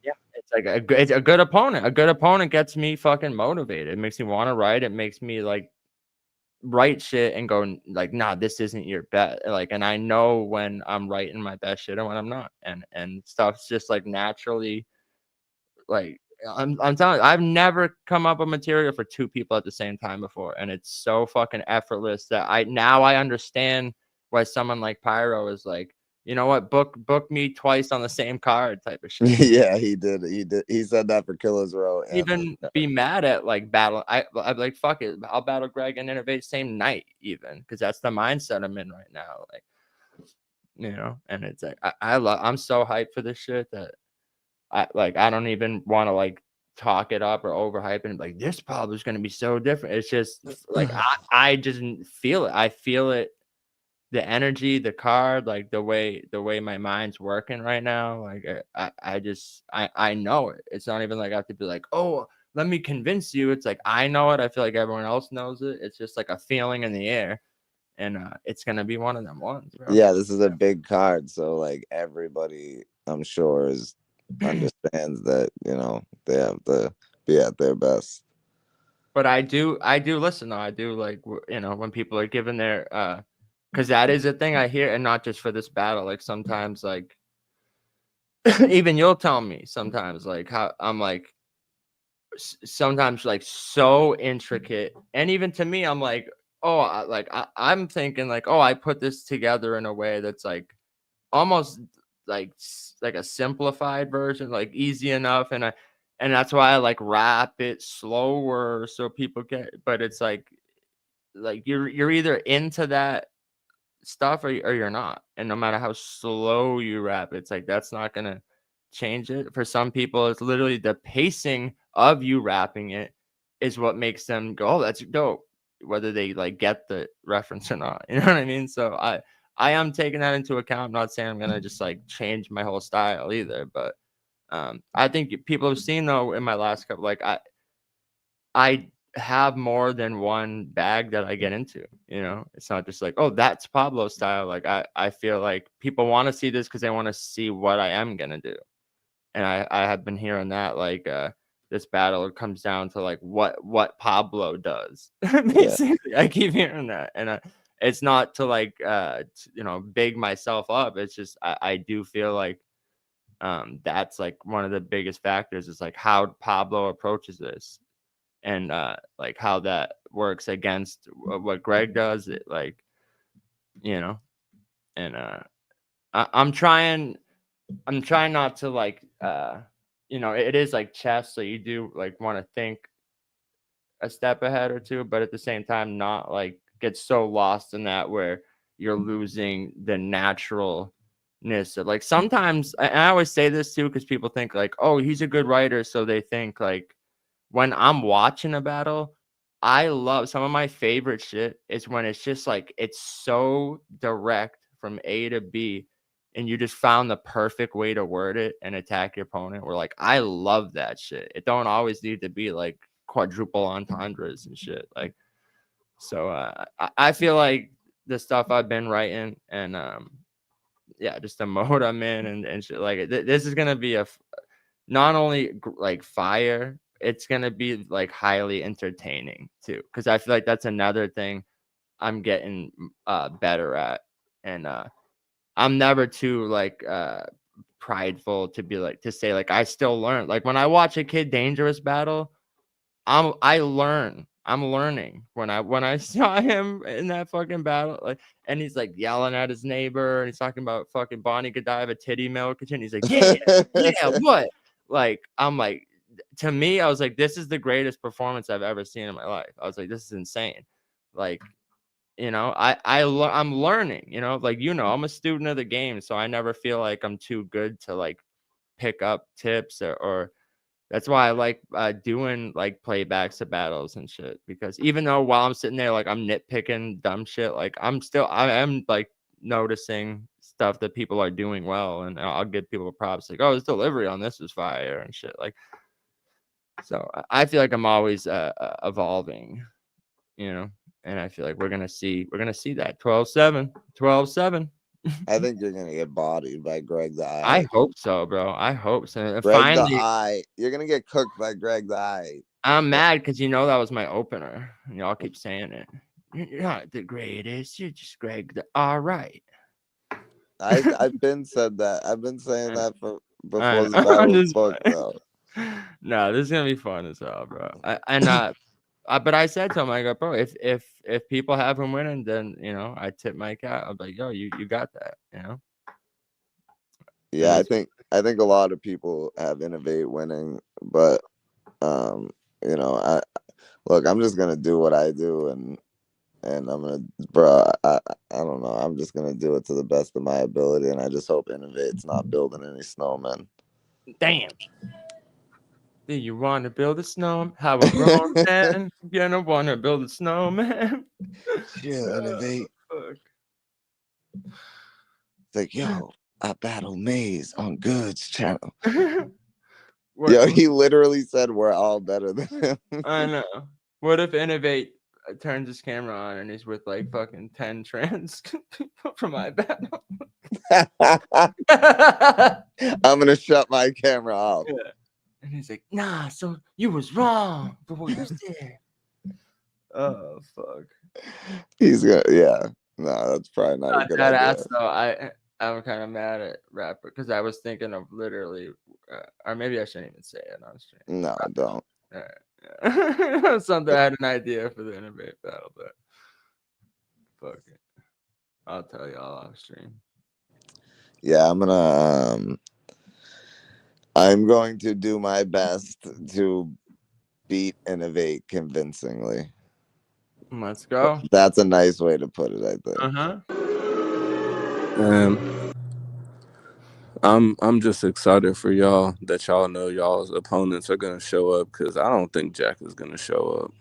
yeah, it's like it's a good opponent. A good opponent gets me fucking motivated. It makes me want to write. It makes me like write shit and go like, nah, this isn't your bet. Like, and I know when I'm writing my best shit and when I'm not, and stuff's just like naturally, like, I'm telling you, I've never come up with material for two people at the same time before, and it's so fucking effortless that I understand why someone like Pyro is like you know what, book me twice on the same card type of shit. Yeah, he did. He said that for Killers Row. And Even be mad at like battle. I'm like, fuck it, I'll battle Greg and Innovate same night, even, because that's the mindset I'm in right now. Like, you know, and it's like I'm so hyped for this shit that I don't even want to like talk it up or overhype and like this probably is gonna be so different. It's just like I just feel it. I feel it. The energy, the card, like the way my mind's working right now, like I know it. It's not even like I have to be like, oh, let me convince you. It's like I know it. I feel like everyone else knows it. It's just like a feeling in the air, and it's gonna be one of them ones, bro. yeah, this is a big card, so like everybody, I'm sure, understands that, you know, they have to be at their best. But I do listen though. I do like, you know, when people are giving their because that is a thing I hear, and not just for this battle. Like sometimes, like even you'll tell me sometimes, like how I'm like sometimes like so intricate, and even to me, I'm like, oh, I'm thinking like, oh, I put this together in a way that's like almost like a simplified version, like easy enough, and that's why I like rap it slower so people get. But it's like you're either into that stuff or you're not, and no matter how slow you rap, it's like that's not gonna change it. For some people, it's literally the pacing of you rapping it is what makes them go, oh, that's dope, whether they like get the reference or not. You know what I mean? So I am taking that into account. I'm not saying I'm gonna just like change my whole style either, but I think people have seen though in my last couple, like I have more than one bag that I get into. You know, it's not just like, oh, that's Pablo style. Like I feel like people want to see this because they want to see what I am gonna do. And I have been hearing that like this battle comes down to like what Pablo does. Basically, yeah. I keep hearing that, and it's not to like you know, big myself up. It's just I do feel like that's like one of the biggest factors is like how Pablo approaches this. And like how that works against what Greg does, it like, you know, and I'm trying not to like you know, it is like chess, so you do like want to think a step ahead or two, but at the same time not like get so lost in that where you're losing the naturalness of like sometimes. And I always say this too because people think like, oh, he's a good writer, so they think like when I'm watching a battle, I love some of my favorite shit is when it's just like it's so direct from A to B, and you just found the perfect way to word it and attack your opponent. We're like, I love that shit. It don't always need to be like quadruple entendres and shit. Like, so I feel like the stuff I've been writing and yeah, just the mode I'm in and shit like this is gonna be not only like fire, it's gonna be like highly entertaining too, because I feel like that's another thing I'm getting better at, and I'm never too like prideful to be like to say like I still learn. Like when I watch a Kid Dangerous battle, I'm learning when I saw him in that fucking battle, like, and he's like yelling at his neighbor and he's talking about fucking Bonnie Godiva titty milk, and he's like, yeah, what? Like, I'm like, to me, I was like, this is the greatest performance I've ever seen in my life. I was like, this is insane. Like, you know, I'm learning, you know, like, you know, I'm a student of the game, so I never feel like I'm too good to like pick up tips or that's why I like doing like playbacks of battles and shit, because even though while I'm sitting there, like I'm nitpicking dumb shit, like I am like noticing stuff that people are doing well, and I'll give people props like, oh, his delivery on this is fire and shit. Like, so I feel like I'm always evolving, you know, and I feel like we're gonna see that 12-7, 12-7. I think you're gonna get bodied by Greg the Eye. I hope so, bro. I hope so. Greg Finally, the Eye. You're gonna get cooked by Greg the Eye. I'm mad because you know that was my opener. Y'all keep saying it. You're not the greatest. You're just Greg the all right. I've been said that. I've been saying that before the I'm battle was just booked, though. No, this is gonna be fun as hell, bro. But I said to him, I go, bro, if people have him winning, then you know I tip my cap. I'm like, yo, you got that, you know. Yeah, I think a lot of people have Innovate winning, but you know, I'm just gonna do what I do, and I'm gonna, bro. I don't know. I'm just gonna do it to the best of my ability, and I just hope Innovate's not building any snowmen. Damn. Do you want to build a snowman? How a grown man gonna want to build a snowman? Chill, Innovate. Fuck. It's like, yo, I battle Maze on Good's channel. What, Yo, he literally said we're all better than him. I know. What if Innovate turns his camera on and he's with like fucking 10 trans people from my battle? I'm gonna shut my camera off. Yeah. And he's like, nah, so you was wrong for what you said. Oh fuck. He's gonna, yeah. No, that's probably not a good That idea. ass though, I'm kind of mad at rapper because I was thinking of literally, or maybe I shouldn't even say it on stream. No, don't. Yeah. Something I had an idea for the Innovate battle, but fuck it. I'll tell y'all off stream. Yeah, I'm going to do my best to beat Innovate convincingly. Let's go. That's a nice way to put it, I think. I'm just excited for y'all that y'all know y'all's opponents are gonna show up because I don't think Jack is gonna show up.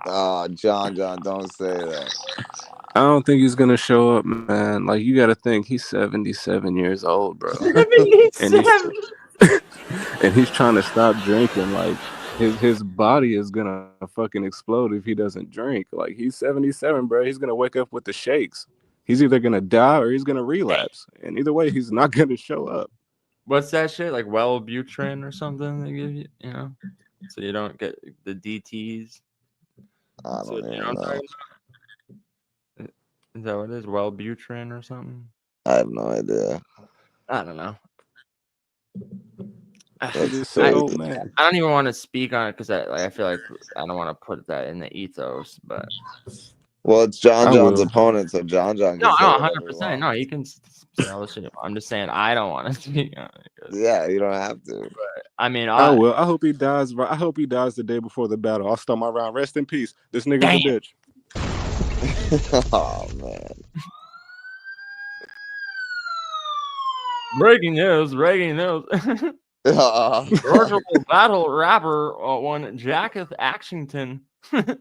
Oh, John, don't say that. I don't think he's gonna show up, man. Like, you gotta think he's 77 years old, bro. 77. And he's trying to stop drinking. Like, his body is gonna fucking explode if he doesn't drink. Like, he's 77, bro. He's gonna wake up with the shakes. He's either gonna die or he's gonna relapse. And either way, he's not gonna show up. What's that shit? Like Wellbutrin or something they give you, you know? So you don't get the DTs. I don't even know. Is that what it is? Wellbutrin or something? I have no idea. I don't know. Man. I don't even want to speak on it because I feel like I don't want to put that in the ethos, but well, it's John's opponent, so John. No, 100%. No, you can say all the shit. I'm just saying I don't want to speak on it. Yeah, you don't have to. But I mean, I will. I hope he dies. I hope he dies the day before the battle. I'll start my round. Rest in peace. This nigga's a bitch. Oh man. Breaking news. Virtual battle rapper one Jacketh Axington. And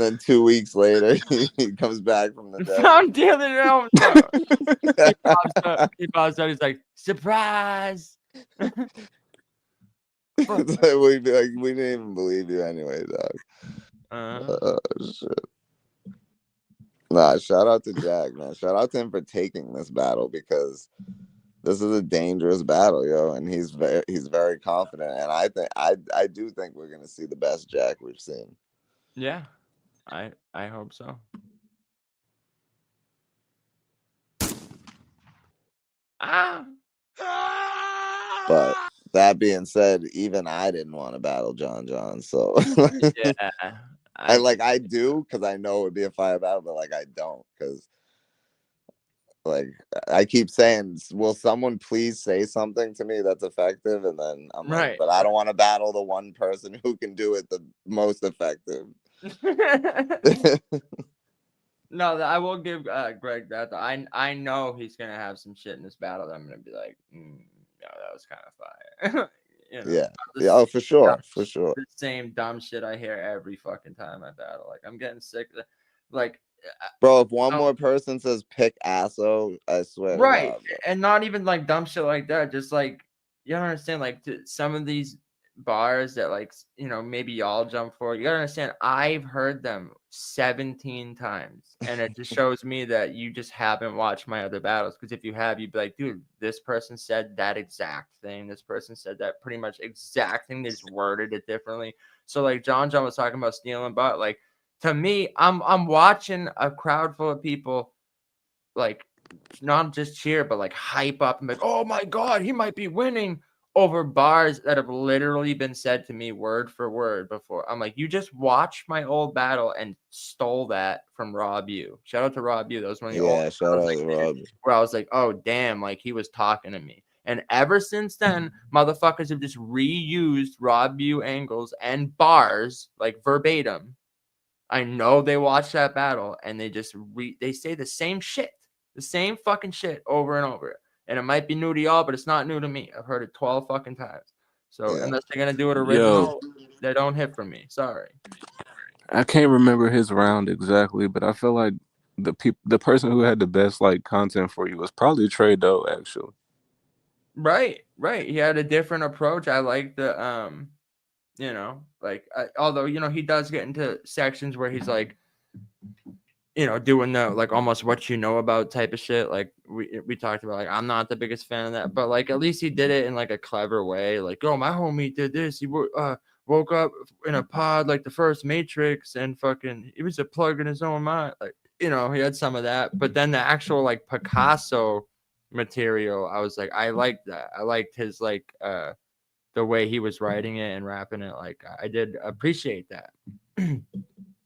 then 2 weeks later, he comes back from the dead. Found Daily Realm. He pops out. He's like, surprise. We'd be like, we didn't even believe you anyway, dog. Oh shit. Nah, shout out to Jack, man. Shout out to him for taking this battle because this is a dangerous battle, yo, and he's very confident, and I do think we're gonna see the best Jack we've seen. Yeah, I hope so. But that being said, even I didn't want to battle John, so yeah, I do because I know it would be a fire battle, but like I don't because like I keep saying, will someone please say something to me that's effective? And then I'm like, but I don't want to battle the one person who can do it the most effective. No, I will give Greg that. I know he's gonna have some shit in this battle that I'm gonna be like, yeah, that was kind of fire. You know, yeah, oh, for sure. The same dumb shit I hear every fucking time I battle. Like I'm getting sick of it. Like, bro, if one more person says pick Asso, I swear. Right, to God, and not even like dumb shit like that. Just like, you don't understand. Like some of these bars that, like, you know, maybe y'all jump for. You gotta understand. I've heard them 17 times, and it just shows me that you just haven't watched my other battles. Because if you have, you'd be like, dude, this person said that exact thing. This person said that pretty much exact thing. They just worded it differently. So like John was talking about stealing, but like to me, I'm watching a crowd full of people, like not just cheer, but like hype up and be like, oh my god, he might be winning, over bars that have literally been said to me word for word before. I'm like, you just watched my old battle and stole that from Rob U. Shout out to Rob U. That was one of the old shout out to Rob. where I was like, oh damn, like he was talking to me. And ever since then, motherfuckers have just reused Rob View angles and bars like verbatim. I know they watch that battle and they just they say the same shit, the same fucking shit over and over. And it might be new to y'all, but it's not new to me. I've heard it 12 fucking times. So Yeah. unless they're gonna do it original, they don't hit for me. Sorry. I can't remember his round exactly, but I feel like the person who had the best like content for you was probably Trey Doe, actually. Right. He had a different approach. I like the you know, like although you know he does get into sections where he's like, you know, doing the like almost what you know about type of shit. Like we talked about, like I'm not the biggest fan of that, but like at least he did it in like a clever way. Like, oh, my homie did this. He woke up in a pod like the first Matrix, and fucking he was a plug in his own mind. Like, you know, he had some of that, but then the actual like Picasso material, I was like, I liked that. I liked his like the way he was writing it and rapping it. Like I did appreciate that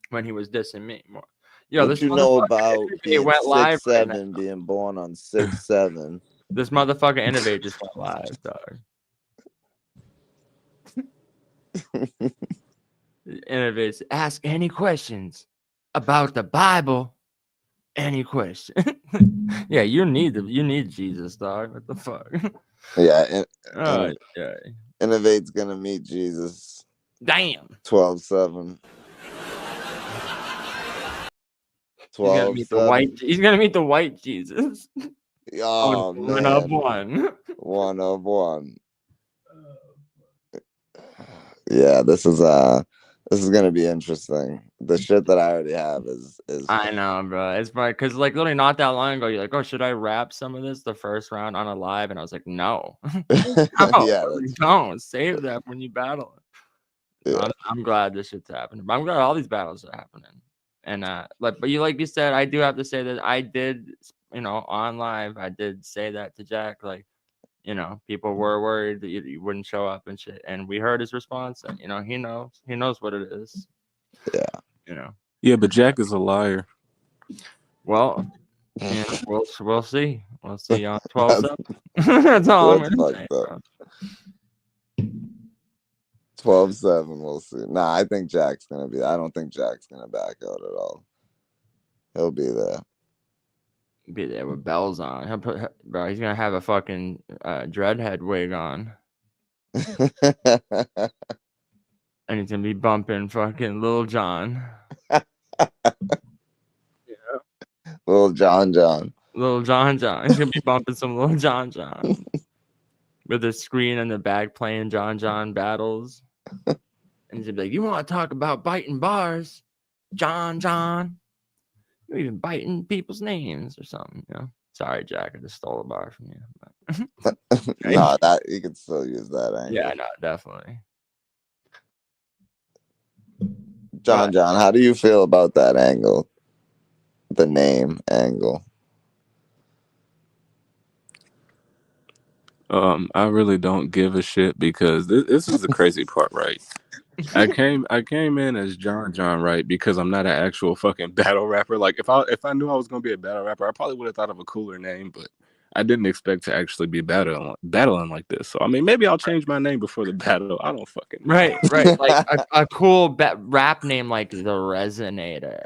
when he was dissing me more. Yo, what this you know about Innovate being went live 6'7", right now. being born on 6'7"? This motherfucker Innovate just went live, dog. Innovates. Ask any questions about the Bible. Any question? Yeah, you need Jesus, dog. What the fuck? Yeah, Yeah. Innovate's gonna meet Jesus. Damn. 12-7. 12-7. He's gonna meet the white Jesus. Oh One man. of one. One of one. Yeah, this is gonna be interesting. The shit that I already have is I know, bro. It's funny because like literally not that long ago, you're like, oh, should I rap some of this the first round on a live? And I was like, no. Yeah, Don't save that when you battle. Yeah. I'm glad this shit's happening. I'm glad all these battles are happening. And like you said, I do have to say that I did, you know, on live, I did say that to Jack, like, you know, people were worried that you wouldn't show up and shit. And we heard his response, and you know, he knows what it is. Yeah. You know. Yeah, but Jack is a liar. Well, yeah, we'll see. We'll see on 12. That's all I'm gonna say. 12-7, we'll see. Nah, I don't think Jack's gonna back out at all. He'll be there. Be there with bells on. Bro, he's gonna have a fucking dreadhead wig on. And he's gonna be bumping fucking Lil Jon. Lil Jon. Lil Jon. He's gonna be bumping some Lil Jon. With the screen in the back playing Jon battles. And he's gonna be like, you want to talk about biting bars? Jon. You're even biting people's names or something, you know? Sorry, Jack, I just stole a bar from you. But... No, that you can still use that angle. Yeah, no, definitely. Jon, how do you feel about that angle? The name angle. I really don't give a shit because this is the crazy part, right? I came in as Jon, right? Because I'm not an actual fucking battle rapper. Like if I knew I was gonna be a battle rapper, I probably would have thought of a cooler name, but I didn't expect to actually be battling like this. So I mean, maybe I'll change my name before the battle. I don't fucking know. Right. Like a cool rap name like The Resonator.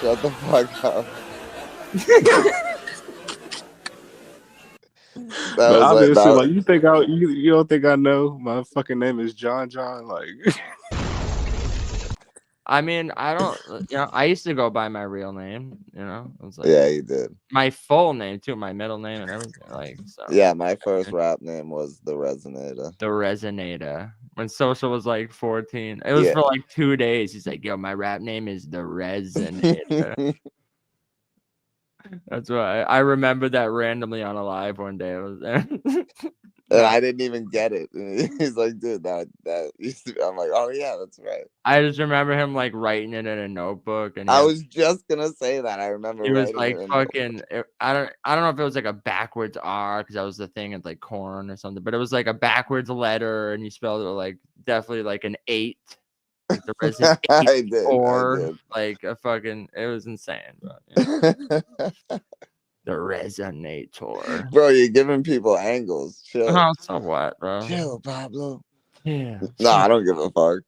Shut the fuck up. But obviously, like you think you don't think I know my fucking name is Jon? Like, I mean, I don't. You know, I used to go by my real name. You know, it was like, yeah, you did. My full name too, my middle name and everything. Like, so. Yeah, my first rap name was The Resonator. The Resonator. When Social was like 14, it was for like 2 days. He's like, "Yo, my rap name is The Resonator." That's why I remember that randomly on a live one day. I was there. And I didn't even get it. He's like, dude, that used to be. I'm like, oh yeah, that's right. I just remember him like writing it in a notebook, and I was just gonna say that. I remember he was like fucking. I don't know if it was like a backwards R because that was the thing at like corn or something, but it was like a backwards letter, and he spelled it like definitely like an 8. Like the Resident 8 or like a fucking. It was insane, bro. Yeah. The Resonator. Bro, you're giving people angles. Chill. Oh, so what, bro? Chill, Pablo. Yeah. No, I don't give a fuck.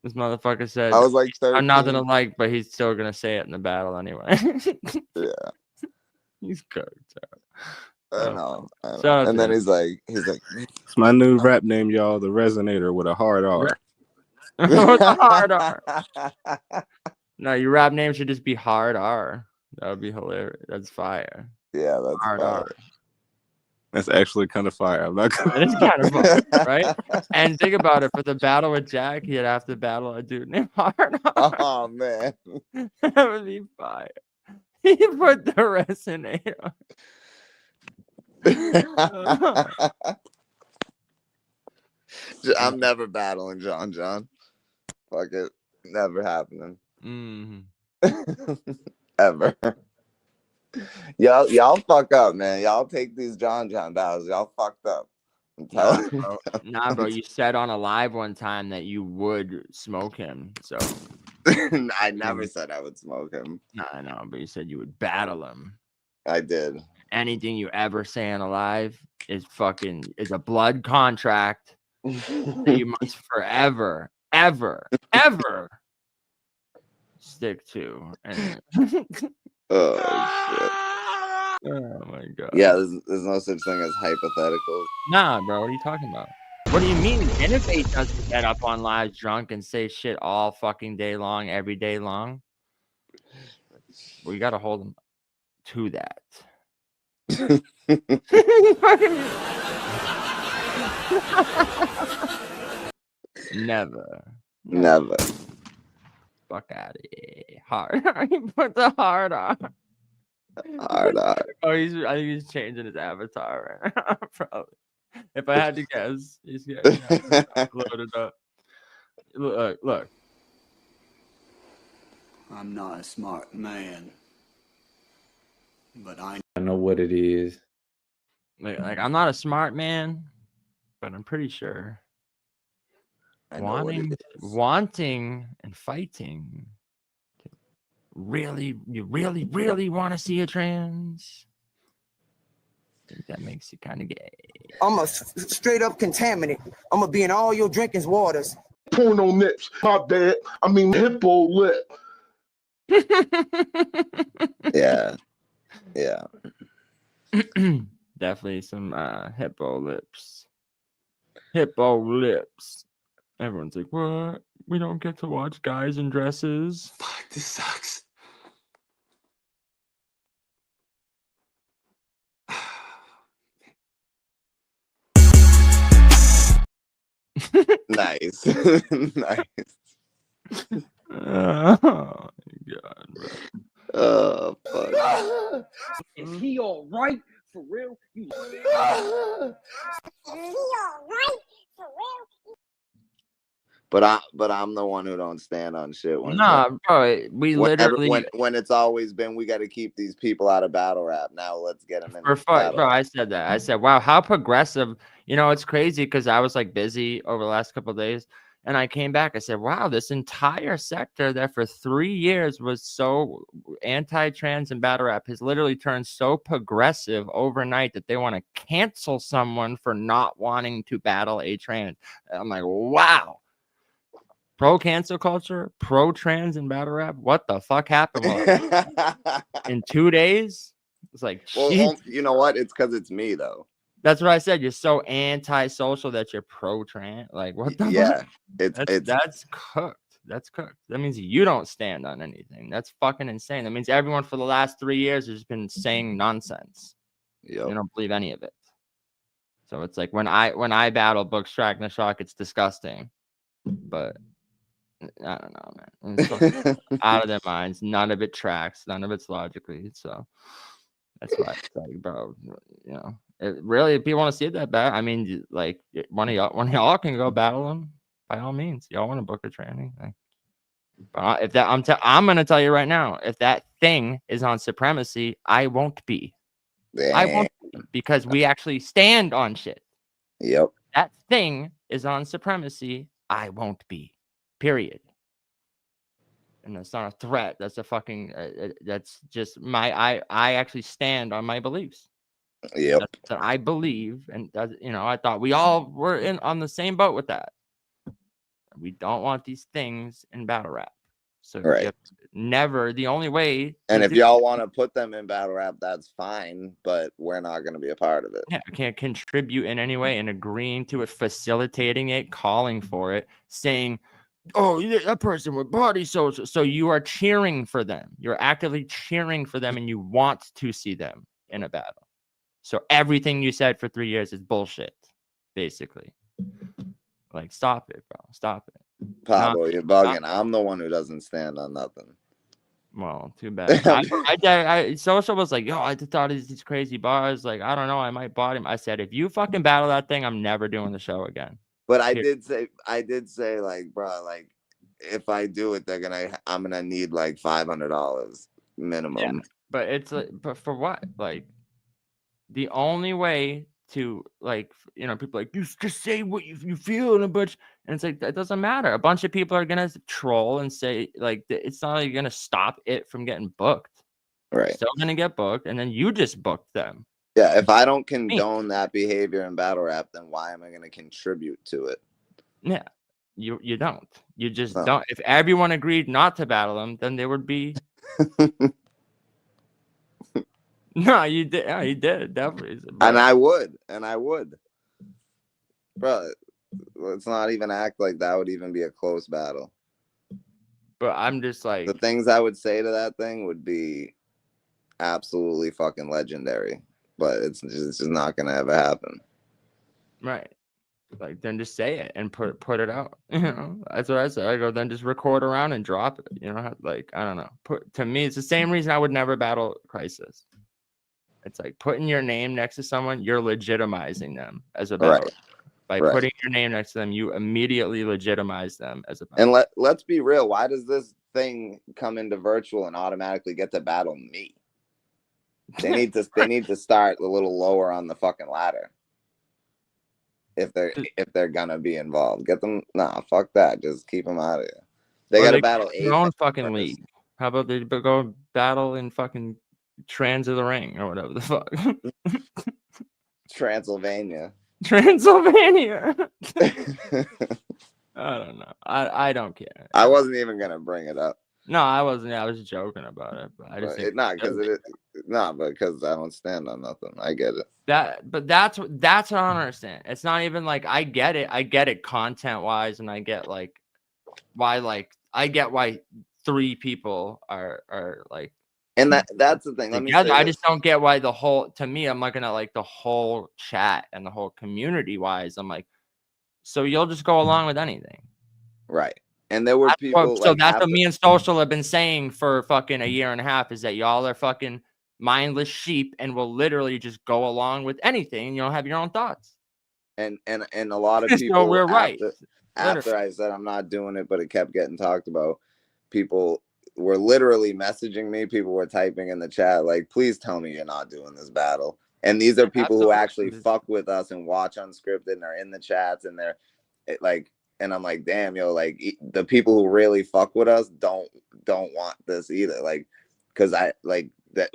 This motherfucker said I was like I'm nothing 13. alike, but he's still gonna say it in the battle anyway. Yeah, He's good. I know. Shout out And to then him. he's like, It's my new rap name, y'all. The Resonator with a hard R. With a hard R. No, your rap name should just be Hard R. That would be hilarious. That's fire. yeah, that's Hard fire. R. That's actually kind of fire. I'm not gonna. It is kind of fun, right? And think about it. For the battle with Jack, he'd have to battle a dude named Hard R. Oh man. That would be fire. He put the Resonator. I'm never battling John. Fuck it. Never happening. Ever. Y'all fuck up, man. Y'all take these John battles. Y'all fucked up. I'm telling you. Nah, bro. You said on a live one time that you would smoke him. So I never said I would smoke him. nah, I know, but you said you would battle him. I did. Anything you ever say on a live is a blood contract that you must forever, ever stick to. And Oh shit. oh my god. Yeah, there's no such thing as hypotheticals. Nah, bro. What are you talking about? What do you mean? Innovate doesn't get up on live drunk and say shit all fucking day long, every day long. We gotta hold him to that. Never. Fuck out of here. Hard R. He put the hard on. Hard R. Oh, I think he's changing his avatar right now. Probably. If I had to guess, he's getting loaded up. Look. I'm not a smart man, but I know what it is. Like I'm not a smart man, but I'm pretty sure wanting and fighting. You really want to see a trans? I think that makes you kind of gay. I'm a straight up contaminant. I'm gonna be in all your drinking waters. Porno nips, my bad. I mean hippo lip. Yeah. Definitely some hippo lips. Everyone's like, what? We don't get to watch guys in dresses. Fuck, this sucks. Nice. Oh my god, bro. Oh fuck. Is he all right for real? Is he all right for real? But I'm the one who don't stand on shit. Nah, bro, when it's always been we got to keep these people out of battle rap. Now let's get them in. Bro, I said that. I said, wow, how progressive. You know, it's crazy because I was like busy over the last couple of days, and I came back. I said, wow, this entire sector that for 3 years was so anti-trans and battle rap has literally turned so progressive overnight that they want to cancel someone for not wanting to battle a trans. I'm like, wow. Pro cancel culture, pro trans and battle rap. What the fuck happened? In 2 days? It's like, well, you know what? It's because it's me though. That's what I said. You're so anti-social that you're pro trans. Like, what the fuck? That's cooked. That's cooked. That means you don't stand on anything. That's fucking insane. That means everyone for the last 3 years has been saying nonsense. Yep. You don't believe any of it. So it's like when I battle Book Strack and Shock, it's disgusting. But I don't know, man. It's so out of their minds. None of it tracks. None of it's logically. So that's why it's like, bro, you know, really, if you want to see it that bad, I mean, like one of y'all can go battle them by all means. Y'all want to book a training? Like, but if that, I'm gonna tell you right now, if that thing is on supremacy, I won't be. Damn. I won't be, because we actually stand on shit. Yep. That thing is on supremacy. I won't be. Period. and that's not a threat. That's a fucking. That's just my. I actually stand on my beliefs. Yep. That I believe, and that, I thought we all were on the same boat with that. We don't want these things in battle rap. So Right. The only way. And if y'all want to put them in battle rap, that's fine, but we're not going to be a part of it. Yeah, I can't contribute in any way, and agreeing to it, facilitating it, calling for it, saying, "Oh, yeah, that person with body so you are cheering for them. You're actively cheering for them, and you want to see them in a battle. So everything you said for 3 years is bullshit, basically. Like, stop it, bro. Stop it. Pablo, you're bugging. I'm the one who doesn't stand on nothing. Well, too bad. I Social was like, yo, I thought these crazy bars. Like, I don't know. I might bought him. I said, if you fucking battle that thing, I'm never doing the show again. But I did say, like, bro, like, if I do it, I'm gonna need like $500 minimum. Yeah, but it's like, but for what? Like, the only way to, like, people like, you just say what you feel in a bunch, and it's like, that doesn't matter. A bunch of people are gonna troll and say, like, it's not like gonna stop it from getting booked. Right. It's still gonna get booked, and then you just booked them. Yeah, if I don't condone that behavior in battle rap, then why am I gonna contribute to it? Yeah, you don't. You just don't. If everyone agreed not to battle them, then there would be. No, you did. Yeah, you did definitely. And I would. Bro, let's not even act like that would even be a close battle. But I'm just like, the things I would say to that thing would be absolutely fucking legendary. But it's just not gonna ever happen. Right. Like, then just say it and put it out. That's what I said. I go, then just record around and drop it. Like, I don't know. To me, it's the same reason I would never battle Crisis. It's like putting your name next to someone, you're legitimizing them as a battle. By putting your name next to them, you immediately legitimize them as a battle. And let's be real. Why does this thing come into virtual and automatically get to battle me? They need to start a little lower on the fucking ladder. If they're gonna be involved, get them. Nah, fuck that. Just keep them out of here. They gotta battle their own fucking league. How about they go battle in fucking Trans of the Ring or whatever the fuck? Transylvania. I don't know. I don't care. I wasn't even gonna bring it up. No, I wasn't. I was joking about it, but I just because I don't stand on nothing. I get it. But that's what I don't understand. It's not even like I get it content wise, and I get like why I get why 3 people are like. And that's the thing. I just don't get why to me, I'm looking at like the whole chat and the whole community wise. I'm like, so you'll just go along with anything, right? And there were people. So that's what me and Social have been saying for fucking a year and a half, is that y'all are fucking mindless sheep and will literally just go along with anything. And you don't have your own thoughts. And a lot of people. So we're right. After I said I'm not doing it, but it kept getting talked about. People were literally messaging me. People were typing in the chat like, "Please tell me you're not doing this battle." And these are people who actually fuck with us and watch Unscripted and are in the chats, and they're like. And I'm like, damn, yo, like the people who really fuck with us don't want this either. Like, cause I like that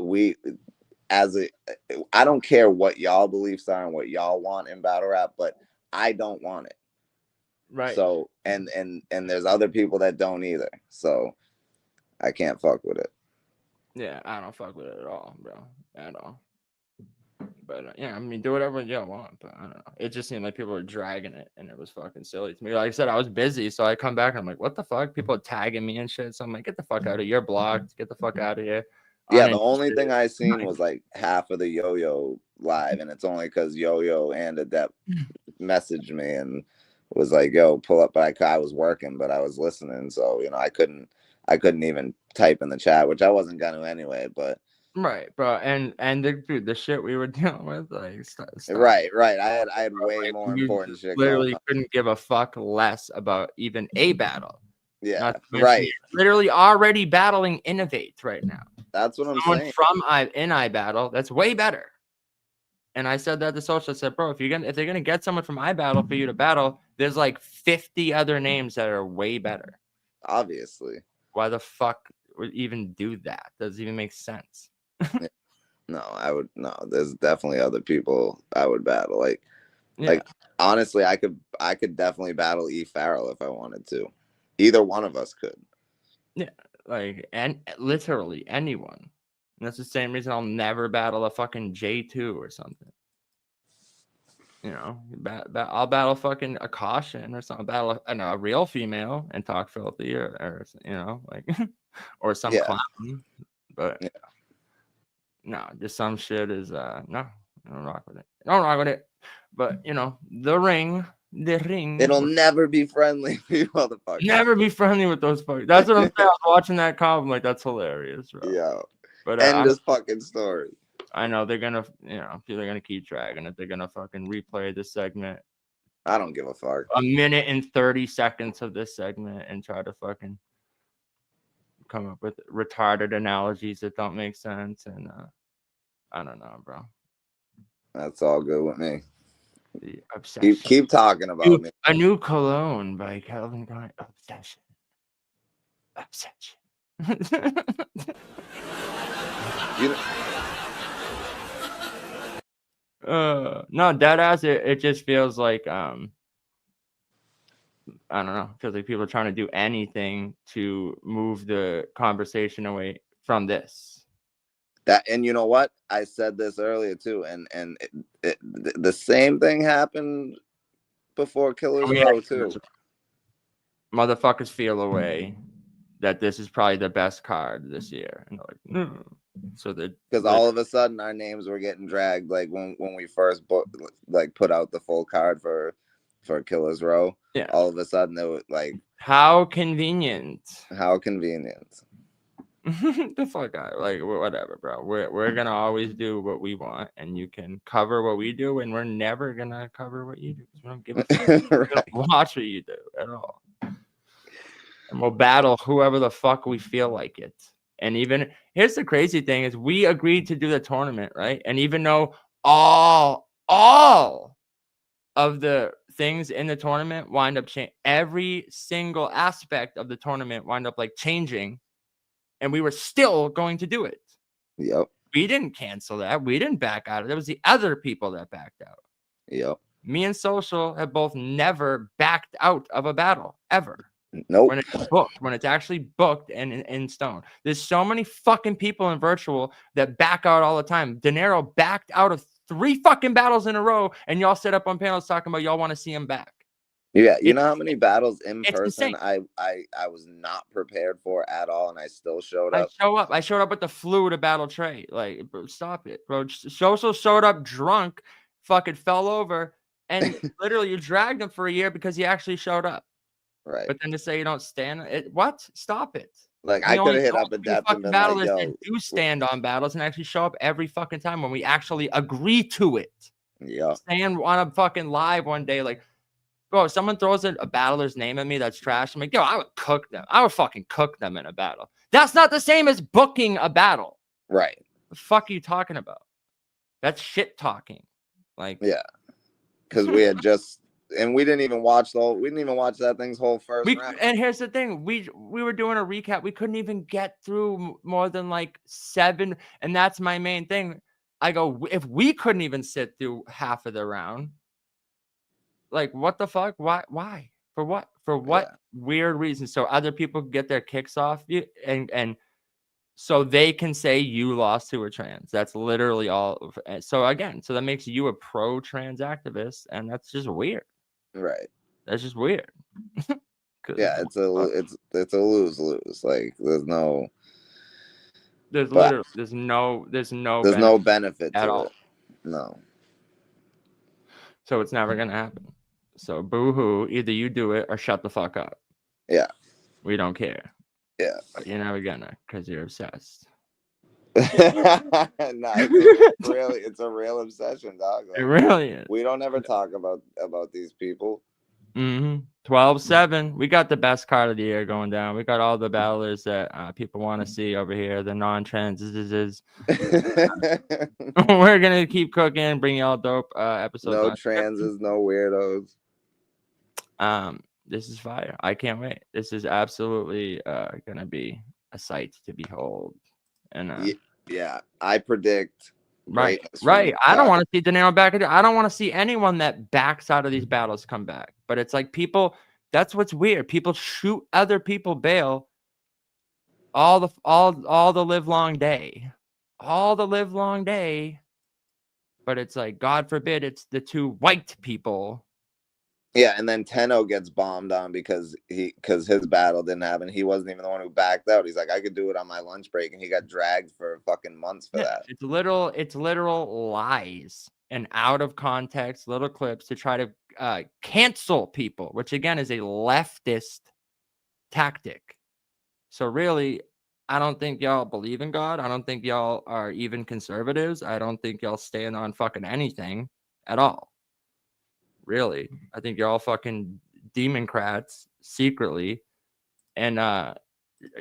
I don't care what y'all beliefs are and what y'all want in battle rap, but I don't want it. Right. So, and there's other people that don't either. So I can't fuck with it. Yeah, I don't fuck with it at all, bro. At all. But yeah, I mean, do whatever you want. But I don't know. It just seemed like people were dragging it, and it was fucking silly to me. Like I said, I was busy, so I come back and I'm like, "What the fuck?" People are tagging me and shit. So I'm like, "Get the fuck out of here! You're blocked. Get the fuck out of here." Yeah, the only thing I seen was like half of the Yo-Yo live, and it's only because Yo-Yo and Adept messaged me and was like, "Yo, pull up." But I was working, but I was listening, so I couldn't even type in the chat, which I wasn't gonna anyway. But. Right, bro, and the shit we were dealing with, like, stuff. Right. I had way more important shit. Literally couldn't give a fuck less about even a battle. Yeah, right. Literally already battling Innovate right now. That's what I'm saying. From iBattle, that's way better. And I said that to Social. I said, bro, if they're gonna get someone from iBattle for you to battle, there's like 50 other names that are way better. Obviously. Why the fuck would even do that? Doesn't even make sense. No, I would no. There's definitely other people I would battle. Like Yeah. honestly, I could definitely battle E Farrell if I wanted to. Either one of us could. Yeah, like, and literally anyone. And that's the same reason I'll never battle a fucking J2 or something. You know, I'll battle fucking a Caution or something. Battle a real female and talk filthy, or you know, like, or some clown. But no, just some shit is no, I don't rock with it. I don't rock with it. But you know, the ring. It'll never be friendly, you motherfucker. Never be friendly with those fuckers. That's what I'm saying. I was watching that comp, I'm like, that's hilarious, bro. Yeah. But end this fucking story. I know they're gonna, you know, they're gonna keep dragging it. They're gonna fucking replay this segment. I don't give a fuck. A minute and 30 seconds of this segment and try to fucking come up with retarded analogies that don't make sense. And I don't know, bro. That's all good with me. The obsession. Keep talking about me. A new cologne by Calvin Klein. Obsession. You know, no, dead ass. It just feels like I don't know. Feels like people are trying to do anything to move the conversation away from this. And you know what? I said this earlier too, and the same thing happened before Killers Row too. Motherfuckers feel away that this is probably the best card this year, and they're like, so that because all of a sudden our names were getting dragged, like when we first put out the full card for Killers Row. Yeah. All of a sudden they were like, how convenient. How convenient. The fuck out, like whatever, bro. We're gonna always do what we want, and you can cover what we do, and we're never gonna cover what you do. We don't give a fuck. We don't watch what you do at all, and we'll battle whoever the fuck we feel like it. And even here's the crazy thing: is we agreed to do the tournament, right? And even though all of the things in the tournament wind up changing, every single aspect of the tournament wind up like changing. And we were still going to do it. Yep. We didn't cancel that. We didn't back out. It was the other people that backed out. Yep. Me and Social have both never backed out of a battle, ever. Nope. When it's booked, when it's actually booked and in stone. There's so many fucking people in virtual that back out all the time. De Niro backed out of 3 fucking battles in a row, and y'all sit up on panels talking about y'all want to see him back. Yeah, you know how many battles in person insane. I was not prepared for at all, and I still showed up. I showed up with the flu to battle Trey. Like, bro, stop it, bro. Social showed up drunk, fucking fell over, and literally you dragged him for a year because he actually showed up. Right. But then to say you don't stand it, what? Stop it. Like I could have hit up a depth and been like, yo, that do stand on battles and actually show up every fucking time when we actually agree to it. Yeah. Stand on a fucking live one day, like. Bro, if someone throws a battler's name at me that's trash, I'm like, yo, I would cook them. I would fucking cook them in a battle. That's not the same as booking a battle. Right. The fuck are you talking about? That's shit talking. Like, yeah. Because we had just, and we didn't even watch that thing's whole first round. And here's the thing. We were doing a recap. We couldn't even get through more than like 7. And that's my main thing. I go, if we couldn't even sit through half of the round, like, what the fuck? Why? For what? For what weird reason? So other people can get their kicks off you, and so they can say you lost to a trans. That's literally all. So again, so that makes you a pro-trans activist, and that's just weird. Right. That's just weird. Yeah, it's a lose-lose. Like, there's no benefit at to all. it. No. So it's never gonna happen. So boo-hoo, either you do it or shut the fuck up. Yeah. We don't care. Yeah. But you're never gonna, because you're obsessed. No, it's a real obsession, dog. Like, it really is. We don't ever talk about these people. 12-7. We got the best card of the year going down. We got all the battlers that people want to see over here. The non-trans. We're gonna keep cooking, bring y'all dope episodes. No transes, no weirdos. This is fire. I can't wait. This is absolutely gonna be a sight to behold. And Yeah, I predict. right. greatness from this I don't card. want to see De Niro back. I don't want to see anyone that backs out of these battles come back. But it's like people. That's what's weird. People shoot other people bail all the live long day, But it's like, God forbid, it's the two white people. Yeah, and then Tenno gets bombed on because his battle didn't happen. He wasn't even the one who backed out. He's like, I could do it on my lunch break, and he got dragged for fucking months for that. It's literal lies and out of context little clips to try to cancel people, which again is a leftist tactic. So really, I don't think y'all believe in God. I don't think y'all are even conservatives. I don't think y'all stand on fucking anything at all. Really, I think you're all fucking Democrats secretly, and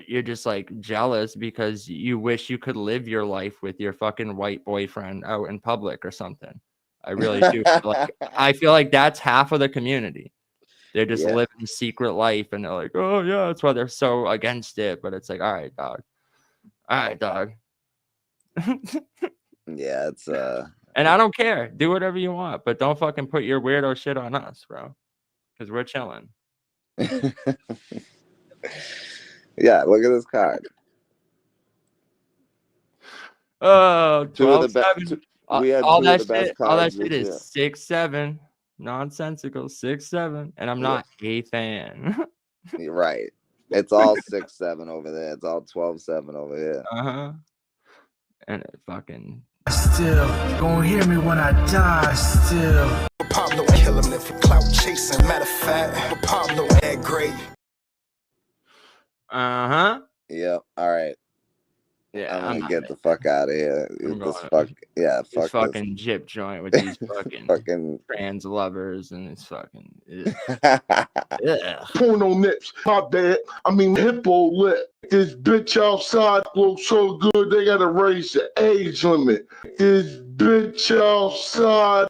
you're just like jealous because you wish you could live your life with your fucking white boyfriend out in public or something. I really do. I feel like that's half of the community. They're just living a secret life, and they're like, oh yeah, that's why they're so against it. But it's like, all right, dog. Yeah, it's And I don't care. Do whatever you want, but don't fucking put your weirdo shit on us, bro. Because we're chilling. Yeah, look at this card. Oh, 12 7. We had all two that of the best shit, all that cards shit this is year. 6-7. Nonsensical 6-7. And I'm not a fan. You're right. It's all 6-7 over there. It's all 12-7 over here. Uh-huh. And it fucking still gonna hear me when I die still. Pablo kill him for clout chasing. Matter of fact, Pablo ain't great. Uh-huh. Yep. All right. Yeah, I'm gonna get the fuck out of here. Fuck this fucking jip joint with these fucking trans lovers and it's fucking Porno nips, my bad. I mean hippo lip. This bitch outside looks so good they gotta raise the age limit. This bitch outside.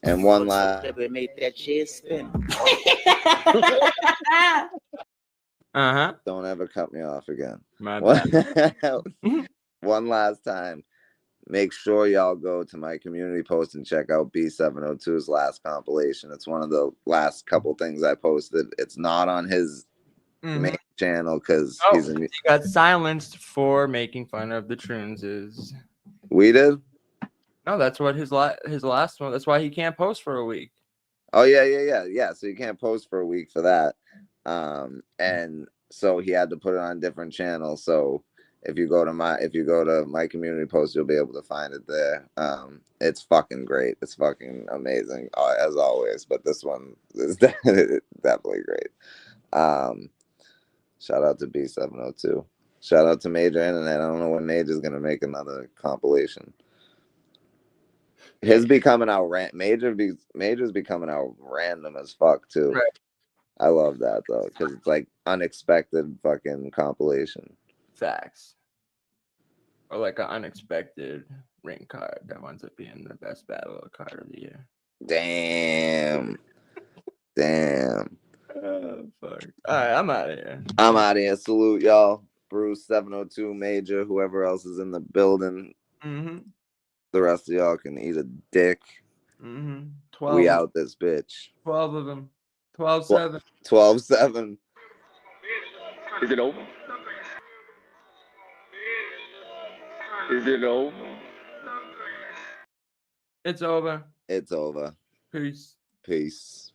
And one last. Made that shit spin. Uh-huh. Don't ever cut me off again. My bad. One last time. Make sure y'all go to my community post and check out B702's last compilation. It's one of the last couple things I posted. It's not on his main channel because he got silenced for making fun of the Troonses. We did? No, that's what his last one. That's why he can't post for a week. Oh yeah. So you can't post for a week for that. And so he had to put it on a different channel. So if you go to my community post, you'll be able to find it there. It's fucking great. It's fucking amazing as always. But this one is definitely great. Shout out to B702. Shout out to Major Internet. I don't know when Major's gonna make another compilation. His be coming out Major's becoming out random as fuck too. Right. I love that though, because it's like unexpected fucking compilation. Facts. Or like an unexpected ring card that winds up being the best battle card of the year. Damn. Oh, fuck. All right, I'm out of here. I'm out of here. Salute y'all. Bruce 702 Major, whoever else is in the building. The rest of y'all can eat a dick. 12. We out this bitch. 12 of them. 12-7. 12-7. Is it over? Is it over? It's over. It's over. Peace. Peace.